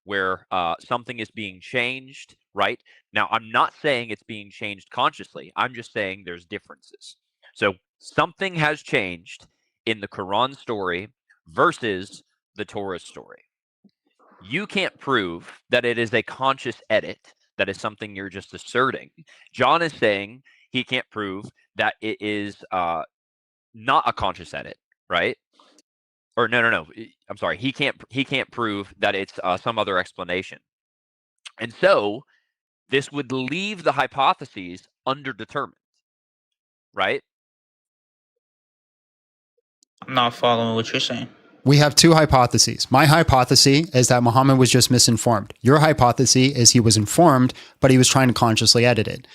Speaker 13: where something is being changed, right? Now, I'm not saying it's being changed consciously. I'm just saying there's differences. So something has changed in the Quran story versus the Torah story. You can't prove that it is a conscious edit. That is something you're just asserting. John is saying he can't prove that it is not a conscious edit, right? Or no. I'm sorry. He can't prove that it's some other explanation. And so this would leave the hypotheses underdetermined, right?
Speaker 10: I'm not following what you're saying.
Speaker 1: We have two hypotheses. My hypothesis is that Muhammad was just misinformed. Your hypothesis is he was informed, but he was trying to consciously edit it.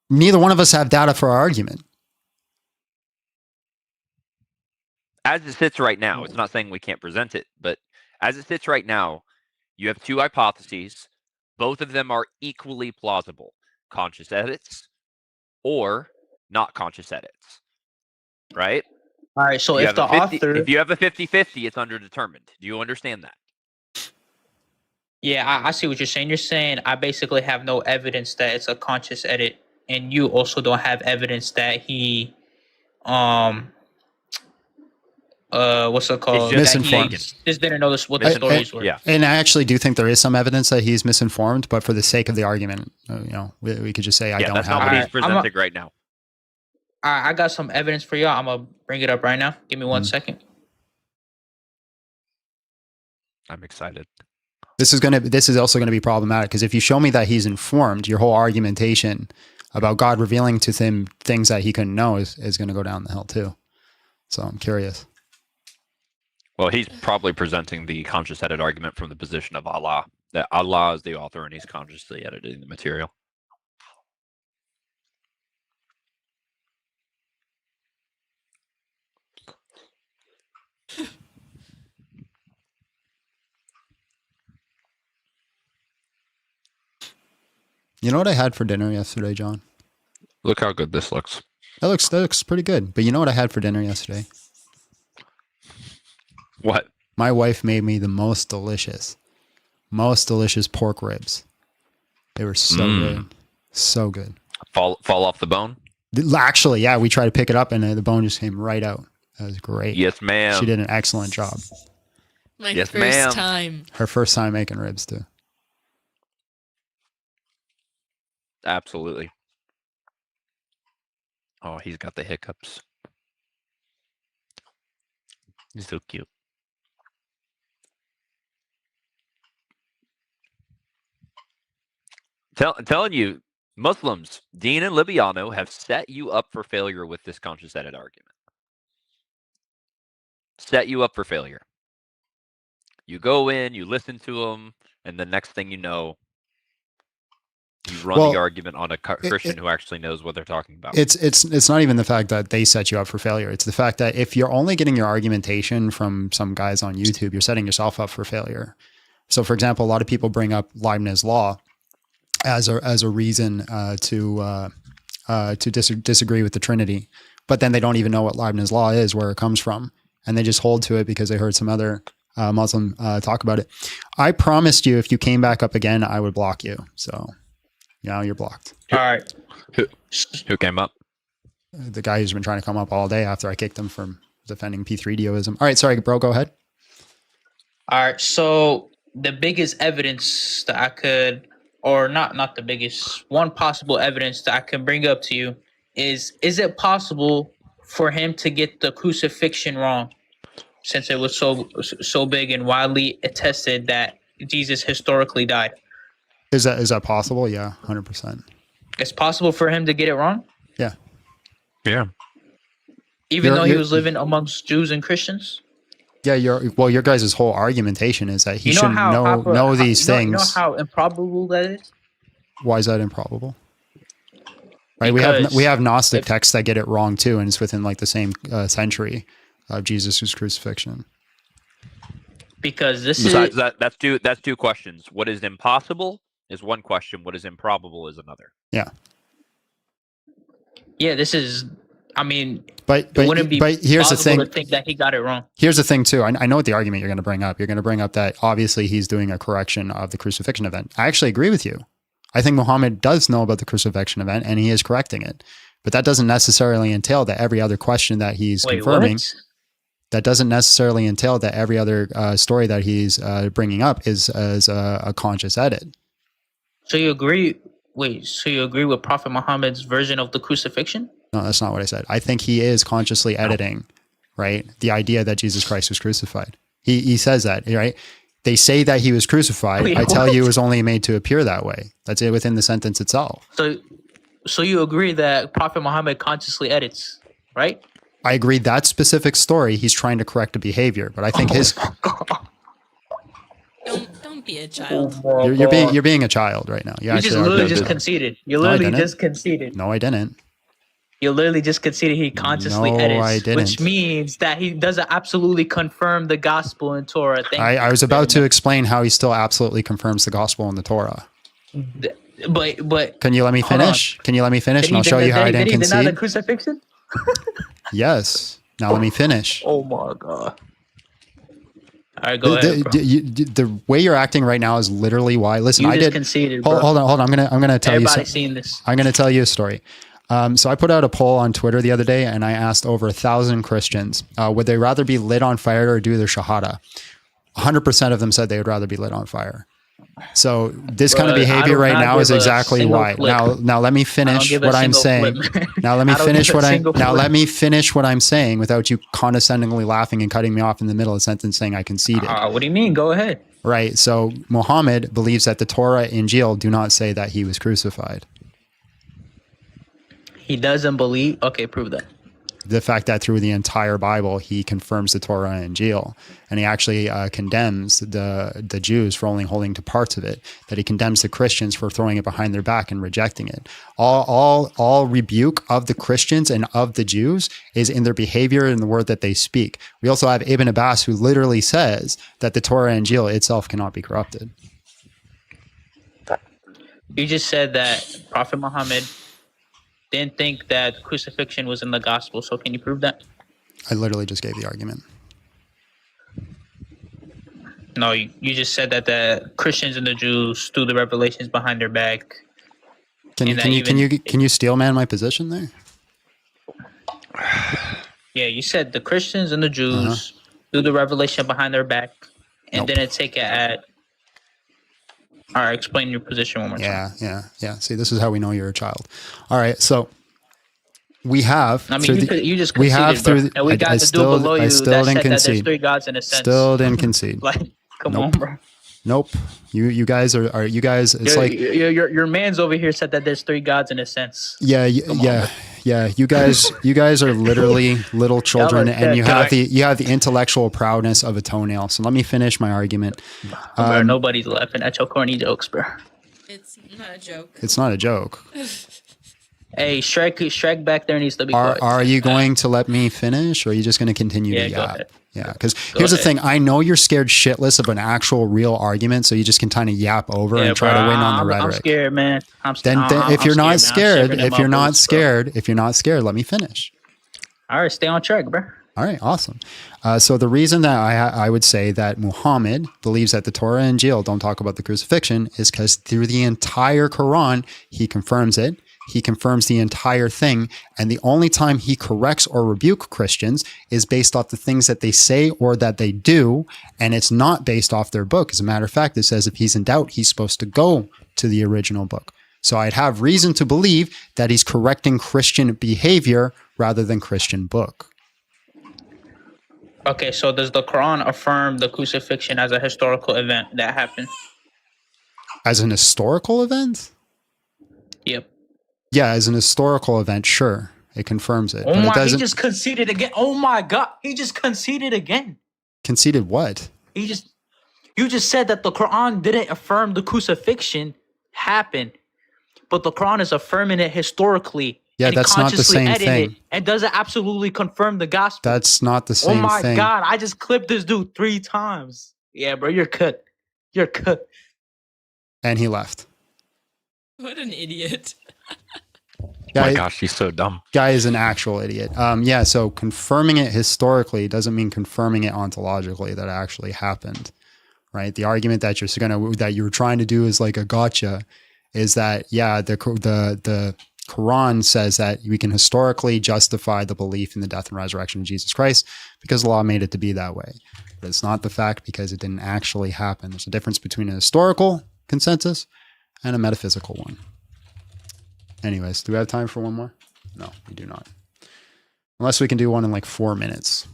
Speaker 1: Neither one of us have data for our argument.
Speaker 13: As it sits right now, it's not saying we can't present it, but as it sits right now, you have two hypotheses. Both of them are equally plausible. Conscious edits or not conscious edits, right?
Speaker 10: All right, so if the author...
Speaker 13: If you have a 50-50, it's underdetermined. Do you understand that?
Speaker 10: Yeah, I see what you're saying. You're saying I basically have no evidence that it's a conscious edit, and you also don't have evidence that he, what's it called?
Speaker 1: Misinformed.
Speaker 10: Just didn't know what the stories were.
Speaker 13: Yeah.
Speaker 1: And I actually do think there is some evidence that he's misinformed, but for the sake of the argument, we could just say I don't have.
Speaker 13: That's not what he's presenting right now.
Speaker 10: I got some evidence for y'all. I'm gonna bring it up right now. Give me 1 second.
Speaker 13: I'm excited.
Speaker 1: This is also gonna be problematic because if you show me that he's informed, your whole argumentation about God revealing to him things that he couldn't know is gonna go down the hill too. So I'm curious.
Speaker 13: Well, he's probably presenting the conscious edit argument from the position of Allah, that Allah is the author and he's consciously editing the material.
Speaker 1: You know what I had for dinner yesterday, John?
Speaker 13: Look how good this looks.
Speaker 1: That looks pretty good. But you know what I had for dinner yesterday?
Speaker 13: What?
Speaker 1: My wife made me the most delicious pork ribs. They were so good. So good.
Speaker 13: Fall off the bone?
Speaker 1: Actually, yeah, we tried to pick it up and the bone just came right out. That was great.
Speaker 13: Yes, ma'am.
Speaker 1: She did an excellent job.
Speaker 3: My first time.
Speaker 1: Her first time making ribs too.
Speaker 13: Absolutely. Oh, he's got the hiccups. He's so cute. Telling you, Muslims, Dean and Libiano have set you up for failure with this conscious edit argument. Set you up for failure. You go in, you listen to them, and the next thing you know, you run the argument on a Christian who actually knows what they're talking about.
Speaker 1: It's not even the fact that they set you up for failure. It's the fact that if you're only getting your argumentation from some guys on YouTube, you're setting yourself up for failure. So, for example, a lot of people bring up Leibniz law as a reason to disagree with the Trinity, but then they don't even know what Leibniz law is, where it comes from, and they just hold to it because they heard some other Muslim talk about it. I promised you if you came back up again, I would block you. So now you're blocked.
Speaker 10: All right.
Speaker 13: Who came up?
Speaker 1: The guy who's been trying to come up all day after I kicked him from defending P3DOism. All right, sorry, bro, go ahead.
Speaker 10: All right, so the biggest evidence that I could, or not the biggest, one possible evidence that I can bring up to you is it possible for him to get the crucifixion wrong, since it was so big and widely attested that Jesus historically died?
Speaker 1: Is that possible? Yeah, 100%.
Speaker 10: It's possible for him to get it wrong?
Speaker 1: Yeah.
Speaker 13: Yeah.
Speaker 10: Even though he was living amongst Jews and Christians?
Speaker 1: Yeah, your guys' whole argumentation is that he shouldn't know these things.
Speaker 10: You know how improbable that is?
Speaker 1: Why is that improbable? Right, we have Gnostic texts that get it wrong too, and it's within like the same century of Jesus' crucifixion.
Speaker 10: Because
Speaker 13: Besides that's two questions. What is impossible is one question. What is improbable is another.
Speaker 1: Yeah.
Speaker 10: Yeah, this is. I mean,
Speaker 1: but
Speaker 10: it wouldn't be
Speaker 1: here's the thing.
Speaker 10: To think that he got it wrong.
Speaker 1: Here's the thing too. I know what the argument you're going to bring up. You're going to bring up that obviously he's doing a correction of the crucifixion event. I actually agree with you. I think Muhammad does know about the crucifixion event and he is correcting it. But that doesn't necessarily entail that every other question that he's confirming. What? That doesn't necessarily entail that every other story that he's bringing up is as a conscious edit.
Speaker 10: So you agree? Wait. So you agree with Prophet Muhammad's version of the crucifixion?
Speaker 1: No, that's not what I said. I think he is consciously editing, right? The idea that Jesus Christ was crucified. He says that, right? They say that he was crucified.
Speaker 10: Wait,
Speaker 1: I tell you, it was only made to appear that way. That's it within the sentence itself.
Speaker 10: So you agree that Prophet Muhammad consciously edits, right?
Speaker 1: I agree that specific story, he's trying to correct a behavior, but I think his.
Speaker 3: Don't be a child.
Speaker 1: You're being a child right now.
Speaker 10: You just literally just conceded. You literally just conceded.
Speaker 1: No, I didn't.
Speaker 10: You literally just conceded he consciously edits,
Speaker 1: I didn't.
Speaker 10: which means that he doesn't absolutely confirm the gospel in Torah.
Speaker 1: I was about to explain how he still absolutely confirms the gospel in the Torah.
Speaker 10: But
Speaker 1: can you let me finish? Can you let me finish? And I'll show you how I didn't concede.
Speaker 10: Did he deny the crucifixion?
Speaker 1: Yes. Now let me finish.
Speaker 10: Oh my God. All right, go ahead.
Speaker 1: The way you're acting right now is literally why. Listen,
Speaker 10: You
Speaker 1: I
Speaker 10: just
Speaker 1: did.
Speaker 10: conceded, bro.
Speaker 1: Hold on. I'm gonna tell you.
Speaker 10: Everybody's seen this.
Speaker 1: I'm gonna tell you a story. So I put out a poll on Twitter the other day, and I asked over 1,000 Christians, would they rather be lit on fire or do their shahada? 100% of them said they would rather be lit on fire. So this kind of behavior right now is exactly why. Now let me finish what I'm saying. Now let me finish what I'm saying without you condescendingly laughing and cutting me off in the middle of the sentence saying I conceded.
Speaker 10: What do you mean? Go ahead.
Speaker 1: Right. So Muhammad believes that the Torah and Injil do not say that he was crucified.
Speaker 10: He doesn't believe. Okay, prove that.
Speaker 1: The fact that through the entire Bible, he confirms the Torah and Injil, and he actually condemns the Jews for only holding to parts of it, that he condemns the Christians for throwing it behind their back and rejecting it. All rebuke of the Christians and of the Jews is in their behavior and the word that they speak. We also have Ibn Abbas, who literally says that the Torah and Injil itself cannot be corrupted.
Speaker 10: You just said that Prophet Muhammad didn't think that crucifixion was in the gospel. So can you prove that?
Speaker 1: I literally just gave the argument.
Speaker 10: No, you just said that the Christians and the Jews threw the revelations behind their back.
Speaker 1: Can you steel man my position there?
Speaker 10: Yeah, you said the Christians and the Jews threw the revelation behind their back and didn't take it at. All right, explain your position one more time.
Speaker 1: Yeah. See, this is how we know you're a child. All right, so we have.
Speaker 10: I mean, you just conceded, we have through. And we got the dude below you that said that there's three gods in a sense.
Speaker 1: Still didn't concede.
Speaker 10: Like, come on, bro.
Speaker 1: Nope. You guys are you guys. It's like
Speaker 10: your man's over here said that there's three gods in a sense.
Speaker 1: Yeah. You guys are literally little children, and you have the intellectual prowess of a toenail. So let me finish my argument.
Speaker 10: Nobody's laughing at your corny jokes, bro.
Speaker 3: It's not a joke.
Speaker 1: It's not a joke.
Speaker 10: Hey, Shrek back there needs to be quiet.
Speaker 1: Are you going to let me finish, or are you just going to continue to
Speaker 10: go
Speaker 1: yap?
Speaker 10: ahead.
Speaker 1: Yeah, because here's the thing. I know you're scared shitless of an actual real argument, so you just can kind of yap over and try to win on the rhetoric.
Speaker 10: I'm scared, man.
Speaker 1: If you're not scared, let me finish.
Speaker 10: All right, stay on track, bro.
Speaker 1: All right, awesome. So the reason that I would say that Muhammad believes that the Torah and Injil don't talk about the crucifixion is because through the entire Quran, he confirms it, he confirms the entire thing. And the only time he corrects or rebukes Christians is based off the things that they say or that they do. And it's not based off their book. As a matter of fact, it says if he's in doubt, he's supposed to go to the original book. So I'd have reason to believe that he's correcting Christian behavior rather than Christian book.
Speaker 10: Okay, so does the Quran affirm the crucifixion as a historical event that happened?
Speaker 1: As an historical event?
Speaker 10: Yep.
Speaker 1: Yeah, as an historical event, sure. It confirms it.
Speaker 10: Oh
Speaker 1: But it
Speaker 10: my, he
Speaker 1: doesn't
Speaker 10: just conceded again. Oh my God, he just conceded again.
Speaker 1: conceded what?
Speaker 10: You just said that the Quran didn't affirm the crucifixion happened, but the Quran is affirming it historically.
Speaker 1: Yeah,
Speaker 10: and
Speaker 1: that's not the
Speaker 10: consciously
Speaker 1: same
Speaker 10: editing
Speaker 1: thing.
Speaker 10: it, and does it absolutely confirm the gospel?
Speaker 1: That's not the same
Speaker 10: Oh my
Speaker 1: thing.
Speaker 10: God, I just clipped this dude 3 times. Yeah, bro, you're cut. You're cut.
Speaker 1: And he left.
Speaker 3: What an idiot.
Speaker 18: Oh my gosh, he's so dumb.
Speaker 1: Guy is an actual idiot. Yeah, so confirming it historically doesn't mean confirming it ontologically that it actually happened, right? The argument that you're trying to do is like a gotcha is that, yeah, the Quran says that we can historically justify the belief in the death and resurrection of Jesus Christ because the law made it to be that way. But it's not the fact because it didn't actually happen. There's a difference between a historical consensus and a metaphysical one. Anyways, do we have time for one more? No, we do not. Unless we can do one in like 4 minutes.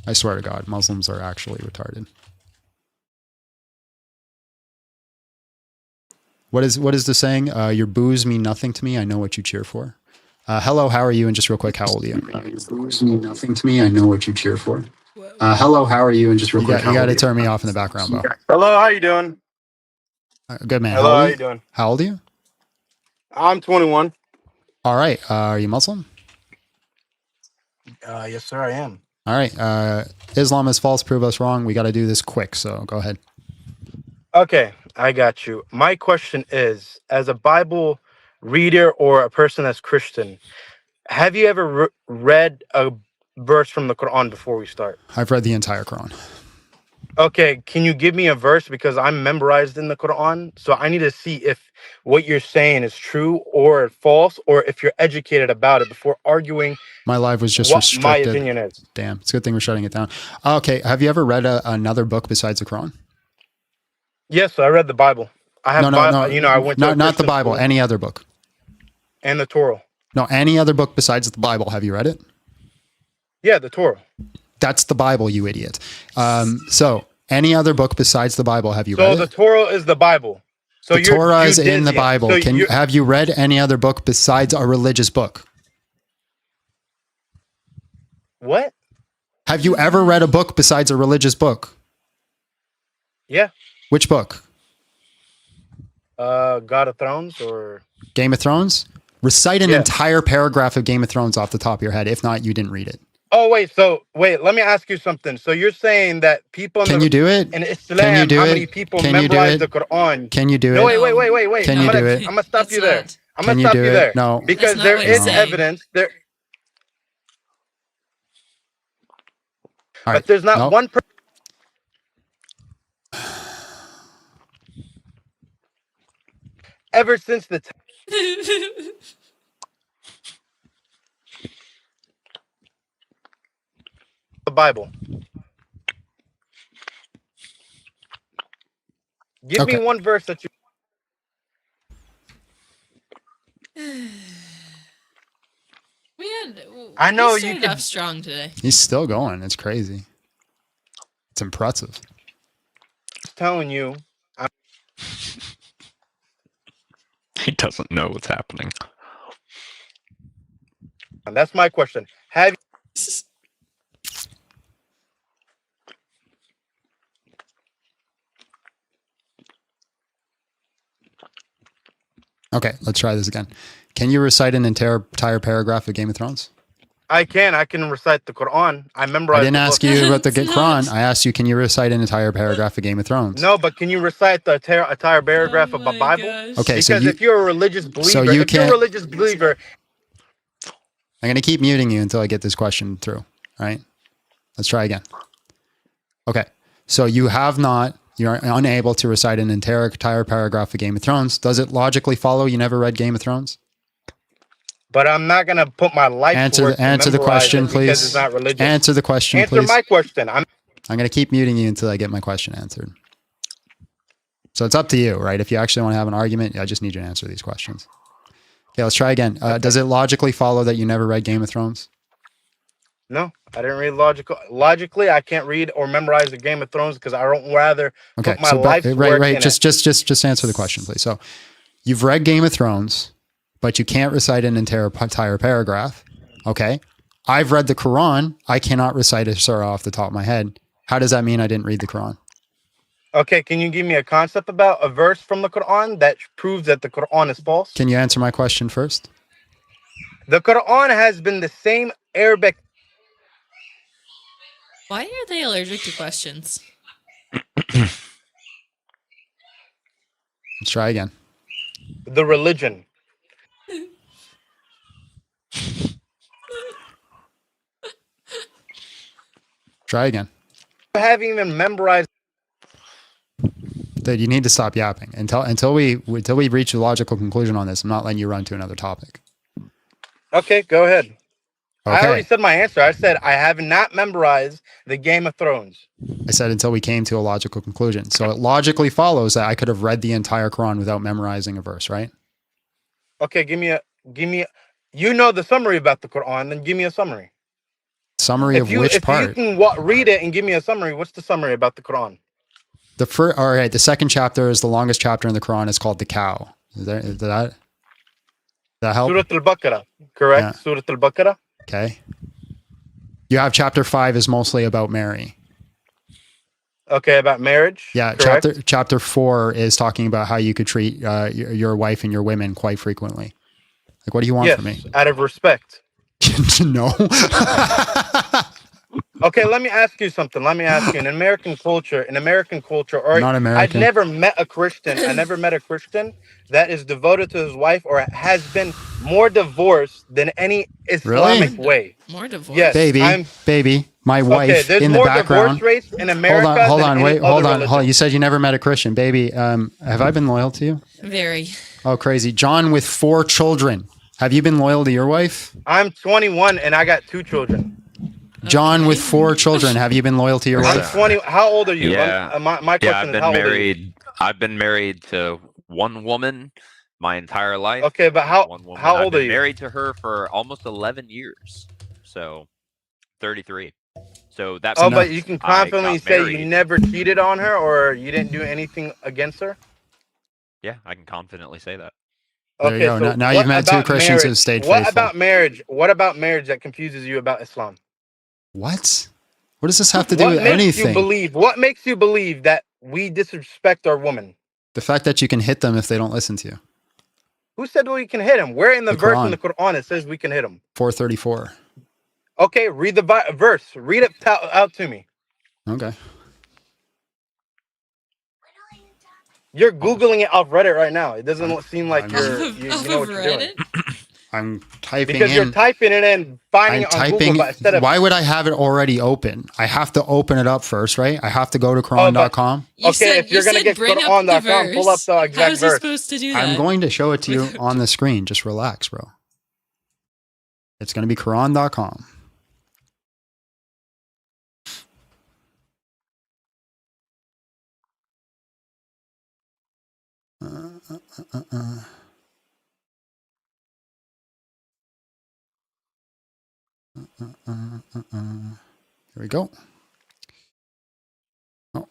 Speaker 1: I swear to God, Muslims are actually retarded. What is the saying? Your boos mean nothing to me. I know what you cheer for. Hello, how are you? And just real quick, how old are you? Your boos mean nothing to me. I know what you cheer for. Hello, how are you? And just real quick, you got to turn me off in the background, bro.
Speaker 11: Hello, how you doing?
Speaker 1: Good man.
Speaker 11: Hello, how you doing?
Speaker 1: How old are you?
Speaker 11: I'm 21.
Speaker 1: All right. Are you Muslim?
Speaker 11: Yes, sir, I am.
Speaker 1: All right. Islam is false. Prove us wrong. We got to do this quick. So go ahead.
Speaker 11: Okay, I got you. My question is, as a Bible reader or a person that's Christian, have you ever read a verse from the Quran before we start?
Speaker 1: I've read the entire Quran.
Speaker 11: Okay, can you give me a verse because I'm memorized in the Quran, so I need to see if what you're saying is true or false, or if you're educated about it before arguing.
Speaker 1: My live was just
Speaker 11: what
Speaker 1: restricted.
Speaker 11: my opinion is.
Speaker 1: Damn, it's a good thing we're shutting it down. Okay, have you ever read another book besides the Quran?
Speaker 11: Yes, I read the Bible. I have
Speaker 1: no.
Speaker 11: You know, I went to
Speaker 1: not the
Speaker 11: Christian
Speaker 1: Bible.
Speaker 11: school.
Speaker 1: Any other book?
Speaker 11: And the Torah.
Speaker 1: No, any other book besides the Bible. Have you read it?
Speaker 11: Yeah, the Torah.
Speaker 1: That's the Bible, you idiot. So any other book besides the Bible? Have you read it?
Speaker 11: So the Torah is the Bible. So
Speaker 1: The Torah is in the Bible.
Speaker 11: So
Speaker 1: Have you read any other book besides a religious book?
Speaker 11: What?
Speaker 1: Have you ever read a book besides a religious book?
Speaker 11: Yeah.
Speaker 1: Which book?
Speaker 11: God of Thrones or
Speaker 1: Game of Thrones? Recite an entire paragraph of Game of Thrones off the top of your head. If not, you didn't read it.
Speaker 11: Oh wait, let me ask you something. So you're saying that people
Speaker 1: Can you do it?
Speaker 11: in Islam,
Speaker 1: Can you do
Speaker 11: how
Speaker 1: it?
Speaker 11: many people
Speaker 1: Can you do
Speaker 11: memorize
Speaker 1: it?
Speaker 11: the Quran?
Speaker 1: Can you do
Speaker 11: No,
Speaker 1: it?
Speaker 11: wait.
Speaker 1: Can you do it?
Speaker 11: I'm gonna stop you there. I'm
Speaker 1: Can
Speaker 11: gonna
Speaker 1: you
Speaker 11: stop
Speaker 1: do
Speaker 11: you
Speaker 1: it?
Speaker 11: there.
Speaker 1: No.
Speaker 11: Because
Speaker 3: That's not
Speaker 11: there
Speaker 3: what he's
Speaker 11: is
Speaker 3: saying.
Speaker 11: evidence there.
Speaker 1: All
Speaker 11: But
Speaker 1: right.
Speaker 11: there's not
Speaker 1: No.
Speaker 11: one person. Ever since the Bible. Give me one verse that you. I know
Speaker 3: we
Speaker 11: you
Speaker 3: started
Speaker 11: could-
Speaker 3: off strong today.
Speaker 1: He's still going. It's crazy. It's impressive.
Speaker 11: Telling you.
Speaker 18: He doesn't know what's happening.
Speaker 11: That's my question. Have
Speaker 1: Okay, let's try this again. Can you recite an entire paragraph of Game of Thrones?
Speaker 11: I can recite the Quran. I memorized.
Speaker 1: I didn't
Speaker 11: the
Speaker 1: ask
Speaker 11: book.
Speaker 1: you about the Quran. I asked you, can you recite an entire paragraph of Game of Thrones?
Speaker 11: No, but can you recite the entire paragraph of the Bible?
Speaker 1: Okay,
Speaker 11: because
Speaker 1: so
Speaker 11: if you're a religious believer,
Speaker 1: you
Speaker 11: if you're a
Speaker 1: can't-
Speaker 11: religious believer,
Speaker 1: I'm going to keep muting you until I get this question through. All right. Let's try again. Okay. So you have not You're unable to recite an entire paragraph of Game of Thrones. Does it logically follow you never read Game of Thrones?
Speaker 11: But I'm not gonna put my life
Speaker 1: Answer the question,
Speaker 11: it because it's
Speaker 1: please.
Speaker 11: not religious.
Speaker 1: Answer the question,
Speaker 11: Answer
Speaker 1: please.
Speaker 11: my question. I'm
Speaker 1: going to keep muting you until I get my question answered. So it's up to you, right? If you actually want to have an argument, I just need you to answer these questions. Okay, let's try again. Does it logically follow that you never read Game of Thrones?
Speaker 11: No, I didn't read logically. I can't read or memorize the Game of Thrones because I don't rather put my life's work in
Speaker 1: just answer the question, please. So you've read Game of Thrones, but you can't recite an entire paragraph. Okay. I've read the Quran. I cannot recite a surah off the top of my head. How does that mean I didn't read the Quran?
Speaker 11: Okay, can you give me a concept about a verse from the Quran that proves that the Quran is false?
Speaker 1: Can you answer my question first?
Speaker 11: The Quran has been the same Arabic.
Speaker 3: Why are they allergic to questions?
Speaker 1: Let's try again.
Speaker 11: The religion.
Speaker 1: Try again.
Speaker 11: I haven't even memorized.
Speaker 1: Dude, you need to stop yapping. Until we reach a logical conclusion on this, I'm not letting you run to another topic.
Speaker 11: Okay, go ahead.
Speaker 1: Okay.
Speaker 11: I already said my answer. I said I have not memorized the Game of Thrones.
Speaker 1: I said until we came to a logical conclusion. So it logically follows that I could have read the entire Quran without memorizing a verse, right?
Speaker 11: Okay, give me you know the summary about the Quran, then give me a summary.
Speaker 1: Summary of which part?
Speaker 11: If you can read it and give me a summary, what's the summary about the Quran?
Speaker 1: All right, the second chapter is the longest chapter in the Quran. It's called the cow. Did that help?
Speaker 11: Surah Al-Baqarah, correct?
Speaker 1: Yeah.
Speaker 11: Surah Al-Baqarah.
Speaker 1: Okay. You have chapter 5 is mostly about Mary.
Speaker 11: Okay, about marriage.
Speaker 1: Yeah,
Speaker 11: correct?
Speaker 1: chapter 4 is talking about how you could treat your wife and your women quite frequently. Like, what do you want from me?
Speaker 11: Out of respect.
Speaker 1: No.
Speaker 11: Okay, let me ask you something. Let me ask you, in American culture, or
Speaker 1: Not American.
Speaker 11: I've never met a Christian. I never met a Christian that is devoted to his wife or has been more divorced than any Islamic way.
Speaker 3: More divorce.
Speaker 11: Yes,
Speaker 1: baby, my wife
Speaker 11: there's
Speaker 1: in the
Speaker 11: more
Speaker 1: background.
Speaker 11: divorce rates in America.
Speaker 1: Hold
Speaker 11: than
Speaker 1: on,
Speaker 11: any
Speaker 1: wait,
Speaker 11: other
Speaker 1: hold
Speaker 11: religion.
Speaker 1: on. You said you never met a Christian, baby. Have I been loyal to you?
Speaker 3: Very.
Speaker 1: Oh, crazy. John with 4 children. Have you been loyal to your wife?
Speaker 11: I'm 21 and I got 2 children.
Speaker 1: John with 4 children. Have you been loyal to your
Speaker 11: I'm
Speaker 1: wife?
Speaker 11: 20. How old are you?
Speaker 13: Yeah.
Speaker 11: My question is, how old are you?
Speaker 13: I've been married to one woman my entire life.
Speaker 11: Okay, but how
Speaker 13: old
Speaker 11: are
Speaker 13: been
Speaker 11: you?
Speaker 13: Married to her for almost 11 years. So 33. So that means
Speaker 11: but you can
Speaker 13: I
Speaker 11: confidently
Speaker 13: got
Speaker 11: say
Speaker 13: married.
Speaker 11: you never cheated on her or you didn't do anything against her?
Speaker 13: Yeah, I can confidently say that.
Speaker 1: There you go. Now you've met 2 Christians who stayed faithful.
Speaker 11: What about marriage? What about marriage that confuses you about Islam?
Speaker 1: What? What does this have to do with anything?
Speaker 11: What makes you believe that we disrespect our women?
Speaker 1: The fact that you can hit them if they don't listen to you.
Speaker 11: Who said we can hit them? Where in the verse
Speaker 1: Quran.
Speaker 11: in the Quran it says we can hit them?
Speaker 1: 434.
Speaker 11: Okay, read the verse. Read it out to me.
Speaker 1: Okay.
Speaker 11: You're Googling it off Reddit right now. It doesn't seem like you know what you're doing.
Speaker 1: I'm typing
Speaker 11: because you're typing it in, finding it on Google, but instead of
Speaker 1: why would I have it already open? I have to open it up first, right? I have to go to Quran.com.
Speaker 11: Okay, if you're going to get Quran.com, pull up the exact
Speaker 3: How is he
Speaker 11: verse.
Speaker 3: supposed to do that?
Speaker 1: I'm going to show it to you on the screen. Just relax, bro. It's going to be Quran.com. Here we go. Oh.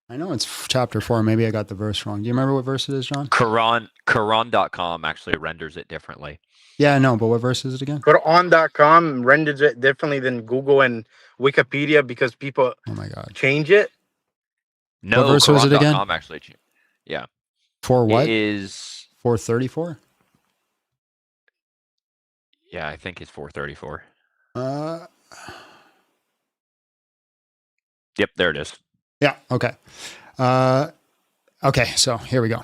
Speaker 1: I know it's chapter 4. Maybe I got the verse wrong. Do you remember what verse it is, John?
Speaker 13: Quran.com actually renders it differently.
Speaker 1: Yeah, I know, but what verse is it again?
Speaker 11: Quran.com renders it differently than Google and Wikipedia because people change it.
Speaker 13: No,
Speaker 1: what verse was it again?
Speaker 13: Quran.com actually changed. Yeah.
Speaker 1: For what?
Speaker 13: It is
Speaker 1: 434?
Speaker 13: Yeah, I think it's 434. Yep, there it is.
Speaker 1: Yeah, okay. Okay, so here we go.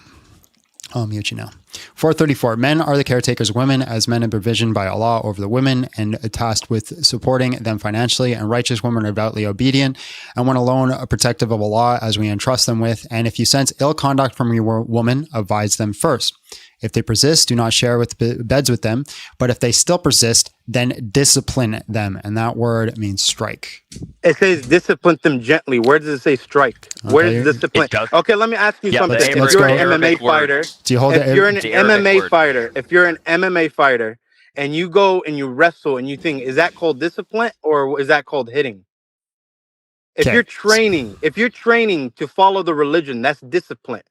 Speaker 1: I'll mute you now. 434. Men are the caretakers of women, as men are provisioned by Allah over the women and tasked with supporting them financially, and righteous women are devoutly obedient and when alone are protective of Allah as we entrust them with. And if you sense ill conduct from your woman, advise them first. If they persist, do not share with beds with them. But if they still persist, then discipline them. And that word means strike.
Speaker 11: It says discipline them gently. Where does it say strike? Where
Speaker 1: Okay.
Speaker 11: does discipline? Okay, let me ask you something.
Speaker 1: let's
Speaker 11: If you're an
Speaker 1: go.
Speaker 11: MMA fighter,
Speaker 1: Do you hold
Speaker 11: if you're an
Speaker 1: the
Speaker 11: MMA fighter, if you're an MMA fighter, and you go and you wrestle and you think, is that called discipline or is that called hitting? If you're training to follow the religion, that's discipline.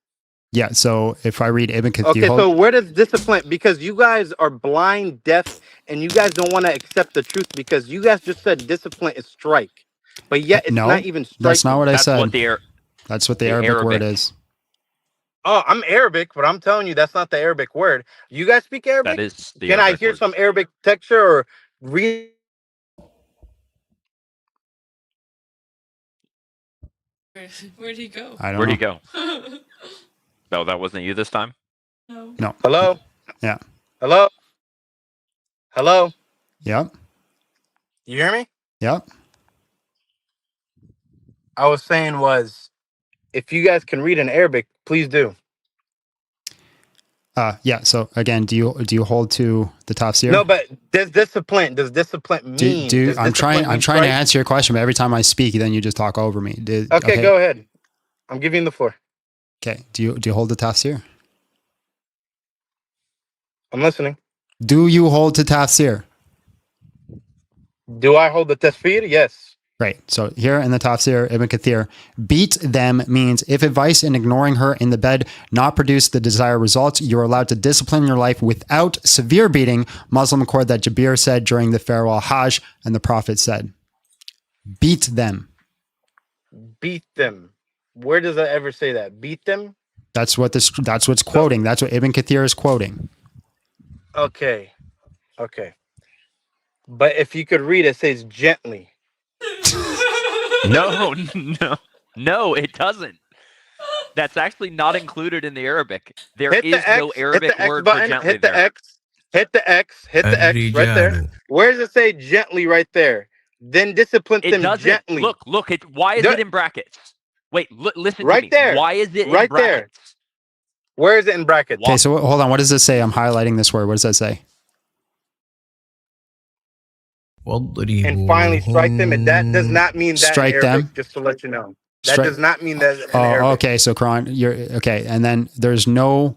Speaker 1: Yeah, so if I read Ibn Kathir...
Speaker 11: Okay, so where does discipline... Because you guys are blind, deaf, and you guys don't want to accept the truth because you guys just said discipline is strike. But yet it's
Speaker 1: no,
Speaker 11: not even strike.
Speaker 1: that's not what I said.
Speaker 13: What
Speaker 1: that's what the Arabic word is.
Speaker 11: Oh, I'm Arabic, but I'm telling you that's not the Arabic word. You guys speak Arabic?
Speaker 13: That is the
Speaker 11: Can
Speaker 13: Arabic
Speaker 11: I hear
Speaker 13: word.
Speaker 11: some Arabic texture or read...
Speaker 3: Where'd he go?
Speaker 1: I don't
Speaker 13: Where'd
Speaker 1: know.
Speaker 13: he go? No, that wasn't you this time?
Speaker 1: No.
Speaker 11: Hello?
Speaker 1: Yeah.
Speaker 11: Hello? Hello?
Speaker 1: Yep.
Speaker 11: You hear me?
Speaker 1: Yep.
Speaker 11: I was saying was, if you guys can read in Arabic, please do.
Speaker 1: Yeah. So again, do you hold to the tafsir?
Speaker 11: No, but does discipline mean?
Speaker 1: I'm trying to answer your question, but every time I speak, then you just talk over me.
Speaker 11: Okay, go ahead. I'm giving you the floor.
Speaker 1: Okay. Do you hold the tafsir?
Speaker 11: I'm listening.
Speaker 1: Do you hold to tafsir?
Speaker 11: Do I hold the tafsir? Yes.
Speaker 1: Right. So here in the tafsir, Ibn Kathir, beat them means if advice in ignoring her in the bed not produce the desired results, you're allowed to discipline your life without severe beating. Muslim accord that Jabir said during the farewell Hajj, and the Prophet said, beat them.
Speaker 11: Beat them. Where does it ever say that? Beat them?
Speaker 1: That's what's quoting. That's what Ibn Kathir is quoting.
Speaker 11: Okay. But if you could read, it says gently.
Speaker 13: No, it doesn't. That's actually not included in the Arabic. There is no Arabic word for gently
Speaker 11: hit the X. Hit the X right there. Where does it say gently right there? Then discipline them gently.
Speaker 13: Look, why is it in brackets? Wait, listen
Speaker 11: right
Speaker 13: to me.
Speaker 11: There.
Speaker 13: Why is it
Speaker 11: right
Speaker 13: in brackets?
Speaker 11: There. Where is it in brackets?
Speaker 1: Okay, so hold on. What does it say? I'm highlighting this word. What does that say?
Speaker 11: And finally strike them. And that does not mean that
Speaker 1: strike
Speaker 11: in Arabic,
Speaker 1: them.
Speaker 11: just to let you know. That does not mean that in
Speaker 1: Oh,
Speaker 11: Arabic.
Speaker 1: okay. So Quran, you're okay. And then there's no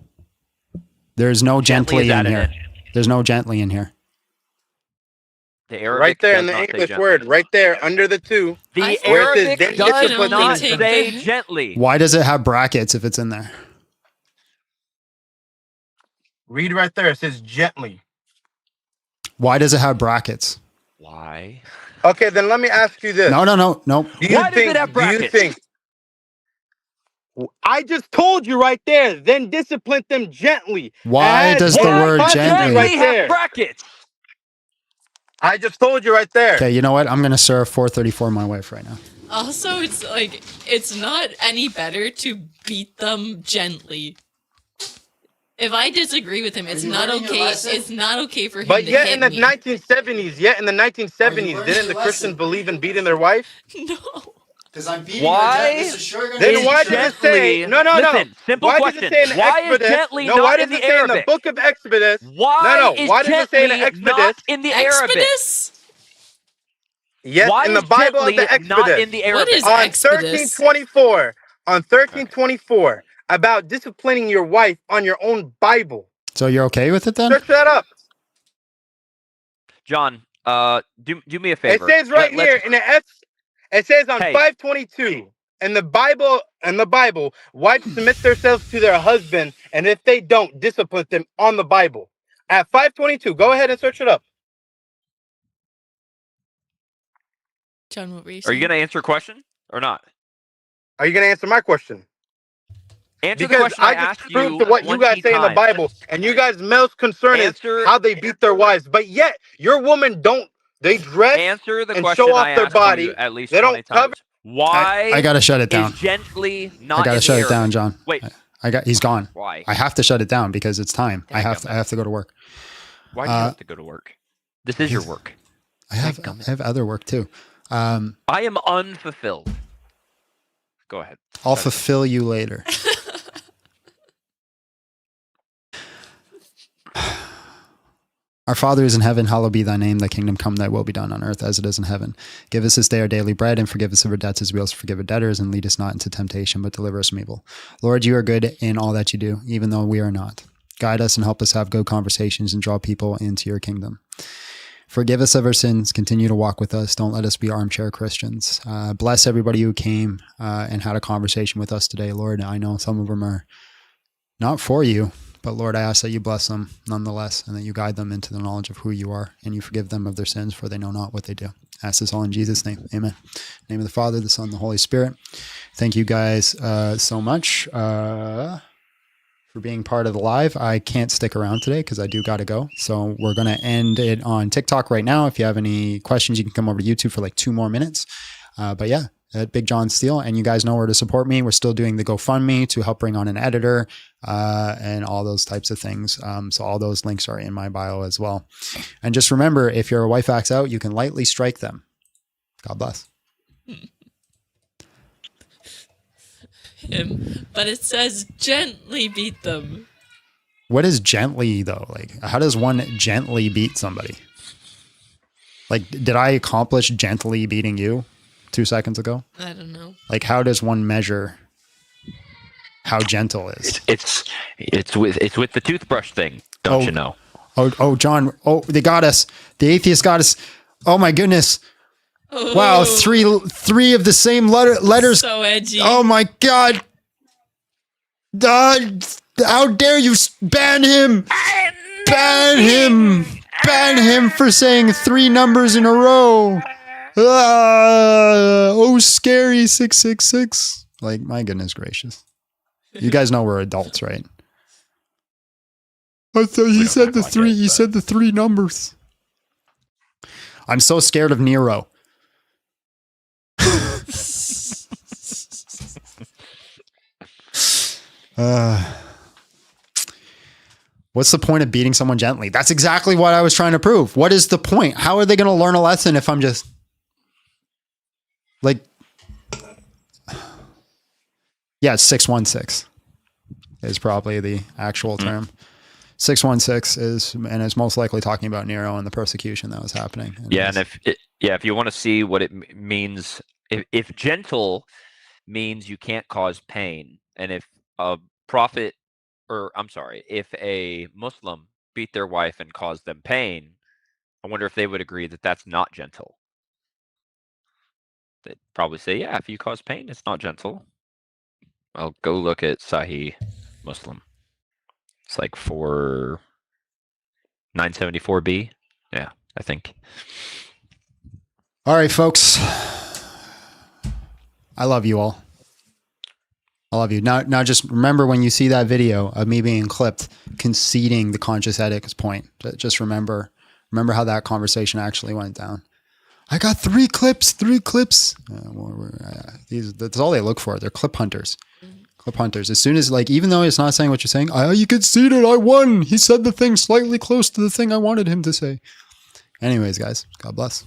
Speaker 1: gently in here. There's no gently in here.
Speaker 13: The Arabic
Speaker 11: right there in
Speaker 13: does
Speaker 11: the
Speaker 13: not say
Speaker 11: English
Speaker 13: gently.
Speaker 11: word, right there under the two.
Speaker 13: The
Speaker 11: where it says,
Speaker 13: Arabic
Speaker 11: then
Speaker 13: does
Speaker 11: discipline
Speaker 13: not
Speaker 11: them.
Speaker 13: say gently.
Speaker 1: Why does it have brackets if it's in there?
Speaker 11: Read right there. It says gently.
Speaker 1: Why does it have brackets?
Speaker 13: Why?
Speaker 11: Okay, then let me ask you this.
Speaker 1: No.
Speaker 13: Why does it have brackets?
Speaker 11: Do you think? I just told you right there. Then discipline them gently.
Speaker 1: Why does the word gently
Speaker 11: right there?
Speaker 13: Have brackets?
Speaker 11: I just told you right there.
Speaker 1: Okay, you know what? I'm gonna serve 434 my wife right now.
Speaker 3: Also, it's not any better to beat them gently. If I disagree with him, it's not okay. It's not okay for him
Speaker 11: But
Speaker 3: to
Speaker 11: yet
Speaker 3: hit
Speaker 11: in the
Speaker 3: me.
Speaker 11: 1970s, didn't the Christian believe in beating their wife?
Speaker 3: No.
Speaker 1: Because I'm beating
Speaker 13: why?
Speaker 11: Then why does it say no?
Speaker 13: Listen, simple
Speaker 11: why
Speaker 13: question.
Speaker 11: Does it say in
Speaker 13: Why is
Speaker 11: Exodus,
Speaker 13: gently
Speaker 11: no,
Speaker 13: not
Speaker 11: why does
Speaker 13: in the
Speaker 11: it say
Speaker 13: Arabic?
Speaker 11: in the book of Exodus?
Speaker 13: Why is
Speaker 11: why does it say in
Speaker 13: gently
Speaker 11: Exodus?
Speaker 13: not in the Arabic?
Speaker 3: Exodus?
Speaker 11: Yes,
Speaker 13: Why
Speaker 11: in the
Speaker 13: is
Speaker 11: Bible of
Speaker 13: gently
Speaker 11: the Exodus.
Speaker 13: not in the Arabic?
Speaker 3: What is
Speaker 11: on
Speaker 3: Exodus?
Speaker 11: 1324, on 1324, about disciplining your wife on your own Bible.
Speaker 1: So you're okay with it then?
Speaker 11: Search that up.
Speaker 13: John, do me a favor.
Speaker 11: It says right here in the it says on 522 in the Bible, wives submit themselves to their husband, and if they don't, discipline them on the Bible. At 522, go ahead and search it up.
Speaker 3: John, what were you
Speaker 13: Are
Speaker 3: saying?
Speaker 13: you going to answer a question or not?
Speaker 11: Are you going to answer my question?
Speaker 13: Answer
Speaker 11: because
Speaker 13: the question I
Speaker 11: just
Speaker 13: asked
Speaker 11: proved
Speaker 13: you
Speaker 11: to what you guys say in the
Speaker 13: times.
Speaker 11: Bible, and you guys' most concern is how they beat their wives, but yet your women don't. They dress
Speaker 13: Answer the
Speaker 11: and
Speaker 13: question
Speaker 11: show off
Speaker 13: I
Speaker 11: their
Speaker 13: asked
Speaker 11: body.
Speaker 13: you at least
Speaker 11: They
Speaker 13: 20
Speaker 11: don't cover.
Speaker 13: times. Why
Speaker 1: I gotta shut it down.
Speaker 13: is gently not
Speaker 1: I gotta
Speaker 13: in
Speaker 1: shut
Speaker 13: the
Speaker 1: it down,
Speaker 13: Arabic?
Speaker 1: John.
Speaker 13: Wait,
Speaker 1: He's gone.
Speaker 13: Why?
Speaker 1: I have to shut it down because it's time. I have to go to work.
Speaker 13: Why do you have to go to work? This is your work.
Speaker 1: I have other work too.
Speaker 13: I am unfulfilled. Go ahead.
Speaker 1: I'll fulfill you later. Our Father is in heaven, hallowed be thy name. Thy kingdom come, thy will be done on earth as it is in heaven. Give us this day our daily bread, and forgive us of our debts as we also forgive our debtors, and lead us not into temptation, but deliver us from evil. Lord, you are good in all that you do, even though we are not. Guide us and help us have good conversations and draw people into your kingdom. Forgive us of our sins. Continue to walk with us. Don't let us be armchair Christians. Bless everybody who came and had a conversation with us today, Lord. I know some of them are not for you, but Lord, I ask that you bless them nonetheless, and that you guide them into the knowledge of who you are, and you forgive them of their sins, for they know not what they do. I ask this all in Jesus' name. Amen. In the name of the Father, the Son, and the Holy Spirit. Thank you guys so much for being part of the live. I can't stick around today because I do got to go. So we're going to end it on TikTok right now. If you have any questions, you can come over to YouTube for like 2 more minutes. But yeah, at Big John Steele, and you guys know where to support me. We're still doing the GoFundMe to help bring on an editor and all those types of things. So all those links are in my bio as well. And just remember, if your wife acts out, you can lightly strike them. God bless.
Speaker 3: But it says gently beat them.
Speaker 1: What is gently though? Like, how does one gently beat somebody? Like, did I accomplish gently beating you 2 seconds ago?
Speaker 3: I don't know.
Speaker 1: Like, how does one measure how gentle is?
Speaker 13: It's with the toothbrush thing, don't you know?
Speaker 1: Oh, John. Oh, they got us. The atheist got us. Oh my goodness.
Speaker 3: Oh.
Speaker 1: Wow, three of the same letters.
Speaker 3: So edgy.
Speaker 1: Oh my God. How dare you ban him? Ban him. Ban him for saying 3 numbers in a row. Oh, scary 666. Like, my goodness gracious. You guys know we're adults, right? I thought you said the 3. You said the 3 numbers. I'm so scared of Nero. What's the point of beating someone gently? That's exactly what I was trying to prove. What is the point? How are they going to learn a lesson if I'm just like, yeah, 616 is probably the actual term. 616 is, and it's most likely talking about Nero and the persecution that was happening.
Speaker 13: Yeah, and if you want to see what it means, if gentle means you can't cause pain, and if a prophet, or I'm sorry, if a Muslim beat their wife and caused them pain, I wonder if they would agree that that's not gentle. They'd probably say, yeah, if you cause pain, it's not gentle. I'll go look at Sahih Muslim. It's like 974b. Yeah, I think.
Speaker 1: All right, folks. I love you all. I love you. Now just remember, when you see that video of me being clipped, conceding the conscious ethics point, just remember how that conversation actually went down. I got 3 clips. That's all they look for. They're clip hunters. Clip hunters. As soon as, like, even though it's not saying what you're saying, you conceded, I won. He said the thing slightly close to the thing I wanted him to say. Anyways, guys, God bless.